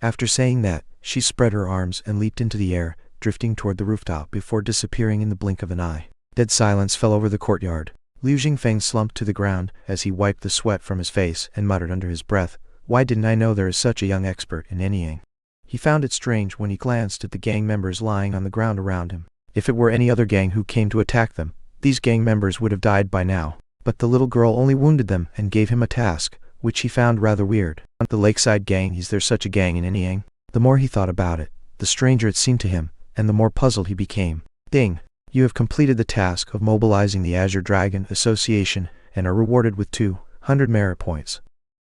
After saying that, she spread her arms and leaped into the air, drifting toward the rooftop before disappearing in the blink of an eye. Dead silence fell over the courtyard. Liu Jingfeng slumped to the ground as he wiped the sweat from his face and muttered under his breath, Why didn't I know there is such a young expert in anything? He found it strange when he glanced at the gang members lying on the ground around him. If it were any other gang who came to attack them, these gang members would have died by now. But the little girl only wounded them and gave him a task, which he found rather weird. The Lakeside Gang, is there such a gang in anything? The more he thought about it, the stranger it seemed to him, and the more puzzled he became. Ding! You have completed the task of mobilizing the Azure Dragon Association and are rewarded with 200 merit points.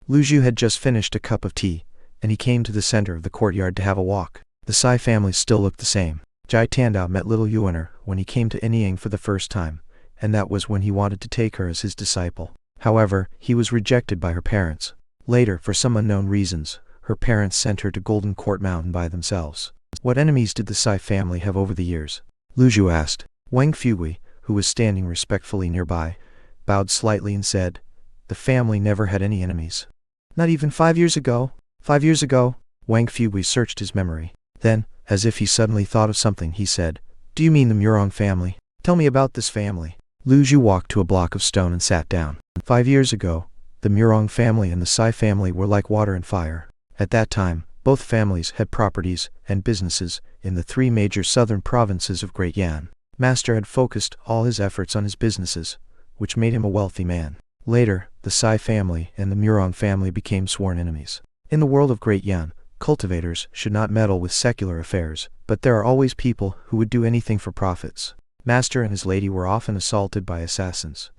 Lu Zhu had just finished a cup of tea, and he came to the center of the courtyard to have a walk. The Sai family still looked the same. Jai Tandao met little Yuaner when he came to Anyang for the first time, and that was when he wanted to take her as his disciple. However, he was rejected by her parents. Later, for some unknown reasons, her parents sent her to Golden Court Mountain by themselves. What enemies did the Sai family have over the years? Lu Zhu asked. Wang Fugui, who was standing respectfully nearby, bowed slightly and said, The family never had any enemies. Not even 5 years ago? 5 years ago? Wang Fugui searched his memory. Then, as if he suddenly thought of something, he said, Do you mean the Murong family? Tell me about this family. Lu Zhu walked to a block of stone and sat down. 5 years ago, the Murong family and the Sai family were like water and fire. At that time, both families had properties and businesses in the 3 major southern provinces of Great Yan. Master had focused all his efforts on his businesses, which made him a wealthy man. Later, the Sai family and the Murong family became sworn enemies. In the world of Great Yan, cultivators should not meddle with secular affairs, but there are always people who would do anything for profits. Master and his lady were often assaulted by assassins.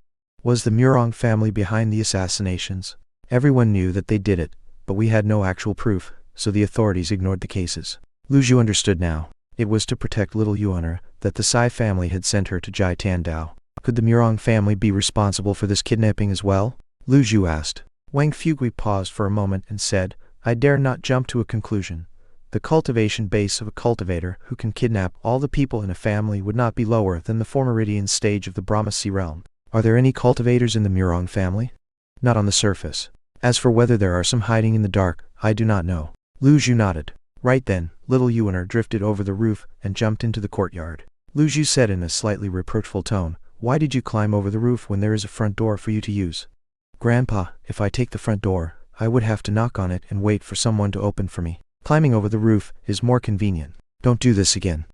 Was the Murong family behind the assassinations? Everyone knew that they did it, but we had no actual proof, so the authorities ignored the cases. Lu Zhu understood now. It was to protect little Yuaner that the Sai family had sent her to Jai Tandao. Could the Murong family be responsible for this kidnapping as well? Lu Zhu asked. Wang Fugui paused for a moment and said, I dare not jump to a conclusion. The cultivation base of a cultivator who can kidnap all the people in a family would not be lower than the 4 meridian stage of the Brahmasi realm. Are there any cultivators in the Murong family? Not on the surface. As for whether there are some hiding in the dark, I do not know. Lu Zhu nodded. Right then, little Yuaner drifted over the roof and jumped into the courtyard. Lu Zhu said in a slightly reproachful tone, Why did you climb over the roof when there is a front door for you to use? Grandpa, if I take the front door, I would have to knock on it and wait for someone to open for me. Climbing over the roof is more convenient. Don't do this again.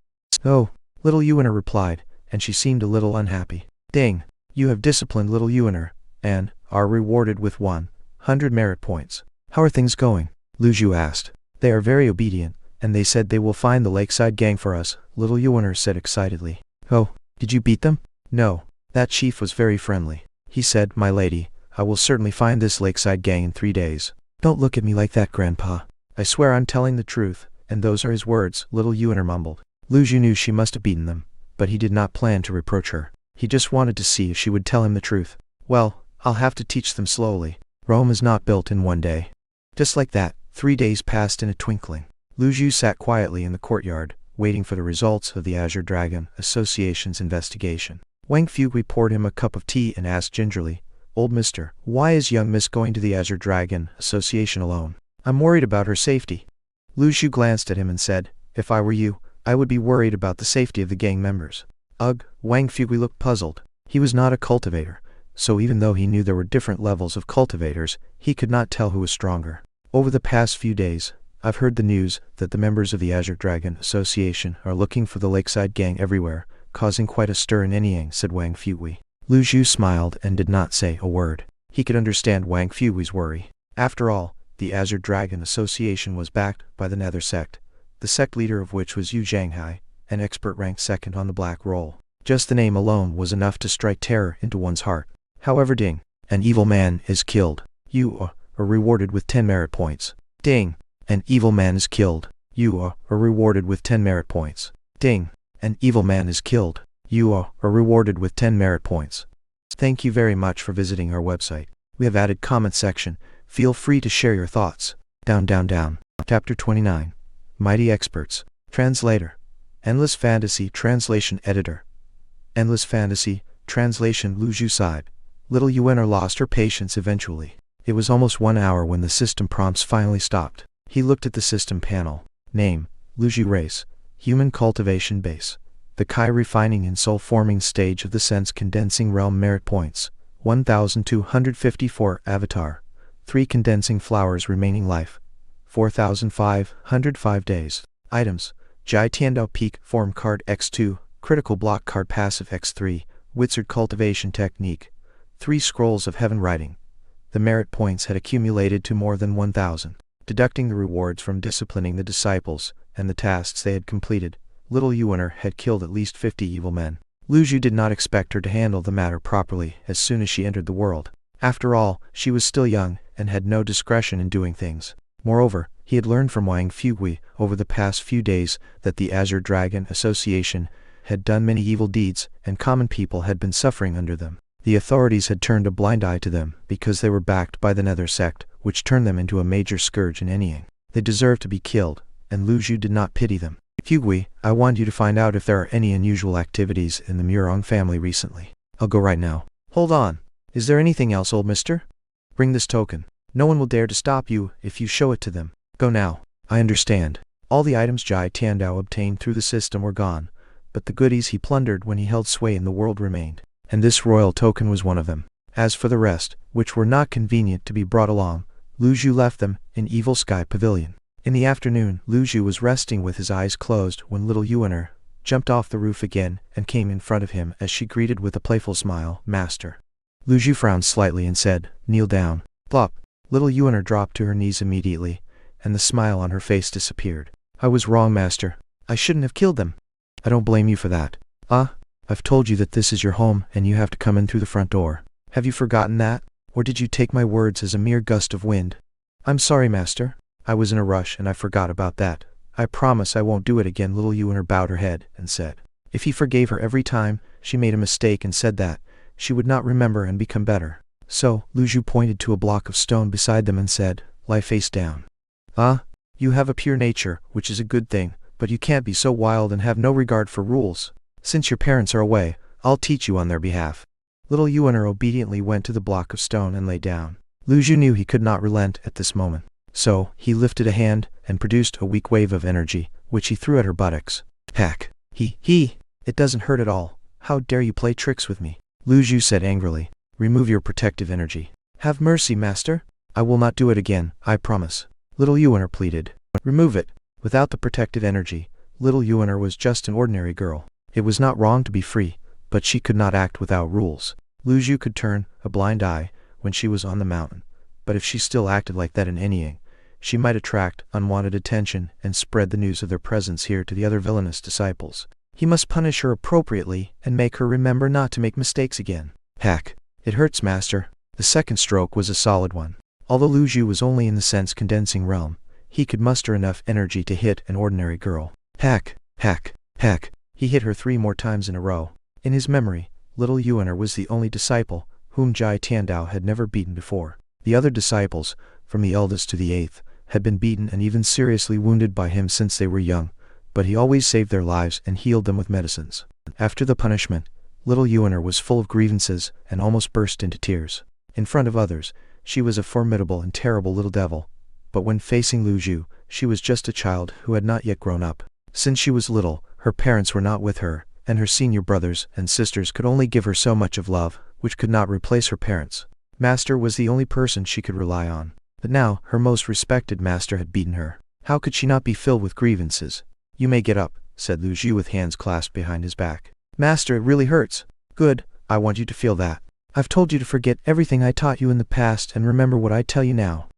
Oh, little Yuaner replied, and she seemed a little unhappy. Ding, you have disciplined little Yuaner, and are rewarded with 100 merit points. How are things going? Lu Zhu asked. They are very obedient, and they said they will find the Lakeside Gang for us, little Yuaner said excitedly. Oh, did you beat them? No, that chief was very friendly. He said, My lady, I will certainly find this Lakeside Gang in 3 days. Don't look at me like that, Grandpa. I swear I'm telling the truth, and those are his words, little Yuaner mumbled. Lu Zhu knew she must have beaten them, but he did not plan to reproach her. He just wanted to see if she would tell him the truth. Well, I'll have to teach them slowly. Rome is not built in one day. Just like that, 3 days passed in a twinkling. Lu Zhu sat quietly in the courtyard, waiting for the results of the Azure Dragon Association's investigation. Wang Fugui poured him a cup of tea and asked gingerly, "Old mister, why is young miss going to the Azure Dragon Association alone?" "I'm worried about her safety." Lu Zhu glanced at him and said, "If I were you, I would be worried about the safety of the gang members." Ugh, Wang Fugui looked puzzled. He was not a cultivator, so even though he knew there were different levels of cultivators, he could not tell who was stronger. "Over the past few days, I've heard the news that the members of the Azure Dragon Association are looking for the Lakeside Gang everywhere, causing quite a stir in Anyang," said Wang Fugui. Lu Zhu smiled and did not say a word. He could understand Wang Fugui's worry. After all, the Azure Dragon Association was backed by the Nether sect, the sect leader of which was Yu Zhanghai, an expert ranked second on the Black Roll. Just the name alone was enough to strike terror into one's heart. However, ding, an evil man is killed. You are rewarded with 10 merit points. Ding, an evil man is killed. You are rewarded with 10 merit points. Ding, an evil man is killed. You are rewarded with 10 merit points. Thank you very much for visiting our website. We have added comment section. Feel free to share your thoughts. Down, down, down. Chapter 29. Mighty Experts. Translator. Endless Fantasy Translation Editor. Endless Fantasy Translation. Lu Zhu sighed. Little Yuen'er lost her patience eventually. It was almost 1 hour when the system prompts finally stopped. He looked at the system panel. Name, Lu Zhu. Race, Human Cultivation Base. The Kai Refining and Soul Forming Stage of the Sense Condensing Realm. Merit Points, 1,254. Avatar, 3 Condensing Flowers. Remaining Life, 4,505 days. Items, Jai Tiandao Peak Form Card X2, Critical Block Card Passive X3, Wizard Cultivation Technique, 3 Scrolls of Heaven Writing. The merit points had accumulated to more than 1,000. Deducting the rewards from disciplining the disciples and the tasks they had completed, little Yuen'er had killed at least 50 evil men. Lu Zhu did not expect her to handle the matter properly as soon as she entered the world. After all, she was still young and had no discretion in doing things. Moreover, he had learned from Wang Fugui over the past few days that the Azure Dragon Association had done many evil deeds and common people had been suffering under them. The authorities had turned a blind eye to them because they were backed by the Nether sect, which turned them into a major scourge in Anyang. They deserved to be killed, and Lu Zhu did not pity them. "Fugui, I want you to find out if there are any unusual activities in the Murong family recently." "I'll go right now." "Hold on. Is there anything else, old mister?" "Bring this token. No one will dare to stop you if you show it to them. Go now." "I understand." All the items Jai Tiandao obtained through the system were gone, but the goodies he plundered when he held sway in the world remained, and this royal token was one of them. As for the rest, which were not convenient to be brought along, Lu Zhu left them in Evil Sky Pavilion. In the afternoon, Lu Zhu was resting with his eyes closed when little Yuen'er jumped off the roof again and came in front of him as she greeted with a playful smile, "Master." Lu Zhu frowned slightly and said, "Kneel down." Plop! Little Yuen'er dropped to her knees immediately, and the smile on her face disappeared. "I was wrong, Master. I shouldn't have killed them." "I don't blame you for that. I've told you that this is your home and you have to come in through the front door. Have you forgotten that? Or did you take my words as a mere gust of wind?" "I'm sorry, Master. I was in a rush and I forgot about that. I promise I won't do it again." Little Yuen'er bowed her head and said, if he forgave her every time she made a mistake and said that, she would not remember and become better. So, Lu Zhu pointed to a block of stone beside them and said, "Lie face down." You have a pure nature, which is a good thing, but you can't be so wild and have no regard for rules. Since your parents are away, I'll teach you on their behalf." Little Yuen'er obediently went to the block of stone and lay down. Lu Zhu knew he could not relent at this moment. So, he lifted a hand and produced a weak wave of energy, which he threw at her buttocks. "Heck! It doesn't hurt at all. How dare you play tricks with me?" Lu Zhu said angrily. "Remove your protective energy." "Have mercy, Master. I will not do it again, I promise." Little Yuen'er pleaded. "Remove it." Without the protective energy, little Yuen'er was just an ordinary girl. It was not wrong to be free, but she could not act without rules. Lu Zhu could turn a blind eye when she was on the mountain, but if she still acted like that in Anyang, she might attract unwanted attention and spread the news of their presence here to the other villainous disciples. He must punish her appropriately and make her remember not to make mistakes again. "Heck! It hurts, Master." The second stroke was a solid one. Although Lu Zhu was only in the sense condensing realm, he could muster enough energy to hit an ordinary girl. Heck! He hit her 3 more times in a row. In his memory, little Yuen'er was the only disciple whom Jai Tiandao had never beaten before. The other disciples, from the eldest to the 8th, had been beaten and even seriously wounded by him since they were young, but he always saved their lives and healed them with medicines. After the punishment, little Yuener was full of grievances and almost burst into tears. In front of others, she was a formidable and terrible little devil, but when facing Lu Zhu, she was just a child who had not yet grown up. Since she was little, her parents were not with her, and her senior brothers and sisters could only give her so much of love, which could not replace her parents. Master was the only person she could rely on. But now, her most respected master had beaten her. How could she not be filled with grievances? "You may get up," said Lu Zhu with hands clasped behind his back. "Master, it really hurts." "Good, I want you to feel that. I've told you to forget everything I taught you in the past and remember what I tell you now."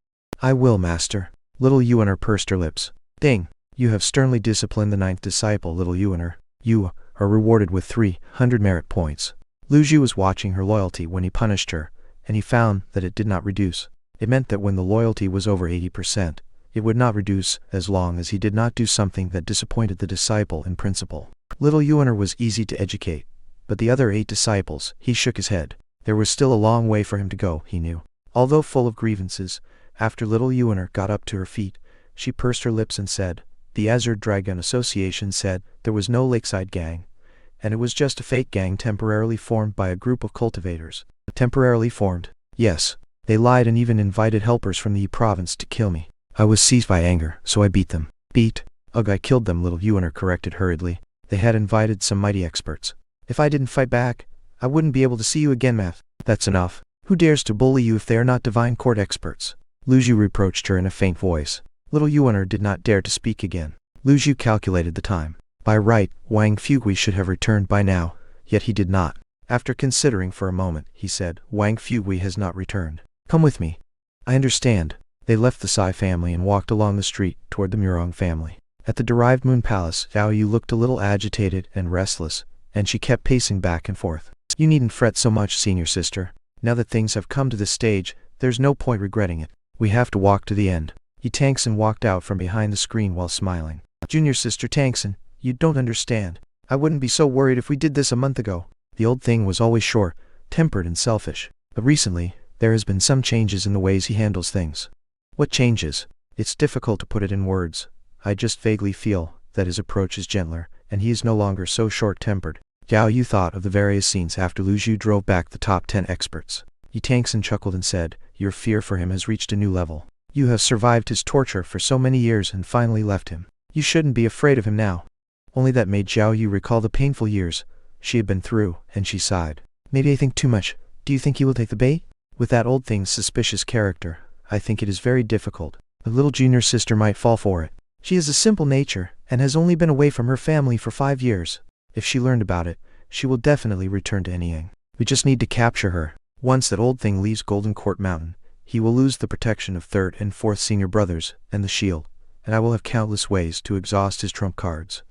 "I will, master." Little Yuener pursed her lips. "Ding! You have sternly disciplined the 9th disciple, little Yuener. You are rewarded with 300 merit points." Lu Zhu was watching her loyalty when he punished her, and he found that it did not reduce. It meant that when the loyalty was over 80%, it would not reduce as long as he did not do something that disappointed the disciple in principle. Little Yuener was easy to educate, but the other 8 disciples, he shook his head. There was still a long way for him to go, he knew. Although full of grievances, after little Yuener got up to her feet, she pursed her lips and said, "The Azure Dragon Association said there was no Lakeside gang, and it was just a fake gang temporarily formed by a group of cultivators." Temporarily formed? Yes. They lied and even invited helpers from the Yi province to kill me. I was seized by anger, so I beat them. Beat? Ugh, I killed them, little Yuener corrected hurriedly. They had invited some mighty experts. If I didn't fight back, I wouldn't be able to see you again, Math. That's enough. Who dares to bully you if they are not divine court experts? Lu Zhu reproached her in a faint voice. Little Yuener did not dare to speak again. Lu Zhu calculated the time. By right, Wang Fugui should have returned by now, yet he did not. After considering for a moment, he said, "Wang Fugui has not returned. Come with me." "I understand." They left the Sai family and walked along the street toward the Murong family. At the derived moon palace, Zhao Yu looked a little agitated and restless, and she kept pacing back and forth. "You needn't fret so much, senior sister. Now that things have come to this stage, there's no point regretting it. We have to walk to the end." Yi Tangson walked out from behind the screen while smiling. "Junior sister Tangson, you don't understand. I wouldn't be so worried if we did this a month ago." The old thing was always short-tempered and selfish, but recently, there has been some changes in the ways he handles things. What changes? It's difficult to put it in words. I just vaguely feel that his approach is gentler, and he is no longer so short-tempered. Zhao Yu thought of the various scenes after Lu Zhu drove back the top 10 experts. Yi Tangson chuckled and said, "Your fear for him has reached a new level. You have survived his torture for so many years and finally left him. You shouldn't be afraid of him now." Only that made Zhao Yu recall the painful years she had been through, and she sighed. "Maybe I think too much. Do you think he will take the bait? With that old thing's suspicious character, I think it is very difficult. The little junior sister might fall for it. She has a simple nature, and has only been away from her family for 5 years. If she learned about it, she will definitely return to Anyang. We just need to capture her. Once that old thing leaves Golden Court Mountain, he will lose the protection of 3rd and 4th senior brothers, and the shield, and I will have countless ways to exhaust his trump cards."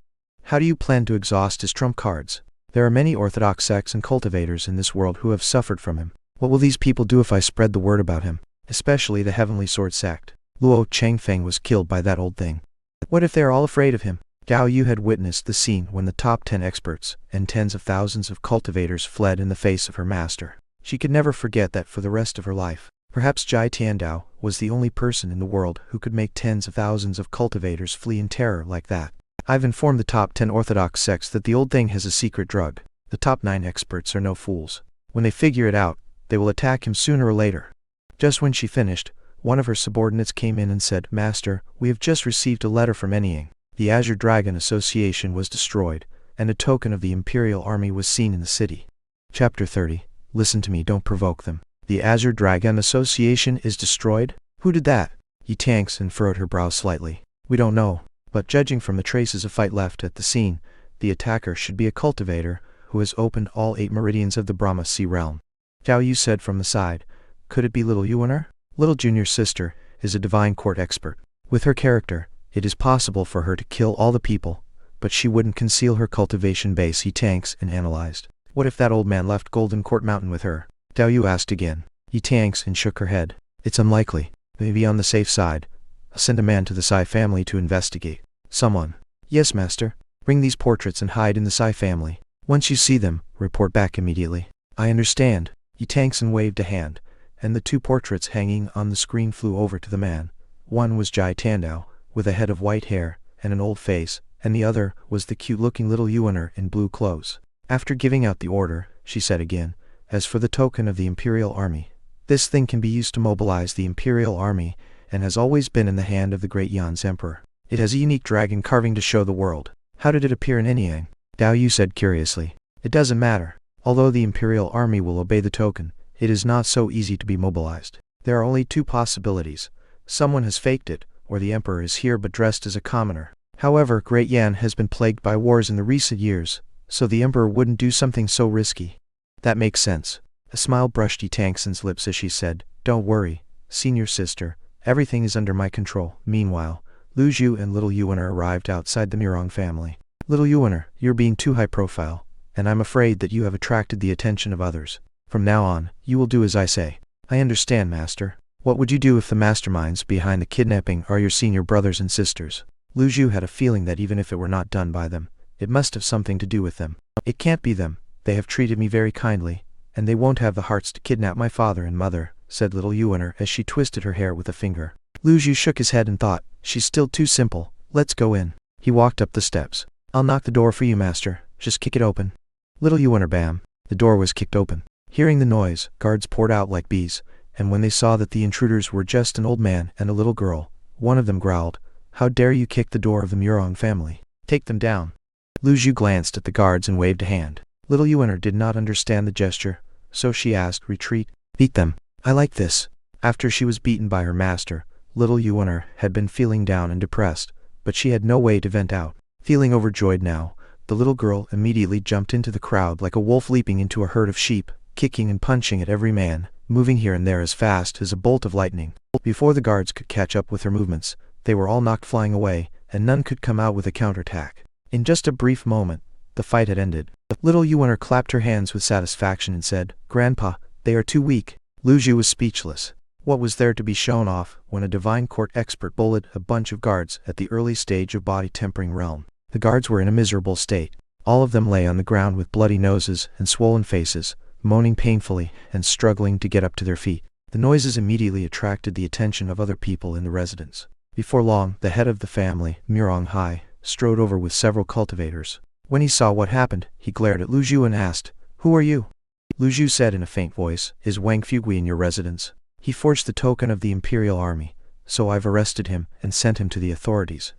"How do you plan to exhaust his trump cards?" "There are many orthodox sects and cultivators in this world who have suffered from him. What will these people do if I spread the word about him? Especially the Heavenly Sword sect. Luo Changfeng was killed by that old thing. What if they are all afraid of him?" Zhao Yu had witnessed the scene when the top 10 experts and tens of thousands of cultivators fled in the face of her master. She could never forget that for the rest of her life. Perhaps Jai Tiandao was the only person in the world who could make tens of thousands of cultivators flee in terror like that. "I've informed the top 10 orthodox sects that the old thing has a secret drug. The top 9 experts are no fools. When they figure it out, they will attack him sooner or later." Just when she finished, one of her subordinates came in and said, "Master, we have just received a letter from Anyang. The Azure Dragon Association was destroyed, and a token of the Imperial Army was seen in the city." Chapter 30. Listen to me, don't provoke them. The Azure Dragon Association is destroyed? Who did that? Yi Tangson furrowed her brows slightly. "We don't know, but judging from the traces of fight left at the scene, the attacker should be a cultivator who has opened all 8 meridians of the Brahma Sea realm." Zhao Yu said from the side, "Could it be little Yuener? Little junior sister is a divine court expert. With her character, it is possible for her to kill all the people, but she wouldn't conceal her cultivation base." He tanks and analyzed. "What if that old man left Golden Court Mountain with her?" Zhao Yu asked again. Yi Tangson shook her head. "It's unlikely. Maybe on the safe side. I'll send a man to the Sai family to investigate." "Someone?" "Yes, master. Bring these portraits and hide in the Sai family. Once you see them, report back immediately." "I understand." Yi Tangson waved a hand, and the 2 portraits hanging on the screen flew over to the man, One was Jai Tandao, with a head of white hair and an old face, and the other was the cute-looking little Yuaner in blue clothes. After giving out the order, she said again, "As for the token of the Imperial Army, this thing can be used to mobilize the Imperial Army and has always been in the hand of the great Yan's Emperor. It has a unique dragon carving to show the world." "How did it appear in Anyang?" Dao Yu said curiously. "It doesn't matter. Although the Imperial Army will obey the token, it is not so easy to be mobilized. There are only two possibilities. Someone has faked it, or the Emperor is here but dressed as a commoner. However, Great Yan has been plagued by wars in the recent years, so the Emperor wouldn't do something so risky." "That makes sense." A smile brushed Yi Tangxin's lips as she said, "Don't worry, senior sister, everything is under my control." Meanwhile, Lu Zhu and little Yuaner arrived outside the Murong family. "Little Yuaner, you're being too high profile, and I'm afraid that you have attracted the attention of others. From now on, you will do as I say." "I understand, master." "What would you do if the masterminds behind the kidnapping are your senior brothers and sisters?" Lu Zhu had a feeling that even if it were not done by them, it must have something to do with them. "It can't be them. They have treated me very kindly, and they won't have the hearts to kidnap my father and mother," said little Yuaner as she twisted her hair with a finger. Lu Zhu shook his head and thought, "She's still too simple. Let's go in." He walked up the steps. "I'll knock the door for you, master. Just kick it open." Little Yuaner, bam. The door was kicked open. Hearing the noise, guards poured out like bees, and when they saw that the intruders were just an old man and a little girl, one of them growled, "How dare you kick the door of the Murong family? Take them down." Lu Zhu glanced at the guards and waved a hand. Little Yuaner did not understand the gesture, so she asked, "Retreat." "Beat them. I like this." After she was beaten by her master, little Yuaner had been feeling down and depressed, but she had no way to vent out. Feeling overjoyed now, the little girl immediately jumped into the crowd like a wolf leaping into a herd of sheep, kicking and punching at every man, moving here and there as fast as a bolt of lightning. Before the guards could catch up with her movements, they were all knocked flying away, and none could come out with a counterattack. In just a brief moment, the fight had ended. Little Yuaner clapped her hands with satisfaction and said, "Grandpa, they are too weak." Lu Zhu was speechless. What was there to be shown off when a divine court expert bullied a bunch of guards at the early stage of body tempering realm? The guards were in a miserable state. All of them lay on the ground with bloody noses and swollen faces, moaning painfully and struggling to get up to their feet. The noises immediately attracted the attention of other people in the residence. Before long, the head of the family, Murong Hai, strode over with several cultivators. When he saw what happened, he glared at Lu Zhu and asked, "Who are you?" Lu Zhu said in a faint voice, "Is Wang Fugui in your residence? He forged the token of the Imperial Army, so I've arrested him and sent him to the authorities."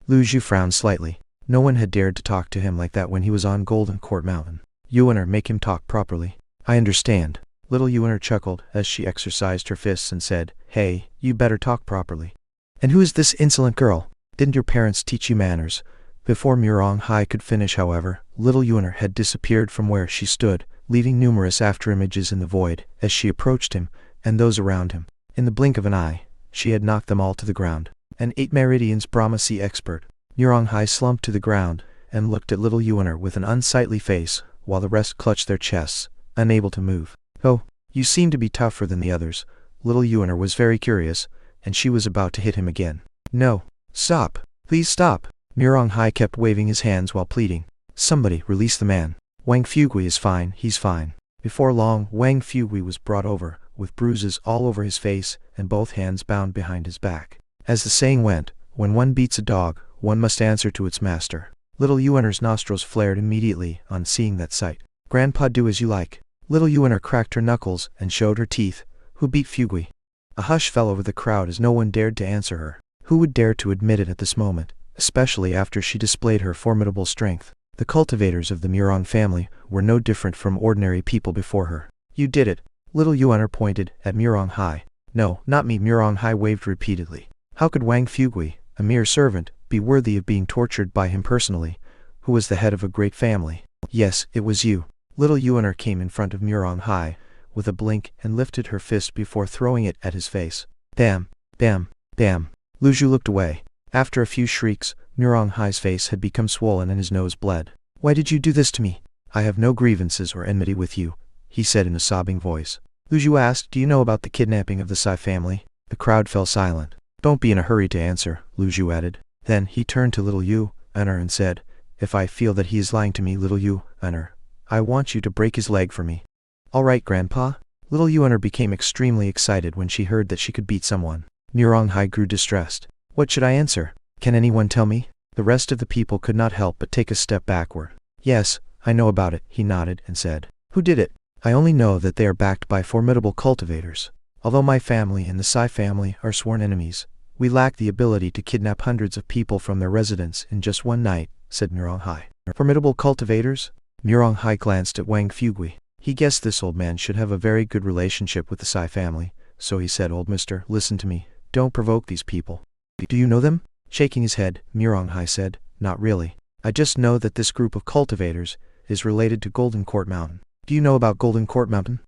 Lu Zhu frowned slightly. No one had dared to talk to him like that when he was on Golden Court Mountain. "Yuaner, make him talk properly." "I understand." Little Yuaner chuckled as she exercised her fists and said, "Hey, you better talk properly." "And who is this insolent girl? Didn't your parents teach you manners?" Before Murong Hai could finish, however, little Yuaner had disappeared from where she stood, leaving numerous afterimages in the void as she approached him and those around him. In the blink of an eye, she had knocked them all to the ground. An 8 Meridians Brahmasi expert. Murong Hai slumped to the ground and looked at little Yuaner with an unsightly face, while the rest clutched their chests, unable to move. "Oh, you seem to be tougher than the others." Little Yuaner was very curious, and she was about to hit him again. "No. Stop. Please stop." Murong Hai kept waving his hands while pleading. "Somebody, release the man. Wang Fugui is fine, he's fine." Before long, Wang Fugui was brought over, with bruises all over his face and both hands bound behind his back. As the saying went, when one beats a dog, one must answer to its master. Little Yuaner's nostrils flared immediately on seeing that sight. "Grandpa, do as you like." Little Yuaner cracked her knuckles and showed her teeth. "Who beat Fugui?" A hush fell over the crowd as no one dared to answer her. Who would dare to admit it at this moment, especially after she displayed her formidable strength? The cultivators of the Murong family were no different from ordinary people before her. "You did it." Little Yuaner pointed at Murong Hai. "No, not me." Murong Hai waved repeatedly. How could Wang Fugui, a mere servant, be worthy of being tortured by him personally, who was the head of a great family? "Yes, it was you." Little Yuaner came in front of Murong Hai with a blink and lifted her fist before throwing it at his face. Bam, bam, bam. Lu Zhu looked away. After a few shrieks, Murong Hai's face had become swollen and his nose bled. "Why did you do this to me?" "I have no grievances or enmity with you," he said in a sobbing voice. Lu Zhu asked, "Do you know about the kidnapping of the Sai family?" The crowd fell silent. "Don't be in a hurry to answer," Lu Zhu added. Then he turned to little Yuaner and said, "If I feel that he is lying to me, little Yuaner, I want you to break his leg for me." "All right, Grandpa." Little Yuaner became extremely excited when she heard that she could beat someone. Hai grew distressed. What should I answer? Can anyone tell me? The rest of the people could not help but take a step backward. Yes, I know about it, he nodded and said. Who did it? I only know that they are backed by formidable cultivators. Although my family and the Sai family are sworn enemies, we lack the ability to kidnap hundreds of people from their residence in just one night, said Hai. Formidable cultivators? Hai glanced at Wang Fugui. He guessed this old man should have a very good relationship with the Sai family, so he said, Old mister, listen to me. Don't provoke these people. Do you know them? Shaking his head, Hai said, Not really. I just know that this group of cultivators is related to Golden Court Mountain. Do you know about Golden Court Mountain?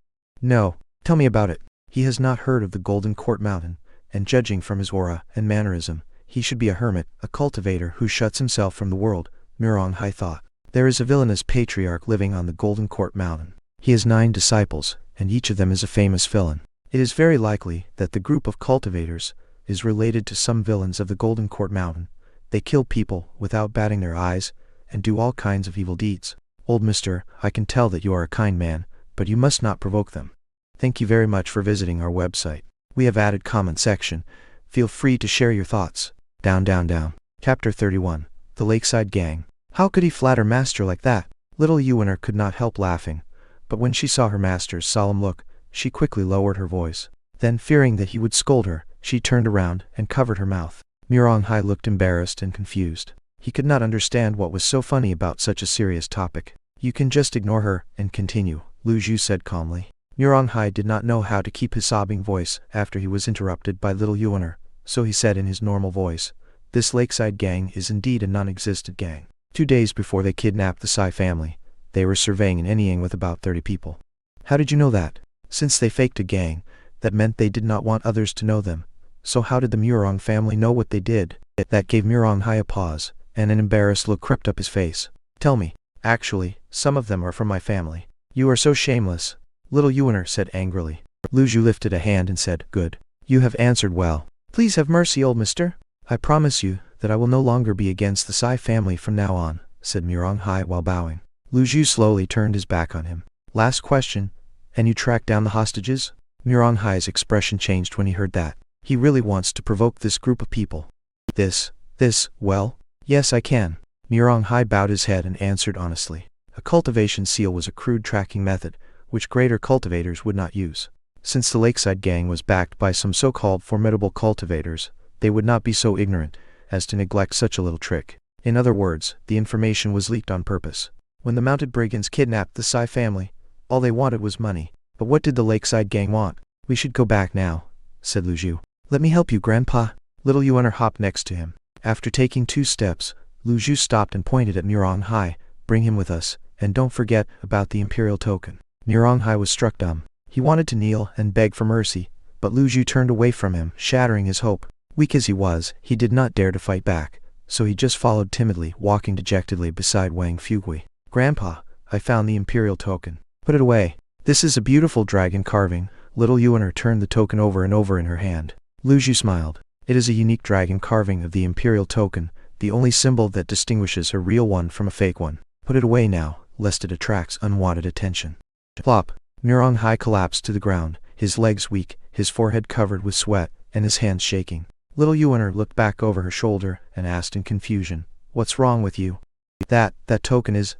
No. Tell me about it. He has not heard of the Golden Court Mountain, and judging from his aura and mannerism, he should be a hermit, a cultivator who shuts himself from the world, Hai thought. There is a villainous patriarch living on the Golden Court Mountain. He has 9 disciples, and each of them is a famous villain. It is very likely that the group of cultivators is related to some villains of the Golden Court Mountain. They kill people without batting their eyes, and do all kinds of evil deeds. Old mister, I can tell that you are a kind man, but you must not provoke them. Thank you very much for visiting our website. We have added comment section. Feel free to share your thoughts. Down, down, down. Chapter 31. The Lakeside Gang. How could he flatter master like that? Little Yuaner could not help laughing, but when she saw her master's solemn look, she quickly lowered her voice. Then, fearing that he would scold her, she turned around and covered her mouth. Hai looked embarrassed and confused. He could not understand what was so funny about such a serious topic. You can just ignore her and continue, Lu Zhu said calmly. Hai did not know how to keep his sobbing voice after he was interrupted by little Yuaner, so he said in his normal voice, This Lakeside Gang is indeed a non-existent gang. 2 days before they kidnapped the Sai family, they were surveying an Anyang with about 30 people. How did you know that? Since they faked a gang, that meant they did not want others to know them. So how did the Murong family know what they did? That gave Hai a pause, and an embarrassed look crept up his face. Tell me. Actually, some of them are from my family. You are so shameless, little Yuaner said angrily. Lu Zhu lifted a hand and said, Good. You have answered well. Please have mercy, old mister. I promise you that I will no longer be against the Sai family from now on, said Hai while bowing. Lu Zhu slowly turned his back on him. Last question. And you tracked down the hostages? Hai's expression changed when he heard that. He really wants to provoke this group of people. Well, yes I can. Hai bowed his head and answered honestly. A cultivation seal was a crude tracking method, which greater cultivators would not use. Since the Lakeside Gang was backed by some so-called formidable cultivators, they would not be so ignorant as to neglect such a little trick. In other words, the information was leaked on purpose. When the mounted brigands kidnapped the Sai family, all they wanted was money. But what did the Lakeside Gang want? We should go back now, said Lu Zhu. Let me help you, Grandpa. Little Yuaner hopped next to him. After taking 2 steps, Lu Zhu stopped and pointed at Hai. Bring him with us, and don't forget about the Imperial token. Hai was struck dumb. He wanted to kneel and beg for mercy, but Lu Zhu turned away from him, shattering his hope. Weak as he was, he did not dare to fight back, so he just followed timidly, walking dejectedly beside Wang Fugui. Grandpa, I found the Imperial token. Put it away. This is a beautiful dragon carving. Little Yuaner turned the token over and over in her hand. Lu Zhu smiled. It is a unique dragon carving of the Imperial token, the only symbol that distinguishes a real one from a fake one. Put it away now, lest it attracts unwanted attention. Plop. Hai collapsed to the ground, his legs weak, his forehead covered with sweat, and his hands shaking. Little Yuaner looked back over her shoulder and asked in confusion, What's wrong with you? That token is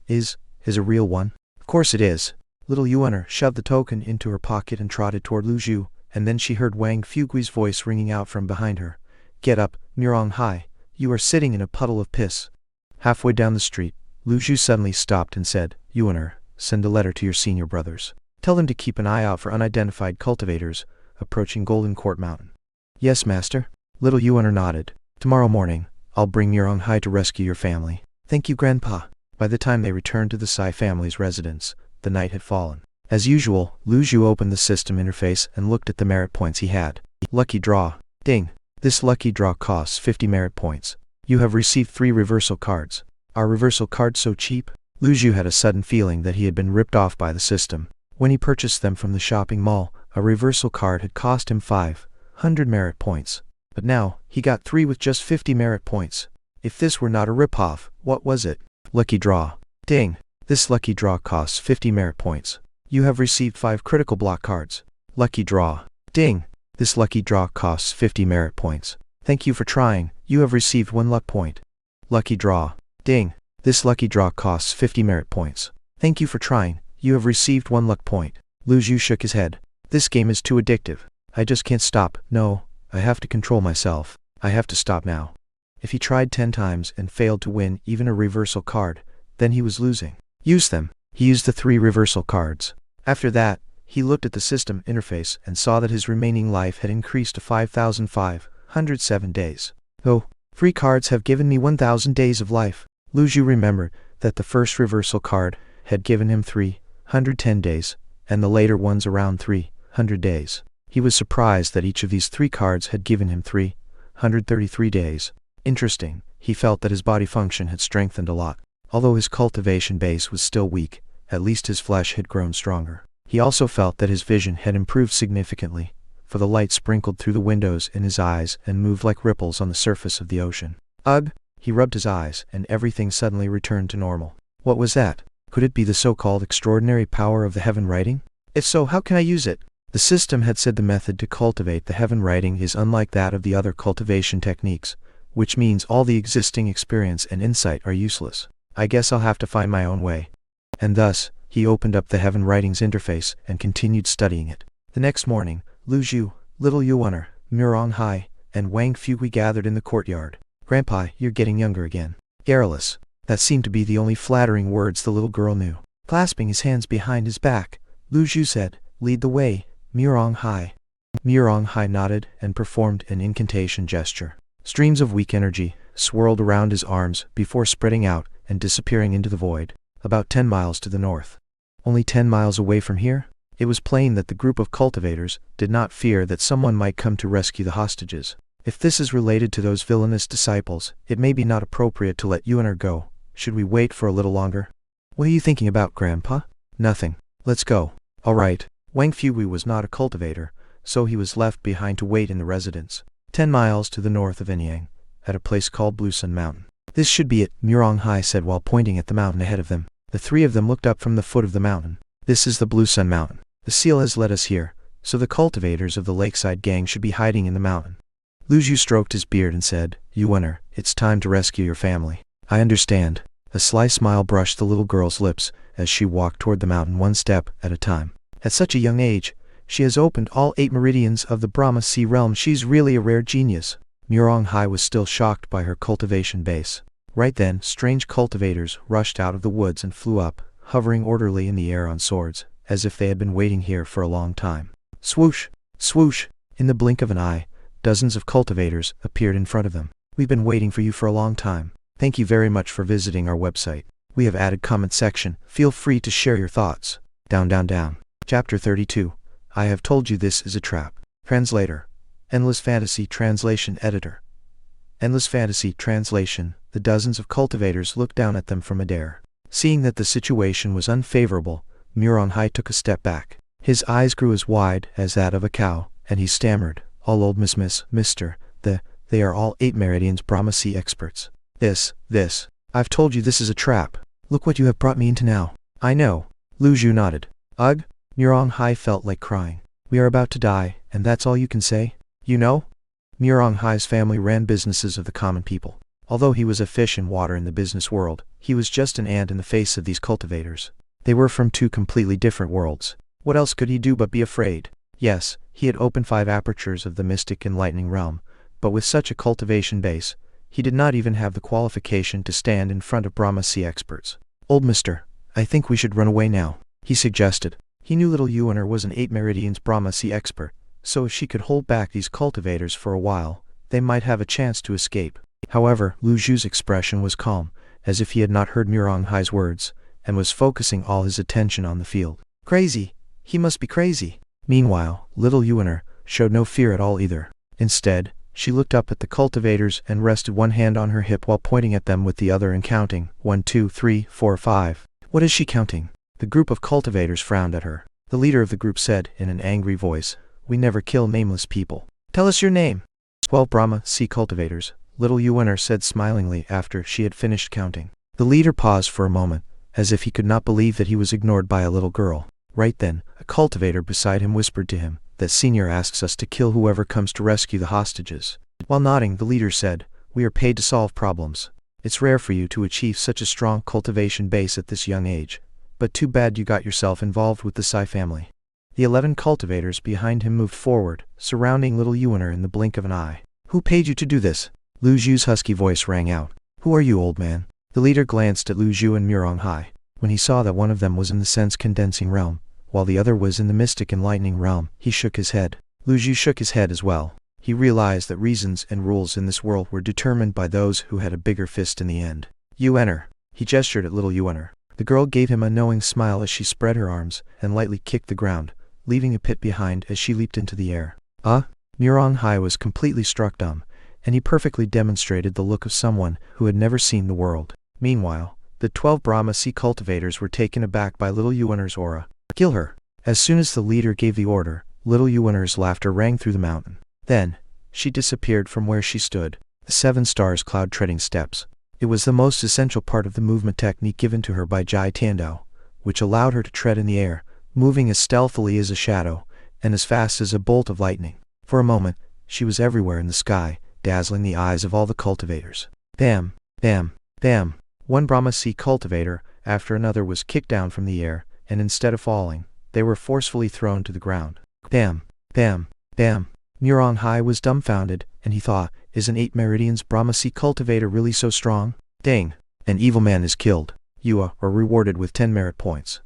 a real one? Of course it is. Little Yuaner shoved the token into her pocket and trotted toward Lu Zhu, and then she heard Wang Fugui's voice ringing out from behind her. Get up, Hai. You are sitting in a puddle of piss. Halfway down the street, Lu Zhu suddenly stopped and said, Yuaner, send a letter to your senior brothers. Tell them to keep an eye out for unidentified cultivators approaching Golden Court Mountain. Yes, master. Little Yuaner nodded. Tomorrow morning, I'll bring Hai to rescue your family. Thank you, Grandpa. By the time they returned to the Sai family's residence, the night had fallen. As usual, Lu Zhu opened the system interface and looked at the merit points he had. Lucky draw. Ding. This lucky draw costs 50 merit points. You have received 3 reversal cards. Are reversal cards so cheap? Lu Zhu had a sudden feeling that he had been ripped off by the system. When he purchased them from the shopping mall, a reversal card had cost him 500 merit points. But now, he got 3 with just 50 merit points. If this were not a rip-off, what was it? Lucky draw. Ding. This lucky draw costs 50 merit points. You have received 5 critical block cards. Lucky draw. Ding. This lucky draw costs 50 merit points. Thank you for trying. You have received 1 luck point. Lucky draw. Ding. This lucky draw costs 50 merit points. Thank you for trying. You have received 1 luck point. Lu Zhu shook his head. This game is too addictive. I just can't stop. No, I have to control myself. I have to stop now. If he tried 10 times and failed to win even a reversal card, then he was losing. Use them. He used the 3 reversal cards. After that, he looked at the system interface and saw that his remaining life had increased to 5,507 days. Oh, free cards have given me 1,000 days of life. Lu Zhu remembered that the first reversal card had given him 310 days, and the later ones around 300 days. He was surprised that each of these 3 cards had given him 333 days. Interesting, he felt that his body function had strengthened a lot. Although his cultivation base was still weak, at least his flesh had grown stronger. He also felt that his vision had improved significantly, for the light sprinkled through the windows in his eyes and moved like ripples on the surface of the ocean. Ugh! He rubbed his eyes, and everything suddenly returned to normal. What was that? Could it be the so-called extraordinary power of the heaven writing? If so, how can I use it? The system had said the method to cultivate the heaven writing is unlike that of the other cultivation techniques, which means all the existing experience and insight are useless. I guess I'll have to find my own way. And thus, he opened up the heaven writings interface and continued studying it. The next morning, Lu Zhu, Little Yuaner, Murong Hai, and Wang Fugui gathered in the courtyard. Grandpa, you're getting younger again. Garrulous. That seemed to be the only flattering words the little girl knew. Clasping his hands behind his back, Lu Zhu said, "Lead the way, Murong Hai." Murong Hai nodded and performed an incantation gesture. Streams of weak energy swirled around his arms before spreading out and disappearing into the void, about 10 miles to the north. Only 10 miles away from here? It was plain that the group of cultivators did not fear that someone might come to rescue the hostages. If this is related to those villainous disciples, it may be not appropriate to let Yuaner go. Should we wait for a little longer? What are you thinking about, Grandpa? Nothing. Let's go. All right. Wang Fugui was not a cultivator, so he was left behind to wait in the residence, 10 miles to the north of Enyang, at a place called Blue Sun Mountain. This should be it, Murong Hai said while pointing at the mountain ahead of them. The 3 of them looked up from the foot of the mountain. This is the Blue Sun Mountain. The seal has led us here, so the cultivators of the lakeside gang should be hiding in the mountain. Lu Zhu stroked his beard and said, Yuaner, it's time to rescue your family. I understand. A sly smile brushed the little girl's lips as she walked toward the mountain 1 step at a time. At such a young age, she has opened all 8 meridians of the Brahma Sea realm. She's really a rare genius. Murong Hai was still shocked by her cultivation base. Right then, strange cultivators rushed out of the woods and flew up, hovering orderly in the air on swords, as if they had been waiting here for a long time. Swoosh! Swoosh! In the blink of an eye, dozens of cultivators appeared in front of them. We've been waiting for you for a long time. Thank you very much for visiting our website. We have added comment section. Feel free to share your thoughts. Down, down, down. Chapter 32. I have told you this is a trap. Translator. Endless Fantasy Translation Editor. Endless Fantasy Translation. The dozens of cultivators looked down at them from midair. Seeing that the situation was unfavorable, Murong Hai took a step back. His eyes grew as wide as that of a cow, and he stammered, all old mister, they are all 8 meridians Brahma Sea experts. This. I've told you this is a trap. Look what you have brought me into now. I know. Lu Zhu nodded. Ugh? Murong Hai felt like crying. We are about to die, and that's all you can say? You know? Murong Hai's family ran businesses of the common people. Although he was a fish in water in the business world, he was just an ant in the face of these cultivators. They were from 2 completely different worlds. What else could he do but be afraid? Yes, he had opened 5 apertures of the mystic enlightening realm, but with such a cultivation base, he did not even have the qualification to stand in front of Brahma Sea experts. Old mister, I think we should run away now, he suggested. He knew little Yuaner was an 8 meridians Brahma Sea expert, so if she could hold back these cultivators for a while, they might have a chance to escape. However, Lu Zhu's expression was calm, as if he had not heard Murong Hai's words, and was focusing all his attention on the field. Crazy! He must be crazy! Meanwhile, little Yuaner showed no fear at all either. Instead, she looked up at the cultivators and rested one hand on her hip while pointing at them with the other and counting, 1, 2, 3, 4, 5. What is she counting? The group of cultivators frowned at her. The leader of the group said in an angry voice, We never kill nameless people. Tell us your name. 12 Brahma Sea cultivators, little Yuaner said smilingly after she had finished counting. The leader paused for a moment, as if he could not believe that he was ignored by a little girl. Right then, a cultivator beside him whispered to him, that senior asks us to kill whoever comes to rescue the hostages. While nodding, the leader said, "We are paid to solve problems. It's rare for you to achieve such a strong cultivation base at this young age, but too bad you got yourself involved with the Sai family." The 11 cultivators behind him moved forward, surrounding little Yuaner in the blink of an eye. "Who paid you to do this?" Lu Zhu's husky voice rang out. "Who are you, old man?" The leader glanced at Lu Zhu and Murong Hai. When he saw that one of them was in the sense-condensing realm, while the other was in the mystic enlightening realm, he shook his head. Lu Zhu shook his head as well. He realized that reasons and rules in this world were determined by those who had a bigger fist in the end. "You enter." He gestured at little Yuaner. The girl gave him a knowing smile as she spread her arms and lightly kicked the ground, leaving a pit behind as she leaped into the air. Murong Hai was completely struck dumb, and he perfectly demonstrated the look of someone who had never seen the world. Meanwhile, the 12 Brahma Sea cultivators were taken aback by little Yuaner's aura. "Kill her." As soon as the leader gave the order, little Yuaner's laughter rang through the mountain. Then, she disappeared from where she stood. The 7 stars cloud treading steps. It was the most essential part of the movement technique given to her by Jai Tandao, which allowed her to tread in the air, moving as stealthily as a shadow, and as fast as a bolt of lightning. For a moment, she was everywhere in the sky, dazzling the eyes of all the cultivators. Bam! Bam! Bam! One Brahma Sea cultivator after another was kicked down from the air, and instead of falling, they were forcefully thrown to the ground. Bam! Bam! Bam! Murong Hai was dumbfounded, and he thought, is an 8 Meridians Brahma Sea cultivator really so strong? Ding! An evil man is killed. You are rewarded with 10 merit points.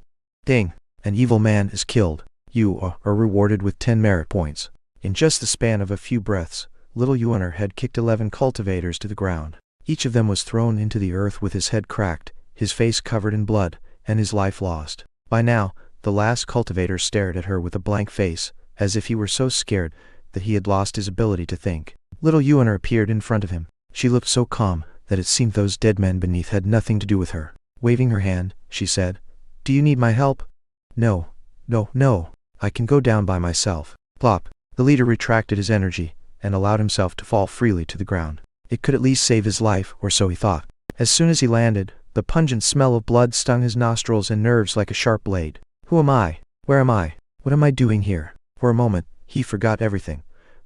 Ding! An evil man is killed. You are rewarded with 10 merit points. In just the span of a few breaths, little Yuaner had kicked 11 cultivators to the ground. Each of them was thrown into the earth with his head cracked, his face covered in blood, and his life lost. By now, the last cultivator stared at her with a blank face, as if he were so scared that he had lost his ability to think. Little Yuaner appeared in front of him. She looked so calm that it seemed those dead men beneath had nothing to do with her. Waving her hand, she said, "Do you need my help?" No. I can go down by myself." Plop. The leader retracted his energy and allowed himself to fall freely to the ground. It could at least save his life, or so he thought. As soon as he landed, the pungent smell of blood stung his nostrils and nerves like a sharp blade. Who am I? Where am I? What am I doing here? For a moment, he forgot everything.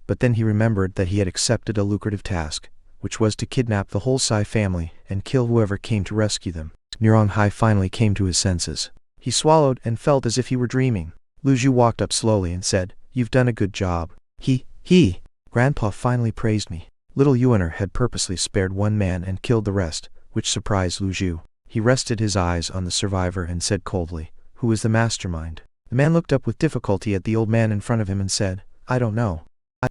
But then he remembered that he had accepted a lucrative task, which was to kidnap the whole Sai family and kill whoever came to rescue them. Murong Hai finally came to his senses. He swallowed and felt as if he were dreaming. Lu Zhu walked up slowly and said, "You've done a good job." Grandpa finally praised me. Little Yuaner had purposely spared one man and killed the rest, which surprised Lu Zhu. He rested his eyes on the survivor and said coldly, "Who is the mastermind?" The man looked up with difficulty at the old man in front of him and said, "I don't know."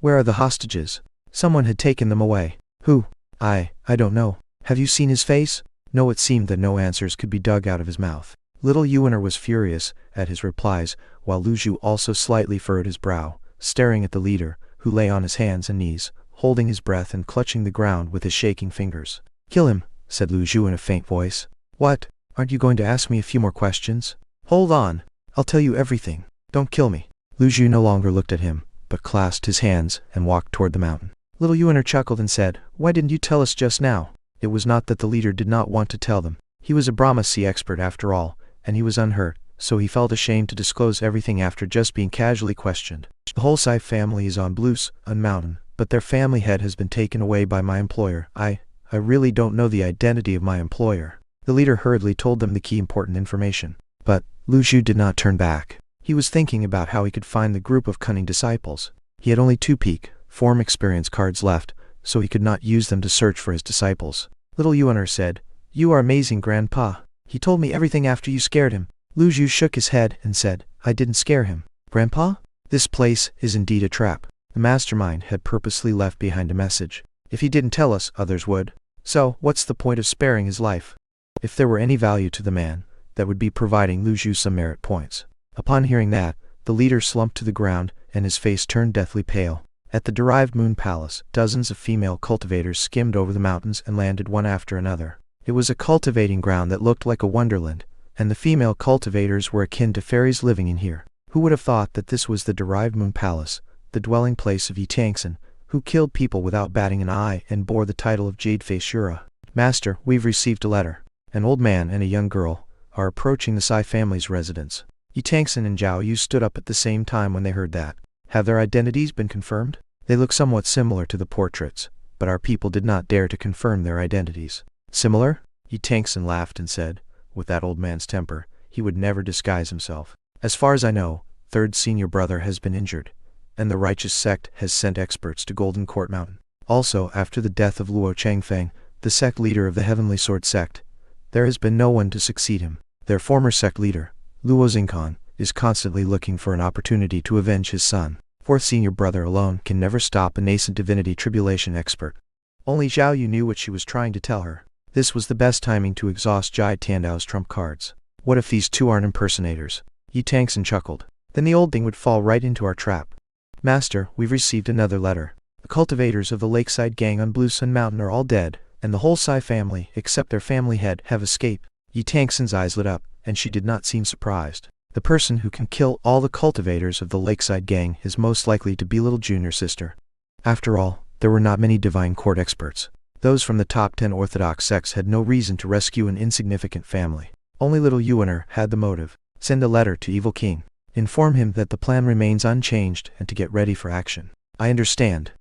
"Where are the hostages?" "Someone had taken them away." "Who?" I don't know." "Have you seen his face?" No, it seemed that no answers could be dug out of his mouth. Little Yuaner was furious at his replies, while Lu Zhu also slightly furrowed his brow, staring at the leader, who lay on his hands and knees, holding his breath and clutching the ground with his shaking fingers. "Kill him," said Lu Zhu in a faint voice. "What? Aren't you going to ask me a few more questions?" "Hold on. I'll tell you everything. Don't kill me." Lu Zhu no longer looked at him, but clasped his hands and walked toward the mountain. Little Yuaner chuckled and said, "Why didn't you tell us just now?" It was not that the leader did not want to tell them. He was a Brahma Sea expert after all, and he was unhurt, so he felt ashamed to disclose everything after just being casually questioned. "The whole Sai family is on Blue Sun Mountain, but their family head has been taken away by my employer. I really don't know the identity of my employer." The leader hurriedly told them the key important information. But Lu Zhu did not turn back. He was thinking about how he could find the group of cunning disciples. He had only 2 peak form experience cards left, so he could not use them to search for his disciples. Little Yuaner said, "You are amazing, Grandpa. He told me everything after you scared him." Lu Zhu shook his head and said, "I didn't scare him." "Grandpa? This place is indeed a trap." The mastermind had purposely left behind a message. If he didn't tell us, others would. So, what's the point of sparing his life? If there were any value to the man, that would be providing Lu Zhu some merit points. Upon hearing that, the leader slumped to the ground, and his face turned deathly pale. At the derived moon palace, dozens of female cultivators skimmed over the mountains and landed one after another. It was a cultivating ground that looked like a wonderland, and the female cultivators were akin to fairies living in here. Who would have thought that this was the derived moon palace, the dwelling place of Yitangsen, who killed people without batting an eye and bore the title of Jade-Face Shura? "Master, we've received a letter. An old man and a young girl are approaching the Sai family's residence." Yitangsen and Zhao Yu stood up at the same time when they heard that. Have their identities been confirmed? They look somewhat similar to the portraits, but our people did not dare to confirm their identities. Similar? Yi Tangsun laughed and said, with that old man's temper, he would never disguise himself. As far as I know, third senior brother has been injured, and the righteous sect has sent experts to Golden Court Mountain. Also, after the death of Luo Changfeng, the sect leader of the Heavenly Sword sect, there has been no one to succeed him. Their former sect leader, Luo Xingkan, is constantly looking for an opportunity to avenge his son. Fourth senior brother alone can never stop a nascent divinity tribulation expert. Only Zhao Yu knew what she was trying to tell her. This was the best timing to exhaust Jai Tandao's trump cards. What if these two aren't impersonators? Yi Tangsun chuckled. Then the old thing would fall right into our trap. Master, we've received another letter. The cultivators of the Lakeside Gang on Blue Sun Mountain are all dead, and the whole Sai family, except their family head, have escaped. Yi Tangsun's eyes lit up, and she did not seem surprised. The person who can kill all the cultivators of the Lakeside Gang is most likely to be little junior sister. After all, there were not many divine court experts. Those from the top 10 orthodox sects had no reason to rescue an insignificant family. Only little Yuaner had the motive. Send a letter to Evil King. Inform him that the plan remains unchanged and to get ready for action. I understand.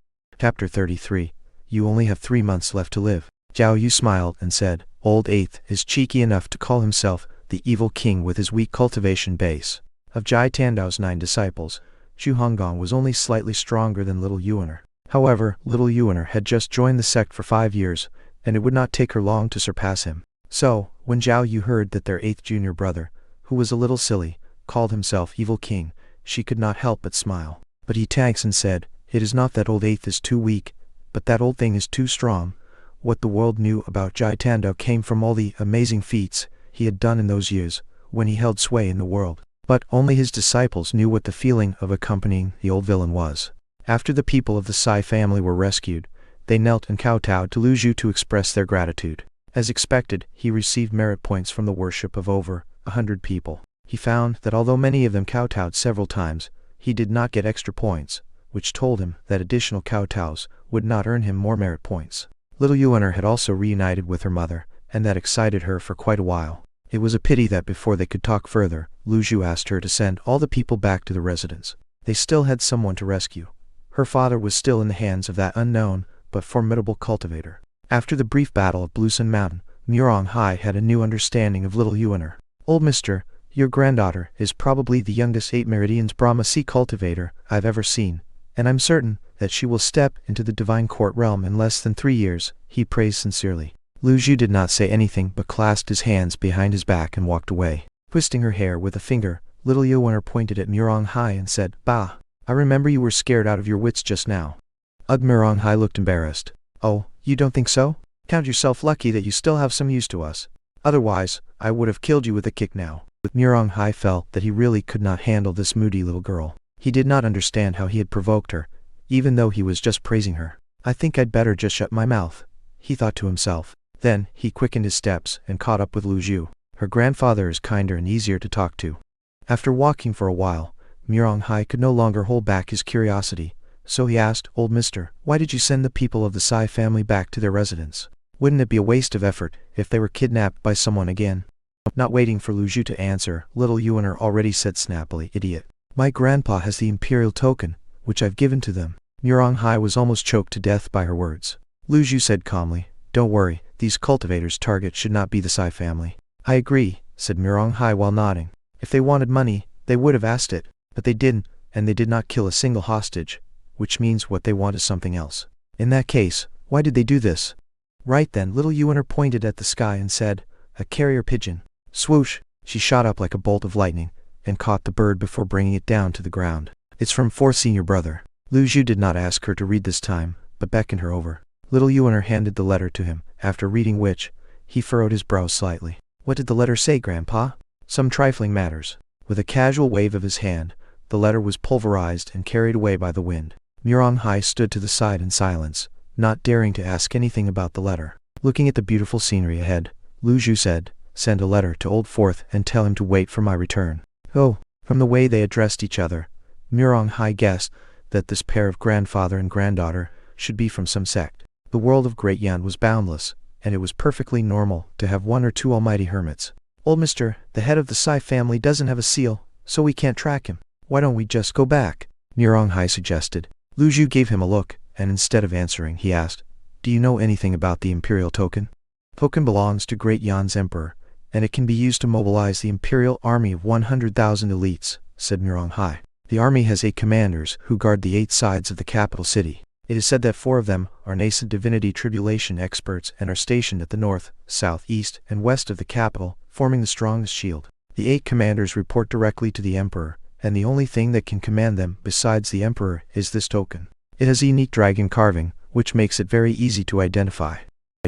Chapter 33. You only have 3 months left to live. Zhao Yu smiled and said, Old Eighth is cheeky enough to call himself the Evil King with his weak cultivation base. Of Jai Tandao's 9 disciples, Zhu Honggong was only slightly stronger than little Yuaner. However, little Yuaner had just joined the sect for 5 years, and it would not take her long to surpass him. So, when Zhao Yu heard that their 8th junior brother, who was a little silly, called himself Evil King, she could not help but smile. But Yi Tangsun said, It is not that old Eighth is too weak, but that old thing is too strong. What the world knew about Jai Tandao came from all the amazing feats he had done in those years, when he held sway in the world. But only his disciples knew what the feeling of accompanying the old villain was. After the people of the Sai family were rescued, they knelt and kowtowed to Lu Zhu to express their gratitude. As expected, he received merit points from the worship of over 100 people. He found that although many of them kowtowed several times, he did not get extra points, which told him that additional kowtows would not earn him more merit points. Little Yuaner had also reunited with her mother, and that excited her for quite a while. It was a pity that before they could talk further, Lu Zhu asked her to send all the people back to the residence. They still had someone to rescue. Her father was still in the hands of that unknown, but formidable cultivator. After the brief battle of Blue Sun Mountain, Murong Hai had a new understanding of little Yuaner. Old mister, your granddaughter is probably the youngest 8 Meridians Brahma Sea cultivator I've ever seen, and I'm certain that she will step into the divine court realm in less than 3 years, he praised sincerely. Lu Zhu did not say anything but clasped his hands behind his back and walked away. Twisting her hair with a finger, little Yuaner pointed at Murong Hai and said, Bah, I remember you were scared out of your wits just now. Murong Hai looked embarrassed. Oh, you don't think so? Count yourself lucky that you still have some use to us. Otherwise, I would have killed you with a kick now. Murong Hai felt that he really could not handle this moody little girl. He did not understand how he had provoked her, even though he was just praising her. I think I'd better just shut my mouth, he thought to himself. Then, he quickened his steps and caught up with Lu Zhu. Her grandfather is kinder and easier to talk to. After walking for a while, Murong Hai could no longer hold back his curiosity, so he asked, Old mister, why did you send the people of the Sai family back to their residence? Wouldn't it be a waste of effort if they were kidnapped by someone again? Not waiting for Lu Zhu to answer, little Yuaner already said snappily, Idiot. My grandpa has the imperial token, which I've given to them. Murong Hai was almost choked to death by her words. Lu Zhu said calmly, Don't worry, these cultivators' target should not be the Sai family. I agree, said Murong Hai while nodding. If they wanted money, they would have asked it, but they didn't, and they did not kill a single hostage, which means what they want is something else. In that case, why did they do this? Right then, little Yuaner pointed at the sky and said, A carrier pigeon. Swoosh, she shot up like a bolt of lightning, and caught the bird before bringing it down to the ground. It's from 4th senior brother. Lu Zhu did not ask her to read this time, but beckoned her over. Little Yuaner handed the letter to him, after reading which, he furrowed his brows slightly. What did the letter say, Grandpa? Some trifling matters. With a casual wave of his hand, the letter was pulverized and carried away by the wind. Murong Hai stood to the side in silence, not daring to ask anything about the letter. Looking at the beautiful scenery ahead, Lu Zhu said, Send a letter to Old Fourth and tell him to wait for my return. Oh, from the way they addressed each other, Murong Hai guessed that this pair of grandfather and granddaughter should be from some sect. The world of Great Yan was boundless, and it was perfectly normal to have 1 or 2 almighty hermits. Old mister, the head of the Sai family doesn't have a seal, so we can't track him. Why don't we just go back? Hai suggested. Lu Zhu gave him a look, and instead of answering, he asked, "Do you know anything about the Imperial Token?" Token belongs to Great Yan's Emperor, and it can be used to mobilize the Imperial Army of 100,000 elites, said Hai. The army has 8 commanders who guard the 8 sides of the capital city. It is said that 4 of them are nascent divinity tribulation experts and are stationed at the north, south, east, and west of the capital, forming the strongest shield. The 8 commanders report directly to the Emperor, and the only thing that can command them besides the Emperor is this token. It has a unique dragon carving, which makes it very easy to identify.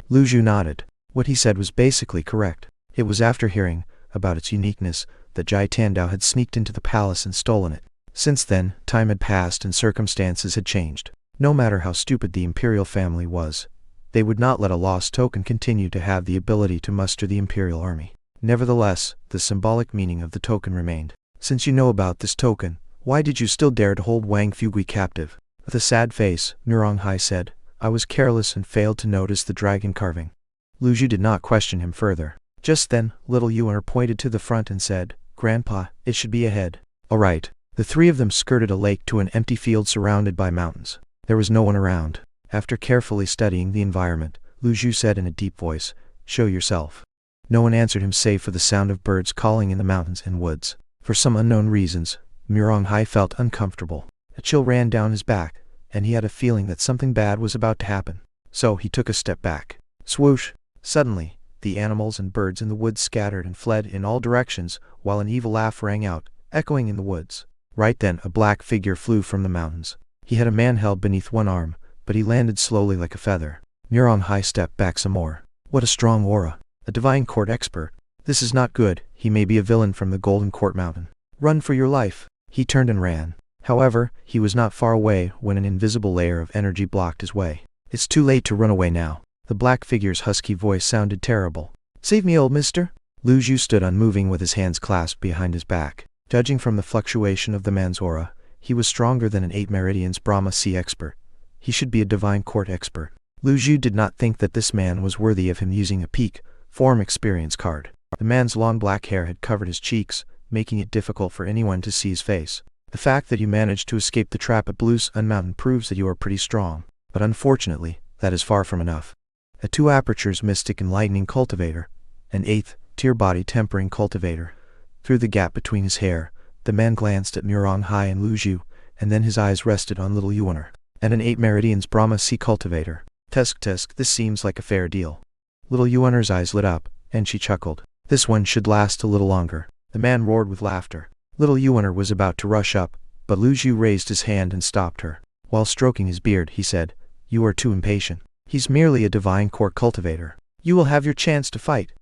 Lu Zhu nodded. What he said was basically correct. It was after hearing about its uniqueness that Jai Tandao had sneaked into the palace and stolen it. Since then, time had passed and circumstances had changed. No matter how stupid the imperial family was, they would not let a lost token continue to have the ability to muster the imperial army. Nevertheless, the symbolic meaning of the token remained. Since you know about this token, why did you still dare to hold Wang Fugui captive? With a sad face, Hai said, I was careless and failed to notice the dragon carving. Lu Zhu did not question him further. Just then, little Yuan pointed to the front and said, Grandpa, it should be ahead. All right. The 3 of them skirted a lake to an empty field surrounded by mountains. There was no one around. After carefully studying the environment, Lu Zhu said in a deep voice, Show yourself. No one answered him save for the sound of birds calling in the mountains and woods. For some unknown reasons, Hai felt uncomfortable. A chill ran down his back, and he had a feeling that something bad was about to happen. So he took a step back. Swoosh! Suddenly, the animals and birds in the woods scattered and fled in all directions, while an evil laugh rang out, echoing in the woods. Right then, a black figure flew from the mountains. He had a man held beneath one arm, but he landed slowly like a feather. Hai stepped back some more. What a strong aura. A divine court expert. This is not good. He may be a villain from the Golden Court Mountain. Run for your life. He turned and ran. However, he was not far away when an invisible layer of energy blocked his way. It's too late to run away now. The black figure's husky voice sounded terrible. Save me, old mister. Lu Zhu stood unmoving with his hands clasped behind his back. Judging from the fluctuation of the man's aura, he was stronger than an 8 meridians Brahma Sea expert. He should be a divine court expert. Lu Zhu did not think that this man was worthy of him using a peak form experience card. The man's long black hair had covered his cheeks, making it difficult for anyone to see his face. The fact that you managed to escape the trap at Blue Sun Mountain proves that you are pretty strong, but unfortunately, that is far from enough. A 2 apertures mystic enlightening cultivator, an 8th tier body tempering cultivator. Through the gap between his hair, the man glanced at Hai and Lu Zhu, and then his eyes rested on little Yuan. And an 8 meridians Brahma Sea cultivator. Tusk, this seems like a fair deal. Little Yuan's eyes lit up, and she chuckled. This one should last a little longer. The man roared with laughter. Little Yuan was about to rush up, but Lu Zhu raised his hand and stopped her. While stroking his beard, he said, You are too impatient. He's merely a divine court cultivator. You will have your chance to fight.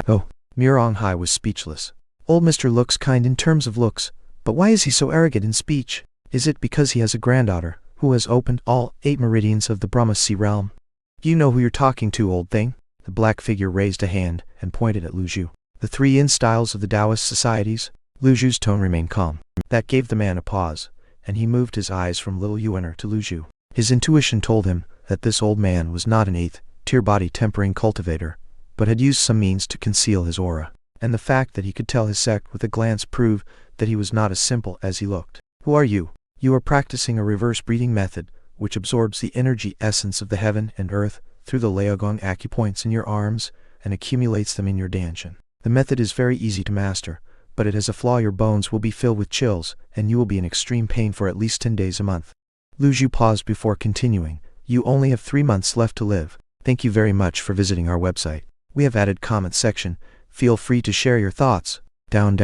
Oh, Hai was speechless. Old Mr. looks kind in terms of looks, but why is he so arrogant in speech? Is it because he has a granddaughter, who has opened all 8 meridians of the Brahma Sea realm? You know who you're talking to, old thing? The black figure raised a hand and pointed at Lu Zhu. The 3 in-styles of the Taoist societies? Lu Zhu's tone remained calm. That gave the man a pause, and he moved his eyes from little Yuan to Lu Zhu. His intuition told him that this old man was not an 8th tier body tempering cultivator, but had used some means to conceal his aura. And the fact that he could tell his sect with a glance proved that he was not as simple as he looked. Who are you? You are practicing a reverse breathing method, which absorbs the energy essence of the heaven and earth through the Laogong acupoints in your arms and accumulates them in your danshan. The method is very easy to master, but it has a flaw: your bones will be filled with chills, and you will be in extreme pain for at least 10 days a month. Lu Zhu paused before continuing. You only have 3 months left to live. Thank you very much for visiting our website. We have added comment section. Feel free to share your thoughts. Down.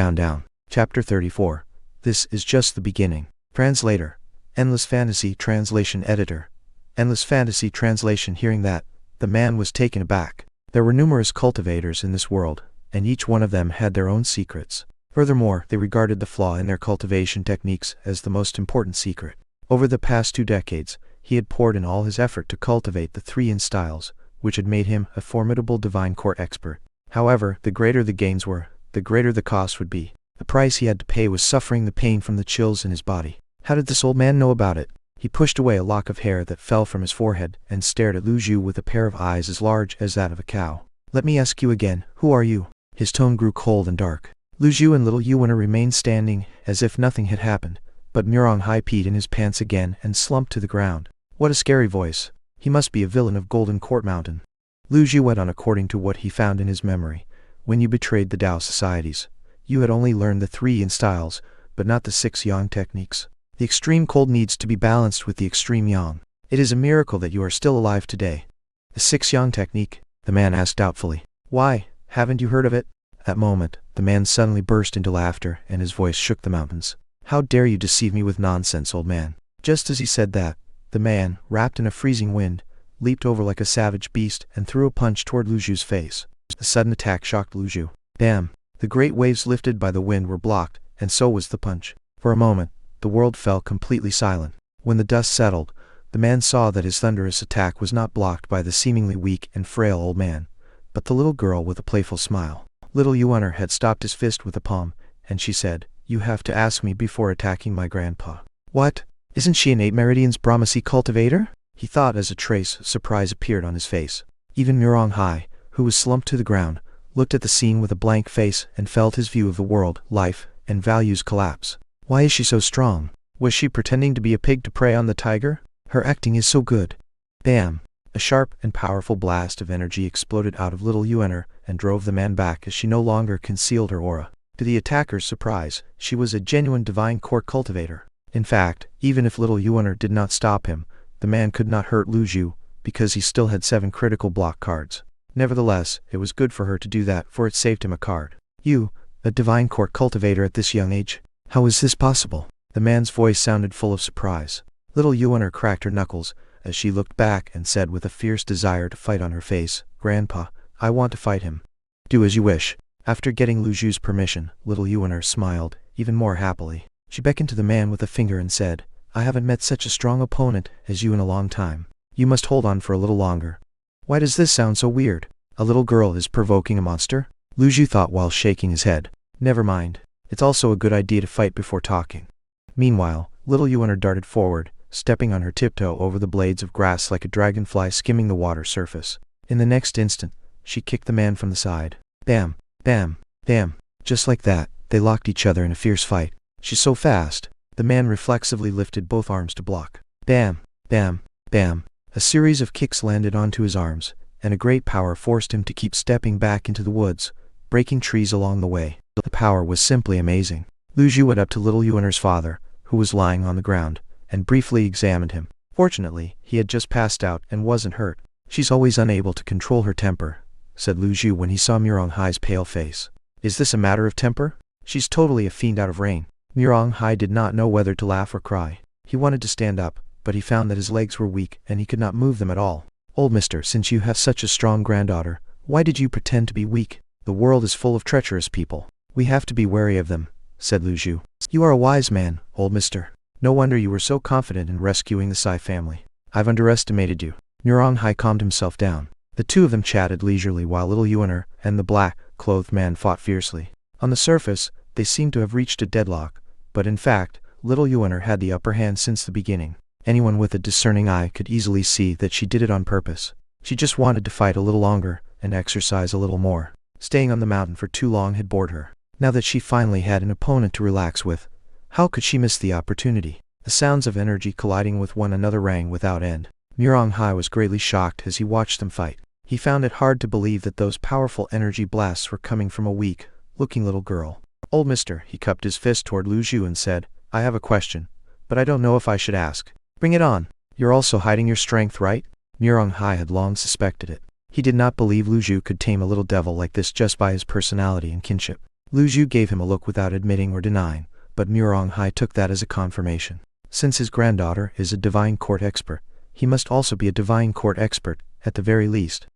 Chapter 34. This is just the beginning. Translator. Endless Fantasy Translation Editor. Endless Fantasy Translation. Hearing that, the man was taken aback. There were numerous cultivators in this world, and each one of them had their own secrets. Furthermore, they regarded the flaw in their cultivation techniques as the most important secret. Over the past 2 decades, he had poured in all his effort to cultivate the 3 in-styles, which had made him a formidable divine court expert. However, the greater the gains were, the greater the cost would be. The price he had to pay was suffering the pain from the chills in his body. How did this old man know about it? He pushed away a lock of hair that fell from his forehead and stared at Lu Zhu with a pair of eyes as large as that of a cow. Let me ask you again, who are you? His tone grew cold and dark. Lu Zhu and little Yuan remained standing, as if nothing had happened, But Murong Hai peed in his pants again and slumped to the ground. What a scary voice. He must be a villain of Golden Court Mountain. Lu Zhu went on according to what he found in his memory. When you betrayed the Tao societies, you had only learned the 3 yin styles, but not the 6 yang techniques. The extreme cold needs to be balanced with the extreme yang. It is a miracle that you are still alive today. The 6 yang technique? The man asked doubtfully. Why, haven't you heard of it? At that moment, the man suddenly burst into laughter and his voice shook the mountains. How dare you deceive me with nonsense, old man? Just as he said that, the man, wrapped in a freezing wind, leaped over like a savage beast and threw a punch toward Lu Zhu's face. The sudden attack shocked Lu Zhu. Damn! The great waves lifted by the wind were blocked, and so was the punch. For a moment, the world fell completely silent. When the dust settled, the man saw that his thunderous attack was not blocked by the seemingly weak and frail old man, but the little girl with a playful smile. Little Yuan had stopped his fist with a palm, and she said, "You have to ask me before attacking my grandpa." What? Isn't she an 8 Meridians Brahmasi cultivator? He thought as a trace of surprise appeared on his face. Even Murong Hai, who was slumped to the ground, looked at the scene with a blank face and felt his view of the world, life, and values collapse. Why is she so strong? Was she pretending to be a pig to prey on the tiger? Her acting is so good. Bam! A sharp and powerful blast of energy exploded out of little Yuan and drove the man back as she no longer concealed her aura. To the attacker's surprise, she was a genuine divine court cultivator. In fact, even if little Yuan did not stop him, the man could not hurt Lu Zhu, because he still had 7 critical block cards. Nevertheless, it was good for her to do that, for it saved him a card. You, a divine court cultivator at this young age? How is this possible? The man's voice sounded full of surprise. Little Yuan cracked her knuckles, as she looked back and said with a fierce desire to fight on her face, "Grandpa, I want to fight him." "Do as you wish." After getting Lu Zhu's permission, little Yuan smiled, even more happily. She beckoned to the man with a finger and said, "I haven't met such a strong opponent as you in a long time. You must hold on for a little longer." Why does this sound so weird? A little girl is provoking a monster? Lu Zhu thought while shaking his head. Never mind. It's also a good idea to fight before talking. Meanwhile, little Yuan darted forward, stepping on her tiptoe over the blades of grass like a dragonfly skimming the water surface. In the next instant, she kicked the man from the side. Bam! Bam! Bam! Just like that, they locked each other in a fierce fight. She's so fast. The man reflexively lifted both arms to block. Bam! Bam! Bam! A series of kicks landed onto his arms, and a great power forced him to keep stepping back into the woods, breaking trees along the way. The power was simply amazing. Lu Zhu went up to little Yuan's father, who was lying on the ground, and briefly examined him. Fortunately, he had just passed out and wasn't hurt. "She's always unable to control her temper," said Lu Zhu when he saw Murong Hai's pale face. "Is this a matter of temper? She's totally a fiend out of rain." Murong Hai did not know whether to laugh or cry. He wanted to stand up, but he found that his legs were weak and he could not move them at all. "Old mister, since you have such a strong granddaughter, why did you pretend to be weak? The world is full of treacherous people. We have to be wary of them," said Lu Zhu. "You are a wise man, old mister. No wonder you were so confident in rescuing the Sai family. I've underestimated you." Murong Hai calmed himself down. The two of them chatted leisurely while little Yuan and the black-clothed man fought fiercely. On the surface, they seemed to have reached a deadlock, but in fact, little Yuan had the upper hand since the beginning. Anyone with a discerning eye could easily see that she did it on purpose. She just wanted to fight a little longer and exercise a little more. Staying on the mountain for too long had bored her. Now that she finally had an opponent to relax with, how could she miss the opportunity? The sounds of energy colliding with one another rang without end. Murong Hai was greatly shocked as he watched them fight. He found it hard to believe that those powerful energy blasts were coming from a weak-looking little girl. "Old mister," he cupped his fist toward Lu Zhu and said, "I have a question, but I don't know if I should ask." "Bring it on. You're also hiding your strength, right?" Murong Hai had long suspected it. He did not believe Lu Zhu could tame a little devil like this just by his personality and kinship. Lu Zhu gave him a look without admitting or denying, but Murong Hai took that as a confirmation. Since his granddaughter is a divine court expert, he must also be a divine court expert, at the very least.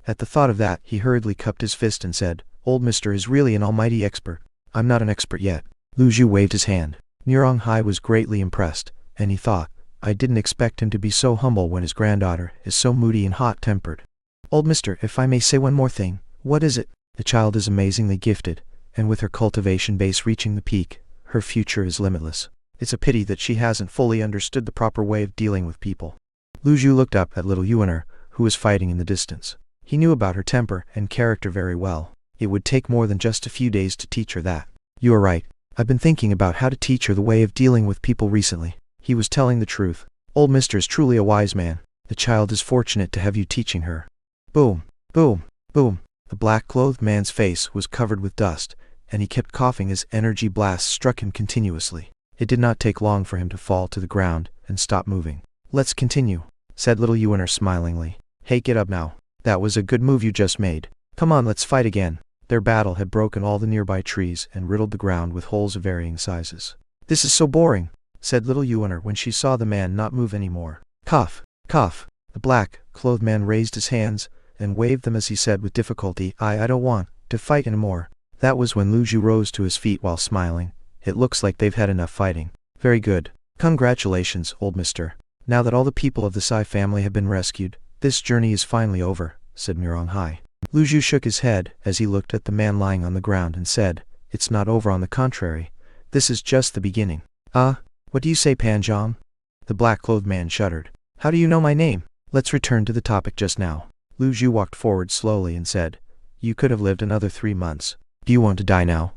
At the thought of that, he hurriedly cupped his fist and said, "Old mister is really an almighty expert. I'm not an expert yet." Lu Zhu waved his hand. Murong Hai was greatly impressed, and he thought, "I didn't expect him to be so humble when his granddaughter is so moody and hot-tempered." "Old mister, if I may say one more thing." "What is it?" "The child is amazingly gifted, and with her cultivation base reaching the peak, her future is limitless. It's a pity that she hasn't fully understood the proper way of dealing with people." Lu Zhu looked up at little Yuan, who was fighting in the distance. He knew about her temper and character very well. It would take more than just a few days to teach her that. "You are right. I've been thinking about how to teach her the way of dealing with people recently. He was telling the truth. Old Mister is truly a wise man. The child is fortunate to have you teaching her. Boom, boom, boom. The black-clothed man's face was covered with dust, and he kept coughing as energy blasts struck him continuously. It did not take long for him to fall to the ground and stop moving. Let's continue, said little Yuaner smilingly. Hey, get up now. That was a good move you just made. Come on, let's fight again. Their battle had broken all the nearby trees and riddled the ground with holes of varying sizes. This is so boring, said little Yuaner when she saw the man not move anymore. Cough, cough. The black-clothed man raised his hands and waved them as he said with difficulty, I don't want to fight anymore. That was when Lu Zhu rose to his feet while smiling. It looks like they've had enough fighting. Very good. Congratulations, old mister. Now that all the people of the Sai family have been rescued, this journey is finally over, said Murong Hai. Lu Zhu shook his head as he looked at the man lying on the ground and said, It's not over, on the contrary. This is just the beginning. What do you say, Panjong? The black-clothed man shuddered. How do you know my name? Let's return to the topic just now. Lu Zhu walked forward slowly and said, You could have lived another 3 months. Do you want to die now?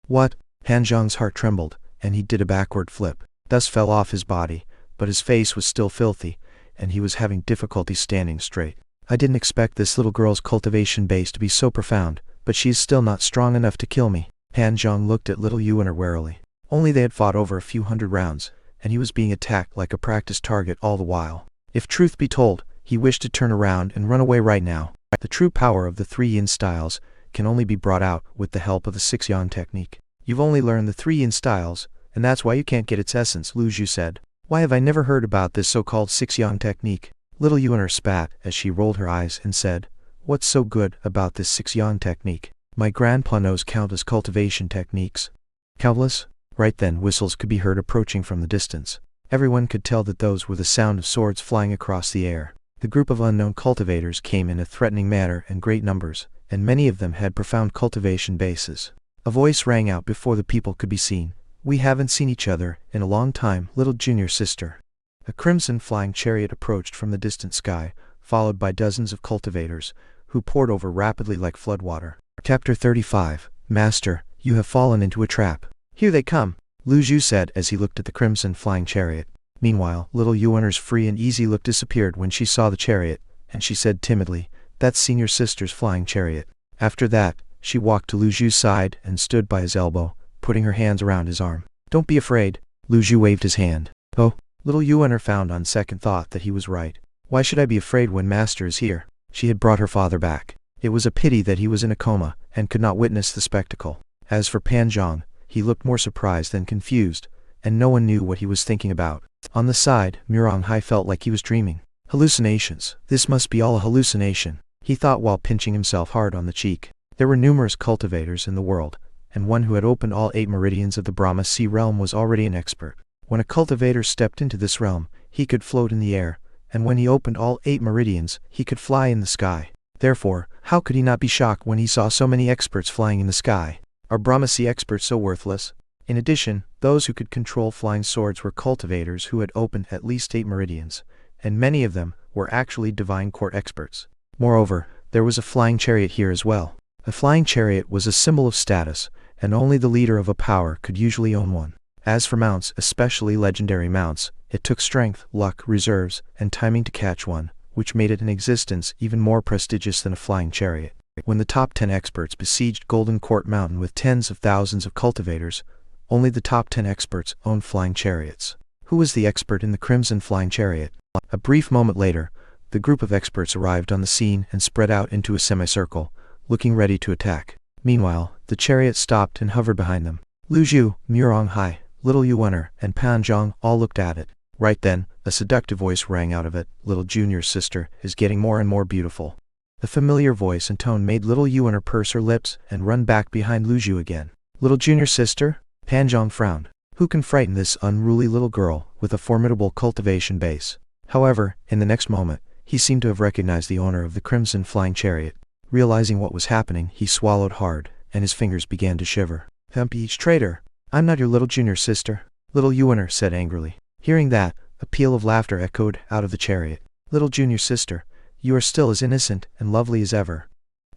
What? Panjong's heart trembled, and he did a backward flip. Dust fell off his body, but his face was still filthy, and he was having difficulty standing straight. I didn't expect this little girl's cultivation base to be so profound, but she is still not strong enough to kill me. Panjong looked at little Yuaner warily. Only they had fought over a few hundred rounds, and he was being attacked like a practice target all the while. If truth be told, he wished to turn around and run away right now. The true power of the 3 yin styles can only be brought out with the help of the 6 yang technique. You've only learned the 3 yin styles, and that's why you can't get its essence, Lu Zhu said. Why have I never heard about this so-called 6 yang technique? Little Yuaner spat as she rolled her eyes and said, What's so good about this 6 yang technique? My grandpa knows countless cultivation techniques. Countless? Right then, whistles could be heard approaching from the distance. Everyone could tell that those were the sound of swords flying across the air. The group of unknown cultivators came in a threatening manner in great numbers, and many of them had profound cultivation bases. A voice rang out before the people could be seen. We haven't seen each other in a long time, little junior sister. A crimson flying chariot approached from the distant sky, followed by dozens of cultivators, who poured over rapidly like floodwater. Chapter 35. Master, you have fallen into a trap. Here they come, Lu Zhu said as he looked at the crimson flying chariot. Meanwhile, little Yuaner's free and easy look disappeared when she saw the chariot, and she said timidly, That's senior sister's flying chariot. After that, she walked to Lu Zhu's side and stood by his elbow, putting her hands around his arm. Don't be afraid. Lu Zhu waved his hand. Oh, little Yuaner found on second thought that he was right. Why should I be afraid when master is here? She had brought her father back. It was a pity that he was in a coma and could not witness the spectacle. As for Panjong, he looked more surprised than confused, and no one knew what he was thinking about. On the side, Murong Hai felt like he was dreaming. Hallucinations. This must be all a hallucination, he thought while pinching himself hard on the cheek. There were numerous cultivators in the world, and one who had opened all 8 meridians of the Brahma Sea realm was already an expert. When a cultivator stepped into this realm, he could float in the air, and when he opened all 8 meridians, he could fly in the sky. Therefore, how could he not be shocked when he saw so many experts flying in the sky? Are Brahma Sea experts so worthless? In addition, those who could control flying swords were cultivators who had opened at least 8 meridians, and many of them were actually divine court experts. Moreover, there was a flying chariot here as well. A flying chariot was a symbol of status, and only the leader of a power could usually own one. As for mounts, especially legendary mounts, it took strength, luck, reserves, and timing to catch one, which made it in existence even more prestigious than a flying chariot. When the top 10 experts besieged Golden Court Mountain with tens of thousands of cultivators, only the top 10 experts owned flying chariots. Who was the expert in the crimson flying chariot? A brief moment later, the group of experts arrived on the scene and spread out into a semicircle, looking ready to attack. Meanwhile, the chariot stopped and hovered behind them. Lu Zhu, Murong Hai, little Yuaner, and Panjong all looked at it. Right then, a seductive voice rang out of it. Little junior sister is getting more and more beautiful. The familiar voice and tone made little Yuaner purse her lips and run back behind Lu Zhu again. Little junior sister? Panjong frowned. Who can frighten this unruly little girl with a formidable cultivation base? However, in the next moment, he seemed to have recognized the owner of the crimson flying chariot. Realizing what was happening, he swallowed hard, and his fingers began to shiver. Each traitor! I'm not your little junior sister, little Yuaner said angrily. Hearing that, a peal of laughter echoed out of the chariot. Little junior sister, you are still as innocent and lovely as ever.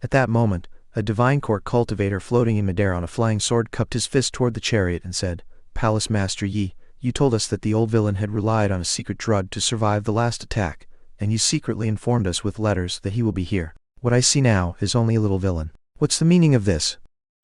At that moment, A divine court cultivator floating in midair on a flying sword cupped his fist toward the chariot and said, "Palace Master Yi, you told us that the old villain had relied on a secret drug to survive the last attack, and you secretly informed us with letters that he will be here. What I see now is only a little villain. What's the meaning of this?"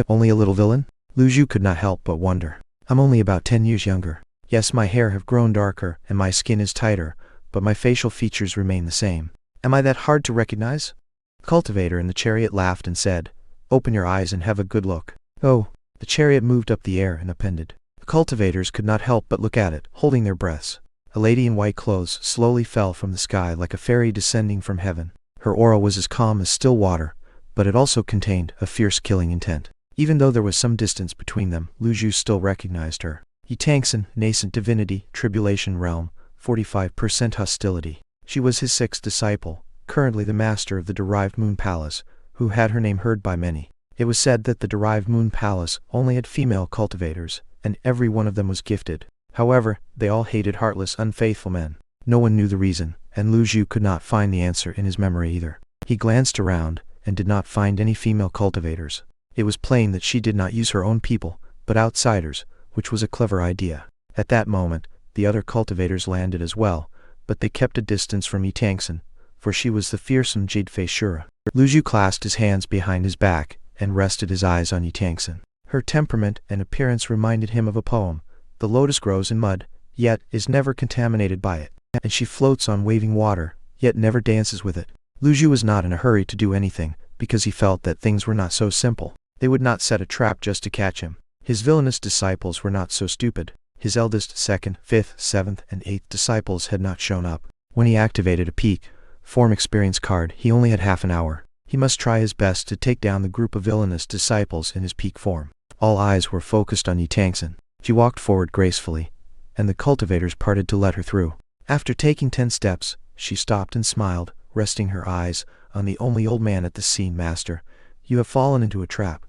"Only a little villain?" Lu Zhu could not help but wonder. "I'm only about 10 years younger. Yes, my hair have grown darker and my skin is tighter, but my facial features remain the same. Am I that hard to recognize?" The cultivator in the chariot laughed and said, "Open your eyes and have a good look." "Oh." The chariot moved up the air and appended. The cultivators could not help but look at it, holding their breaths. A lady in white clothes slowly fell from the sky like a fairy descending from heaven. Her aura was as calm as still water, but it also contained a fierce killing intent. Even though there was some distance between them, Lu Zhu still recognized her. Yitangsen, nascent divinity, tribulation realm, 45% hostility. She was his sixth disciple, currently the master of the derived moon palace, who had her name heard by many. It was said that the derived moon palace only had female cultivators, and every one of them was gifted. However, they all hated heartless, unfaithful men. No one knew the reason, and Lu Zhu could not find the answer in his memory either. He glanced around, and did not find any female cultivators. It was plain that she did not use her own people, but outsiders, which was a clever idea. At that moment, the other cultivators landed as well, but they kept a distance from Yitangsen, for she was the fearsome jade-faced Shura. Lu Zhu clasped his hands behind his back, and rested his eyes on Yitangsen. Her temperament and appearance reminded him of a poem. The lotus grows in mud, yet is never contaminated by it, and she floats on waving water, yet never dances with it. Lu Zhu was not in a hurry to do anything, because he felt that things were not so simple. They would not set a trap just to catch him. His villainous disciples were not so stupid. His eldest, second, fifth, seventh, and eighth disciples had not shown up. When he activated a peak form experience card, he only had half an hour. He must try his best to take down the group of villainous disciples in his peak form. All eyes were focused on Yitangsen. She walked forward gracefully, and the cultivators parted to let her through. After taking 10 steps, she stopped and smiled, resting her eyes on the only old man at the scene. "Master, you have fallen into a trap."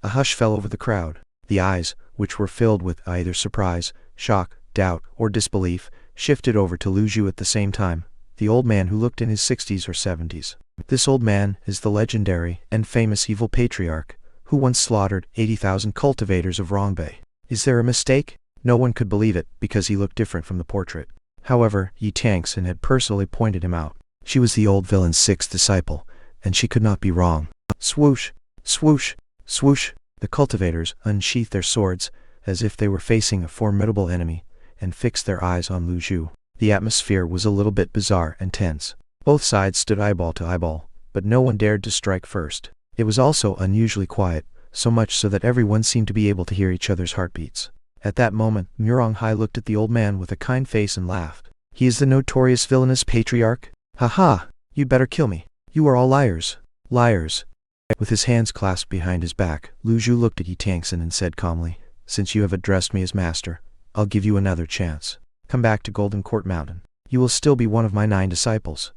A hush fell over the crowd. The eyes, which were filled with either surprise, shock, doubt, or disbelief, shifted over to Lu Zhu at the same time, the old man who looked in his 60s or 70s. This old man is the legendary and famous evil Patriarch, who once slaughtered 80,000 cultivators of Rongbei. Is there a mistake? No one could believe it, because he looked different from the portrait. However, Yitangsen had personally pointed him out. She was the old villain's sixth disciple, and she could not be wrong. Swoosh! Swoosh! Swoosh! The cultivators unsheathed their swords, as if they were facing a formidable enemy, and fixed their eyes on Lu Zhu. The atmosphere was a little bit bizarre and tense. Both sides stood eyeball to eyeball, but no one dared to strike first. It was also unusually quiet, so much so that everyone seemed to be able to hear each other's heartbeats. At that moment, Murong Hai looked at the old man with a kind face and laughed. "He is the notorious villainous Patriarch? Ha ha! You'd better kill me. You are all liars. Liars." With his hands clasped behind his back, Lu Zhu looked at Yitangsen and said calmly, "Since you have addressed me as master, I'll give you another chance. Come back to Golden Court Mountain. You will still be one of my 9 disciples."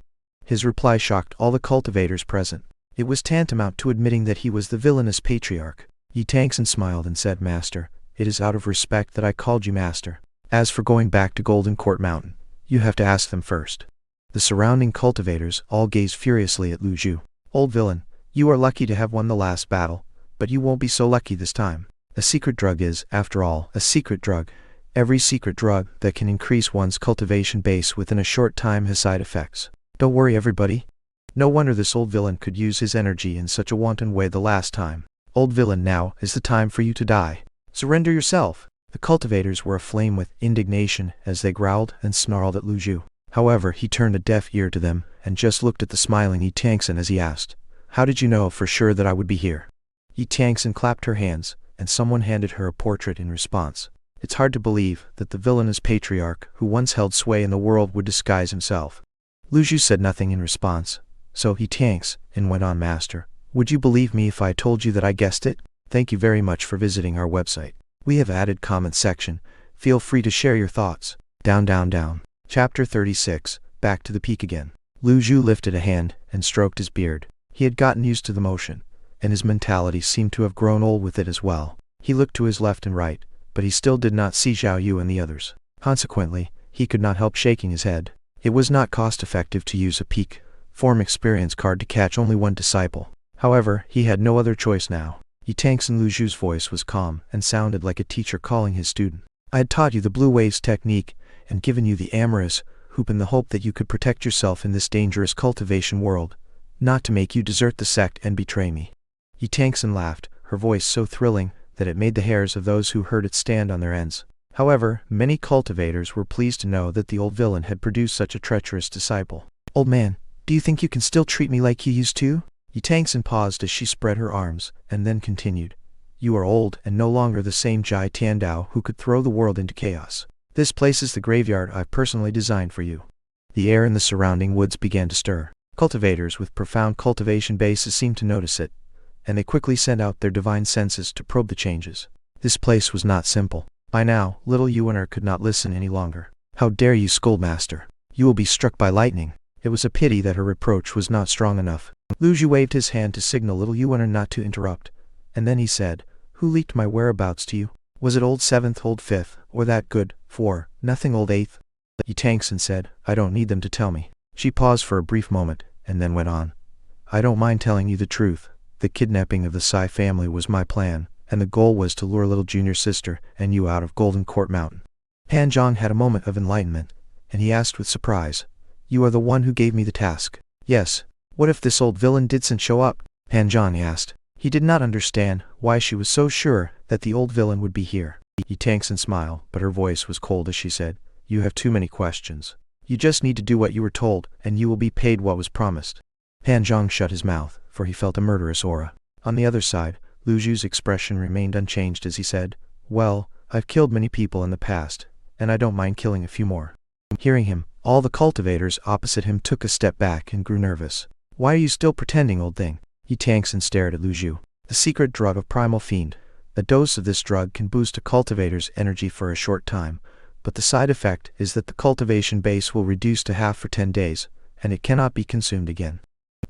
His reply shocked all the cultivators present. It was tantamount to admitting that he was the villainous Patriarch. Yitangsen smiled and said, "Master, it is out of respect that I called you master. As for going back to Golden Court Mountain, you have to ask them first." The surrounding cultivators all gazed furiously at Lu Zhu. "Old villain, you are lucky to have won the last battle, but you won't be so lucky this time. A secret drug is, after all, a secret drug. Every secret drug that can increase one's cultivation base within a short time has side effects. Don't worry, everybody. No wonder this old villain could use his energy in such a wanton way the last time. Old villain, now is the time for you to die. Surrender yourself." The cultivators were aflame with indignation as they growled and snarled at Lu Zhu. However, he turned a deaf ear to them, and just looked at the smiling Yitangsen as he asked, "How did you know for sure that I would be here?" Yitangsen clapped her hands, and someone handed her a portrait in response. It's hard to believe that the villainous Patriarch who once held sway in the world would disguise himself. Lu Zhu said nothing in response, so Yitangsen went on, "Master, would you believe me if I told you that I guessed it? Thank you very much for visiting our website. We have added comment section. Feel free to share your thoughts." Down, down, down. Chapter 36, Back to the Peak Again. Lu Zhu lifted a hand and stroked his beard. He had gotten used to the motion, and his mentality seemed to have grown old with it as well. He looked to his left and right, but he still did not see Zhao Yu and the others. Consequently, he could not help shaking his head. It was not cost-effective to use a peak form experience card to catch only one disciple. However, he had no other choice now. Yi Tangsun Lu Zhu's voice was calm and sounded like a teacher calling his student. I had taught you the blue waves technique and given you the amorous hoop in the hope that you could protect yourself in this dangerous cultivation world, not to make you desert the sect and betray me. Yi Tangsun laughed, her voice so thrilling that it made the hairs of those who heard it stand on their ends. However, many cultivators were pleased to know that the old villain had produced such a treacherous disciple. Old man, do you think you can still treat me like you used to? Yi Tangsun paused as she spread her arms, and then continued. You are old and no longer the same Jai Tiandao who could throw the world into chaos. This place is the graveyard I've personally designed for you. The air in the surrounding woods began to stir. Cultivators with profound cultivation bases seemed to notice it, and they quickly sent out their divine senses to probe the changes. This place was not simple. By now, little Yuaner could not listen any longer. How dare you scold, master? You will be struck by lightning. It was a pity that her reproach was not strong enough. Lu Zhu waved his hand to signal little Yuaner not to interrupt, and then he said, Who leaked my whereabouts to you? Was it old 7th, old 5th, or that good, 4, nothing old 8th? Yi Tangsun said, I don't need them to tell me. She paused for a brief moment, and then went on. I don't mind telling you the truth. The kidnapping of the Sai family was my plan, and the goal was to lure little junior sister and you out of Golden Court Mountain. Pan Zhang had a moment of enlightenment, and he asked with surprise, You are the one who gave me the task? Yes. What if this old villain didn't show up? Pan Zhang asked. He did not understand why she was so sure that the old villain would be here. Yi Tangsun smiled, but her voice was cold as she said, You have too many questions. You just need to do what you were told, and you will be paid what was promised. Pan Zhang shut his mouth, for he felt a murderous aura. On the other side, Lu Zhu's expression remained unchanged as he said, Well, I've killed many people in the past, and I don't mind killing a few more. Hearing him, all the cultivators opposite him took a step back and grew nervous. Why are you still pretending, old thing? Yi Tangsun stared at Lu Zhu. The secret drug of Primal Fiend. A dose of this drug can boost a cultivator's energy for a short time, but the side effect is that the cultivation base will reduce to half for 10 days, and it cannot be consumed again.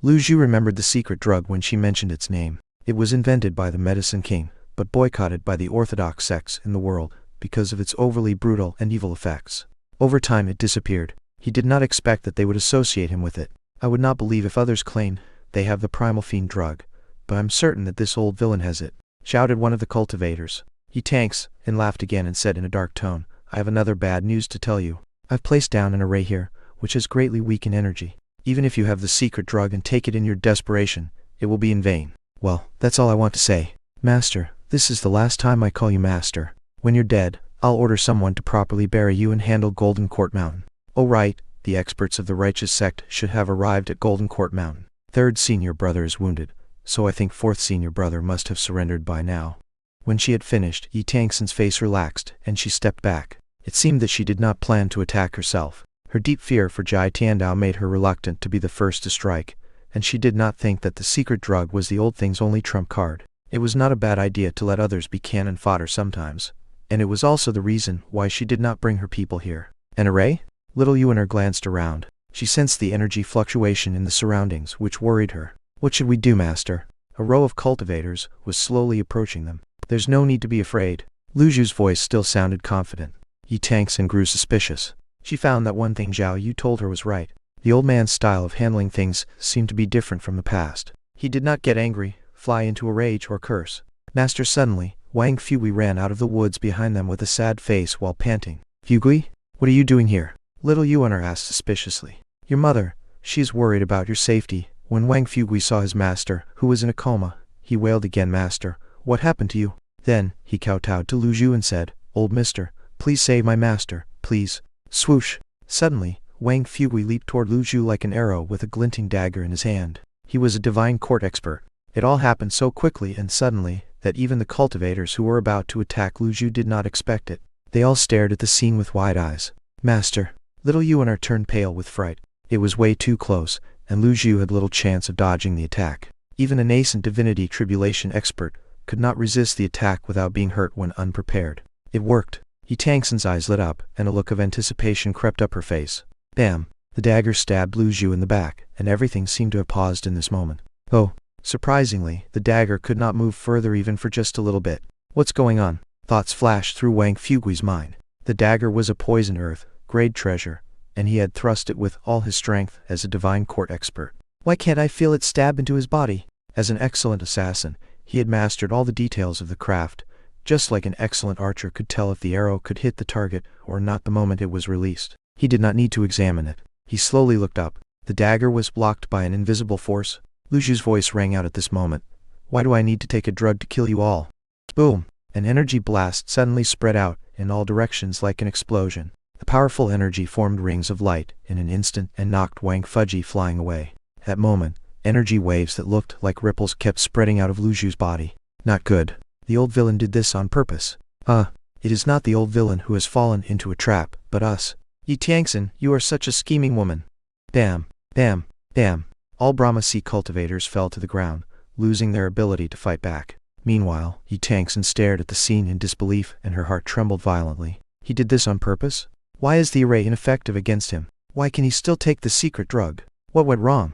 Lu Zhu remembered the secret drug when she mentioned its name. It was invented by the Medicine King, but boycotted by the orthodox sects in the world because of its overly brutal and evil effects. Over time it disappeared. He did not expect that they would associate him with it. I would not believe if others claimed they have the Primal Fiend drug, but I'm certain that this old villain has it, shouted one of the cultivators. He tanks, and laughed again and said in a dark tone, I have another bad news to tell you. I've placed down an array here, which has greatly weakened energy. Even if you have the secret drug and take it in your desperation, it will be in vain. Well, that's all I want to say. Master, this is the last time I call you master. When you're dead, I'll order someone to properly bury you and handle Golden Court Mountain. Oh right, the experts of the righteous sect should have arrived at Golden Court Mountain. 3rd senior brother is wounded, so I think 4th senior brother must have surrendered by now. When she had finished, Yi Tangsun's face relaxed, and she stepped back. It seemed that she did not plan to attack herself. Her deep fear for Jai Tiandao made her reluctant to be the first to strike, and she did not think that the secret drug was the old thing's only trump card. It was not a bad idea to let others be cannon fodder sometimes, and it was also the reason why she did not bring her people here. An array? Little Yuaner glanced around. She sensed the energy fluctuation in the surroundings, which worried her. What should we do, master? A row of cultivators was slowly approaching them. There's no need to be afraid. Lu Zhu's voice still sounded confident. Yi Tangsun grew suspicious. She found that one thing Zhao Yu told her was right. The old man's style of handling things seemed to be different from the past. He did not get angry, fly into a rage, or curse. Master, suddenly, Wang Fugui ran out of the woods behind them with a sad face while panting. Fugui? What are you doing here? Little Yuaner asked suspiciously. Your mother. She's worried about your safety. When Wang Fugui saw his master, who was in a coma, he wailed again, Master, what happened to you? Then, he kowtowed to Lu Zhu and said, Old mister, please save my master, please. Swoosh. Suddenly, Wang Fugui leaped toward Lu Zhu like an arrow with a glinting dagger in his hand. He was a divine court expert. It all happened so quickly and suddenly that even the cultivators who were about to attack Lu Zhu did not expect it. They all stared at the scene with wide eyes. Master. Little Yuaner turned pale with fright. It was way too close, and Lu Zhu had little chance of dodging the attack. Even a nascent divinity tribulation expert could not resist the attack without being hurt when unprepared. It worked. Yi Tangsun's eyes lit up, and a look of anticipation crept up her face. Bam! The dagger stabbed Lu Zhu in the back, and everything seemed to have paused in this moment. Oh! Surprisingly, the dagger could not move further even for just a little bit. What's going on? Thoughts flashed through Wang Fugui's mind. The dagger was a poison earth, grade treasure, and he had thrust it with all his strength as a divine court expert. Why can't I feel it stab into his body? As an excellent assassin, he had mastered all the details of the craft, just like an excellent archer could tell if the arrow could hit the target or not the moment it was released. He did not need to examine it. He slowly looked up. The dagger was blocked by an invisible force. Lu Zhu's voice rang out at this moment. Why do I need to take a drug to kill you all? Boom! An energy blast suddenly spread out in all directions like an explosion. The powerful energy formed rings of light in an instant and knocked Wang Fuji flying away. At that moment, energy waves that looked like ripples kept spreading out of Lu Zhu's body. Not good. The old villain did this on purpose. It is not the old villain who has fallen into a trap, but us. Yi Tiangxin, you are such a scheming woman. Damn. Damn. Damn. All Brahma Sea cultivators fell to the ground, losing their ability to fight back. Meanwhile, Yi Tiangxin stared at the scene in disbelief and her heart trembled violently. He did this on purpose? Why is the array ineffective against him? Why can he still take the secret drug? What went wrong?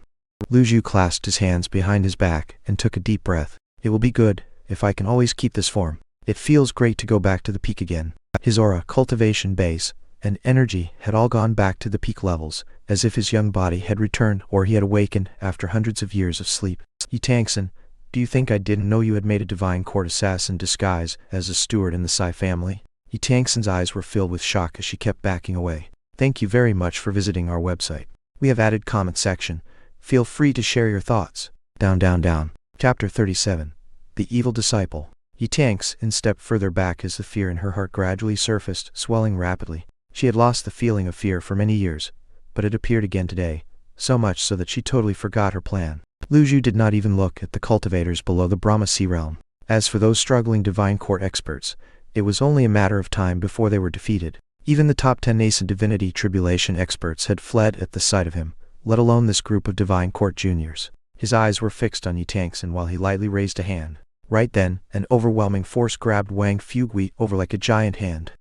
Lu Zhu clasped his hands behind his back and took a deep breath. It will be good, if I can always keep this form. It feels great to go back to the peak again. His aura, cultivation base, and energy had all gone back to the peak levels, as if his young body had returned or he had awakened after hundreds of years of sleep. Yi Tiangxin, do you think I didn't know you had made a divine court assassin disguise as a steward in the Sai family? Yi Tiangxin's eyes were filled with shock as she kept backing away. Thank you very much for visiting our website. We have added comment section. Feel free to share your thoughts. Down, down, down. Chapter 37. The Evil Disciple. Yi Tiangxin stepped further back as the fear in her heart gradually surfaced, swelling rapidly. She had lost the feeling of fear for many years, but it appeared again today, so much so that she totally forgot her plan. Lu Zhu did not even look at the cultivators below the Brahma Sea realm. As for those struggling divine court experts, it was only a matter of time before they were defeated. Even the top 10 nascent divinity tribulation experts had fled at the sight of him, let alone this group of divine court juniors. His eyes were fixed on Yi Tiangxin while he lightly raised a hand. Right then, an overwhelming force grabbed Wang Fuji over like a giant hand.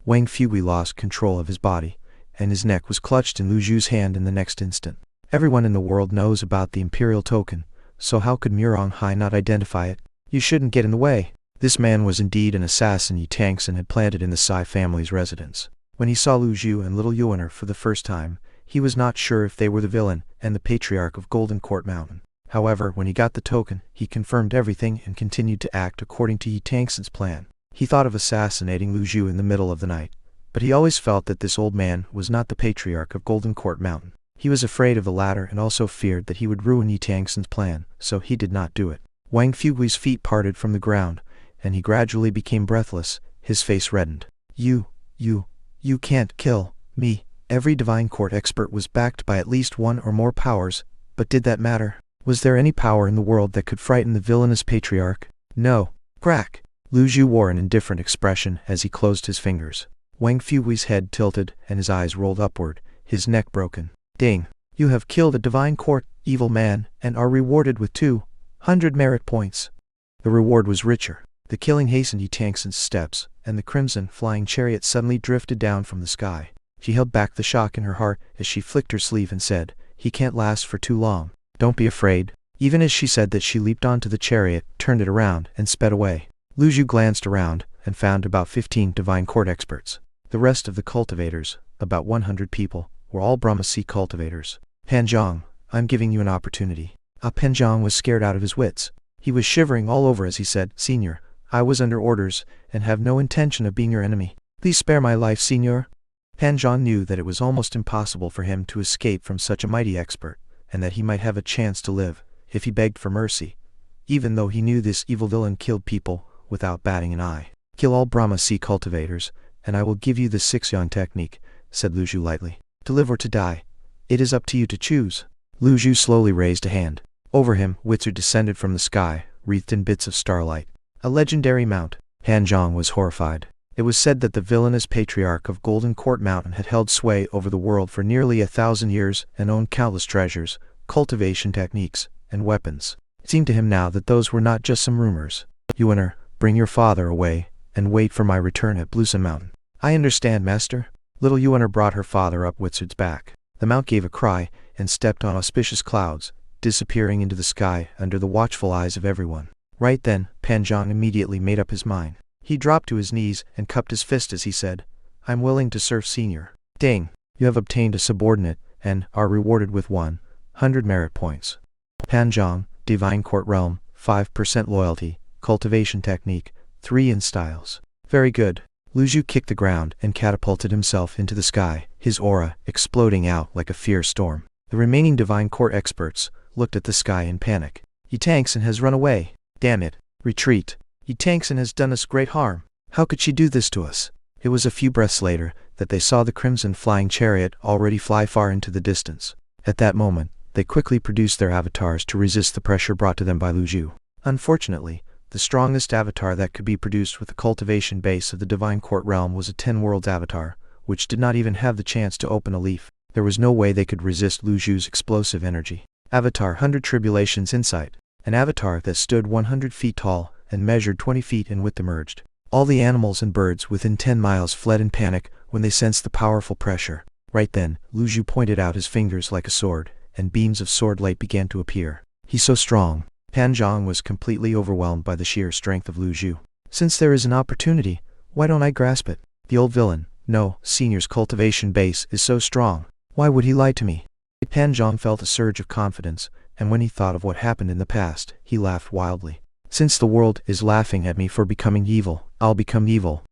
Wang Fuji lost control of his body, and his neck was clutched in Lu Zhu's hand in the next instant. Everyone in the world knows about the Imperial token, so how could Murong Hai not identify it? You shouldn't get in the way. This man was indeed an assassin Yi Tiangxin had planted in the Sai family's residence. When he saw Lu Zhu and little Yuaner for the first time, he was not sure if they were the villain and the Patriarch of Golden Court Mountain. However, when he got the token, he confirmed everything and continued to act according to Yi Tiangxin's plan. He thought of assassinating Lu Zhu in the middle of the night, but he always felt that this old man was not the Patriarch of Golden Court Mountain. He was afraid of the latter and also feared that he would ruin Yi Tiangxin's plan, so he did not do it. Wang Fuji's feet parted from the ground, and he gradually became breathless, his face reddened. You can't kill me. Every divine court expert was backed by at least one or more powers, but did that matter? Was there any power in the world that could frighten the villainous Patriarch? No. Crack! Lu Zhu wore an indifferent expression as he closed his fingers. Wang Fuji's head tilted and his eyes rolled upward, his neck broken. Ding! You have killed a divine court, evil man, and are rewarded with 200 merit points. The reward was richer. The killing hastened Yi Tiangxin's steps, and the crimson flying chariot suddenly drifted down from the sky. She held back the shock in her heart as she flicked her sleeve and said, He can't last for too long. Don't be afraid. Even as she said that, she leaped onto the chariot, turned it around, and sped away. Lu Zhu glanced around and found about 15 divine court experts. The rest of the cultivators, about 100 people, were all Brahma Sea cultivators. Pan Zhang, I'm giving you an opportunity. Pan Zhang was scared out of his wits. He was shivering all over as he said, Senior, I was under orders, and have no intention of being your enemy. Please spare my life, Senior. Pan Zhang knew that it was almost impossible for him to escape from such a mighty expert, and that he might have a chance to live, if he begged for mercy, even though he knew this evil villain killed people without batting an eye. Kill all Brahma Sea cultivators, and I will give you the 6-Yan technique, said Lu Zhu lightly. To live or to die. It is up to you to choose. Lu Zhu slowly raised a hand. Over him, Witzer descended from the sky, wreathed in bits of starlight. A legendary mount. Pan Zhang was horrified. It was said that the villainous Patriarch of Golden Court Mountain had held sway over the world for nearly 1,000 years and owned countless treasures, cultivation techniques, and weapons. It seemed to him now that those were not just some rumors. Yuaner, bring your father away, and wait for my return at Bluesome Mountain. I understand, Master. Little Yuaner brought her father up Witzard's back. The mount gave a cry, and stepped on auspicious clouds, disappearing into the sky under the watchful eyes of everyone. Right then, Pan Zhang immediately made up his mind. He dropped to his knees and cupped his fist as he said, I'm willing to serve Senior. Ding! You have obtained a subordinate, and are rewarded with 100 merit points. Panjong, Divine Court Realm, 5% Loyalty, Cultivation Technique, 3 in Styles. Very good. Lu Zhu kicked the ground and catapulted himself into the sky, his aura exploding out like a fierce storm. The remaining Divine Court experts looked at the sky in panic. Yi Tangsun has run away. Damn it. Retreat. Yi Tangsun has done us great harm. How could she do this to us? It was a few breaths later that they saw the crimson flying chariot already fly far into the distance. At that moment, they quickly produced their avatars to resist the pressure brought to them by Lu Zhu. Unfortunately, the strongest avatar that could be produced with the cultivation base of the Divine Court Realm was a 10 Worlds avatar, which did not even have the chance to open a leaf. There was no way they could resist Lu Zhu's explosive energy. Avatar 100 Tribulations Insight. An avatar that stood 100 feet tall and measured 20 feet in width emerged. All the animals and birds within 10 miles fled in panic when they sensed the powerful pressure. Right then, Lu Zhu pointed out his fingers like a sword, and beams of sword light began to appear. He's so strong. Panjong was completely overwhelmed by the sheer strength of Lu Zhu. Since there is an opportunity, why don't I grasp it? The old villain, no, Senior's cultivation base is so strong. Why would he lie to me? Panjong felt a surge of confidence, and when he thought of what happened in the past, he laughed wildly. Since the world is laughing at me for becoming evil, I'll become evil.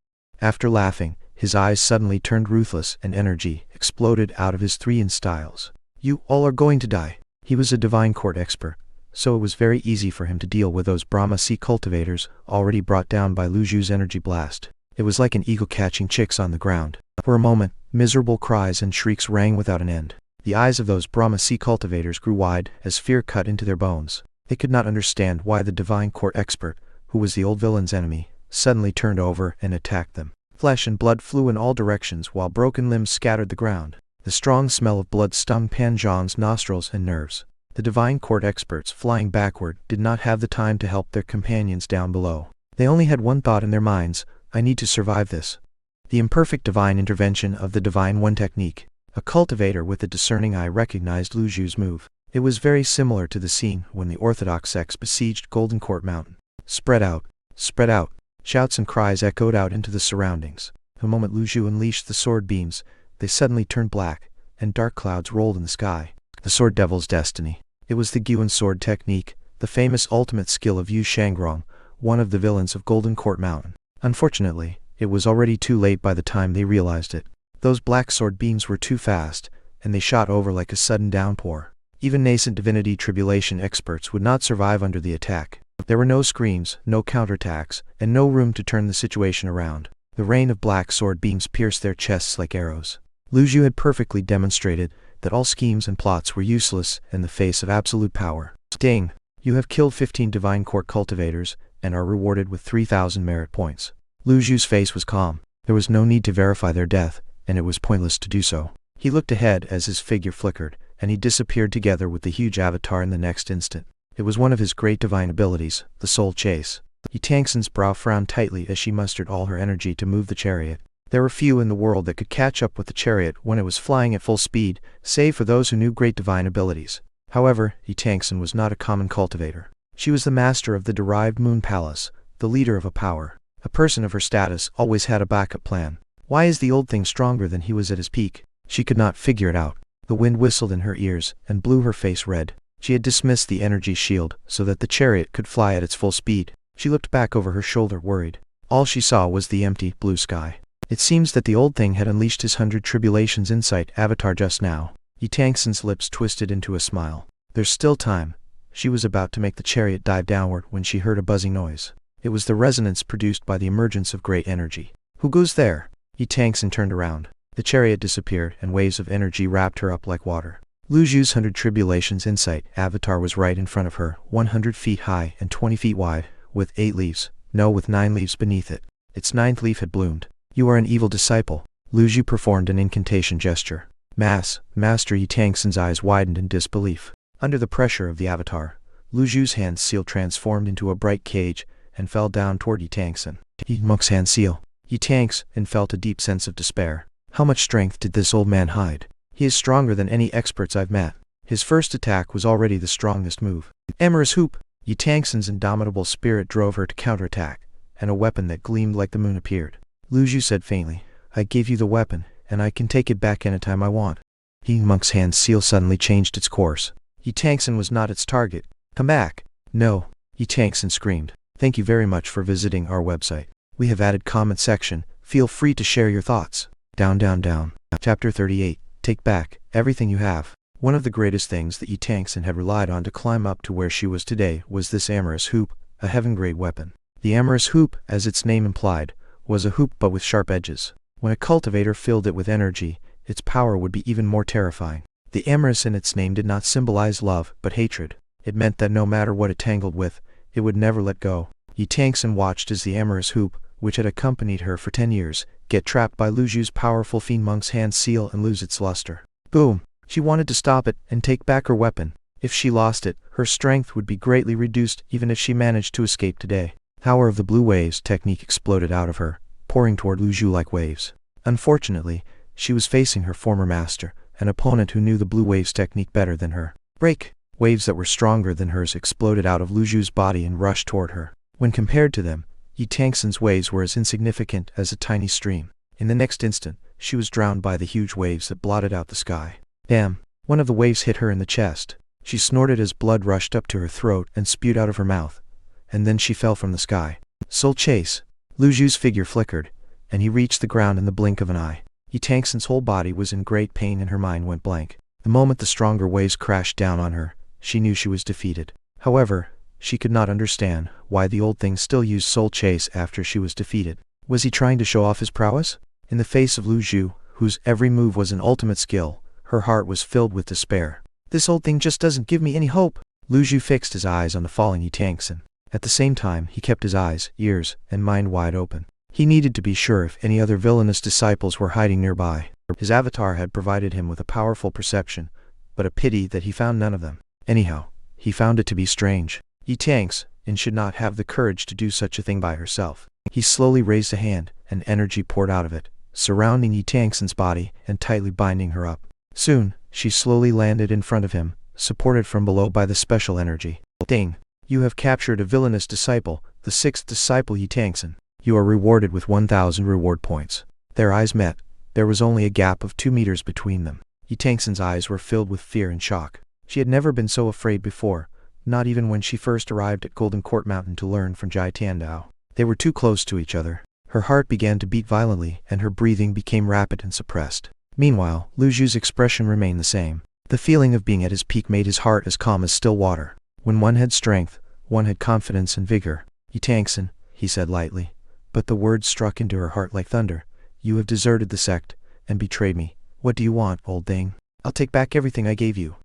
After laughing, his eyes suddenly turned ruthless and energy exploded out of his 3 in Styles. You all are going to die. He was a Divine Court expert, so it was very easy for him to deal with those Brahma Sea cultivators already brought down by Lu Zhu's energy blast. It was like an eagle catching chicks on the ground. For a moment, miserable cries and shrieks rang without an end. The eyes of those Brahma Sea cultivators grew wide as fear cut into their bones. They could not understand why the Divine Court expert, who was the old villain's enemy, suddenly turned over and attacked them. Flesh and blood flew in all directions while broken limbs scattered the ground. The strong smell of blood stung Panjong's nostrils and nerves. The Divine Court experts, flying backward, did not have the time to help their companions down below. They only had one thought in their minds: I need to survive this. The imperfect divine intervention of the Divine One technique. A cultivator with a discerning eye recognized Lu Zhu's move. It was very similar to the scene when the Orthodox sects besieged Golden Court Mountain. Spread out! Spread out! Shouts and cries echoed out into the surroundings. The moment Lu Zhu unleashed the sword beams, they suddenly turned black, and dark clouds rolled in the sky. The Sword Devil's Destiny. It was the Gyuan sword technique, the famous ultimate skill of Yu Shangrong, one of the villains of Golden Court Mountain. Unfortunately, it was already too late by the time they realized it. Those black sword beams were too fast, and they shot over like a sudden downpour. Even nascent divinity tribulation experts would not survive under the attack. There were no screams, no counterattacks, and no room to turn the situation around. The rain of black sword beams pierced their chests like arrows. Lu Zhu had perfectly demonstrated that all schemes and plots were useless in the face of absolute power. Ding! You have killed 15 Divine Court cultivators, and are rewarded with 3,000 merit points. Lu Zhu's face was calm. There was no need to verify their death, and it was pointless to do so. He looked ahead as his figure flickered, and he disappeared together with the huge avatar in the next instant. It was one of his great divine abilities, the soul chase. Yi Tangsun's brow frowned tightly as she mustered all her energy to move the chariot. There were few in the world that could catch up with the chariot when it was flying at full speed, save for those who knew great divine abilities. However, Yi Tangsun was not a common cultivator. She was the master of the derived Moon Palace, the leader of a power. A person of her status always had a backup plan. Why is the old thing stronger than he was at his peak? She could not figure it out. The wind whistled in her ears and blew her face red. She had dismissed the energy shield so that the chariot could fly at its full speed. She looked back over her shoulder worried. All she saw was the empty, blue sky. It seems that the old thing had unleashed his 100 Tribulations Insight avatar just now. Yi Tangsun's lips twisted into a smile. There's still time. She was about to make the chariot dive downward when she heard a buzzing noise. It was the resonance produced by the emergence of great energy. Who goes there? Yi Tangsun turned around. The chariot disappeared and waves of energy wrapped her up like water. Lu Zhu's 100 Tribulations Insight avatar was right in front of her, 100 feet high and 20 feet wide, with 8 leaves, no, with 9 leaves beneath it. Its 9th leaf had bloomed. You are an evil disciple. Lu Zhu performed an incantation gesture. Master Yi Tangsun's eyes widened in disbelief. Under the pressure of the avatar, Lu Zhu's hand seal transformed into a bright cage and fell down toward Yi Tangsun. Yi Monk's hand seal. Yi Tangsun felt a deep sense of despair. How much strength did this old man hide? He is stronger than any experts I've met. His first attack was already the strongest move. Amorous Hoop! Yi Tangsun's indomitable spirit drove her to counterattack, and a weapon that gleamed like the moon appeared. Lu Zhu said faintly, I gave you the weapon, and I can take it back anytime I want. Yi Monk's hand seal suddenly changed its course. Yi Tangsen was not its target. Come back. No. Yi Tangsen screamed. Thank you very much for visiting our website. We have added comment section. Feel free to share your thoughts. Down, down, down. Chapter 38. Take back everything you have. One of the greatest things that Yi Tangsen had relied on to climb up to where she was today was this amorous hoop, a heaven-grade weapon. The amorous hoop, as its name implied, was a hoop but with sharp edges. When a cultivator filled it with energy, its power would be even more terrifying. The amorous in its name did not symbolize love, but hatred. It meant that no matter what it tangled with, it would never let go. Yi Tangsen watched as the amorous hoop, which had accompanied her for 10 years, get trapped by Lu Zhu's powerful fiend monk's hand seal and lose its luster. Boom! She wanted to stop it and take back her weapon. If she lost it, her strength would be greatly reduced even if she managed to escape today. Power of the blue waves technique exploded out of her, pouring toward Lu Zhu like waves. Unfortunately, she was facing her former master, an opponent who knew the blue waves technique better than her. Break! Waves that were stronger than hers exploded out of Lu Zhu's body and rushed toward her. When compared to them, Yi Tangsen's waves were as insignificant as a tiny stream. In the next instant, she was drowned by the huge waves that blotted out the sky. Damn! One of the waves hit her in the chest. She snorted as blood rushed up to her throat and spewed out of her mouth. And then she fell from the sky. Soul chase! Lu Zhu's figure flickered, and he reached the ground in the blink of an eye. Yi Tangsen's whole body was in great pain and her mind went blank. The moment the stronger waves crashed down on her, she knew she was defeated. However, she could not understand why the old thing still used soul chase after she was defeated. Was he trying to show off his prowess? In the face of Lu Zhu, whose every move was an ultimate skill, her heart was filled with despair. This old thing just doesn't give me any hope. Lu Zhu fixed his eyes on the falling Yi Tangsen. At the same time, he kept his eyes, ears, and mind wide open. He needed to be sure if any other villainous disciples were hiding nearby. His avatar had provided him with a powerful perception, but a pity that he found none of them. Anyhow, he found it to be strange. Yi Tangsen should not have the courage to do such a thing by herself. He slowly raised a hand, and energy poured out of it, surrounding Yi Tangsen's body and tightly binding her up. Soon, she slowly landed in front of him, supported from below by the special energy. Ding! You have captured a villainous disciple, the 6th disciple Yi Tangsen. You are rewarded with 1,000 reward points. Their eyes met. There was only a gap of 2 meters between them. Yi Tangsen's eyes were filled with fear and shock. She had never been so afraid before, not even when she first arrived at Golden Court Mountain to learn from Jai Tiandao. They were too close to each other. Her heart began to beat violently and her breathing became rapid and suppressed. Meanwhile, Lu Zhu's expression remained the same. The feeling of being at his peak made his heart as calm as still water. When one had strength, one had confidence and vigor. Yi Tangsen, he said lightly. But the words struck into her heart like thunder. You have deserted the sect, and betrayed me. What do you want, old thing? I'll take back everything I gave you.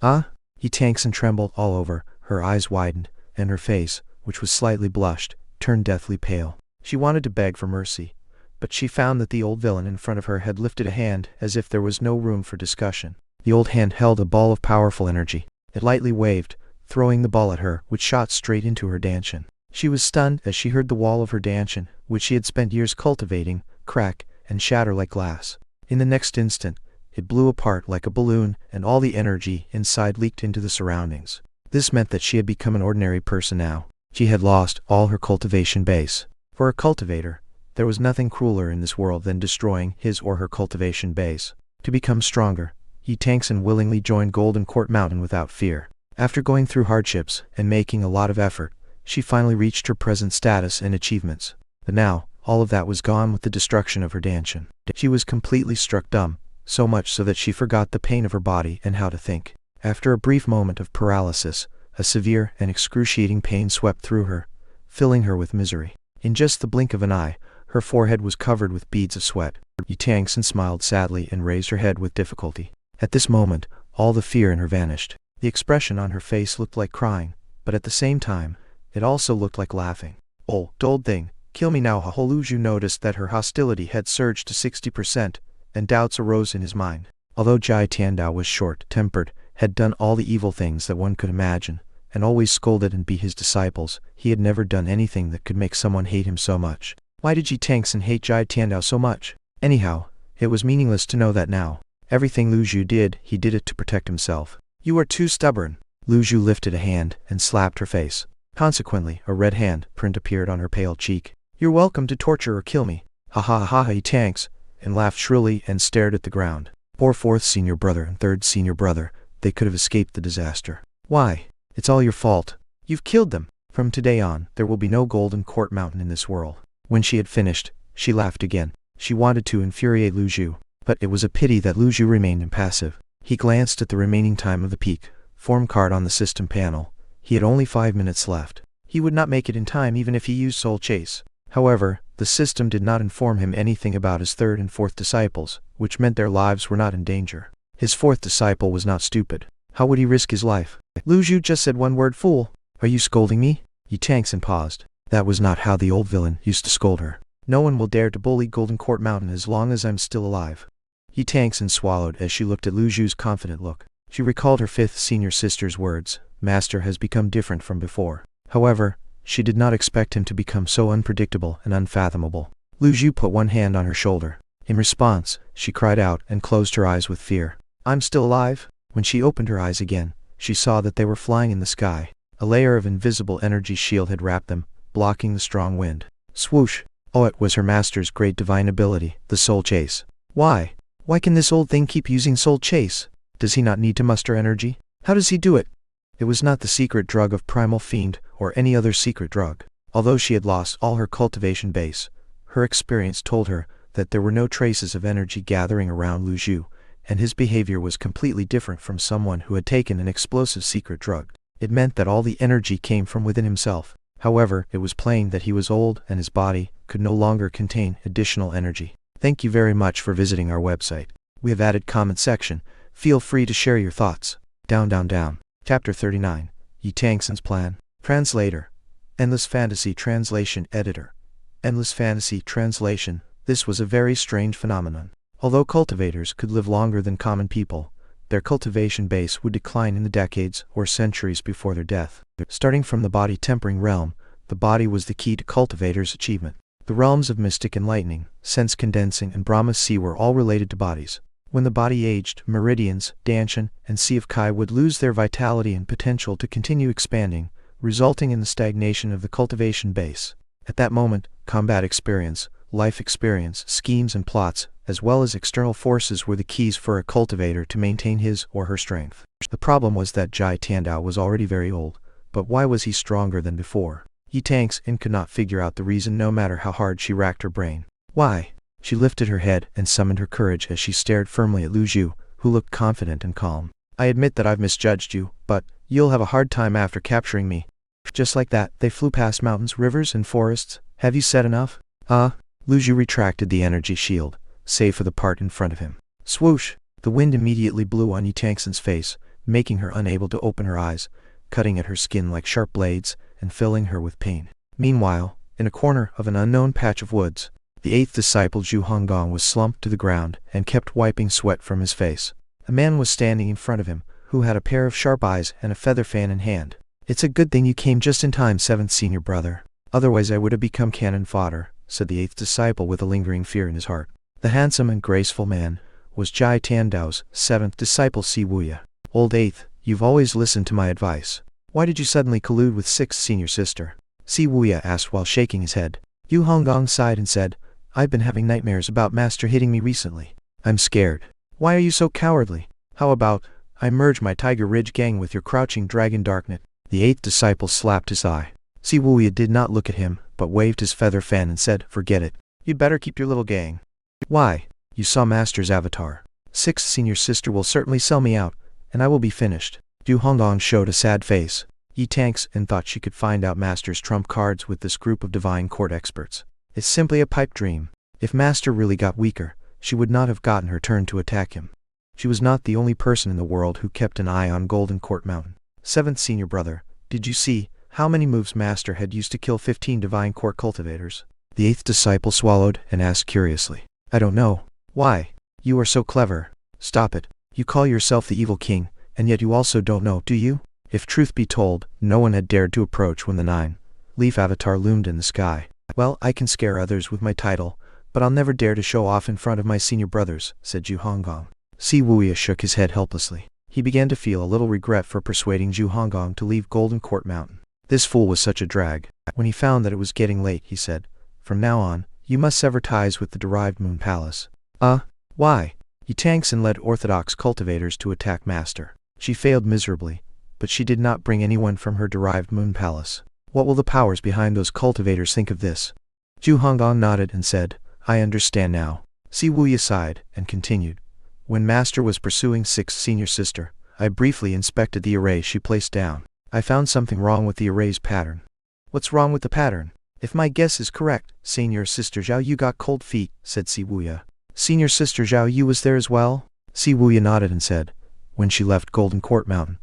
Ah? Yi Tangsen trembled all over, her eyes widened, and her face, which was slightly blushed, turned deathly pale. She wanted to beg for mercy, but she found that the old villain in front of her had lifted a hand as if there was no room for discussion. The old hand held a ball of powerful energy. It lightly waved, throwing the ball at her, which shot straight into her dantian. She was stunned as she heard the wall of her dantian, which she had spent years cultivating, crack and shatter like glass. In the next instant, it blew apart like a balloon and all the energy inside leaked into the surroundings. This meant that she had become an ordinary person now. She had lost all her cultivation base. For a cultivator, there was nothing crueler in this world than destroying his or her cultivation base. To become stronger, Yi Tangsen willingly joined Golden Court Mountain without fear. After going through hardships and making a lot of effort, she finally reached her present status and achievements. But now, all of that was gone with the destruction of her dantian. She was completely struck dumb, so much so that she forgot the pain of her body and how to think. After a brief moment of paralysis, a severe and excruciating pain swept through her, filling her with misery. In just the blink of an eye, her forehead was covered with beads of sweat. Yi Tangsen smiled sadly and raised her head with difficulty. At this moment, all the fear in her vanished. The expression on her face looked like crying, but at the same time, it also looked like laughing. Oh, old thing, kill me now. Lu Zhu noticed that her hostility had surged to 60%, and doubts arose in his mind. Although Jai Tiandao was short-tempered, had done all the evil things that one could imagine, and always scolded and beat his disciples, he had never done anything that could make someone hate him so much. Why did Yi Tangsen hate Jai Tiandao so much? Anyhow, it was meaningless to know that now. Everything Lu Zhu did, he did it to protect himself. You are too stubborn. Lu Zhu lifted a hand and slapped her face. Consequently, a red hand print appeared on her pale cheek. You're welcome to torture or kill me. Ha ha ha ha, Yi Tangsen, and laughed shrilly and stared at the ground. Poor 4th senior brother and 3rd senior brother, they could have escaped the disaster. Why? It's all your fault. You've killed them. From today on, there will be no Golden Court Mountain in this world. When she had finished, she laughed again. She wanted to infuriate Lu Zhu, but it was a pity that Lu Zhu remained impassive. He glanced at the remaining time of the peak form card on the system panel. He had only 5 minutes left. He would not make it in time even if he used Soul Chase. However, the system did not inform him anything about his third and fourth disciples, which meant their lives were not in danger. His fourth disciple was not stupid. How would he risk his life? Lu Zhu just said one word, fool. Are you scolding me? Yi Tangsun paused. That was not how the old villain used to scold her. No one will dare to bully Golden Court Mountain as long as I'm still alive. Yi Tangsun swallowed as she looked at Lu Zhu's confident look. She recalled her fifth senior sister's words, Master has become different from before. However, she did not expect him to become so unpredictable and unfathomable. Lu Zhu put one hand on her shoulder. In response, she cried out and closed her eyes with fear. I'm still alive? When she opened her eyes again, she saw that they were flying in the sky. A layer of invisible energy shield had wrapped them, blocking the strong wind. Swoosh! Oh, it was her master's great divine ability, the Soul Chase. Why? Why can this old thing keep using Soul Chase? Does he not need to muster energy? How does he do it? It was not the secret drug of Primal Fiend or any other secret drug. Although she had lost all her cultivation base, her experience told her that there were no traces of energy gathering around Lu Zhu, and his behavior was completely different from someone who had taken an explosive secret drug. It meant that all the energy came from within himself. However, it was plain that he was old and his body could no longer contain additional energy. Thank you very much for visiting our website. We have added comment section. Feel free to share your thoughts. Down, down, down. Chapter 39. Yi Tangsun's Plan. Translator. Endless Fantasy Translation Editor. Endless Fantasy Translation. This was a very strange phenomenon. Although cultivators could live longer than common people, their cultivation base would decline in the decades or centuries before their death. Starting from the body tempering realm, the body was the key to cultivators' achievement. The realms of mystic enlightening, sense condensing, and Brahma Sea were all related to bodies. When the body aged, meridians, Danshan, and Sea of Kai would lose their vitality and potential to continue expanding, resulting in the stagnation of the cultivation base. At that moment, combat experience, life experience, schemes and plots, as well as external forces were the keys for a cultivator to maintain his or her strength. The problem was that Jai Tandao was already very old, but why was he stronger than before? Yi Tangsun could not figure out the reason no matter how hard she racked her brain. Why? She lifted her head and summoned her courage as she stared firmly at Lu Zhu, who looked confident and calm. I admit that I've misjudged you, but you'll have a hard time after capturing me. Just like that, they flew past mountains, rivers, and forests. Have you said enough? Lu Zhu retracted the energy shield, save for the part in front of him. Swoosh! The wind immediately blew on Yi Tangsun's face, making her unable to open her eyes, cutting at her skin like sharp blades, and filling her with pain. Meanwhile, in a corner of an unknown patch of woods, the eighth disciple Zhu Honggong was slumped to the ground and kept wiping sweat from his face. A man was standing in front of him, who had a pair of sharp eyes and a feather fan in hand. It's a good thing you came just in time, seventh senior brother. Otherwise I would have become cannon fodder, said the eighth disciple with a lingering fear in his heart. The handsome and graceful man was Jai Tandao's seventh disciple Si Wuya. Old eighth, you've always listened to my advice. Why did you suddenly collude with sixth senior sister? Si Wuya asked while shaking his head. Yu Honggong sighed and said, I've been having nightmares about Master hitting me recently. I'm scared. Why are you so cowardly? How about, I merge my Tiger Ridge gang with your crouching dragon Darknet? The eighth disciple slapped his eye. Si Wuya did not look at him, but waved his feather fan and said, Forget it. You'd better keep your little gang. Why? You saw Master's avatar. Sixth senior sister will certainly sell me out, and I will be finished. Yu Honggong showed a sad face. Yi Tangsun thought she could find out Master's trump cards with this group of divine court experts. It's simply a pipe dream. If Master really got weaker, she would not have gotten her turn to attack him. She was not the only person in the world who kept an eye on Golden Court Mountain. Seventh senior brother, did you see how many moves Master had used to kill 15 divine court cultivators? The eighth disciple swallowed and asked curiously. I don't know. Why? You are so clever. Stop it. You call yourself the evil king, and yet you also don't know, do you? If truth be told, no one had dared to approach when the nine-leaf avatar loomed in the sky. Well, I can scare others with my title, but I'll never dare to show off in front of my senior brothers, said Zhu Honggong. Si Wuya shook his head helplessly. He began to feel a little regret for persuading Zhu Honggong to leave Golden Court Mountain. This fool was such a drag. When he found that it was getting late, he said, From now on, you must sever ties with the derived Moon Palace. Why? Yi Tangsun led orthodox cultivators to attack Master. She failed miserably, but she did not bring anyone from her derived moon palace. What will the powers behind those cultivators think of this? Zhu Hongdong nodded and said, I understand now. Si Wuya sighed and continued. When Master was pursuing Sixth Senior Sister, I briefly inspected the array she placed down. I found something wrong with the array's pattern. What's wrong with the pattern? If my guess is correct, Senior Sister Zhao Yu got cold feet, said Si Wuya. Senior Sister Zhao Yu was there as well? Si Wuya nodded and said, when she left Golden Court Mountain,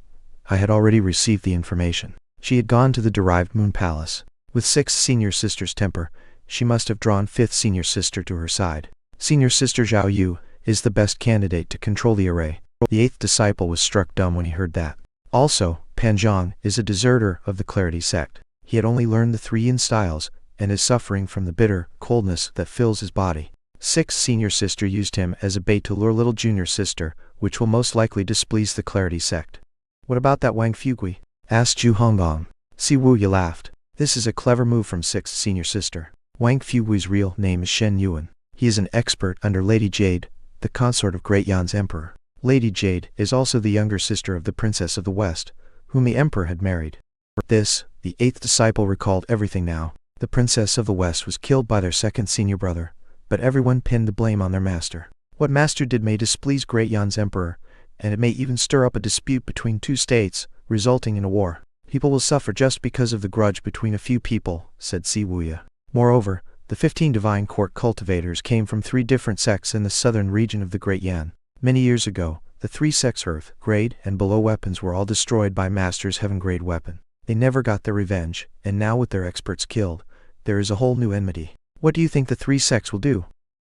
I had already received the information. She had gone to the derived moon palace. With Sixth Senior Sister's temper, she must have drawn Fifth Senior Sister to her side. Senior Sister Zhao Yu is the best candidate to control the array. The eighth disciple was struck dumb when he heard that. Also, Pan Zhang is a deserter of the Clarity sect. He had only learned the 3 yin styles, and is suffering from the bitter coldness that fills his body. Sixth Senior Sister used him as a bait to lure little Junior Sister, which will most likely displease the Clarity sect. What about that Wang Fugui? Asked Zhu Hongdong. Si Wuya laughed. This is a clever move from Sixth Senior Sister. Wang Fugui's real name is Shen Yuan. He is an expert under Lady Jade, the consort of Great Yan's emperor. Lady Jade is also the younger sister of the Princess of the West, whom the emperor had married. This, the 8th disciple recalled everything now. The Princess of the West was killed by their second senior brother, but everyone pinned the blame on their master. What Master did may displease Great Yan's emperor, and it may even stir up a dispute between 2 states, resulting in a war. People will suffer just because of the grudge between a few people, said Si Wuya. Moreover, the 15 divine court cultivators came from 3 different sects in the southern region of the Great Yan. Many years ago, the 3 sects Earth, grade, and below weapons were all destroyed by Master's heaven-grade weapon. They never got their revenge, and now with their experts killed, there is a whole new enmity. What do you think the 3 sects will do?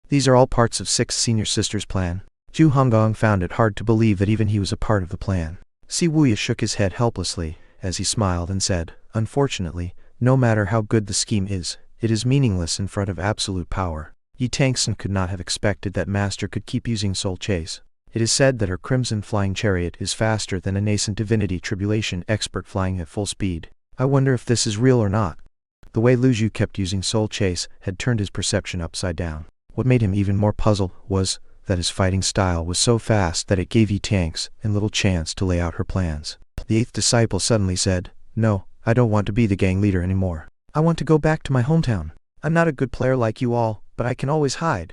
These are all parts of Sixth Senior Sister's plan. Zhu Hongdong found it hard to believe that even he was a part of the plan. Si Wuya shook his head helplessly, as he smiled and said, unfortunately, no matter how good the scheme is, it is meaningless in front of absolute power. Yi Tangsun could not have expected that Master could keep using Soul Chase. It is said that her crimson flying chariot is faster than a nascent divinity tribulation expert flying at full speed. I wonder if this is real or not. The way Lu Zhu kept using Soul Chase had turned his perception upside down. What made him even more puzzled was that his fighting style was so fast that it gave Yi Tangsun little chance to lay out her plans. The 8th disciple suddenly said, no, I don't want to be the gang leader anymore. I want to go back to my hometown. I'm not a good player like you all, but I can always hide.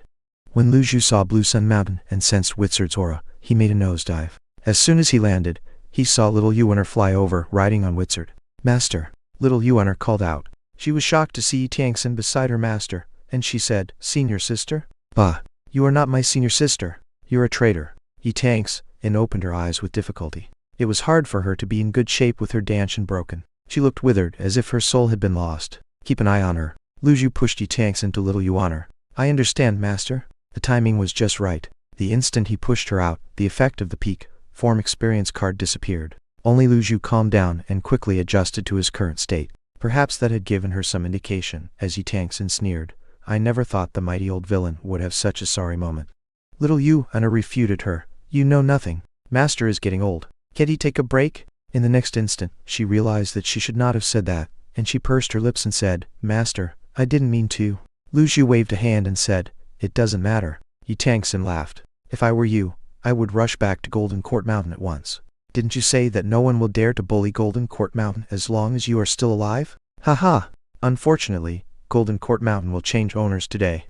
When Lu Zhu saw Blue Sun Mountain and sensed Witzard's aura, he made a nosedive. As soon as he landed, he saw little Yuaner fly over, riding on Witzard. Master, little Yuaner called out. She was shocked to see Yi Tangsun beside her master, and she said, Senior Sister? Bah, you are not my senior sister. You're a traitor. Yi Tangsun opened her eyes with difficulty. It was hard for her to be in good shape with her dantian broken. She looked withered as if her soul had been lost. Keep an eye on her. Lu Zhu pushed Yi Tangsun to little Yuaner. I understand, Master. The timing was just right. The instant he pushed her out, the effect of the peak form experience card disappeared. Only Lu Zhu calmed down and quickly adjusted to his current state. Perhaps that had given her some indication, as Yi Tangsun sneered. I never thought the mighty old villain would have such a sorry moment. Little Yuaner refuted her. You know nothing. Master is getting old. Can't he take a break? In the next instant, she realized that she should not have said that, and she pursed her lips and said, Master, I didn't mean to. Lu Zhu waved a hand and said, it doesn't matter. Yi Tangsun laughed. If I were you, I would rush back to Golden Court Mountain at once. Didn't you say that no one will dare to bully Golden Court Mountain as long as you are still alive? Ha ha! Unfortunately, Golden Court Mountain will change owners today.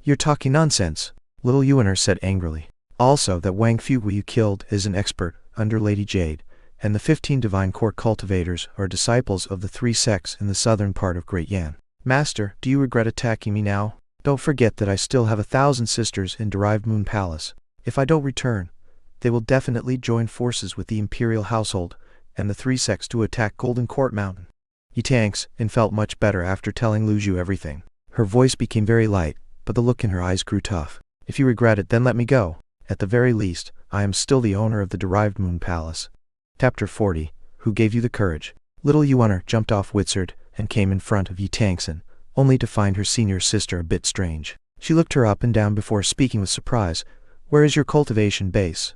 You're talking nonsense, little Yuaner said angrily. Also that Wang Fugui you killed is an expert under Lady Jade, and the 15 divine court cultivators are disciples of the 3 sects in the southern part of Great Yan. Master, do you regret attacking me now? Don't forget that I still have 1,000 sisters in Derived Moon Palace. If I don't return, they will definitely join forces with the imperial household and the 3 sects to attack Golden Court Mountain. Yi Tangsun felt much better after telling Lu Zhu everything. Her voice became very light, but the look in her eyes grew tough. If you regret it, then let me go. At the very least, I am still the owner of the Derived Moon Palace. Chapter 40. Who gave you the courage? Little Yuaner jumped off Witzard and came in front of Yi Tangsun, only to find her senior sister a bit strange. She looked her up and down before speaking with surprise. Where is your cultivation base?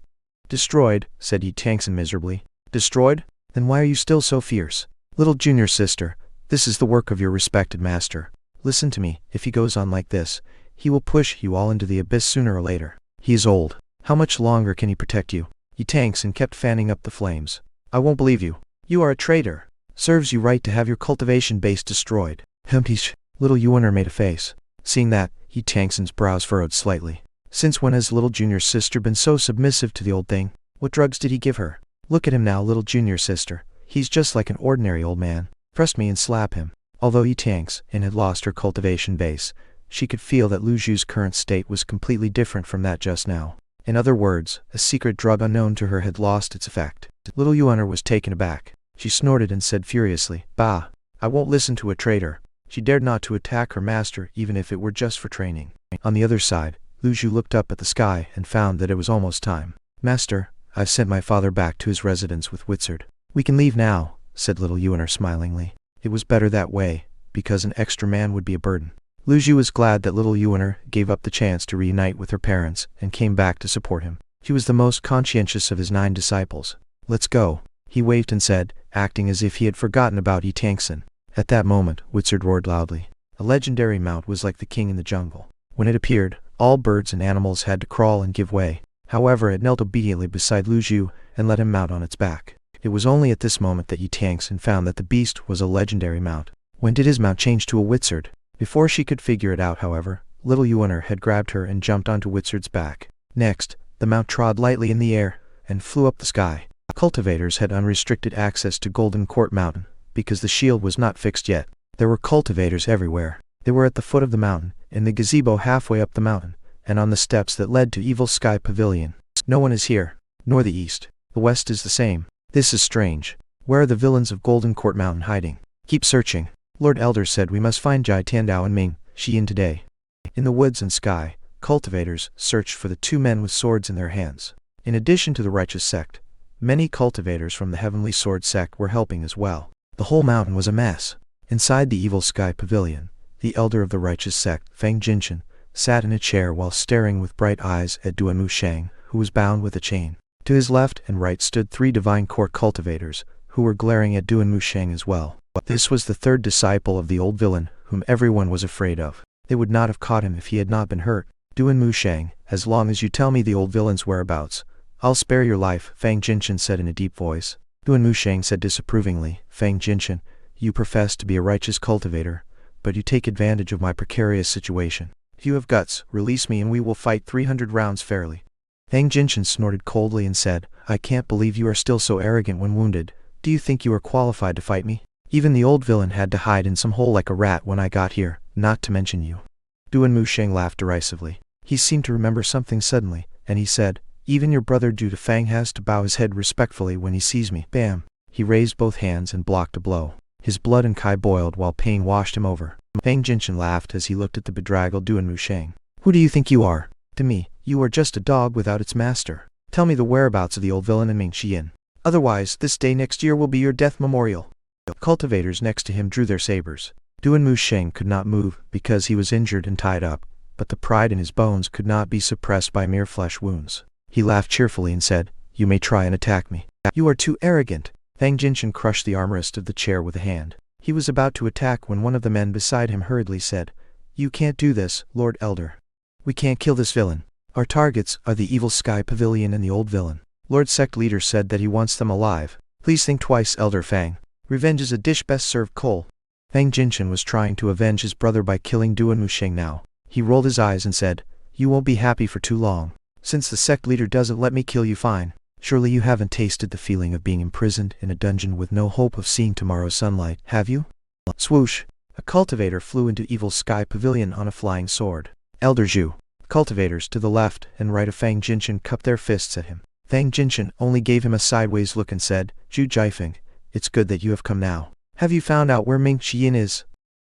Destroyed, said Yi Tangsun miserably. Destroyed? Then why are you still so fierce? Little junior sister, this is the work of your respected master. Listen to me, if he goes on like this, he will push you all into the abyss sooner or later. He is old. How much longer can he protect you? He tanks and kept fanning up the flames. I won't believe you. You are a traitor. Serves you right to have your cultivation base destroyed. Humphish. Little Yuaner made a face. Seeing that, He Tangson's brows furrowed slightly. Since when has little Junior's sister been so submissive to the old thing? What drugs did he give her? Look at him now, little Junior's sister. He's just like an ordinary old man. Trust me and slap him. Although He Tanks and had lost her cultivation base, she could feel that Lu Zhu's current state was completely different from that just now. In other words, a secret drug unknown to her had lost its effect. Little Yuaner was taken aback. She snorted and said furiously, "Bah! I won't listen to a traitor." She dared not to attack her master even if it were just for training. On the other side, Lu Zhu looked up at the sky and found that it was almost time. "Master, I've sent my father back to his residence with Wizard. We can leave now," said little Yuaner smilingly. It was better that way, because an extra man would be a burden. Lu Zhu was glad that little Yuaner gave up the chance to reunite with her parents and came back to support him. He was the most conscientious of his 9 disciples. "Let's go," he waved and said, acting as if he had forgotten about Yi Tangson. At that moment, Wizard roared loudly. A legendary mount was like the king in the jungle. When it appeared, all birds and animals had to crawl and give way. However, it knelt obediently beside Lu Zhu and let him mount on its back. It was only at this moment that Yi Tangson found that the beast was a legendary mount. When did his mount change to a Wizard? Before she could figure it out, however, little Yuaner had grabbed her and jumped onto Wizard's back. Next, the mount trod lightly in the air and flew up the sky. Cultivators had unrestricted access to Golden Court Mountain, because the shield was not fixed yet. There were cultivators everywhere. They were at the foot of the mountain, in the gazebo halfway up the mountain, and on the steps that led to Evil Sky Pavilion. No one is here, nor the east. The west is the same. This is strange. Where are the villains of Golden Court Mountain hiding? Keep searching. Lord Elder said we must find Jai Tiandao and Ming Xiyin today. In the woods and sky, cultivators searched for the 2 men with swords in their hands. In addition to the righteous sect, many cultivators from the Heavenly Sword sect were helping as well. The whole mountain was a mess. Inside the Evil Sky Pavilion, the elder of the righteous sect, Feng Jinshan, sat in a chair while staring with bright eyes at Duan Musheng, who was bound with a chain. To his left and right stood 3 divine court cultivators, who were glaring at Duan Musheng as well. This was the 3rd disciple of the old villain, whom everyone was afraid of. They would not have caught him if he had not been hurt. Duan Musheng, as long as you tell me the old villain's whereabouts, I'll spare your life, Feng Jinshan said in a deep voice. Duan Musheng said disapprovingly, Feng Jinshan, you profess to be a righteous cultivator, but you take advantage of my precarious situation. If you have guts, release me and we will fight 300 rounds fairly. Feng Jinshan snorted coldly and said, I can't believe you are still so arrogant when wounded. Do you think you are qualified to fight me? Even the old villain had to hide in some hole like a rat when I got here, not to mention you. Duan Musheng laughed derisively. He seemed to remember something suddenly, and he said, even your brother Du Fang has to bow his head respectfully when he sees me. Bam! He raised both hands and blocked a blow. His blood and kai boiled while pain washed him over. Feng Jinshan laughed as he looked at the bedraggled Duan Musheng. Who do you think you are? To me, you are just a dog without its master. Tell me the whereabouts of the old villain and Ming Xiyin. Otherwise, this day next year will be your death memorial. Cultivators next to him drew their sabers. Duan Musheng could not move because he was injured and tied up, but the pride in his bones could not be suppressed by mere flesh wounds. He laughed cheerfully and said, you may try and attack me. You are too arrogant. Feng Jinshan crushed the armrest of the chair with a hand. He was about to attack when one of the men beside him hurriedly said, you can't do this, Lord Elder. We can't kill this villain. Our targets are the Evil Sky Pavilion and the old villain. Lord Sect Leader said that he wants them alive. Please think twice, Elder Fang. Revenge is a dish best served cold. Feng Jinshan was trying to avenge his brother by killing Duan Musheng now. He rolled his eyes and said, you won't be happy for too long. Since the sect leader doesn't let me kill you, fine. Surely you haven't tasted the feeling of being imprisoned in a dungeon with no hope of seeing tomorrow's sunlight, have you? Swoosh! A cultivator flew into Evil Sky Pavilion on a flying sword. Elder Zhu. Cultivators to the left and right of Feng Jinshan cupped their fists at him. Feng Jinshan only gave him a sideways look and said, Zhu Jiafeng, it's good that you have come now. Have you found out where Ming Xiyin is?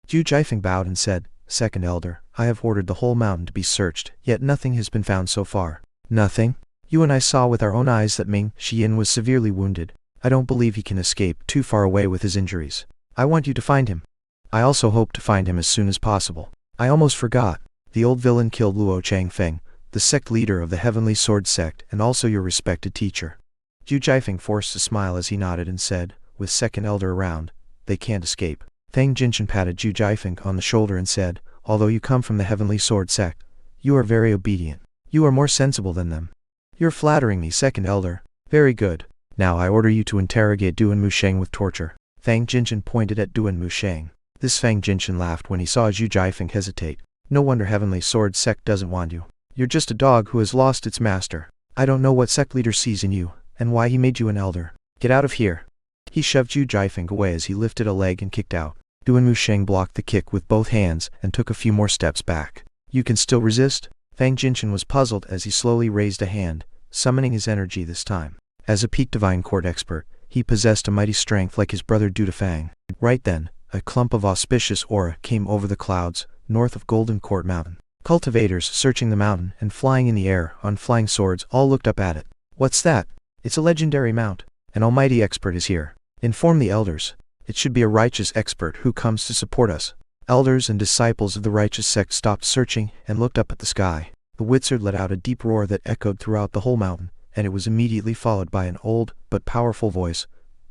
Zhu Jiafeng bowed and said, Second Elder, I have ordered the whole mountain to be searched, yet nothing has been found so far. Nothing? You and I saw with our own eyes that Ming Xiyin was severely wounded. I don't believe he can escape too far away with his injuries. I want you to find him. I also hope to find him as soon as possible. I almost forgot. The old villain killed Luo Changfeng, the sect leader of the Heavenly Sword sect and also your respected teacher. Zhu Jiafeng forced a smile as he nodded and said, with Second Elder around, they can't escape. Feng Jinshan patted Zhu Jiafeng on the shoulder and said, although you come from the Heavenly Sword sect, you are very obedient. You are more sensible than them. You're flattering me, Second Elder. Very good. Now I order you to interrogate Duan Musheng with torture. Fang Jinshan pointed at Duan Musheng. This Fang Jinshan laughed when he saw Zhu Jiafeng hesitate. No wonder Heavenly Sword Sect doesn't want you. You're just a dog who has lost its master. I don't know what sect leader sees in you, and why he made you an elder. Get out of here. He shoved Zhu Jiafeng away as he lifted a leg and kicked out. Duan Musheng blocked the kick with both hands and took a few more steps back. You can still resist? Fang Jinshan was puzzled as he slowly raised a hand, summoning his energy this time. As a peak divine court expert, he possessed a mighty strength like his brother Du Fang. Right then, a clump of auspicious aura came over the clouds, north of Golden Court Mountain. Cultivators searching the mountain and flying in the air on flying swords all looked up at it. What's that? It's a legendary mount. An almighty expert is here. Inform the elders. It should be a righteous expert who comes to support us. Elders and disciples of the righteous sect stopped searching and looked up at the sky. The wizard let out a deep roar that echoed throughout the whole mountain, and it was immediately followed by an old but powerful voice.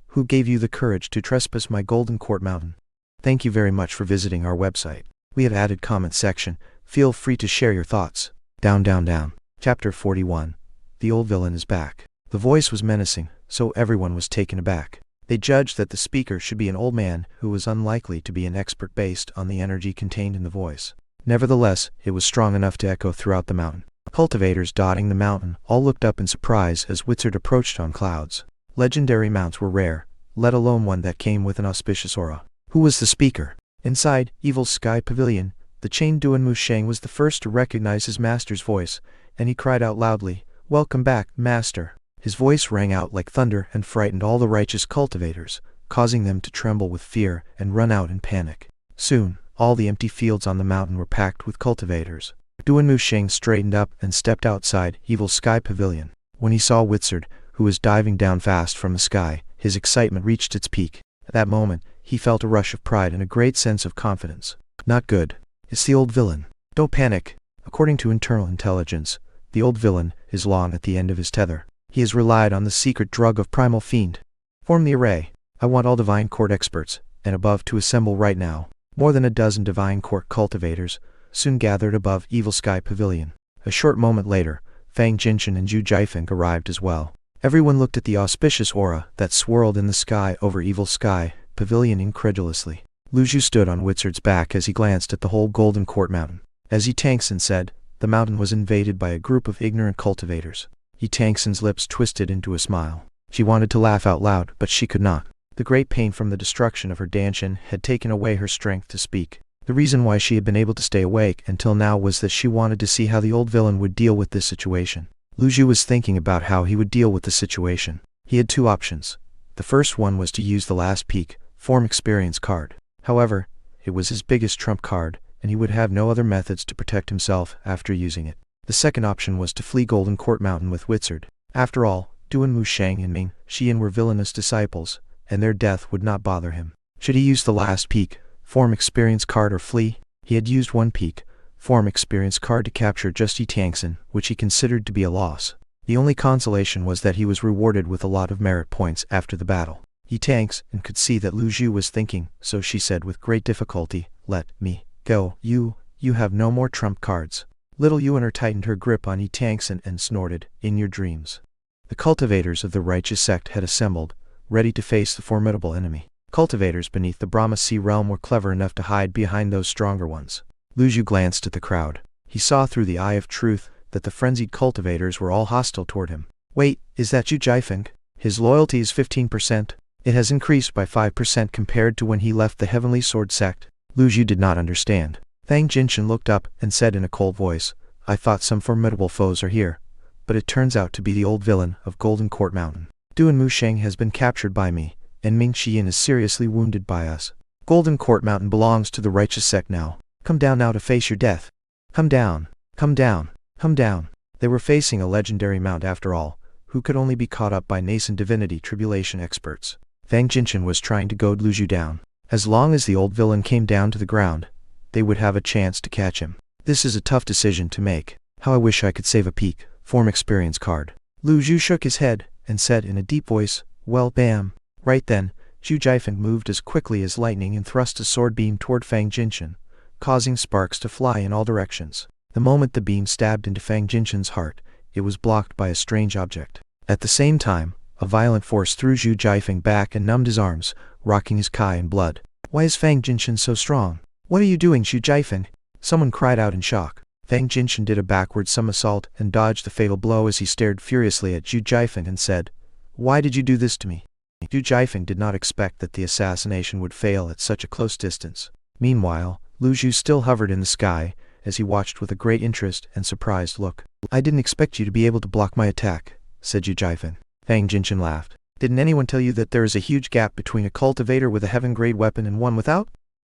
Who gave you the courage to trespass my Golden Court Mountain? Thank you very much for visiting our website. We have added comment section. Feel free to share your thoughts. Down, down, down. Chapter 41. The old villain is back. The voice was menacing, so everyone was taken aback. They judged that the speaker should be an old man who was unlikely to be an expert based on the energy contained in the voice. Nevertheless, it was strong enough to echo throughout the mountain. Cultivators dotting the mountain all looked up in surprise as Wizard approached on clouds. Legendary mounts were rare, let alone one that came with an auspicious aura. Who was the speaker? Inside Evil Sky Pavilion, the chained Duan Musheng was the first to recognize his master's voice, and he cried out loudly, "Welcome back, master." His voice rang out like thunder and frightened all the righteous cultivators, causing them to tremble with fear and run out in panic. Soon, all the empty fields on the mountain were packed with cultivators. Duan Musheng straightened up and stepped outside Evil Sky Pavilion. When he saw Wizard, who was diving down fast from the sky, his excitement reached its peak. At that moment, he felt a rush of pride and a great sense of confidence. Not good. It's the old villain. Don't panic. According to internal intelligence, the old villain is long at the end of his tether. He has relied on the secret drug of Primal Fiend. Form the array. I want all Divine Court experts, and above to assemble right now. More than a dozen Divine Court cultivators soon gathered above Evil Sky Pavilion. A short moment later, Fang Jinshan and Zhu Jiafeng arrived as well. Everyone looked at the auspicious aura that swirled in the sky over Evil Sky Pavilion incredulously. Lu Zhu stood on Wizard's back as he glanced at the whole Golden Court Mountain. As Yi Tangsen said, the mountain was invaded by a group of ignorant cultivators. Yi Tangsen's lips twisted into a smile. She wanted to laugh out loud, but she could not. The great pain from the destruction of her Danshin had taken away her strength to speak. The reason why she had been able to stay awake until now was that she wanted to see how the old villain would deal with this situation. Lu Zhu was thinking about how he would deal with the situation. He had two options. The first one was to use the last peak, form experience card. However, it was his biggest trump card, and he would have no other methods to protect himself after using it. The second option was to flee Golden Court Mountain with Wizard. After all, Duan Musheng and Ming Xian were villainous disciples, and their death would not bother him. Should he use the last peak, form experience card, or flee? He had used one peak, form experience card to capture just Yi Tangsen, which he considered to be a loss. The only consolation was that he was rewarded with a lot of merit points after the battle. Yi Tangsen could see that Lu Zhu was thinking, so she said with great difficulty, "Let me go. You have no more trump cards." Little Yuan tightened her grip on Yi Tangsen and snorted, "In your dreams." The cultivators of the righteous sect had assembled, ready to face the formidable enemy. Cultivators beneath the Brahma Sea realm were clever enough to hide behind those stronger ones. Lu Zhu glanced at the crowd. He saw through the eye of truth that the frenzied cultivators were all hostile toward him. Wait, is that Zhu Jiafeng? His loyalty is 15%. It has increased by 5% compared to when he left the Heavenly Sword Sect. Lu Zhu did not understand. Fang Jinshan looked up and said in a cold voice, "I thought some formidable foes are here, but it turns out to be the old villain of Golden Court Mountain. Duan Musheng has been captured by me, and Ming Xian is seriously wounded by us. Golden Court Mountain belongs to the righteous sect now. Come down now to face your death. Come down, come down, come down." They were facing a legendary mount after all, who could only be caught up by nascent divinity tribulation experts. Fang Jinshan was trying to goad Lu Zhu down. As long as the old villain came down to the ground, they would have a chance to catch him. This is a tough decision to make. How I wish I could save a peak, form experience card. Lu Zhu shook his head and said in a deep voice, "Well, bam." Right then, Zhu Jiafeng moved as quickly as lightning and thrust a sword beam toward Fang Jinshan, causing sparks to fly in all directions. The moment the beam stabbed into Fang Jinshan's heart, it was blocked by a strange object. At the same time, a violent force threw Zhu Jiafeng back and numbed his arms, rocking his kai in blood. Why is Fang Jinshan so strong? What are you doing, Zhu Jiafeng? Someone cried out in shock. Fang Jinshan did a backward somersault and dodged the fatal blow as he stared furiously at Zhu Jiafeng and said, "Why did you do this to me?" Zhu Jiafeng did not expect that the assassination would fail at such a close distance. Meanwhile, Lu Zhu still hovered in the sky, as he watched with a great interest and surprised look. "I didn't expect you to be able to block my attack," said Zhu Jiafeng. Fang Jinshan laughed. "Didn't anyone tell you that there is a huge gap between a cultivator with a heaven-grade weapon and one without?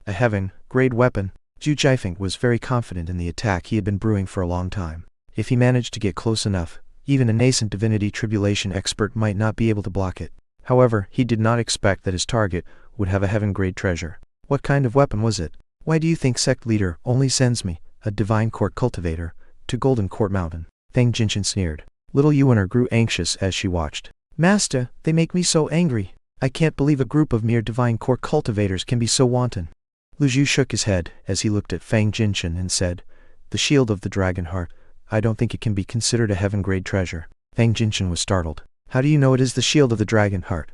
A heaven-grade weapon?" Zhu Jiafeng was very confident in the attack he had been brewing for a long time. If he managed to get close enough, even a nascent divinity tribulation expert might not be able to block it. However, he did not expect that his target would have a heaven-grade treasure. What kind of weapon was it? "Why do you think sect leader only sends me, a divine court cultivator, to Golden Court Mountain?" Fang Jinshan sneered. Little Yuan'er grew anxious as she watched. "Master, they make me so angry. I can't believe a group of mere divine court cultivators can be so wanton." Lu Zhu shook his head as he looked at Fang Jinshan and said, "The shield of the dragon heart, I don't think it can be considered a heaven-grade treasure." Fang Jinshan was startled. "How do you know it is the shield of the dragon heart?"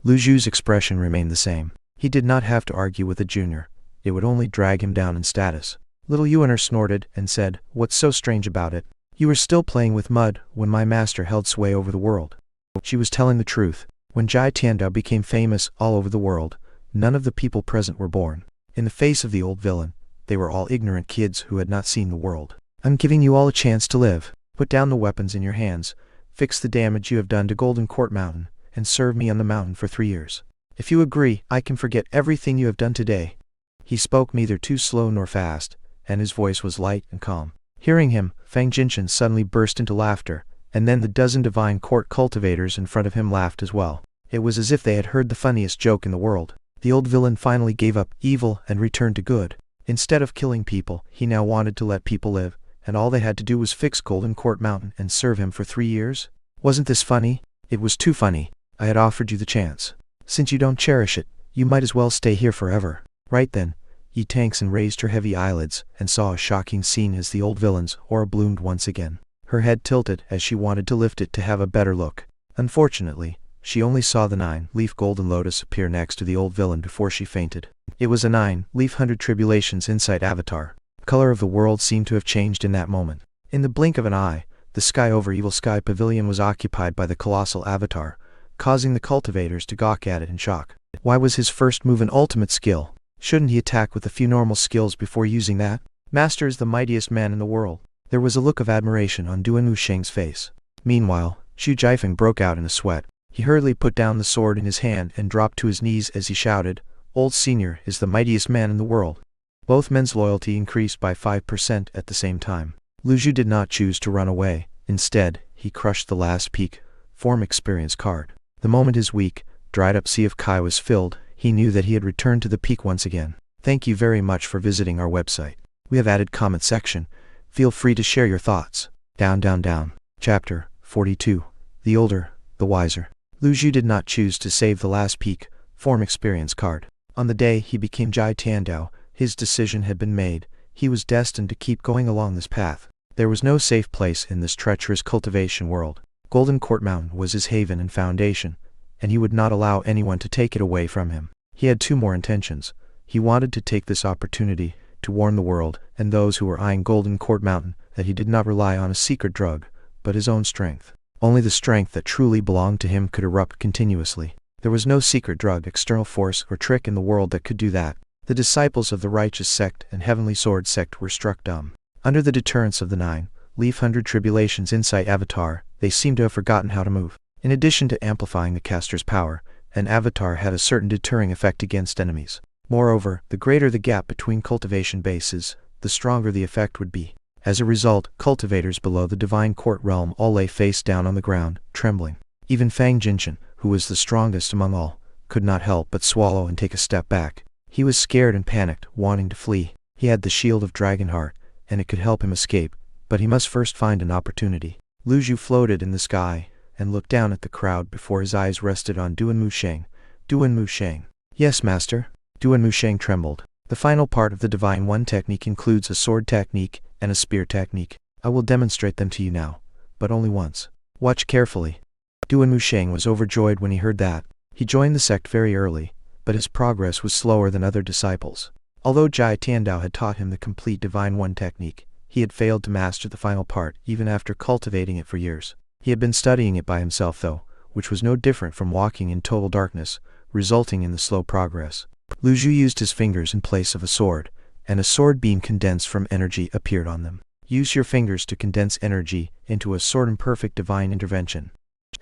Lu Zhu's expression remained the same. He did not have to argue with a junior. It would only drag him down in status. Little Yuan'er snorted and said, "What's so strange about it? You were still playing with mud when my master held sway over the world." She was telling the truth. When Jai Tiandao became famous all over the world, none of the people present were born. In the face of the old villain, they were all ignorant kids who had not seen the world. "I'm giving you all a chance to live. Put down the weapons in your hands, fix the damage you have done to Golden Court Mountain, and serve me on the mountain for 3 years. If you agree, I can forget everything you have done today." He spoke neither too slow nor fast, and his voice was light and calm. Hearing him, Fang Jinshan suddenly burst into laughter, and then the dozen divine court cultivators in front of him laughed as well. It was as if they had heard the funniest joke in the world. The old villain finally gave up evil and returned to good. Instead of killing people, he now wanted to let people live, and all they had to do was fix Golden Court Mountain and serve him for 3 years? Wasn't this funny? It was too funny. I had offered you the chance. Since you don't cherish it, you might as well stay here forever. Right then, Yi Tangsen raised her heavy eyelids and saw a shocking scene as the old villain's aura bloomed once again. Her head tilted as she wanted to lift it to have a better look. Unfortunately, she only saw the 9-leaf golden lotus appear next to the old villain before she fainted. It was a 9-leaf 100 tribulations insight avatar. The color of the world seemed to have changed in that moment. In the blink of an eye, the sky over Evil Sky Pavilion was occupied by the colossal avatar, causing the cultivators to gawk at it in shock. Why was his first move an ultimate skill? Shouldn't he attack with a few normal skills before using that? Master is the mightiest man in the world. There was a look of admiration on Duan Wusheng's face. Meanwhile, Zhu Jiafeng broke out in a sweat. He hurriedly put down the sword in his hand and dropped to his knees as he shouted, "Old Senior is the mightiest man in the world." Both men's loyalty increased by 5% at the same time. Lu Zhu did not choose to run away. Instead, he crushed the last peak form experience card. The moment his weak, dried-up sea of Kai was filled, he knew that he had returned to the peak once again. Thank you very much for visiting our website. We have added comment section. Feel free to share your thoughts. Down, down, down. Chapter 42. The older, the wiser. Lu Zhu did not choose to save the last peak form experience card. On the day he became Jai Tiandao, his decision had been made. He was destined to keep going along this path. There was no safe place in this treacherous cultivation world. Golden Court Mountain was his haven and foundation, and he would not allow anyone to take it away from him. He had 2 more intentions. He wanted to take this opportunity to warn the world and those who were eyeing Golden Court Mountain that he did not rely on a secret drug, but his own strength. Only the strength that truly belonged to him could erupt continuously. There was no secret drug, external force, or trick in the world that could do that. The disciples of the Righteous Sect and Heavenly Sword Sect were struck dumb. Under the deterrence of the 9-leaf 100 tribulations insight avatar, they seemed to have forgotten how to move. In addition to amplifying the caster's power, an avatar had a certain deterring effect against enemies. Moreover, the greater the gap between cultivation bases, the stronger the effect would be. As a result, cultivators below the Divine Court realm all lay face down on the ground, trembling. Even Fang Jinshan, who was the strongest among all, could not help but swallow and take a step back. He was scared and panicked, wanting to flee. He had the shield of Dragonheart, and it could help him escape, but he must first find an opportunity. Lu Zhu floated in the sky, and looked down at the crowd before his eyes rested on Duan Wusheng. Duan Wusheng. "Yes, master." Duan Wusheng trembled. The final part of the Divine One technique includes a sword technique and a spear technique. I will demonstrate them to you now, but only once. Watch carefully. Duan Musheng was overjoyed when he heard that. He joined the sect very early, but his progress was slower than other disciples. Although Jai Tiandao had taught him the complete Divine One technique, he had failed to master the final part even after cultivating it for years. He had been studying it by himself though, which was no different from walking in total darkness, resulting in the slow progress. Lu Zhu used his fingers in place of a sword, and a sword beam condensed from energy appeared on them. Use your fingers to condense energy into a sword in perfect divine intervention.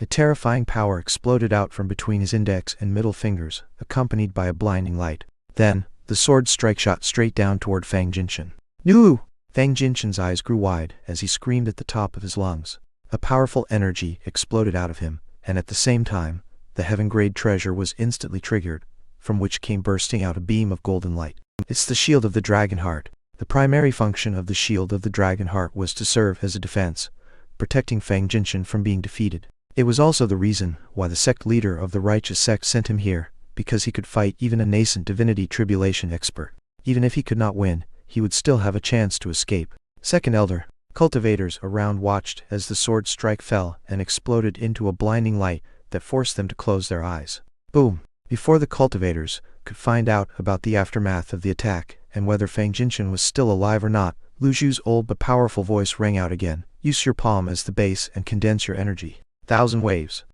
A terrifying power exploded out from between his index and middle fingers, accompanied by a blinding light. Then, the sword strike shot straight down toward Fang Jinshan. "Nu!" Fang Jinshan's eyes grew wide as he screamed at the top of his lungs. A powerful energy exploded out of him, and at the same time, the heaven-grade treasure was instantly triggered, from which came bursting out a beam of golden light. It's the shield of the Dragon Heart. The primary function of the shield of the Dragon Heart was to serve as a defense, protecting Fang Jinshan from being defeated. It was also the reason why the sect leader of the righteous sect sent him here, because he could fight even a nascent divinity tribulation expert. Even if he could not win, he would still have a chance to escape. Second Elder. Cultivators around watched as the sword strike fell and exploded into a blinding light that forced them to close their eyes. Boom! Before the cultivators could find out about the aftermath of the attack and whether Fang Jinshan was still alive or not, Lu Zhu's old but powerful voice rang out again. Use your palm as the base and condense your energy. 1,000 waves.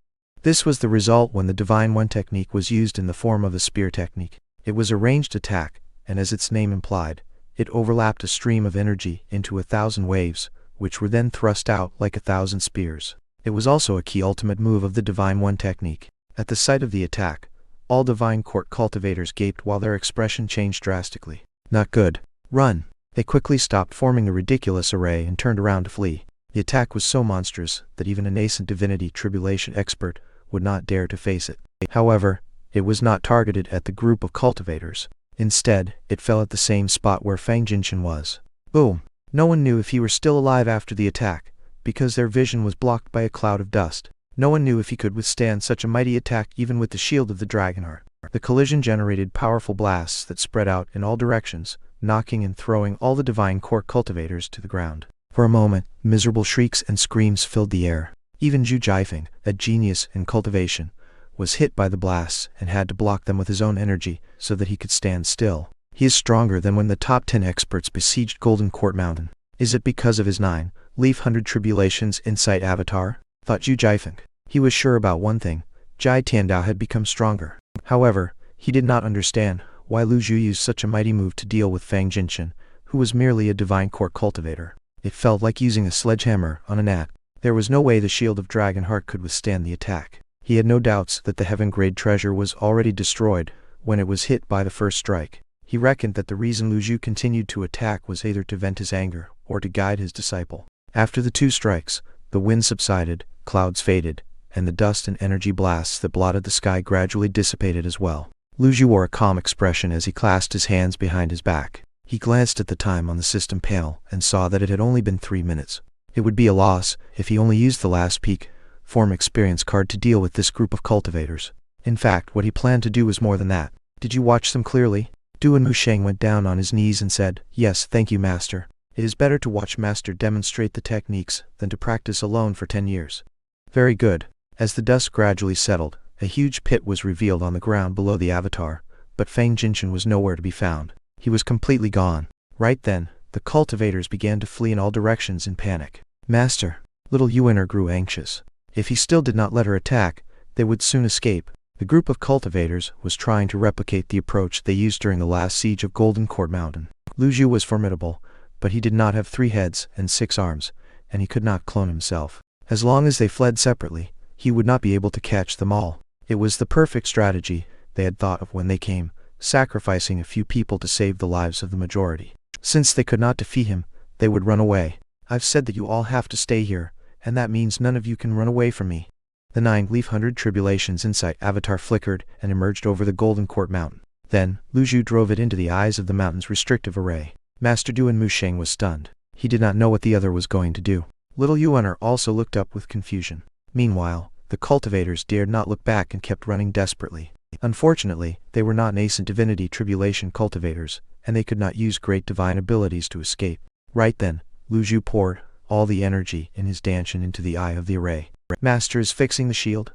This was the result when the Divine One technique was used in the form of a spear technique. It was a ranged attack, and as its name implied, it overlapped a stream of energy into 1,000 waves, which were then thrust out like 1,000 spears. It was also a key ultimate move of the Divine One technique. At the sight of the attack, all Divine Court cultivators gaped while their expression changed drastically. Not good. Run! They quickly stopped forming a ridiculous array and turned around to flee. The attack was so monstrous that even a nascent divinity tribulation expert would not dare to face it. However, it was not targeted at the group of cultivators. Instead, it fell at the same spot where Fang Jinshan was. Boom! No one knew if he were still alive after the attack, because their vision was blocked by a cloud of dust. No one knew if he could withstand such a mighty attack even with the shield of the Dragonheart. The collision generated powerful blasts that spread out in all directions, knocking and throwing all the Divine Court cultivators to the ground. For a moment, miserable shrieks and screams filled the air. Even Zhu Jiafeng, a genius in cultivation, was hit by the blasts and had to block them with his own energy so that he could stand still. He is stronger than when the top 10 experts besieged Golden Court Mountain. Is it because of his 9,100 tribulations insight avatar? Thought Zhu Jiafeng. He was sure about one thing: Jai Tiandao had become stronger. However, he did not understand why Lu Zhu used such a mighty move to deal with Fang Jinshan, who was merely a Divine Court cultivator. It felt like using a sledgehammer on a gnat. There was no way the shield of Dragonheart could withstand the attack. He had no doubts that the heaven-grade treasure was already destroyed when it was hit by the first strike. He reckoned that the reason Lu Zhu continued to attack was either to vent his anger or to guide his disciple. After the 2 strikes, the wind subsided, clouds faded, and the dust and energy blasts that blotted the sky gradually dissipated as well. Lu Zhu wore a calm expression as he clasped his hands behind his back. He glanced at the time on the system panel and saw that it had only been 3 minutes. It would be a loss if he only used the last peak form experience card to deal with this group of cultivators. In fact, what he planned to do was more than that. Did you watch them clearly? Duan Musheng went down on his knees and said, "Yes, thank you, Master. It is better to watch Master demonstrate the techniques than to practice alone for 10 years. Very good." As the dust gradually settled, a huge pit was revealed on the ground below the avatar, but Fang Jinshan was nowhere to be found. He was completely gone. Right then, the cultivators began to flee in all directions in panic. "Master." Little Yuan'er grew anxious. If he still did not let her attack, they would soon escape. The group of cultivators was trying to replicate the approach they used during the last siege of Golden Court Mountain. Lu Zhu was formidable, but he did not have 3 heads and 6 arms, and he could not clone himself. As long as they fled separately, he would not be able to catch them all. It was the perfect strategy they had thought of when they came, sacrificing a few people to save the lives of the majority. Since they could not defeat him, they would run away. "I've said that you all have to stay here, and that means none of you can run away from me." The 9,100 tribulations insight avatar flickered and emerged over the Golden Court Mountain. Then, Lu Zhu drove it into the eyes of the mountain's restrictive array. Master Duan Musheng was stunned. He did not know what the other was going to do. Little Yuan'er also looked up with confusion. Meanwhile, the cultivators dared not look back and kept running desperately. Unfortunately, they were not nascent divinity tribulation cultivators, and they could not use great divine abilities to escape. Right then, Lu Zhu poured all the energy in his danshin into the eye of the array. Master is fixing the shield.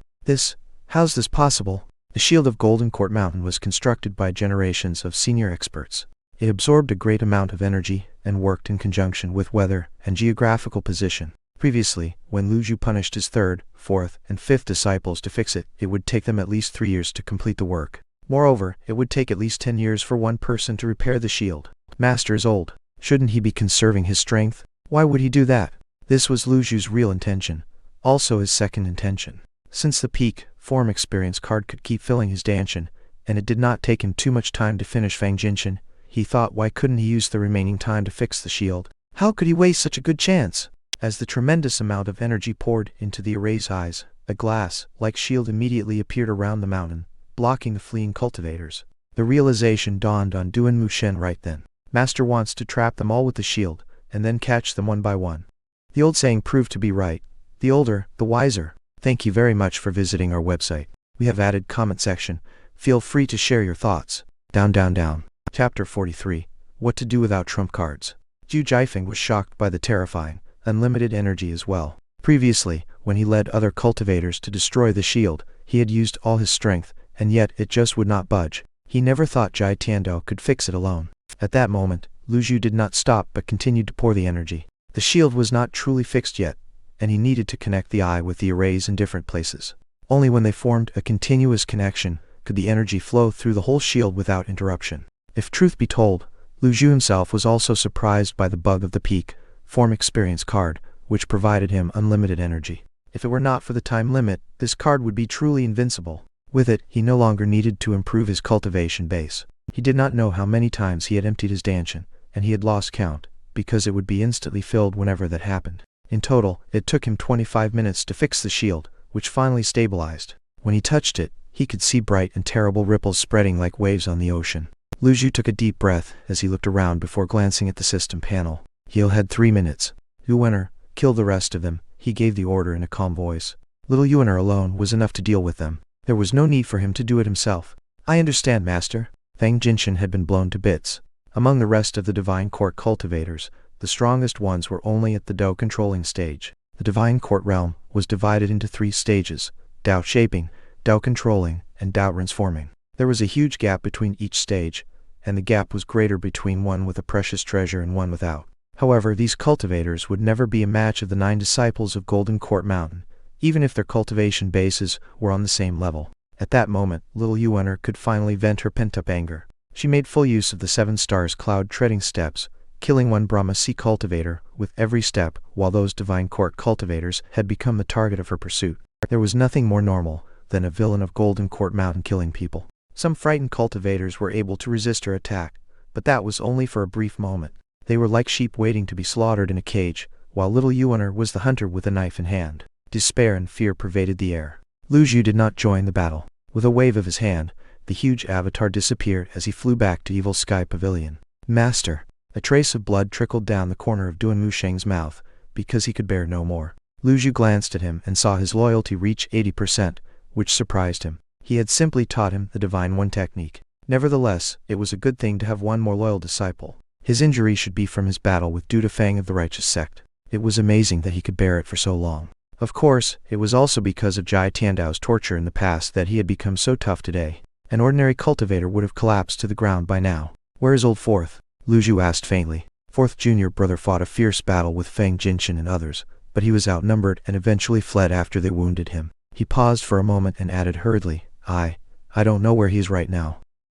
How's this possible? The shield of Golden Court Mountain was constructed by generations of senior experts. It absorbed a great amount of energy and worked in conjunction with weather and geographical position. Previously, when Lu Zhu punished his third, fourth, and fifth disciples to fix it, it would take them at least 3 years to complete the work. Moreover, it would take at least 10 years for one person to repair the shield. Master is old. Shouldn't he be conserving his strength? Why would he do that? This was Lu Zhu's real intention, also his second intention. Since the peak form experience card could keep filling his Danshin, and it did not take him too much time to finish Fang Jinshin, he thought, why couldn't he use the remaining time to fix the shield? How could he waste such a good chance? As the tremendous amount of energy poured into the array's eyes, a glass-like shield immediately appeared around the mountain, blocking the fleeing cultivators. The realization dawned on Duan Mushen right then. Master wants to trap them all with the shield, and then catch them one by one. The old saying proved to be right. The older, the wiser. Thank you very much for visiting our website. We have added comment section. Feel free to share your thoughts. Down. Chapter 43. What to do without trump cards. Zhu Jiafeng was shocked by the terrifying, unlimited energy as well. Previously, when he led other cultivators to destroy the shield, he had used all his strength, and yet it just would not budge. He never thought Jai Tiandao could fix it alone. At that moment, Lu Zhu did not stop but continued to pour the energy. The shield was not truly fixed yet, and he needed to connect the eye with the arrays in different places. Only when they formed a continuous connection could the energy flow through the whole shield without interruption. If truth be told, Lu Zhu himself was also surprised by the bug of the peak form experience card, which provided him unlimited energy. If it were not for the time limit, this card would be truly invincible. With it, he no longer needed to improve his cultivation base. He did not know how many times he had emptied his Danshin, and he had lost count, because it would be instantly filled whenever that happened. In total, it took him 25 minutes to fix the shield, which finally stabilized. When he touched it, he could see bright and terrible ripples spreading like waves on the ocean. Lu Zhu took a deep breath as he looked around before glancing at the system panel. He'll had 3 minutes. Yuener, kill the rest of them, he gave the order in a calm voice. Little Yuener alone was enough to deal with them. There was no need for him to do it himself. I understand, Master. Fang Jinshin had been blown to bits. Among the rest of the Divine Court cultivators, the strongest ones were only at the Dao controlling stage. The Divine Court realm was divided into 3 stages: Dao shaping, Dao controlling, and Dao transforming. There was a huge gap between each stage, and the gap was greater between one with a precious treasure and one without. However, these cultivators would never be a match of the 9 disciples of Golden Court Mountain, even if their cultivation bases were on the same level. At that moment, little Yuener could finally vent her pent-up anger. She made full use of the 7 stars cloud treading steps, killing one Brahma Sea cultivator with every step, while those Divine Court cultivators had become the target of her pursuit. There was nothing more normal than a villain of Golden Court Mountain killing people. Some frightened cultivators were able to resist her attack, but that was only for a brief moment. They were like sheep waiting to be slaughtered in a cage, while little Yuener was the hunter with a knife in hand. Despair and fear pervaded the air. Lu Zhu did not join the battle. With a wave of his hand, the huge avatar disappeared as he flew back to Evil Sky Pavilion. Master! A trace of blood trickled down the corner of Duan Musheng's mouth, because he could bear no more. Lu Zhu glanced at him and saw his loyalty reach 80%, which surprised him. He had simply taught him the Divine One technique. Nevertheless, it was a good thing to have one more loyal disciple. His injury should be from his battle with Du Fang of the Righteous Sect. It was amazing that he could bear it for so long. Of course, it was also because of Jai Tiandao's torture in the past that he had become so tough today. An ordinary cultivator would have collapsed to the ground by now. Where is old Fourth? Lu Zhu asked faintly. Fourth junior brother fought a fierce battle with Fang Jinshin and others, but he was outnumbered and eventually fled after they wounded him. He paused for a moment and added hurriedly, I don't know where he is right now.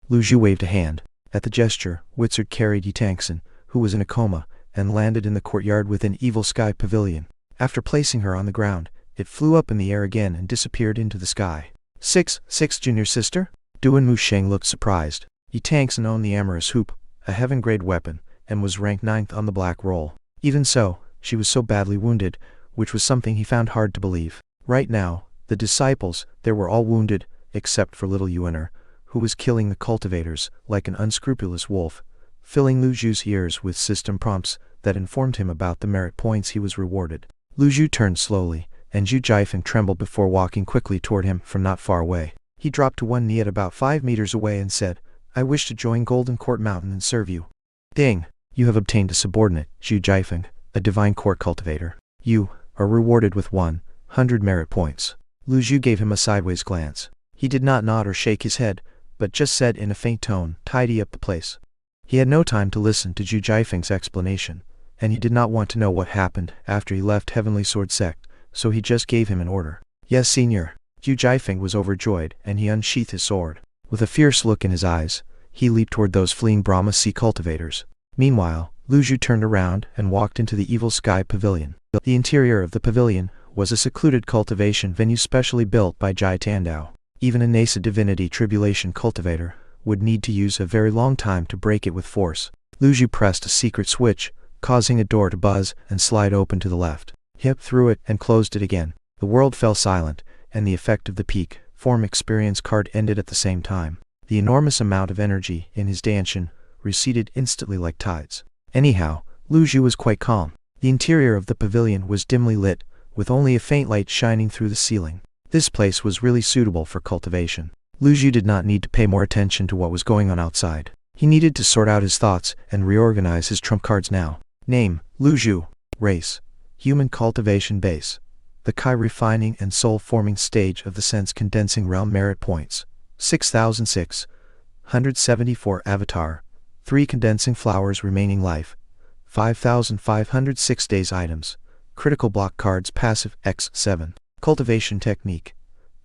Lu Zhu waved a hand. At the gesture, Witzard carried Yitangson, who was in a coma, and landed in the courtyard within Evil Sky Pavilion. After placing her on the ground, it flew up in the air again and disappeared into the sky. Six, junior sister? Duan Musheng looked surprised. Yitangson owned the Amorous Hoop, a heaven-grade weapon, and was ranked 9th on the black roll. Even so, she was so badly wounded, which was something he found hard to believe. Right now, the disciples, they were all wounded, except for little Yuener, who was killing the cultivators like an unscrupulous wolf, filling Lu Zhu's ears with system prompts that informed him about the merit points he was rewarded. Lu Zhu turned slowly, and Zhu Jiafeng trembled before walking quickly toward him from not far away. He dropped to one knee at about 5 meters away and said, I wish to join Golden Court Mountain and serve you. Ding! You have obtained a subordinate, Zhu Jiafeng, a Divine Court cultivator. You are rewarded with 1, 100 merit points. Lu Zhu gave him a sideways glance. He did not nod or shake his head, but just said in a faint tone, "Tidy up the place." He had no time to listen to Zhu Jiafeng's explanation, and he did not want to know what happened after he left Heavenly Sword Sect, so he just gave him an order. "Yes, Senior." Zhu Jiafeng was overjoyed, and he unsheathed his sword. With a fierce look in his eyes, he leaped toward those fleeing Brahma Sea cultivators. Meanwhile, Lu Zhu turned around and walked into the Evil Sky Pavilion. The interior of the pavilion was a secluded cultivation venue specially built by Jai Tandao. Even a nascent divinity tribulation cultivator would need to use a very long time to break it with force. Lu Zhu pressed a secret switch, causing a door to buzz and slide open to the left. He up through it and closed it again. The world fell silent, and the effect of the peak form experience card ended at the same time. The enormous amount of energy in his Danshin receded instantly like tides. Anyhow, Lu Zhu was quite calm. The interior of the pavilion was dimly lit, with only a faint light shining through the ceiling. This place was really suitable for cultivation. Lu Zhu did not need to pay more attention to what was going on outside. He needed to sort out his thoughts and reorganize his trump cards now. Name, Lu Zhu. Race, human cultivation base. The Kai refining and soul forming stage of the sense condensing realm. Merit points, 6,674 avatar. 3 condensing flowers. Remaining life, 5,506 days. Items, critical block cards. Passive, X7. Cultivation technique,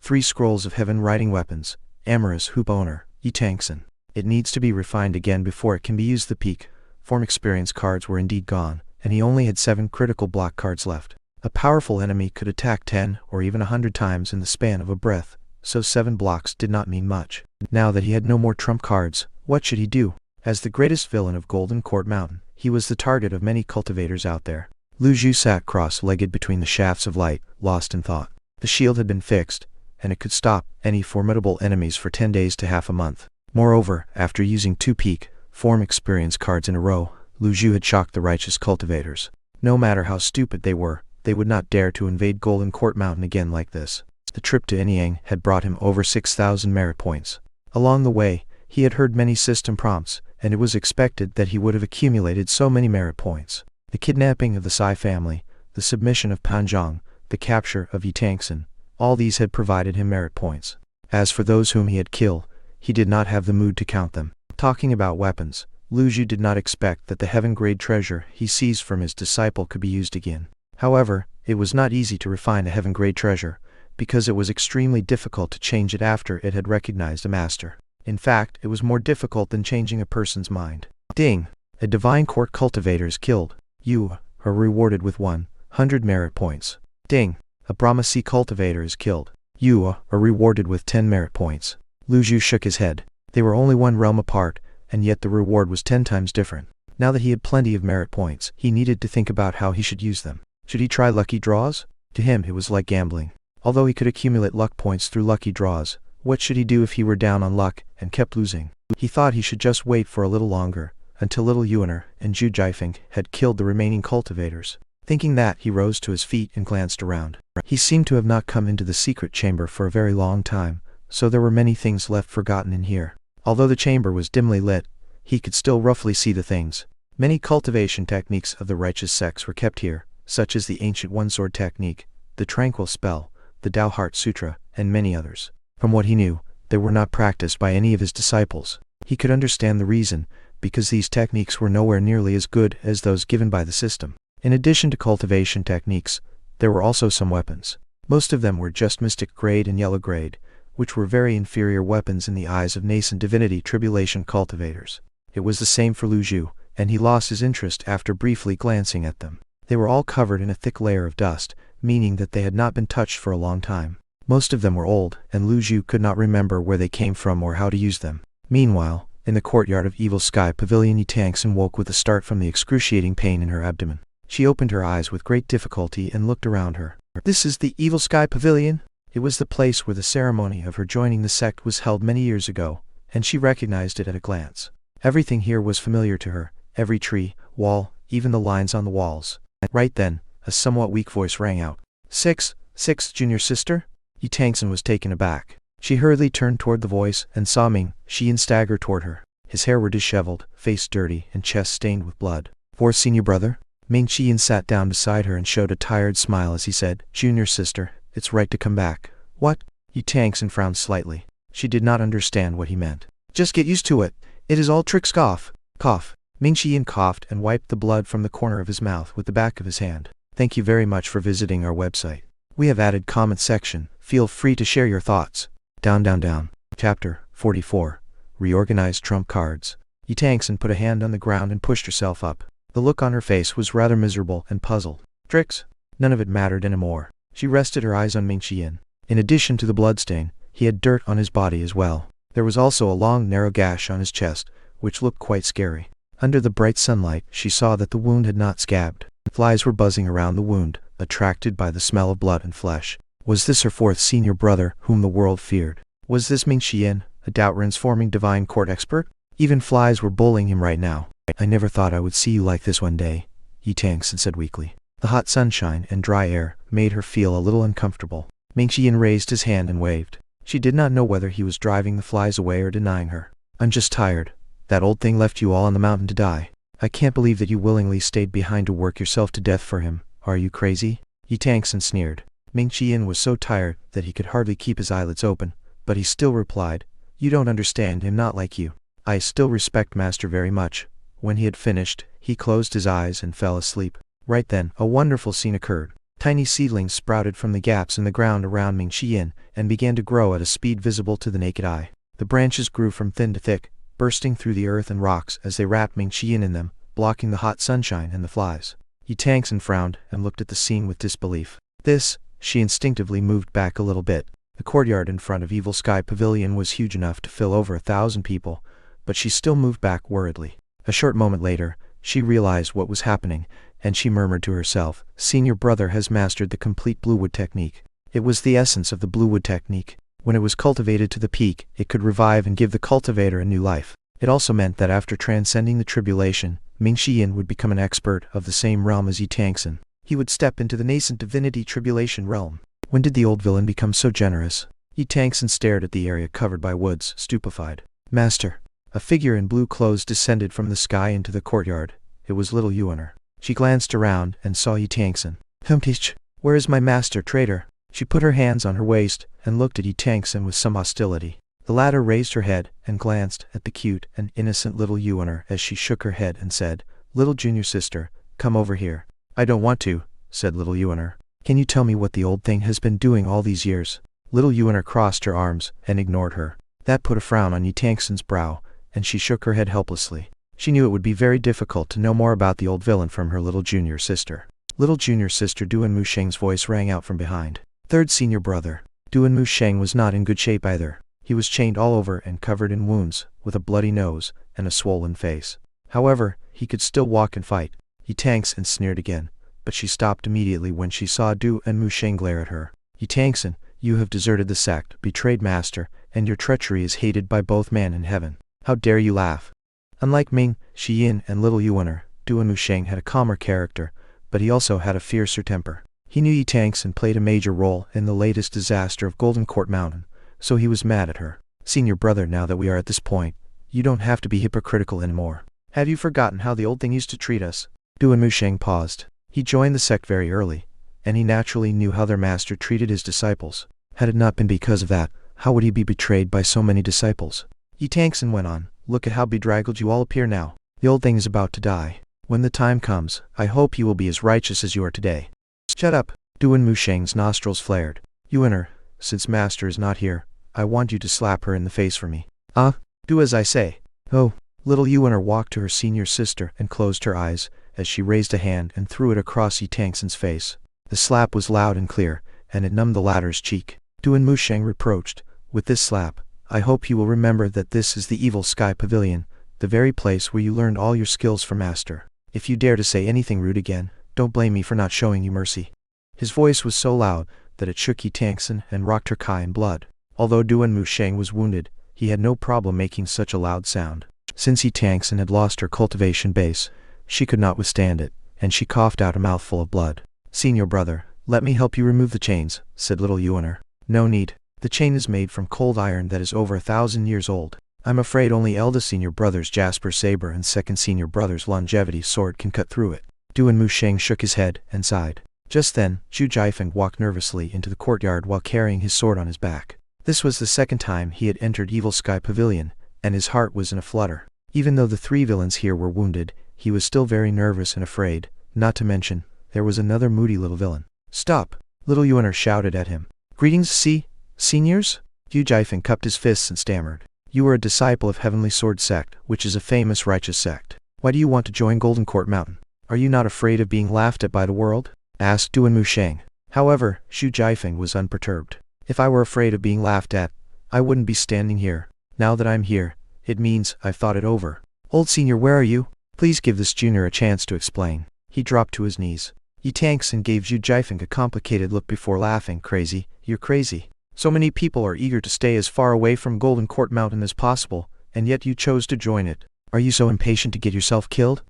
3 scrolls of heaven. Writing weapons, amorous hoop owner, Yitangsen. It needs to be refined again before it can be used. The peak form experience cards were indeed gone, and he only had 7 critical block cards left. A powerful enemy could attack 10 or even 100 times in the span of a breath, so 7 blocks did not mean much. Now that he had no more trump cards, what should he do? As the greatest villain of Golden Court Mountain, he was the target of many cultivators out there. Lu Zhu sat cross-legged between the shafts of light, lost in thought. The shield had been fixed, and it could stop any formidable enemies for 10 days to half a month. Moreover, after using 2 peak form experience cards in a row, Lu Zhu had shocked the righteous cultivators. No matter how stupid they were, they would not dare to invade Golden Court Mountain again like this. The trip to Anyang had brought him over 6,000 merit points. Along the way, he had heard many system prompts, and it was expected that he would have accumulated so many merit points. The kidnapping of the Sai family, the submission of Panzhang, the capture of Yitangsen, all these had provided him merit points. As for those whom he had killed, he did not have the mood to count them. Talking about weapons, Lu Zhu did not expect that the heaven-grade treasure he seized from his disciple could be used again. However, it was not easy to refine a heaven-grade treasure, because it was extremely difficult to change it after it had recognized a master. In fact, it was more difficult than changing a person's mind. Ding! A divine court cultivator is killed. You are rewarded with 100 merit points. Ding! A Brahma Sea cultivator is killed. You are rewarded with 10 merit points. Lu Zhu shook his head. They were only 1 realm apart, and yet the reward was 10 times different. Now that he had plenty of merit points, he needed to think about how he should use them. Should he try lucky draws? To him it was like gambling. Although he could accumulate luck points through lucky draws, what should he do if he were down on luck and kept losing? He thought he should just wait for a little longer, until little Yuaner and Zhu Jiafeng had killed the remaining cultivators. Thinking that, he rose to his feet and glanced around. He seemed to have not come into the secret chamber for a very long time, so there were many things left forgotten in here. Although the chamber was dimly lit, he could still roughly see the things. Many cultivation techniques of the righteous sects were kept here, such as the ancient one-sword technique, the tranquil spell, the Tao Heart Sutra, and many others. From what he knew, they were not practiced by any of his disciples. He could understand the reason, because these techniques were nowhere nearly as good as those given by the system. In addition to cultivation techniques, there were also some weapons. Most of them were just mystic grade and yellow grade, which were very inferior weapons in the eyes of nascent divinity tribulation cultivators. It was the same for Lu Zhu, and he lost his interest after briefly glancing at them. They were all covered in a thick layer of dust, meaning that they had not been touched for a long time. Most of them were old, and Lu Zhu could not remember where they came from or how to use them. Meanwhile, in the courtyard of Evil Sky Pavilion, Yitangsen woke with a start from the excruciating pain in her abdomen. She opened her eyes with great difficulty and looked around her. This is the Evil Sky Pavilion? It was the place where the ceremony of her joining the sect was held many years ago, and she recognized it at a glance. Everything here was familiar to her, every tree, wall, even the lines on the walls. Right then, a somewhat weak voice rang out. Six, junior sister? Yitangsen was taken aback. She hurriedly turned toward the voice and saw Ming Xian stagger toward her. His hair were disheveled, face dirty, and chest stained with blood. Fourth senior brother? Ming Qian sat down beside her and showed a tired smile as he said, "Junior sister, it's right to come back." "What?" Yi Tangsun frowned slightly. She did not understand what he meant. "Just get used to it. It is all tricks." Cough. Cough. Ming Qian coughed and wiped the blood from the corner of his mouth with the back of his hand. "Thank you very much for visiting our website. We have added comment section. Feel free to share your thoughts." Down, down, down. Chapter 44. Reorganize trump cards. Yi Tangsun put a hand on the ground and pushed herself up. The look on her face was rather miserable and puzzled. Tricks? None of it mattered anymore. She rested her eyes on Ming Qian. In addition to the bloodstain, he had dirt on his body as well. There was also a long narrow gash on his chest, which looked quite scary. Under the bright sunlight, she saw that the wound had not scabbed. Flies were buzzing around the wound, attracted by the smell of blood and flesh. Was this her fourth senior brother, whom the world feared? Was this Ming Qian, a doubt-transforming divine court expert? Even flies were bullying him right now. "I never thought I would see you like this one day," Yi Tangsun said weakly. The hot sunshine and dry air made her feel a little uncomfortable. Ming Qian raised his hand and waved. She did not know whether he was driving the flies away or denying her. "I'm just tired. That old thing left you all on the mountain to die. I can't believe that you willingly stayed behind to work yourself to death for him. Are you crazy?" Yi Tangsun sneered. Ming Qian was so tired that he could hardly keep his eyelids open, but he still replied, "You don't understand him, not like you. I still respect Master very much." When he had finished, he closed his eyes and fell asleep. Right then, a wonderful scene occurred. Tiny seedlings sprouted from the gaps in the ground around Ming Qian and began to grow at a speed visible to the naked eye. The branches grew from thin to thick, bursting through the earth and rocks as they wrapped Ming Qian in them, blocking the hot sunshine and the flies. Yi Tangsun frowned and looked at the scene with disbelief. She instinctively moved back a little bit. The courtyard in front of Evil Sky Pavilion was huge enough to fill over 1,000 people, but she still moved back worriedly. A short moment later, she realized what was happening, and she murmured to herself, "Senior brother has mastered the complete bluewood technique." It was the essence of the bluewood technique. When it was cultivated to the peak, it could revive and give the cultivator a new life. It also meant that after transcending the tribulation, Ming Qian would become an expert of the same realm as Yi Tangsun. He would step into the nascent divinity tribulation realm. When did the old villain become so generous? Yi Tangsun stared at the area covered by woods, stupefied. "Master." A figure in blue clothes descended from the sky into the courtyard. It was little Yuaner. She glanced around and saw Yi Tangsun. "Humptich, where is my master, traitor?" She put her hands on her waist and looked at Yi Tangsun with some hostility. The latter raised her head and glanced at the cute and innocent little Yuaner as she shook her head and said, "Little junior sister, come over here." "I don't want to," said little Yuaner. "Can you tell me what the old thing has been doing all these years?" Little Yuaner crossed her arms and ignored her. That put a frown on Yi Tangsun's brow, and she shook her head helplessly. She knew it would be very difficult to know more about the old villain from her little junior sister. Little junior sister Duan Musheng's voice rang out from behind. "Third senior brother." Duan Musheng was not in good shape either. He was chained all over and covered in wounds, with a bloody nose and a swollen face. However, he could still walk and fight. Yi Tangsun sneered again, but she stopped immediately when she saw Du and Musheng glare at her. "Yi Tangsun, you have deserted the sect, betrayed master, and your treachery is hated by both man and heaven. How dare you laugh?" Unlike Ming Qian and little Yuaner, Duan Musheng had a calmer character, but he also had a fiercer temper. He knew Yi Tangsun played a major role in the latest disaster of Golden Court Mountain, so he was mad at her. "Senior brother, now that we are at this point, you don't have to be hypocritical anymore. Have you forgotten how the old thing used to treat us?" Duan Musheng paused. He joined the sect very early, and he naturally knew how their master treated his disciples. Had it not been because of that, how would he be betrayed by so many disciples? Yi Tangsun went on, "Look at how bedraggled you all appear now. The old thing is about to die. When the time comes, I hope you will be as righteous as you are today." "Shut up!" Duan Musheng's nostrils flared. "Yuaner, since master is not here, I want you to slap her in the face for me." "Do as I say." "Oh." Little Yuaner walked to her senior sister and closed her eyes, as she raised a hand and threw it across Yi Tangsun's face. The slap was loud and clear, and it numbed the latter's cheek. Duan Musheng reproached, "With this slap, I hope you will remember that this is the Evil Sky Pavilion, the very place where you learned all your skills from master. If you dare to say anything rude again, don't blame me for not showing you mercy." His voice was so loud that it shook Yi Tangsun and rocked her Kai in blood. Although Duan Musheng was wounded, he had no problem making such a loud sound. Since Yi Tangsun had lost her cultivation base, she could not withstand it, and she coughed out a mouthful of blood. "Senior brother, let me help you remove the chains," said little Yuaner. "No need. The chain is made from cold iron that is over 1,000 years old. I'm afraid only eldest senior brother's Jasper Saber and second senior brother's Longevity sword can cut through it." Duan Musheng shook his head and sighed. Just then, Zhu Jiafeng walked nervously into the courtyard while carrying his sword on his back. This was the second time he had entered Evil Sky Pavilion, and his heart was in a flutter. Even though the 3 villains here were wounded, he was still very nervous and afraid, not to mention, there was another moody little villain. "Stop!" Little Yuaner shouted at him. "Greetings, seniors?" Zhu Jiafeng cupped his fists and stammered. "You are a disciple of Heavenly Sword Sect, which is a famous righteous sect. Why do you want to join Golden Court Mountain? Are you not afraid of being laughed at by the world?" asked Duan Musheng. However, Zhu Jiafeng was unperturbed. "If I were afraid of being laughed at, I wouldn't be standing here. Now that I'm here, it means I've thought it over. Old senior, where are you? Please give this junior a chance to explain." He dropped to his knees. Yi Tangxin gave Zhu Jiafeng a complicated look before laughing. "Crazy, you're crazy. So many people are eager to stay as far away from Golden Court Mountain as possible, and yet you chose to join it. Are you so impatient to get yourself killed?"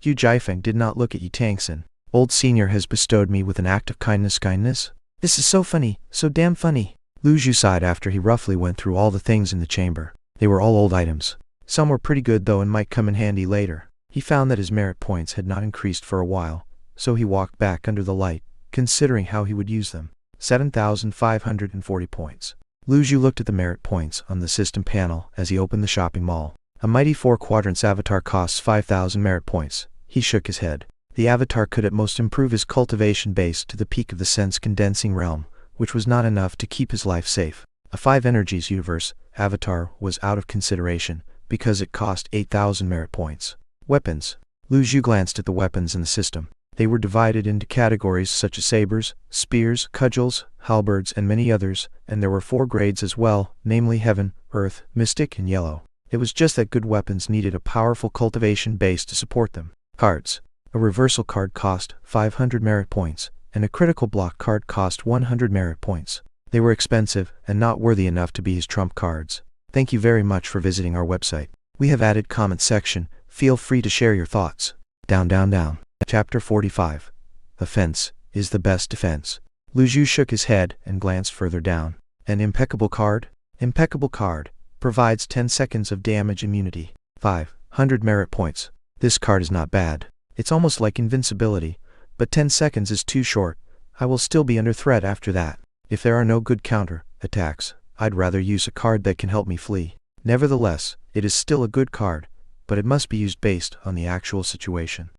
Zhu Jiafeng did not look at Yi Tangxin. "Old senior has bestowed me with an act of kindness. This is so funny, so damn funny." Lu Zhu sighed after he roughly went through all the things in the chamber. They were all old items. Some were pretty good though and might come in handy later. He found that his merit points had not increased for a while, so he walked back under the light, considering how he would use them. 7,540 points. Lu Zhu looked at the merit points on the system panel as he opened the shopping mall. A mighty 4 quadrants avatar costs 5,000 merit points. He shook his head. The avatar could at most improve his cultivation base to the peak of the sense-condensing realm, which was not enough to keep his life safe. A 5 energies universe avatar was out of consideration, because it cost 8,000 merit points. Weapons. Lu Zhu glanced at the weapons in the system. They were divided into categories such as sabers, spears, cudgels, halberds, and many others, and there were 4 grades as well, namely Heaven, Earth, Mystic, and Yellow. It was just that good weapons needed a powerful cultivation base to support them. Cards. A reversal card cost 500 merit points, and a critical block card cost 100 merit points. They were expensive and not worthy enough to be his trump cards. Thank you very much for visiting our website. We have added comment section. Feel free to share your thoughts. Down. Chapter 45. Offense is the best defense. Lu Zhu shook his head and glanced further down. An impeccable card? Impeccable card. Provides 10 seconds of damage immunity. 500 merit points. This card is not bad. It's almost like invincibility, but 10 seconds is too short. I will still be under threat after that. If there are no good counter attacks, I'd rather use a card that can help me flee. Nevertheless, it is still a good card, but it must be used based on the actual situation.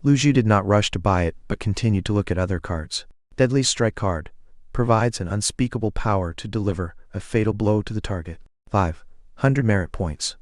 Lu Zhu did not rush to buy it, but continued to look at other cards. Deadly Strike card. Provides an unspeakable power to deliver a fatal blow to the target. 500 merit points.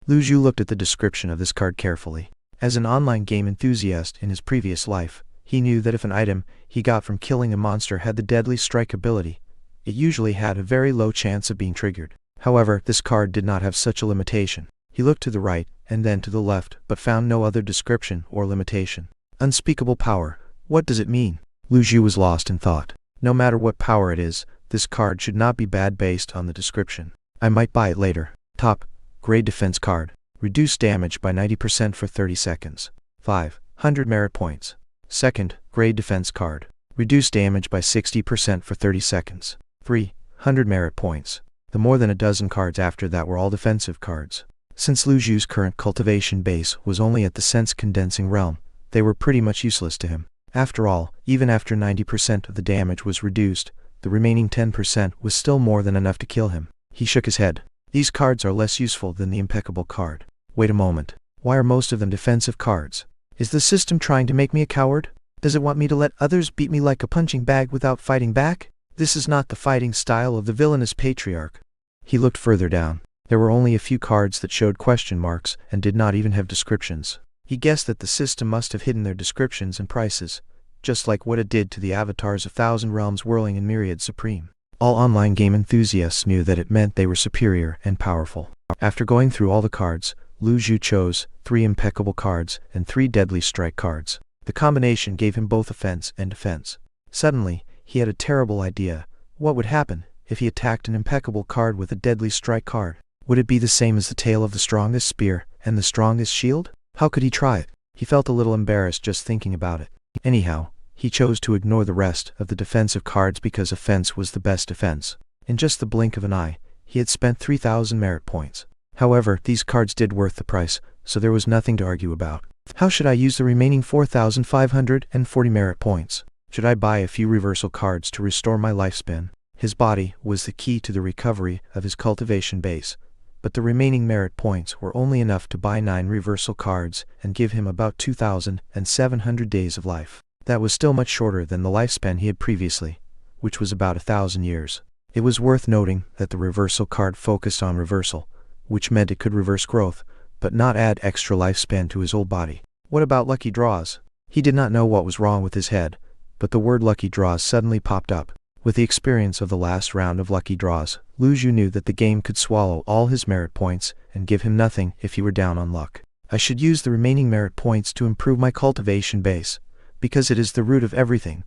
Lu Zhu looked at the description of this card carefully. As an online game enthusiast in his previous life, he knew that if an item he got from killing a monster had the Deadly Strike ability, it usually had a very low chance of being triggered. However, this card did not have such a limitation. He looked to the right and then to the left, but found no other description or limitation. Unspeakable power. What does it mean? Lu Zhu was lost in thought. No matter what power it is, this card should not be bad based on the description. I might buy it later. Top grade defense card. Reduce damage by 90% for 30 seconds. 500 merit points. Second grade defense card. Reduce damage by 60% for 30 seconds. 300 merit points. The more than a dozen cards after that were all defensive cards. Since Lu Zhu's current cultivation base was only at the sense-condensing realm, they were pretty much useless to him. After all, even after 90% of the damage was reduced, the remaining 10% was still more than enough to kill him. He shook his head. These cards are less useful than the impeccable card. Wait a moment. Why are most of them defensive cards? Is the system trying to make me a coward? Does it want me to let others beat me like a punching bag without fighting back? This is not the fighting style of the villainous Patriarch. He looked further down. There were only a few cards that showed question marks and did not even have descriptions. He guessed that the system must have hidden their descriptions and prices, just like what it did to the avatars of Thousand Realms Whirling and Myriad Supreme. All online game enthusiasts knew that it meant they were superior and powerful. After going through all the cards, Lu Zhu chose 3 impeccable cards and 3 deadly strike cards. The combination gave him both offense and defense. Suddenly, he had a terrible idea. What would happen if he attacked an impeccable card with a deadly strike card? Would it be the same as the tale of the strongest spear and the strongest shield? How could he try it? He felt a little embarrassed just thinking about it. Anyhow, he chose to ignore the rest of the defensive cards because offense was the best defense. In just the blink of an eye, he had spent 3,000 merit points. However, these cards did worth the price, so there was nothing to argue about. How should I use the remaining 4,540 merit points? Should I buy a few reversal cards to restore my lifespan? His body was the key to the recovery of his cultivation base, but the remaining merit points were only enough to buy 9 reversal cards and give him about 2,700 days of life. That was still much shorter than the lifespan he had previously, which was about 1,000 years. It was worth noting that the reversal card focused on reversal, which meant it could reverse growth, but not add extra lifespan to his old body. What about lucky draws? He did not know what was wrong with his head, but the word lucky draws suddenly popped up. With the experience of the last round of lucky draws, Lu Zhu knew that the game could swallow all his merit points and give him nothing if he were down on luck. I should use the remaining merit points to improve my cultivation base, because it is the root of everything.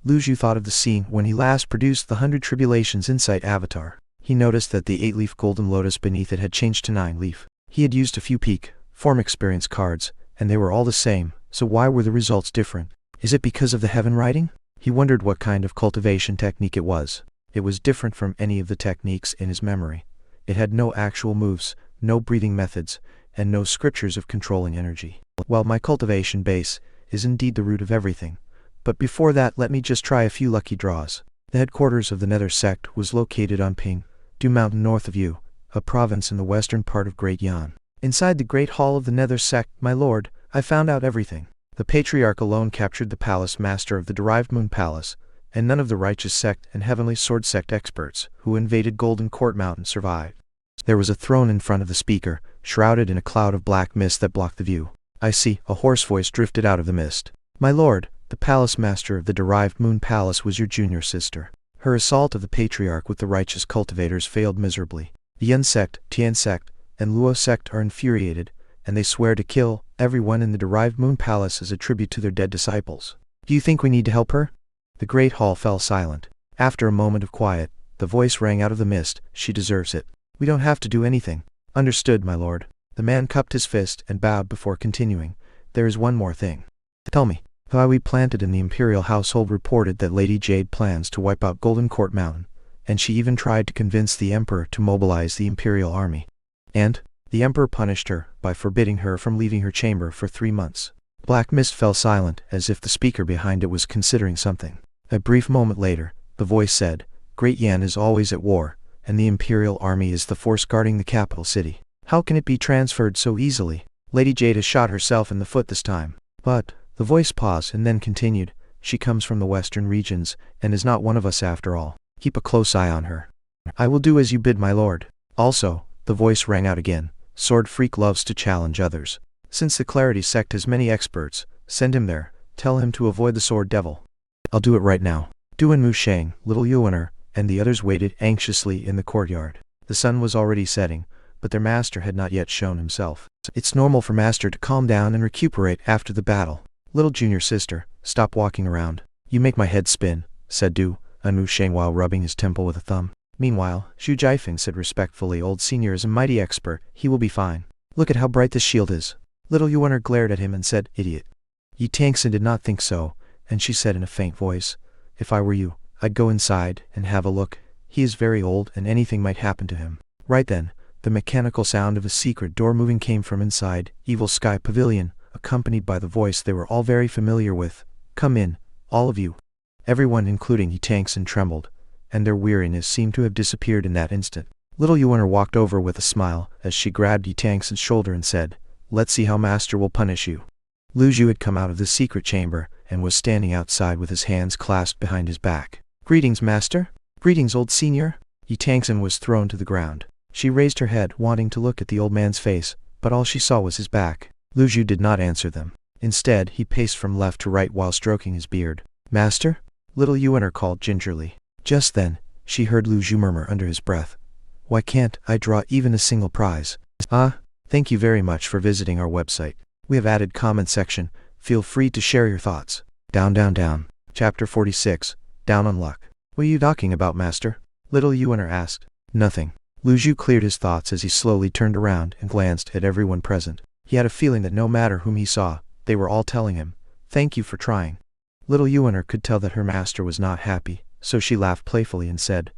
Lu Zhu thought of the scene when he last produced the 100 Tribulations Insight avatar. He noticed that the 8-leaf golden lotus beneath it had changed to 9-leaf. He had used a few peak, form experience cards, and they were all the same, so why were the results different? Is it because of the heaven writing? He wondered what kind of cultivation technique it was. It was different from any of the techniques in his memory. It had no actual moves, no breathing methods, and no scriptures of controlling energy. Well, my cultivation base is indeed the root of everything. But before that, let me just try a few lucky draws. The headquarters of the Nether sect was located on Ping Du Mountain north of Yu, a province in the western part of Great Yan. Inside the Great Hall of the Nether sect, my lord, I found out everything. The Patriarch alone captured the Palace Master of the Derived Moon Palace, and none of the Righteous Sect and Heavenly Sword Sect experts who invaded Golden Court Mountain survived. There was a throne in front of the speaker, shrouded in a cloud of black mist that blocked the view. I see, a hoarse voice drifted out of the mist. My lord, the Palace Master of the Derived Moon Palace was your junior sister. Her assault of the Patriarch with the Righteous Cultivators failed miserably. The Yun Sect, Tian Sect, and Luo Sect are infuriated, and they swear to kill everyone in the Derived Moon Palace as a tribute to their dead disciples. Do you think we need to help her? The great hall fell silent. After a moment of quiet, the voice rang out of the mist. She deserves it. We don't have to do anything. Understood, my lord. The man cupped his fist and bowed before continuing. There is one more thing. Tell me. Why we planted in the Imperial household reported that Lady Jade plans to wipe out Golden Court Mountain, and she even tried to convince the Emperor to mobilize the Imperial army. And the Emperor punished her by forbidding her from leaving her chamber for 3 months. Black mist fell silent, as if the speaker behind it was considering something. A brief moment later, the voice said, Great Yan is always at war, and the Imperial army is the force guarding the capital city. How can it be transferred so easily? Lady Jade has shot herself in the foot this time. But the voice paused and then continued, she comes from the western regions, and is not one of us after all. Keep a close eye on her. I will do as you bid, my lord. Also, the voice rang out again, Sword Freak loves to challenge others. Since the Clarity sect has many experts, send him there, tell him to avoid the Sword Devil. I'll do it right now. Du and Mu Sheng, Little Yuaner, and the others waited anxiously in the courtyard. The sun was already setting, but their master had not yet shown himself. It's normal for master to calm down and recuperate after the battle. Little junior sister, stop walking around. You make my head spin, said Du and Mu Sheng while rubbing his temple with a thumb. Meanwhile, Xu Jiafeng said respectfully, old senior is a mighty expert, he will be fine. Look at how bright this shield is. Little Yuaner glared at him and said, idiot. Yi Tangsen did not think so, and she said in a faint voice, if I were you, I'd go inside and have a look. He is very old and anything might happen to him. Right then, the mechanical sound of a secret door moving came from inside Evil Sky Pavilion, accompanied by the voice they were all very familiar with. Come in, all of you. Everyone including Yi Tangsen trembled, and their weariness seemed to have disappeared in that instant. Little Yuaner walked over with a smile as she grabbed Yi Tangsen's shoulder and said, let's see how master will punish you. Lu Zhu had come out of the secret chamber and was standing outside with his hands clasped behind his back. Greetings, master. Greetings, old senior. Yi Tangsen was thrown to the ground. She raised her head, wanting to look at the old man's face, but all she saw was his back. Lu Zhu did not answer them. Instead, he paced from left to right while stroking his beard. Master? Little Yuaner called gingerly. Just then, she heard Lu Zhu murmur under his breath. Why can't I draw even a single prize? Thank you very much for visiting our website. We have added comment section. Feel free to share your thoughts. Down, down, down. Chapter 46. Down on luck. What are you talking about, master? Little Yuaner asked. Nothing. Lu Zhu cleared his thoughts as he slowly turned around and glanced at everyone present. He had a feeling that no matter whom he saw, they were all telling him, thank you for trying. Little Yuaner could tell that her master was not happy, so she laughed playfully and said,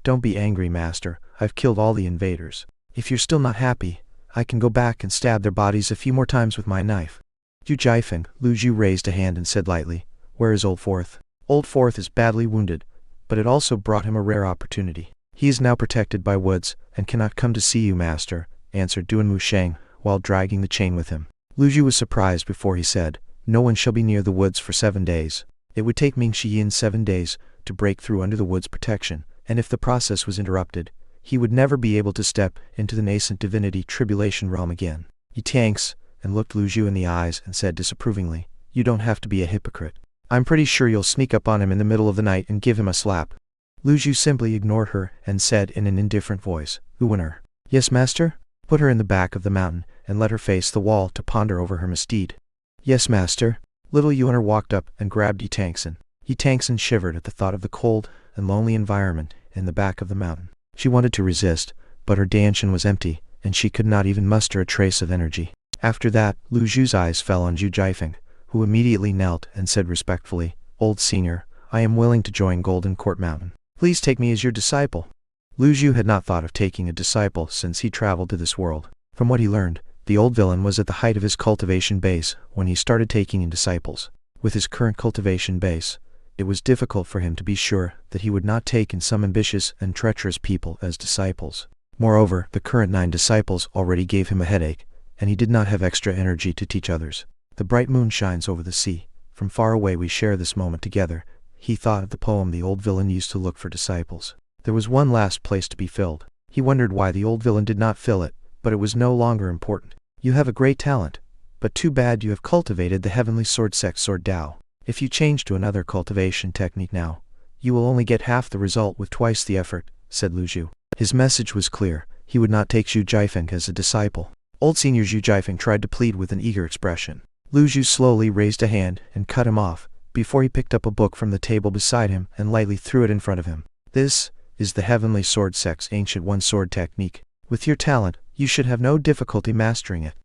don't be angry, master. I've killed all the invaders. If you're still not happy, I can go back and stab their bodies a few more times with my knife. Ju Jiefeng, Lu Zhu raised a hand and said lightly, "Where is Old Fourth?" Old Fourth is badly wounded, but it also brought him a rare opportunity. He is now protected by woods, and cannot come to see you, master, answered Duan Musheng, while dragging the chain with him. Lu Zhu was surprised before he said, "No one shall be near the woods for 7 days. It would take Ming Shi Yin 7 days to break through under the wood's protection, and if the process was interrupted, he would never be able to step into the nascent divinity tribulation realm again." He tanks and looked Lu Zhu in the eyes and said disapprovingly, "You don't have to be a hypocrite. I'm pretty sure you'll sneak up on him in the middle of the night and give him a slap." Lu Zhu simply ignored her and said in an indifferent voice, "Uwener." "Yes, master?" "Put her in the back of the mountain and let her face the wall to ponder over her misdeed." "Yes, master." Little Uwener walked up and grabbed Yi Tangsen. Yi Tangsen shivered at the thought of the cold and lonely environment in the back of the mountain. She wanted to resist, but her danshan was empty, and she could not even muster a trace of energy. After that, Lu Zhu's eyes fell on Ju Jiefeng, who immediately knelt and said respectfully, "Old senior, I am willing to join Golden Court Mountain. Please take me as your disciple." Lu Zhu had not thought of taking a disciple since he traveled to this world. From what he learned, the old villain was at the height of his cultivation base when he started taking in disciples. With his current cultivation base, it was difficult for him to be sure that he would not take in some ambitious and treacherous people as disciples. Moreover, the current 9 disciples already gave him a headache, and he did not have extra energy to teach others. The bright moon shines over the sea. From far away we share this moment together. He thought of the poem the old villain used to look for disciples. There was one last place to be filled. He wondered why the old villain did not fill it, but it was no longer important. "You have a great talent, but too bad you have cultivated the heavenly sword sect Sword Dao. If you change to another cultivation technique now, you will only get half the result with twice the effort," said Lu Zhu. His message was clear. He would not take Ju Jiefeng as a disciple. Old senior Ju Jiefeng tried to plead with an eager expression. Lu Zhu slowly raised a hand and cut him off, before he picked up a book from the table beside him and lightly threw it in front of him. "This is the Heavenly Sword Sect's ancient one-sword technique. With your talent, you should have no difficulty mastering it."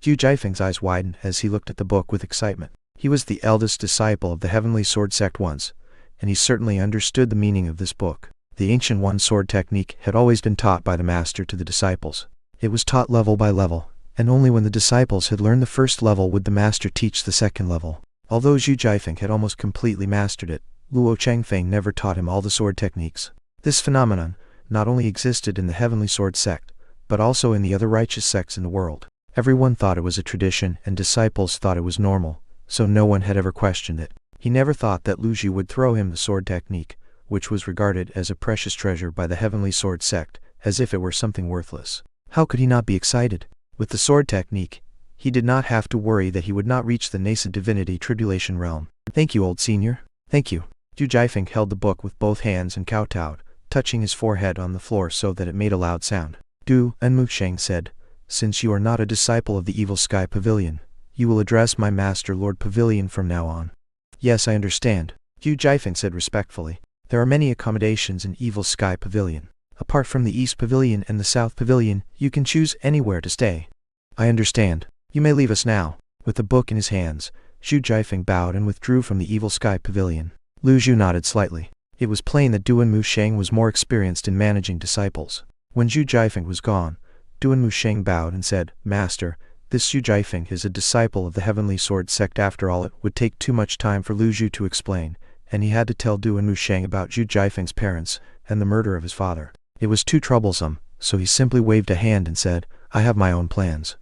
Ju Jiefeng's eyes widened as he looked at the book with excitement. He was the eldest disciple of the Heavenly Sword Sect once, and he certainly understood the meaning of this book. The ancient one-sword technique had always been taught by the master to the disciples. It was taught level by level, and only when the disciples had learned the first level would the master teach the second level. Although Ju Jiefeng had almost completely mastered it, Luo Chengfeng never taught him all the sword techniques. This phenomenon not only existed in the Heavenly Sword Sect, but also in the other righteous sects in the world. Everyone thought it was a tradition and disciples thought it was normal, so no one had ever questioned it. He never thought that Lu Zhu would throw him the sword technique, which was regarded as a precious treasure by the Heavenly Sword Sect, as if it were something worthless. How could he not be excited? With the sword technique, he did not have to worry that he would not reach the nascent divinity tribulation realm. "Thank you, old senior. Thank you." Ju Jiefeng held the book with both hands and kowtowed, touching his forehead on the floor so that it made a loud sound. Du Enmusheng said, "Since you are not a disciple of the Evil Sky Pavilion, you will address my master Lord Pavilion from now on." "Yes, I understand," Ju Jiefeng said respectfully. "There are many accommodations in Evil Sky Pavilion. Apart from the East Pavilion and the South Pavilion, you can choose anywhere to stay." "I understand. You may leave us now." With the book in his hands, Ju Jiefeng bowed and withdrew from the Evil Sky Pavilion. Lu Zhu nodded slightly. It was plain that Duan Musheng was more experienced in managing disciples. When Ju Jiefeng was gone, Duan Musheng bowed and said, "Master, this Ju Jiefeng is a disciple of the Heavenly Sword Sect. After all, it would take too much time for Lu Zhu to explain, and he had to tell Duan Musheng about Ju Jiefeng's parents and the murder of his father. It was too troublesome, so he simply waved a hand and said, "I have my own plans."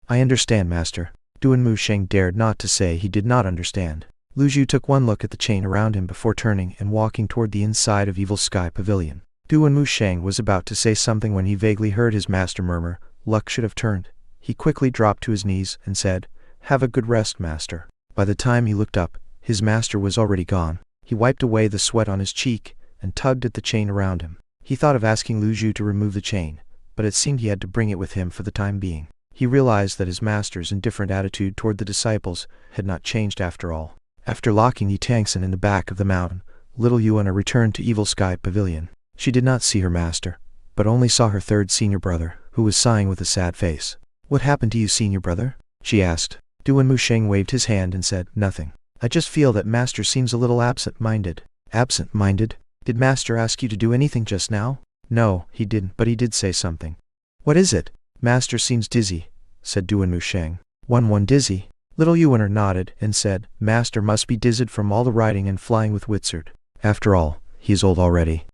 "I understand, master." Duan Musheng dared not to say he did not understand. Lu Zhu took one look at the chain around him before turning and walking toward the inside of Evil Sky Pavilion. Duan Musheng was about to say something when he vaguely heard his master murmur, "Luck should have turned." He quickly dropped to his knees and said, "Have a good rest, master." By the time he looked up, his master was already gone. He wiped away the sweat on his cheek and tugged at the chain around him. He thought of asking Lu Zhu to remove the chain, but it seemed he had to bring it with him for the time being. He realized that his master's indifferent attitude toward the disciples had not changed after all. After locking Yi Tangsen in the back of the mountain, little Yuana returned to Evil Sky Pavilion. She did not see her master, but only saw her third senior brother, who was sighing with a sad face. "What happened to you, senior brother?" she asked. Duan Musheng waved his hand and said, "Nothing. I just feel that master seems a little absent-minded." "Absent-minded? Did master ask you to do anything just now?" "No, he didn't, but he did say something." "What is it?" "Master seems dizzy," said Duan Musheng. One dizzy? Little Yuan nodded and said, Master must be dizzied from all the riding and flying with Wizard. After all, he is old already.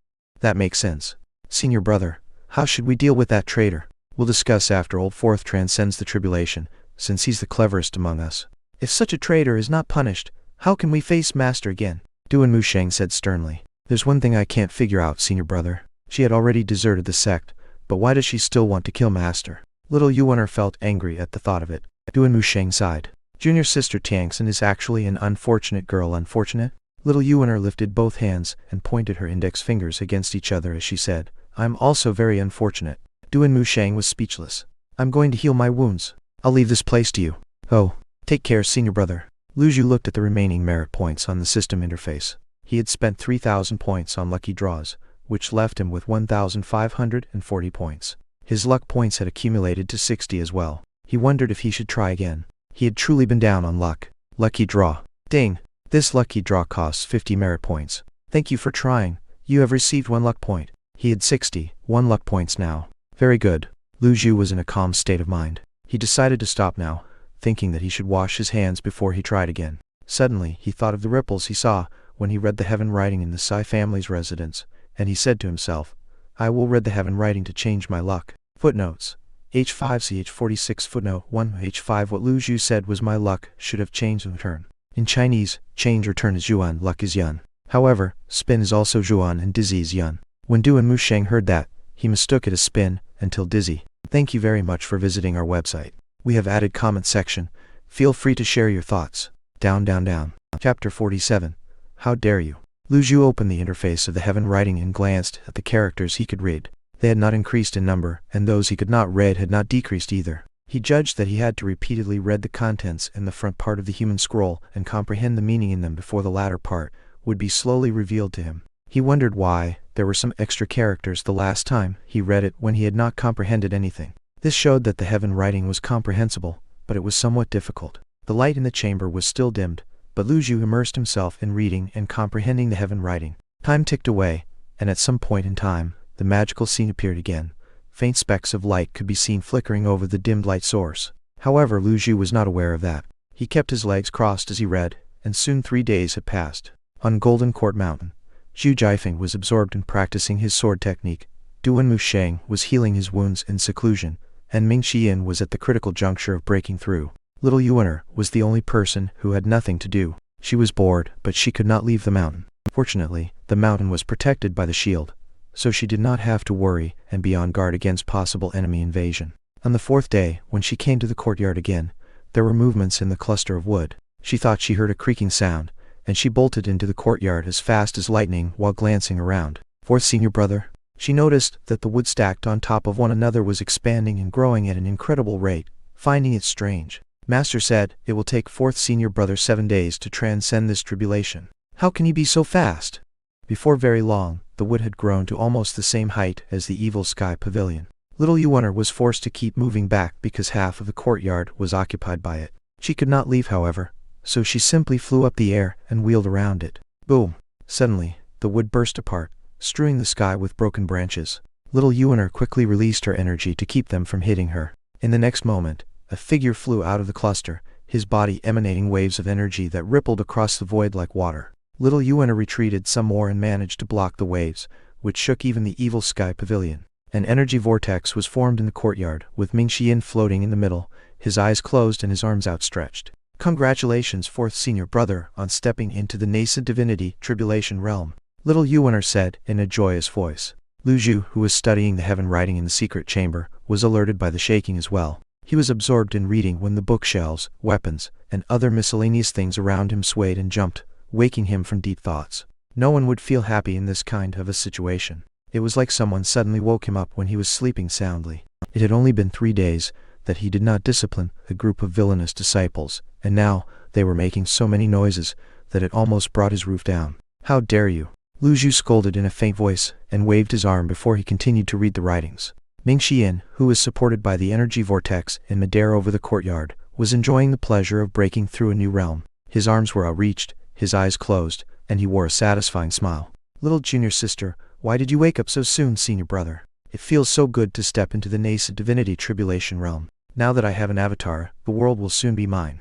That makes sense. Senior brother, how should we deal with that traitor? We'll discuss after old Fourth transcends the tribulation, since he's the cleverest among us. If such a traitor is not punished, how can we face Master again? Duan Musheng said sternly. There's one thing I can't figure out, senior brother. She had already deserted the sect, but why does she still want to kill Master? Little Yuan felt angry at the thought of it. Duan Musheng sighed. Junior sister Tiangxin is actually an unfortunate girl. Unfortunate? Little Yuan lifted both hands and pointed her index fingers against each other as she said, I'm also very unfortunate. Duan Musheng was speechless. I'm going to heal my wounds. I'll leave this place to you. Oh, take care, senior brother. Lu Zhu looked at the remaining merit points on the system interface. He had spent 3,000 points on lucky draws, which left him with 1,540 points. His luck points had accumulated to 60 as well. He wondered if he should try again. He had truly been down on luck. Lucky draw. Ding! This lucky draw costs 50 merit points. Thank you for trying. You have received 1 luck point. He had 61 luck points now. Very good. Lu Zhu was in a calm state of mind. He decided to stop now, thinking that he should wash his hands before he tried again. Suddenly, he thought of the ripples he saw when he read the heaven writing in the Sai family's residence, and he said to himself, I will read the heaven writing to change my luck. Footnotes. H5ch46 Footnote 1 H5 What Lu Zhu said was my luck should have changed in turn. In Chinese, change or turn is yuan, luck is yun. However, spin is also zhuan and dizzy is yun. When Duan Musheng heard that, he mistook it as spin until dizzy. Thank you very much for visiting our website. We have added comment section. Feel free to share your thoughts. Down, down, down. Chapter 47. How dare you? Lu Zhu opened the interface of the heaven writing and glanced at the characters he could read. They had not increased in number, and those he could not read had not decreased either. He judged that he had to repeatedly read the contents in the front part of the human scroll and comprehend the meaning in them before the latter part would be slowly revealed to him. He wondered why there were some extra characters the last time he read it when he had not comprehended anything. This showed that the heaven writing was comprehensible, but it was somewhat difficult. The light in the chamber was still dimmed, but Lu Zhu immersed himself in reading and comprehending the heaven writing. Time ticked away, and at some point in time, the magical scene appeared again. Faint specks of light could be seen flickering over the dimmed light source. However, Lu Zhu was not aware of that. He kept his legs crossed as he read, and soon 3 days had passed. On Golden Court Mountain, Zhu Jiafeng was absorbed in practicing his sword technique. Duan Musheng was healing his wounds in seclusion, and Ming Xian was at the critical juncture of breaking through. Little Yuan was the only person who had nothing to do. She was bored, but she could not leave the mountain. Fortunately, the mountain was protected by the shield, so she did not have to worry and be on guard against possible enemy invasion. On the 4th day, when she came to the courtyard again, there were movements in the cluster of wood. She thought she heard a creaking sound, and she bolted into the courtyard as fast as lightning while glancing around. Fourth senior brother. She noticed that the wood stacked on top of one another was expanding and growing at an incredible rate, finding it strange. Master said, it will take fourth senior brother 7 days to transcend this tribulation. How can he be so fast? Before very long, the wood had grown to almost the same height as the evil sky pavilion. Little Yuan was forced to keep moving back because half of the courtyard was occupied by it. She could not leave, however, so she simply flew up the air and wheeled around it. Boom! Suddenly, the wood burst apart, strewing the sky with broken branches. Little Yuan quickly released her energy to keep them from hitting her. In the next moment, a figure flew out of the cluster, his body emanating waves of energy that rippled across the void like water. Little Yuan retreated some more and managed to block the waves, which shook even the evil sky pavilion. An energy vortex was formed in the courtyard, with Ming Xian floating in the middle, his eyes closed and his arms outstretched. Congratulations, fourth senior brother, on stepping into the nascent divinity tribulation realm. Little Yuan said in a joyous voice. Lu Zhu, who was studying the heaven writing in the secret chamber, was alerted by the shaking as well. He was absorbed in reading when the bookshelves, weapons, and other miscellaneous things around him swayed and jumped, waking him from deep thoughts. No one would feel happy in this kind of a situation. It was like someone suddenly woke him up when he was sleeping soundly. It had only been 3 days that he did not discipline a group of villainous disciples, and now they were making so many noises that it almost brought his roof down. How dare you? Lu Zhu scolded in a faint voice and waved his arm before he continued to read the writings. Ming Xian, who was supported by the energy vortex in midair over the courtyard, was enjoying the pleasure of breaking through a new realm. His arms were outreached, his eyes closed, and he wore a satisfying smile. Little junior sister, why did you wake up so soon, senior brother? It feels so good to step into the nascent divinity tribulation realm. Now that I have an avatar, the world will soon be mine.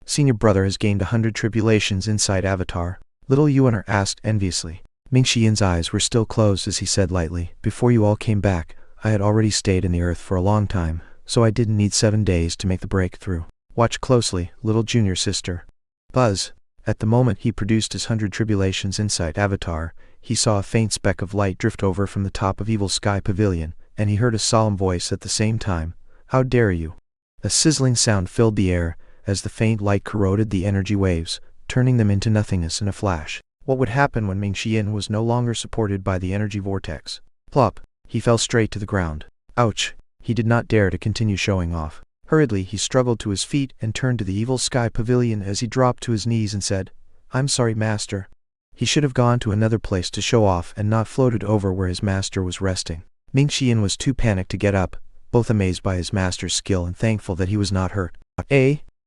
Senior brother has gained 100 tribulations inside Avatar. Little Yuan asked enviously. Ming Xian's eyes were still closed as he said lightly, before you all came back, I had already stayed in the earth for a long time, so I didn't need 7 days to make the breakthrough. Watch closely, little junior sister. Buzz. At the moment he produced his 100 tribulations inside Avatar, he saw a faint speck of light drift over from the top of Evil Sky Pavilion, and he heard a solemn voice at the same time. How dare you? A sizzling sound filled the air, as the faint light corroded the energy waves, turning them into nothingness in a flash. What would happen when Ming Xian was no longer supported by the energy vortex? Plop! He fell straight to the ground. Ouch! He did not dare to continue showing off. Hurriedly he struggled to his feet and turned to the Evil Sky Pavilion as he dropped to his knees and said, I'm sorry, master. He should have gone to another place to show off and not floated over where his master was resting. Ming Xian was too panicked to get up, both amazed by his master's skill and thankful that he was not hurt.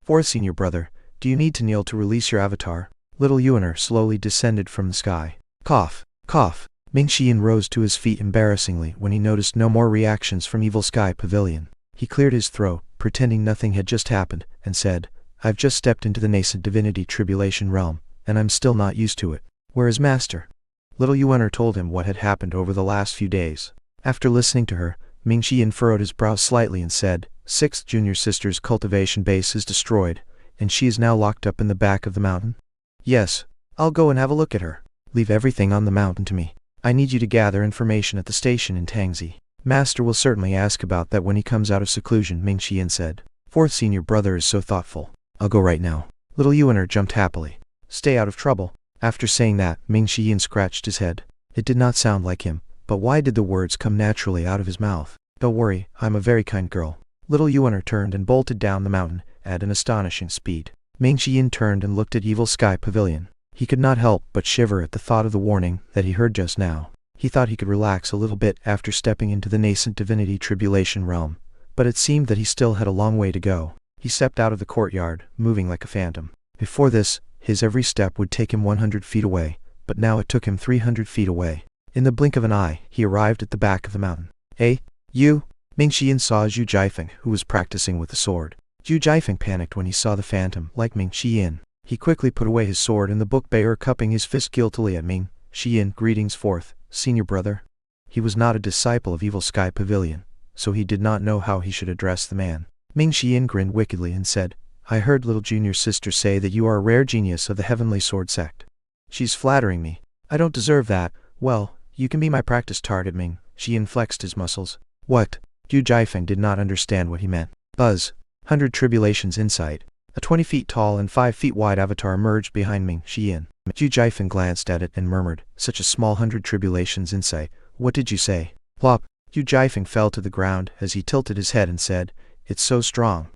Fourth senior brother, do you need to kneel to release your avatar? Little Yuan slowly descended from the sky. Cough, cough. Ming Xian rose to his feet embarrassingly when he noticed no more reactions from Evil Sky Pavilion. He cleared his throat, pretending nothing had just happened, and said, I've just stepped into the nascent divinity tribulation realm, and I'm still not used to it. Where is master? Little Yuan told him what had happened over the last few days. After listening to her, Ming Xian furrowed his brow slightly and said, Sixth junior sister's cultivation base is destroyed, and she is now locked up in the back of the mountain? Yes. I'll go and have a look at her. Leave everything on the mountain to me. I need you to gather information at the station in Tangzi. Master will certainly ask about that when he comes out of seclusion, Ming Xian said. Fourth senior brother is so thoughtful. I'll go right now. Little Yuan jumped happily. Stay out of trouble. After saying that, Ming Xian scratched his head. It did not sound like him, but why did the words come naturally out of his mouth? Don't worry, I'm a very kind girl. Little Yuan turned and bolted down the mountain at an astonishing speed. Ming Xian turned and looked at Evil Sky Pavilion. He could not help but shiver at the thought of the warning that he heard just now. He thought he could relax a little bit after stepping into the nascent divinity tribulation realm, but it seemed that he still had a long way to go. He stepped out of the courtyard, moving like a phantom. Before this, his every step would take him 100 feet away, but now it took him 300 feet away. In the blink of an eye, he arrived at the back of the mountain. Hey, you! Ming Xian saw Zhu Jiafeng, who was practicing with the sword. Zhu Jiafeng panicked when he saw the phantom, like Ming Xian. He quickly put away his sword and the book bearer cupping his fist guiltily at Ming Xian. Greetings, fourth senior brother. He was not a disciple of Evil Sky Pavilion, so he did not know how he should address the man. Ming Xian grinned wickedly and said, I heard little junior sister say that you are a rare genius of the Heavenly Sword sect. She's flattering me. I don't deserve that. Well, you can be my practice target, Ming Xian flexed his muscles. What? Zhu Jiafeng did not understand what he meant. Buzz. 100 tribulations insight. A 20 feet tall and 5 feet wide avatar emerged behind Ming Xian. Zhu Jiafeng glanced at it and murmured, such a small 100 tribulations insight. What did you say? Plop. Zhu Jiafeng fell to the ground as he tilted his head and said, It's so strong.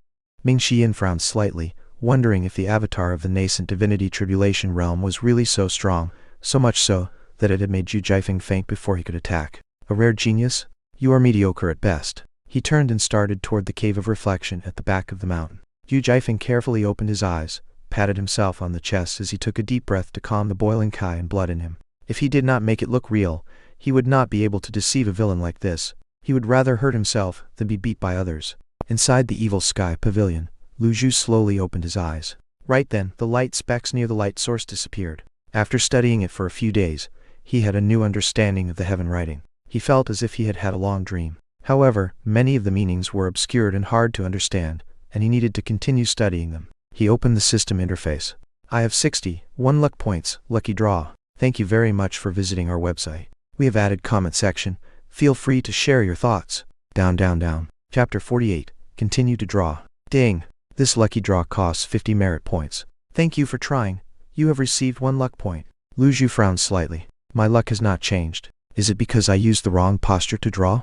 Ming Xian frowned slightly, wondering if the avatar of the nascent divinity tribulation realm was really so strong, so much so that it had made Zhu Jiafeng faint before he could attack. A rare genius? You are mediocre at best. He turned and started toward the cave of reflection at the back of the mountain. Zhu Jiafeng carefully opened his eyes, patted himself on the chest as he took a deep breath to calm the boiling Kai and blood in him. If he did not make it look real, he would not be able to deceive a villain like this. He would rather hurt himself than be beat by others. Inside the Evil Sky Pavilion, Lu Zhu slowly opened his eyes. Right then, the light specks near the light source disappeared. After studying it for a few days, he had a new understanding of the heaven writing. He felt as if he had had a long dream. However, many of the meanings were obscured and hard to understand, and he needed to continue studying them. He opened the system interface. I have 61 luck points, lucky draw. Thank you very much for visiting our website. We have added comment section. Feel free to share your thoughts. Down, down, down. Chapter 48. Continue to draw. Ding. This lucky draw costs 50 merit points. Thank you for trying. You have received 1 luck point. Lu Zhu frowned slightly. My luck has not changed. Is it because I used the wrong posture to draw?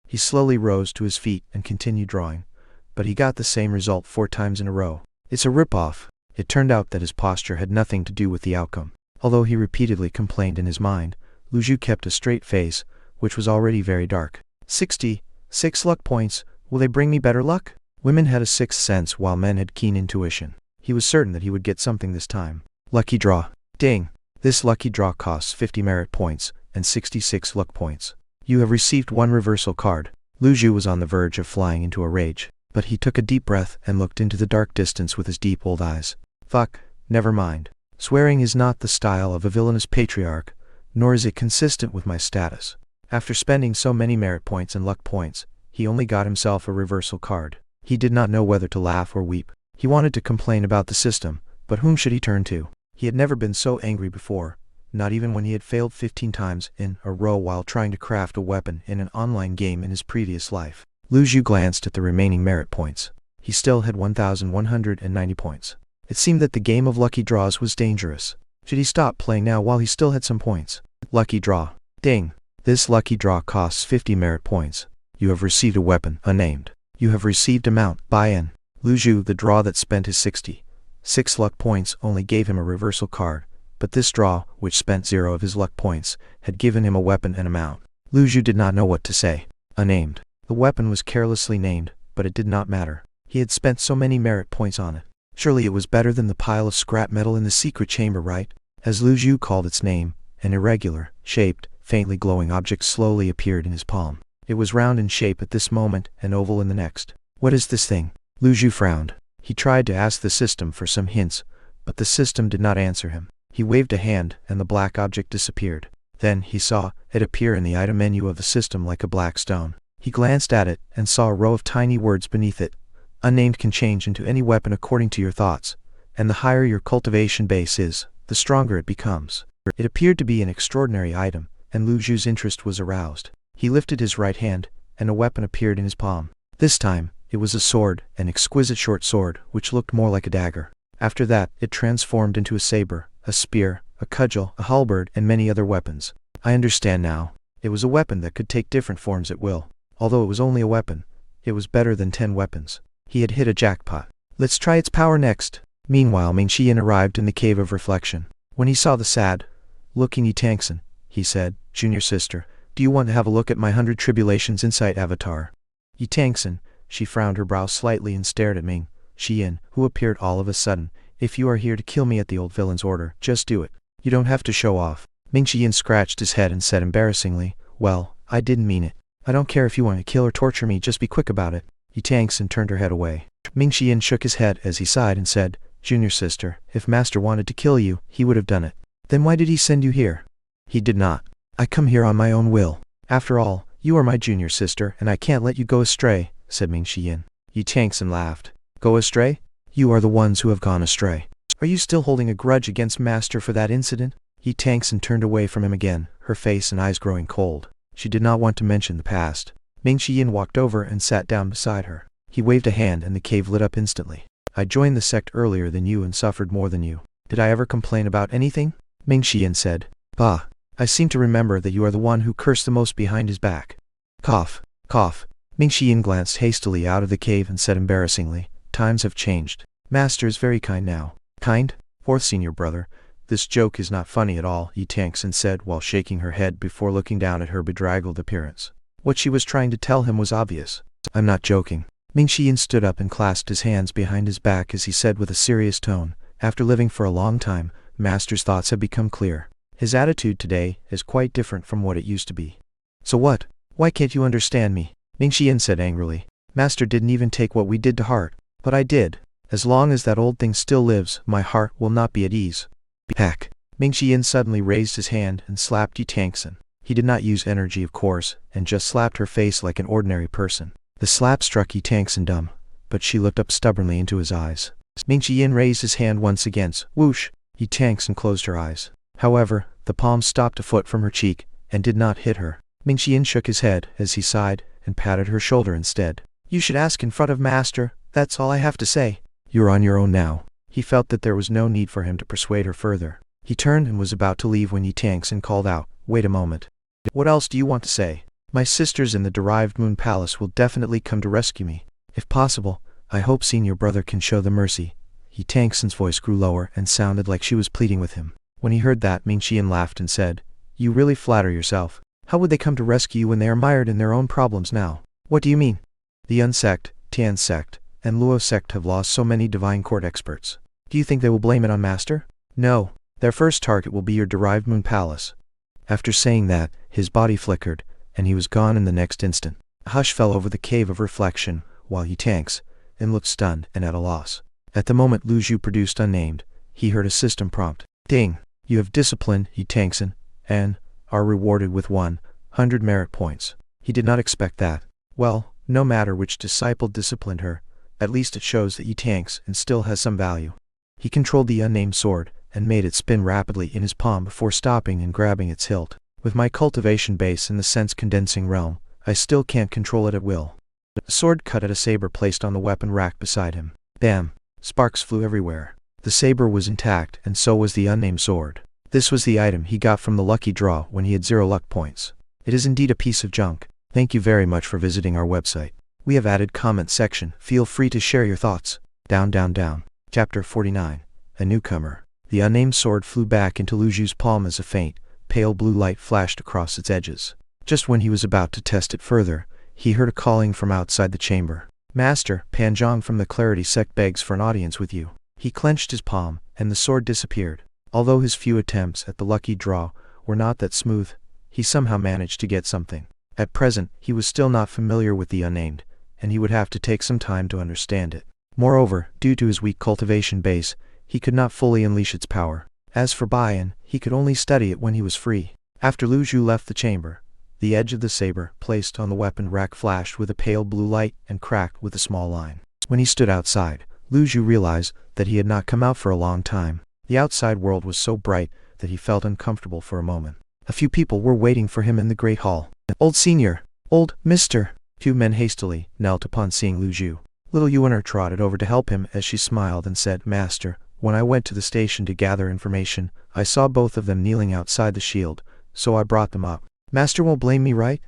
He slowly rose to his feet and continued drawing, but he got the same result 4 times in a row. It's a rip-off. It turned out that his posture had nothing to do with the outcome. Although he repeatedly complained in his mind, Lu Zhu kept a straight face, which was already very dark. 66 luck points. Will they bring me better luck? Women had a sixth sense while men had keen intuition. He was certain that he would get something this time. Lucky draw. Ding. This lucky draw costs 50 merit points and 66 luck points. You have received 1 reversal card. Lu Zhu was on the verge of flying into a rage, but he took a deep breath and looked into the dark distance with his deep old eyes. Fuck, never mind. Swearing is not the style of a villainous patriarch, nor is it consistent with my status. After spending so many merit points and luck points, he only got himself a reversal card. He did not know whether to laugh or weep. He wanted to complain about the system, but whom should he turn to? He had never been so angry before, not even when he had failed 15 times in a row while trying to craft a weapon in an online game in his previous life. Lu Zhu glanced at the remaining merit points. He still had 1,190 points. It seemed that the game of lucky draws was dangerous. Should he stop playing now while he still had some points? Lucky draw. Ding. This lucky draw costs 50 merit points. You have received a weapon, unnamed. You have received amount, buy-in. Lu Zhu, the draw that spent his 66 luck points, only gave him a reversal card, but this draw, which spent 0 of his luck points, had given him a weapon and amount. Lu Zhu did not know what to say. Unnamed. The weapon was carelessly named, but it did not matter. He had spent so many merit points on it. Surely it was better than the pile of scrap metal in the secret chamber, right? As Lu Zhu called its name, an irregular, shaped, faintly glowing object slowly appeared in his palm. It was round in shape at this moment and oval in the next. What is this thing? Lu Zhu frowned. He tried to ask the system for some hints, but the system did not answer him. He waved a hand and the black object disappeared. Then he saw it appear in the item menu of the system like a black stone. He glanced at it and saw a row of tiny words beneath it. Unnamed can change into any weapon according to your thoughts, and the higher your cultivation base is, the stronger it becomes. It appeared to be an extraordinary item, and Lu Zhu's interest was aroused. He lifted his right hand, and a weapon appeared in his palm. This time, it was a sword, an exquisite short sword, which looked more like a dagger. After that, it transformed into a saber, a spear, a cudgel, a halberd, and many other weapons. I understand now. It was a weapon that could take different forms at will. Although it was only a weapon, it was better than 10 weapons. He had hit a jackpot. Let's try its power next. Meanwhile, Ming Xian arrived in the Cave of Reflection. When he saw the sad-looking Yi Tangxin, he said, "Junior sister, do you want to have a look at my 100 Tribulations Insight avatar?" Yi Tangxin, she frowned her brow slightly and stared at Ming Xian, who appeared all of a sudden. "If you are here to kill me at the old villain's order, just do it. You don't have to show off." Ming Xian scratched his head and said embarrassingly, "Well, I didn't mean it. I don't care if you want to kill or torture me, just be quick about it." Yi Tangxin turned her head away. Ming Xian shook his head as he sighed and said, "Junior sister, if Master wanted to kill you, he would have done it. Then why did he send you here?" "He did not. I come here on my own will. After all, you are my junior sister, and I can't let you go astray," said Ming Xian. Yi Tangxin laughed. "Go astray? You are the ones who have gone astray. Are you still holding a grudge against Master for that incident?" Yi Tangxin turned away from him again, her face and eyes growing cold. She did not want to mention the past. Ming Xian walked over and sat down beside her. He waved a hand and the cave lit up instantly. "I joined the sect earlier than you and suffered more than you. Did I ever complain about anything?" Ming Xian said. "Bah, I seem to remember that you are the one who cursed the most behind his back." Cough, cough. Ming Xian glanced hastily out of the cave and said embarrassingly, "Times have changed. Master is very kind now." "Kind? Fourth senior brother, this joke is not funny at all," Yi Tangxin said while shaking her head before looking down at her bedraggled appearance. What she was trying to tell him was obvious. "I'm not joking." Ming Xian stood up and clasped his hands behind his back as he said with a serious tone, "After living for a long time, Master's thoughts have become clear. His attitude today is quite different from what it used to be." "So what? Why can't you understand me?" Ming Xian said angrily. "Master didn't even take what we did to heart. But I did. As long as that old thing still lives, my heart will not be at ease." Heck. Ming Xian suddenly raised his hand and slapped Yi Tangxin. He did not use energy, of course, and just slapped her face like an ordinary person. The slap struck Yi Tangxin dumb, but she looked up stubbornly into his eyes. Ming Xian raised his hand once again. Whoosh! Yi Tangxin closed her eyes. However, the palm stopped a foot from her cheek, and did not hit her. Ming Xian shook his head as he sighed, and patted her shoulder instead. "You should ask in front of Master, that's all I have to say. You're on your own now." He felt that there was no need for him to persuade her further. He turned and was about to leave when Yi Tangxin called out, "Wait a moment. What else do you want to say? My sisters in the Derived Moon Palace will definitely come to rescue me. If possible, I hope senior brother can show them mercy." Yi Tangxin's voice grew lower and sounded like she was pleading with him. When he heard that, Ming Xian laughed and said, "You really flatter yourself. How would they come to rescue you when they are mired in their own problems now?" "What do you mean?" "The Yun sect, Tian sect, and Luo sect have lost so many divine court experts. Do you think they will blame it on Master?" "No. Their first target will be your Derived Moon Palace." After saying that, his body flickered, and he was gone in the next instant. A hush fell over the Cave of Reflection, while Yi Tangxin looked stunned and at a loss. At the moment Lu Zhu produced unnamed, he heard a system prompt. Ding! You have disciplined Yi Tangxin, and are rewarded with 100 merit points. He did not expect that. Well, no matter which disciple disciplined her, at least it shows that Yi Tangxin still has some value. He controlled the unnamed sword, and made it spin rapidly in his palm before stopping and grabbing its hilt. With my cultivation base in the sense-condensing realm, I still can't control it at will. The sword cut at a saber placed on the weapon rack beside him. Bam! Sparks flew everywhere. The saber was intact, and so was the unnamed sword. This was the item he got from the lucky draw when he had 0 luck points. It is indeed a piece of junk. Thank you very much for visiting our website. We have added comment section. Feel free to share your thoughts. Down, down, down. Chapter 49. A Newcomer. The unnamed sword flew back into Lu Zhu's palm as a faint, pale blue light flashed across its edges. Just when he was about to test it further, he heard a calling from outside the chamber. Master, Pan Zhang from the Clarity sect begs for an audience with you. He clenched his palm, and the sword disappeared. Although his few attempts at the lucky draw were not that smooth, he somehow managed to get something. At present, he was still not familiar with the unnamed, and he would have to take some time to understand it. Moreover, due to his weak cultivation base, he could not fully unleash its power. As for Bayan, he could only study it when he was free. After Lu Zhu left the chamber, the edge of the saber placed on the weapon rack flashed with a pale blue light and cracked with a small line. When he stood outside, Lu Zhu realized that he had not come out for a long time. The outside world was so bright that he felt uncomfortable for a moment. A few people were waiting for him in the great hall. Old Senior! Old Mr. Two men hastily knelt upon seeing Lu Zhu. Little Yuan trotted over to help him as she smiled and said, Master, when I went to the station to gather information, I saw both of them kneeling outside the shield, so I brought them up. Master won't blame me, right?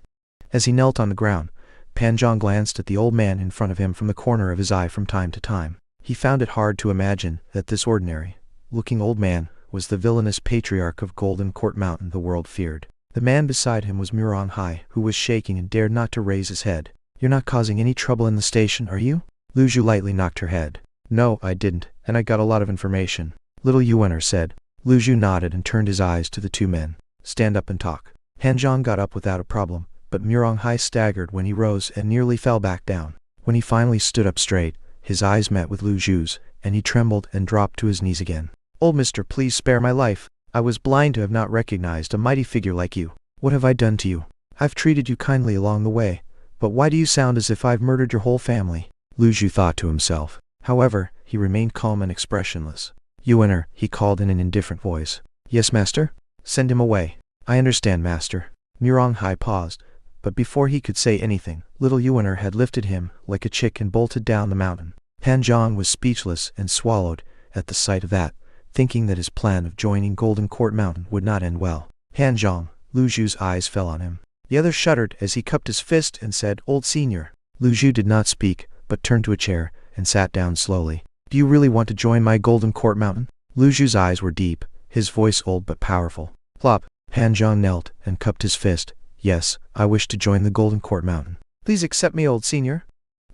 As he knelt on the ground, Pan Zhang glanced at the old man in front of him from the corner of his eye from time to time. He found it hard to imagine that this ordinary-looking old man was the villainous patriarch of Golden Court Mountain the world feared. The man beside him was Murong Hai, who was shaking and dared not to raise his head. You're not causing any trouble in the station, are you? Lu Zhu lightly knocked her head. No, I didn't, and I got a lot of information. Little Yuan said. Lu Zhu nodded and turned his eyes to the two men. Stand up and talk. Han Zhang got up without a problem, but Murong Hai staggered when he rose and nearly fell back down. When he finally stood up straight, his eyes met with Lu Zhu's, and he trembled and dropped to his knees again. Old mister, please spare my life. I was blind to have not recognized a mighty figure like you. What have I done to you? I've treated you kindly along the way, but why do you sound as if I've murdered your whole family? Lu Zhu thought to himself. However, he remained calm and expressionless. Yuan, he called in an indifferent voice. Yes, master? Send him away. I understand, master. Murong Hai paused, but before he could say anything, little Yuan had lifted him like a chick and bolted down the mountain. Pan Zhang was speechless and swallowed at the sight of that, thinking that his plan of joining Golden Court Mountain would not end well. Han Zhang, Lu Zhu's eyes fell on him. The other shuddered as he cupped his fist and said, Old Senior. Lu Zhu did not speak, but turned to a chair and sat down slowly. Do you really want to join my Golden Court Mountain? Lu Zhu's eyes were deep, his voice old but powerful. Plop. Han Zhang knelt and cupped his fist. Yes, I wish to join the Golden Court Mountain. Please accept me, Old Senior.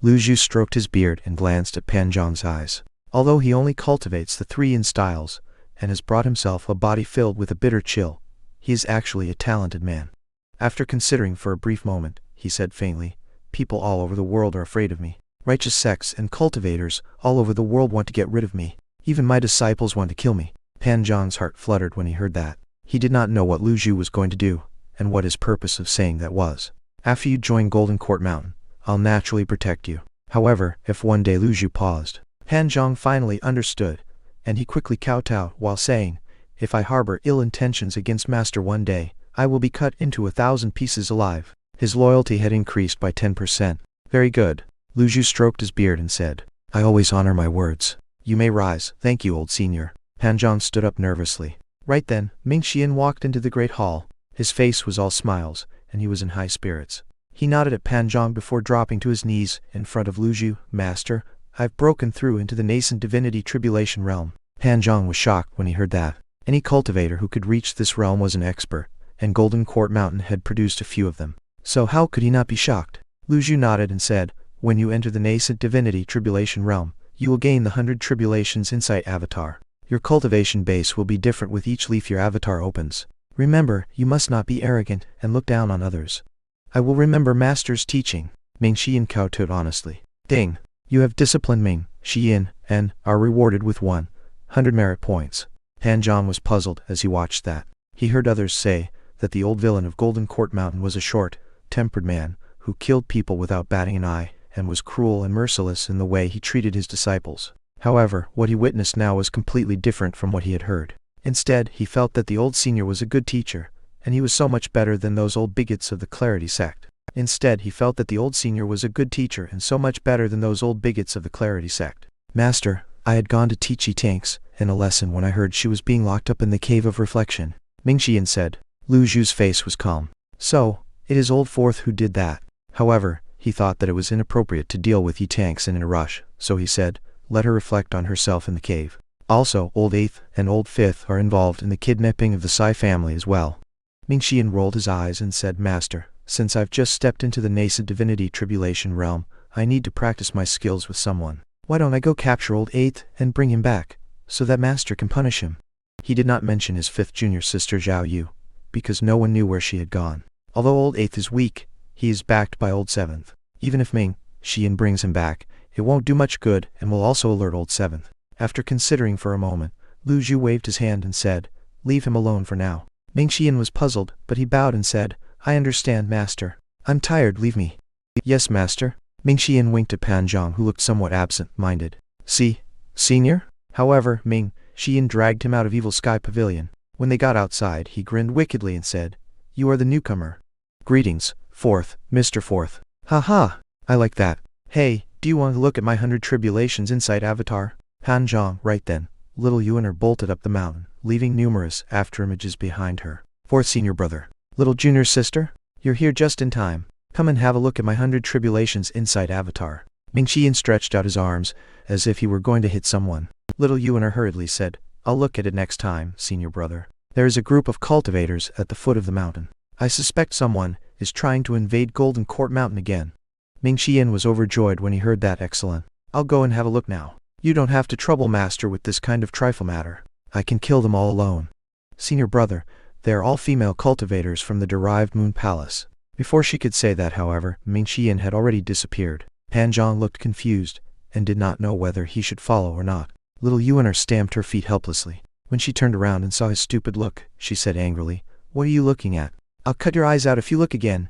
Lu Zhu stroked his beard and glanced at Pan Zhang's eyes. Although he only cultivates the 3 yin styles, and has brought himself a body filled with a bitter chill, he is actually a talented man. After considering for a brief moment, he said faintly, People all over the world are afraid of me. Righteous sects and cultivators all over the world want to get rid of me. Even my disciples want to kill me. Pan Zhang's heart fluttered when he heard that. He did not know what Lu Zhu was going to do, and what his purpose of saying that was. After you join Golden Court Mountain, I'll naturally protect you. However, if one day Lu Zhu paused, Han Zhang finally understood, and he quickly kowtowed while saying, If I harbor ill intentions against Master one day, I will be cut into 1,000 pieces alive. His loyalty had increased by 10%. Very good. Lu Zhu stroked his beard and said, I always honor my words. You may rise. Thank you, Old Senior. Han Zhang stood up nervously. Right then, Ming Xian walked into the great hall. His face was all smiles, and he was in high spirits. He nodded at Pan Zhang before dropping to his knees in front of Lu Zhu. Master, I've broken through into the nascent divinity tribulation realm. Han Zhang was shocked when he heard that. Any cultivator who could reach this realm was an expert, and Golden Court Mountain had produced a few of them. So how could he not be shocked? Lu Zhu nodded and said, When you enter the nascent divinity tribulation realm, you will gain the 100 tribulations insight avatar. Your cultivation base will be different with each leaf your avatar opens. Remember, you must not be arrogant and look down on others. I will remember Master's teaching. Ming Xian kowtowed honestly. Ding! You have disciplined Ming, Xiyin, and are rewarded with 100 merit points. Han Zhang was puzzled as he watched that. He heard others say that the old villain of Golden Court Mountain was a short-tempered man who killed people without batting an eye and was cruel and merciless in the way he treated his disciples. However, what he witnessed now was completely different from what he had heard. Instead, he felt that the old senior was a good teacher, and he was so much better than those old bigots of the Clarity sect. Master, I had gone to teach Tanks in a lesson when I heard she was being locked up in the Cave of Reflection, Ming Xian said. Lu Zhu's face was calm. So, it is old fourth who did that. However, he thought that it was inappropriate to deal with Tanks in a rush, so he said, let her reflect on herself in the cave. Also, old eighth and old fifth are involved in the kidnapping of the Sai family as well. Ming Xian rolled his eyes and said, Master, since I've just stepped into the nascent divinity tribulation realm, I need to practice my skills with someone. Why don't I go capture old eighth and bring him back, so that Master can punish him? He did not mention his fifth junior sister Zhao Yu, because no one knew where she had gone. Although old eighth is weak, he is backed by old seventh. Even if Ming Xian brings him back, it won't do much good and will also alert old seventh. After considering for a moment, Lu Zhu waved his hand and said, leave him alone for now. Ming Xian was puzzled, but he bowed and said, I understand, Master. I'm tired, leave me. Yes, Master. Ming Xian winked at Pan Zhang, who looked somewhat absent-minded. See, senior? However, Ming Xian dragged him out of Evil Sky Pavilion. When they got outside, he grinned wickedly and said, you are the newcomer. Greetings, Fourth, Mr. Fourth. Ha ha, I like that. Hey, do you want to look at my 100 Tribulations Insight avatar? Pan Zhang, right then. Little Yuaner bolted up the mountain, leaving numerous afterimages behind her. Fourth senior brother. Little junior sister? You're here just in time. Come and have a look at my 100 Tribulations Insight avatar. Ming Xian stretched out his arms, as if he were going to hit someone. Little Yuaner hurriedly said, I'll look at it next time, senior brother. There is a group of cultivators at the foot of the mountain. I suspect someone is trying to invade Golden Court Mountain again. Ming Xian was overjoyed when he heard that. Excellent. I'll go and have a look now. You don't have to trouble Master with this kind of trifle matter. I can kill them all alone. Senior brother, they are all female cultivators from the derived Moon Palace. Before she could say that, however, Ming Xian had already disappeared. Pan Zhang looked confused, and did not know whether he should follow or not. Little Yuaner stamped her feet helplessly. When she turned around and saw his stupid look, she said angrily, What are you looking at? I'll cut your eyes out if you look again.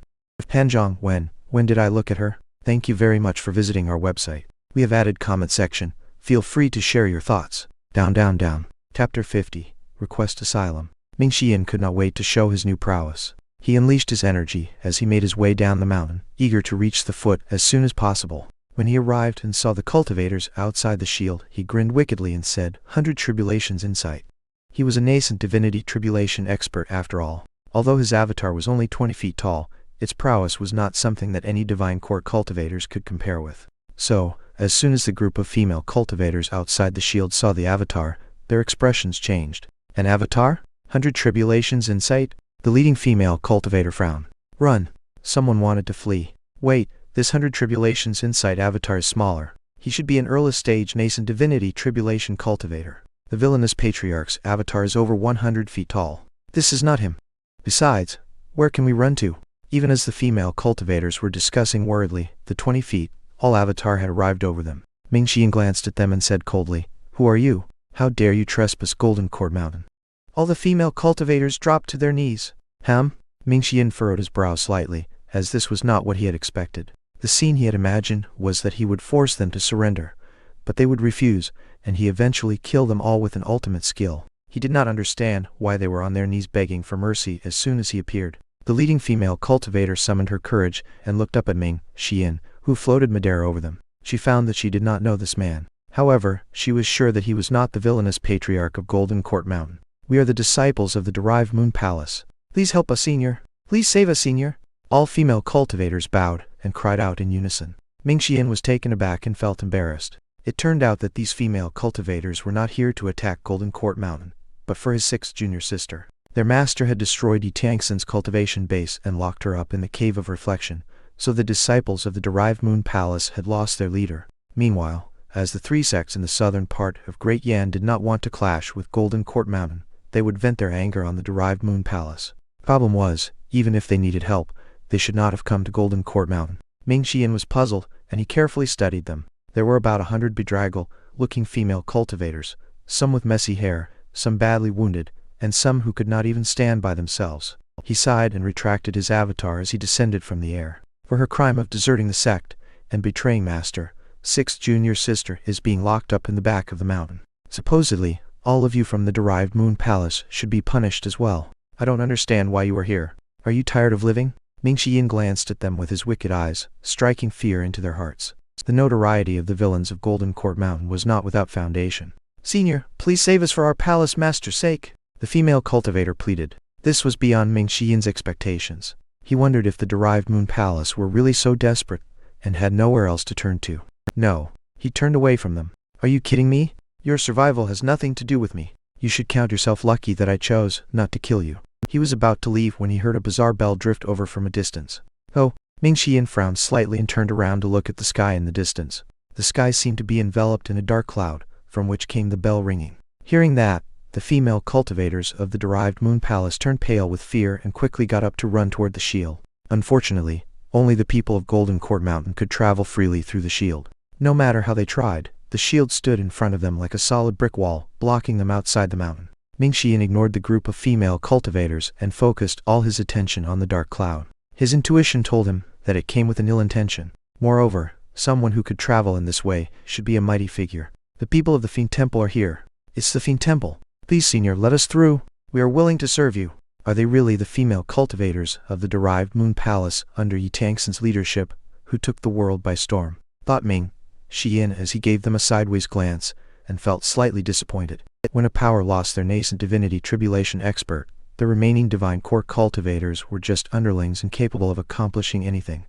Pan Zhang, when did I look at her? Thank you very much for visiting our website. We have added comment section. Feel free to share your thoughts. Down. Chapter 50. Request Asylum. Ming Xian could not wait to show his new prowess. He unleashed his energy as he made his way down the mountain, eager to reach the foot as soon as possible. When he arrived and saw the cultivators outside the shield, he grinned wickedly and said, 100 Tribulations Insight. He was a nascent divinity tribulation expert after all. Although his avatar was only 20 feet tall, its prowess was not something that any divine court cultivators could compare with. So, as soon as the group of female cultivators outside the shield saw the avatar, their expressions changed. An avatar? 100 Tribulations Insight? The leading female cultivator frowned. Run. Someone wanted to flee. Wait, this 100 Tribulations Insight avatar is smaller. He should be an early stage nascent divinity tribulation cultivator. The villainous Patriarch's avatar is over 100 feet tall. This is not him. Besides, where can we run to? Even as the female cultivators were discussing worriedly the 20 feet, all avatar had arrived over them. Ming Xian glanced at them and said coldly, Who are you? How dare you trespass Golden Court Mountain? All the female cultivators dropped to their knees. Ming Xian furrowed his brow slightly, as this was not what he had expected. The scene he had imagined was that he would force them to surrender, but they would refuse, and he eventually kill them all with an ultimate skill. He did not understand why they were on their knees begging for mercy as soon as he appeared. The leading female cultivator summoned her courage and looked up at Ming Xian, who floated midair over them. She found that she did not know this man. However, she was sure that he was not the villainous Patriarch of Golden Court Mountain. We are the disciples of the derived Moon Palace. Please help us, senior. Please save us, senior. All female cultivators bowed and cried out in unison. Ming Xian was taken aback and felt embarrassed. It turned out that these female cultivators were not here to attack Golden Court Mountain, but for his sixth junior sister. Their master had destroyed Yi Tangxin's cultivation base and locked her up in the Cave of Reflection, so the disciples of the derived Moon Palace had lost their leader. Meanwhile, as the three sects in the southern part of Great Yan did not want to clash with Golden Court Mountain, they would vent their anger on the derived Moon Palace. Problem was, even if they needed help, they should not have come to Golden Court Mountain. Ming Xian was puzzled, and he carefully studied them. There were about 100 bedraggled-looking female cultivators, some with messy hair, some badly wounded, and some who could not even stand by themselves. He sighed and retracted his avatar as he descended from the air. For her crime of deserting the sect and betraying Master, Six's junior sister is being locked up in the back of the mountain. Supposedly, all of you from the derived Moon Palace should be punished as well. I don't understand why you are here. Are you tired of living? Ming Xiyin glanced at them with his wicked eyes, striking fear into their hearts. The notoriety of the villains of Golden Court Mountain was not without foundation. Senior, please save us for our palace master's sake, the female cultivator pleaded. This was beyond Ming Xiyin's expectations. He wondered if the derived Moon Palace were really so desperate and had nowhere else to turn to. No. He turned away from them. Are you kidding me? Your survival has nothing to do with me. You should count yourself lucky that I chose not to kill you. He was about to leave when he heard a bizarre bell drift over from a distance. Oh, Ming Xiyin frowned slightly and turned around to look at the sky in the distance. The sky seemed to be enveloped in a dark cloud, from which came the bell ringing. Hearing that, the female cultivators of the derived Moon Palace turned pale with fear and quickly got up to run toward the shield. Unfortunately, only the people of Golden Court Mountain could travel freely through the shield. No matter how they tried, the shield stood in front of them like a solid brick wall, blocking them outside the mountain. Ming Xiyin ignored the group of female cultivators and focused all his attention on the dark cloud. His intuition told him that it came with an ill intention. Moreover, someone who could travel in this way should be a mighty figure. The people of the Fiend Temple are here. It's the Fiend Temple. Please, Senior, let us through. We are willing to serve you. Are they really the female cultivators of the derived Moon Palace under Yi Tangxin's leadership, who took the world by storm? Thought Ming Xiyin as he gave them a sideways glance and felt slightly disappointed. When a power lost their nascent divinity tribulation expert, the remaining divine court cultivators were just underlings incapable of accomplishing anything,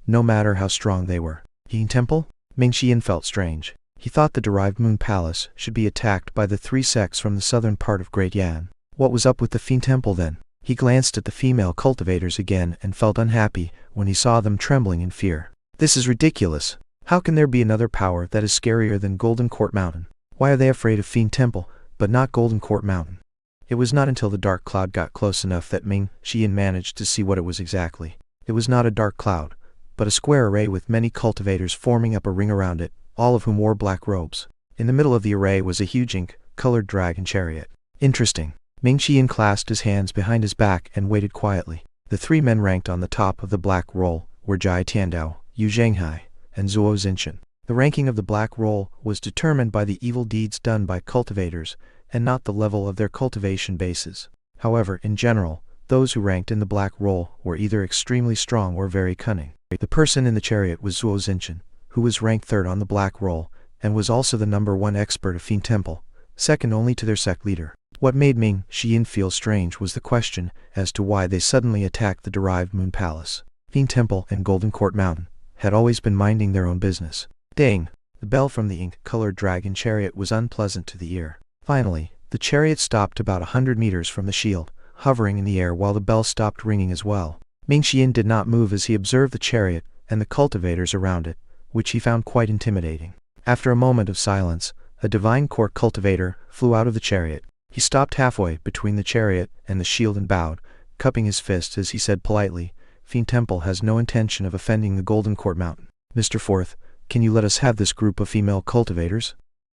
no matter how strong they were. Yin Temple? Ming Xiyin felt strange. He thought the derived Moon Palace should be attacked by the three sects from the southern part of Great Yan. What was up with the Fiend Temple then? He glanced at the female cultivators again and felt unhappy when he saw them trembling in fear. This is ridiculous. How can there be another power that is scarier than Golden Court Mountain? Why are they afraid of Fiend Temple, but not Golden Court Mountain? It was not until the dark cloud got close enough that Ming Xiyin managed to see what it was exactly. It was not a dark cloud, but a square array with many cultivators forming up a ring around it, all of whom wore black robes. In the middle of the array was a huge ink-colored dragon chariot. Interesting. Ming Xiyin clasped his hands behind his back and waited quietly. The three men ranked on the top of the black roll were Jai Tiandao, Yu Zhanghai, and Zuo Zinshan. The ranking of the black roll was determined by the evil deeds done by cultivators, and not the level of their cultivation bases. However, in general, those who ranked in the black roll were either extremely strong or very cunning. The person in the chariot was Zuo Zinshan, who was ranked third on the black roll, and was also the #1 expert of Fiend Temple, second only to their sect leader. What made Ming Xiyin feel strange was the question as to why they suddenly attacked the derived Moon Palace. Fiend Temple and Golden Court Mountain had always been minding their own business. Ding! The bell from the ink-colored dragon chariot was unpleasant to the ear. Finally, the chariot stopped about 100 meters from the shield, hovering in the air while the bell stopped ringing as well. Ming Xiyin did not move as he observed the chariot and the cultivators around it, which he found quite intimidating. After a moment of silence, a divine court cultivator flew out of the chariot. He stopped halfway between the chariot and the shield and bowed, cupping his fist as he said politely, "Fiend Temple has no intention of offending the Golden Court Mountain. Mr. Fourth, can you let us have this group of female cultivators?"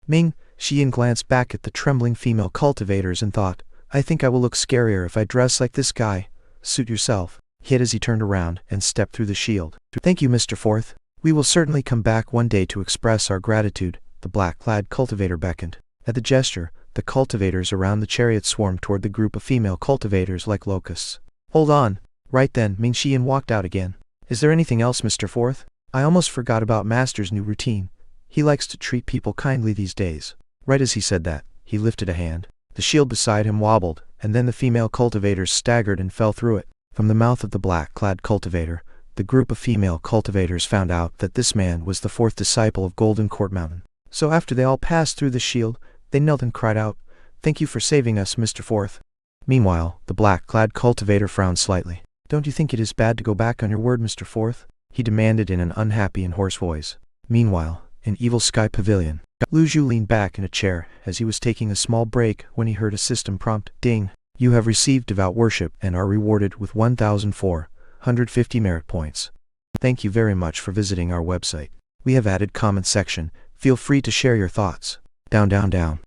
Ming Xiyin glanced back at the trembling female cultivators and thought, "I think I will look scarier if I dress like this guy. Suit yourself," he hit as he turned around and stepped through the shield. "Thank you, Mr. Fourth. We will certainly come back one day to express our gratitude," the black-clad cultivator beckoned. At the gesture, the cultivators around the chariot swarmed toward the group of female cultivators like locusts. "Hold on." Right then, Ming Xiyin walked out again. "Is there anything else, Mr. Fourth? I almost forgot about Master's new routine. He likes to treat people kindly these days." Right as he said that, he lifted a hand. The shield beside him wobbled, and then the female cultivators staggered and fell through it. From the mouth of the black-clad cultivator, the group of female cultivators found out that this man was the fourth disciple of Golden Court Mountain. So after they all passed through the shield, they knelt and cried out, "Thank you for saving us, Mr. Fourth." Meanwhile, the black-clad cultivator frowned slightly. "Don't you think it is bad to go back on your word, Mr. Fourth?" he demanded in an unhappy and hoarse voice. Meanwhile, in Evil Sky Pavilion, Lu Zhu leaned back in a chair as he was taking a small break when he heard a system prompt, "Ding! You have received devout worship and are rewarded with 1,450 merit points. Thank you very much for visiting our website. We have added comment section. Feel free to share your thoughts. Down, down, down.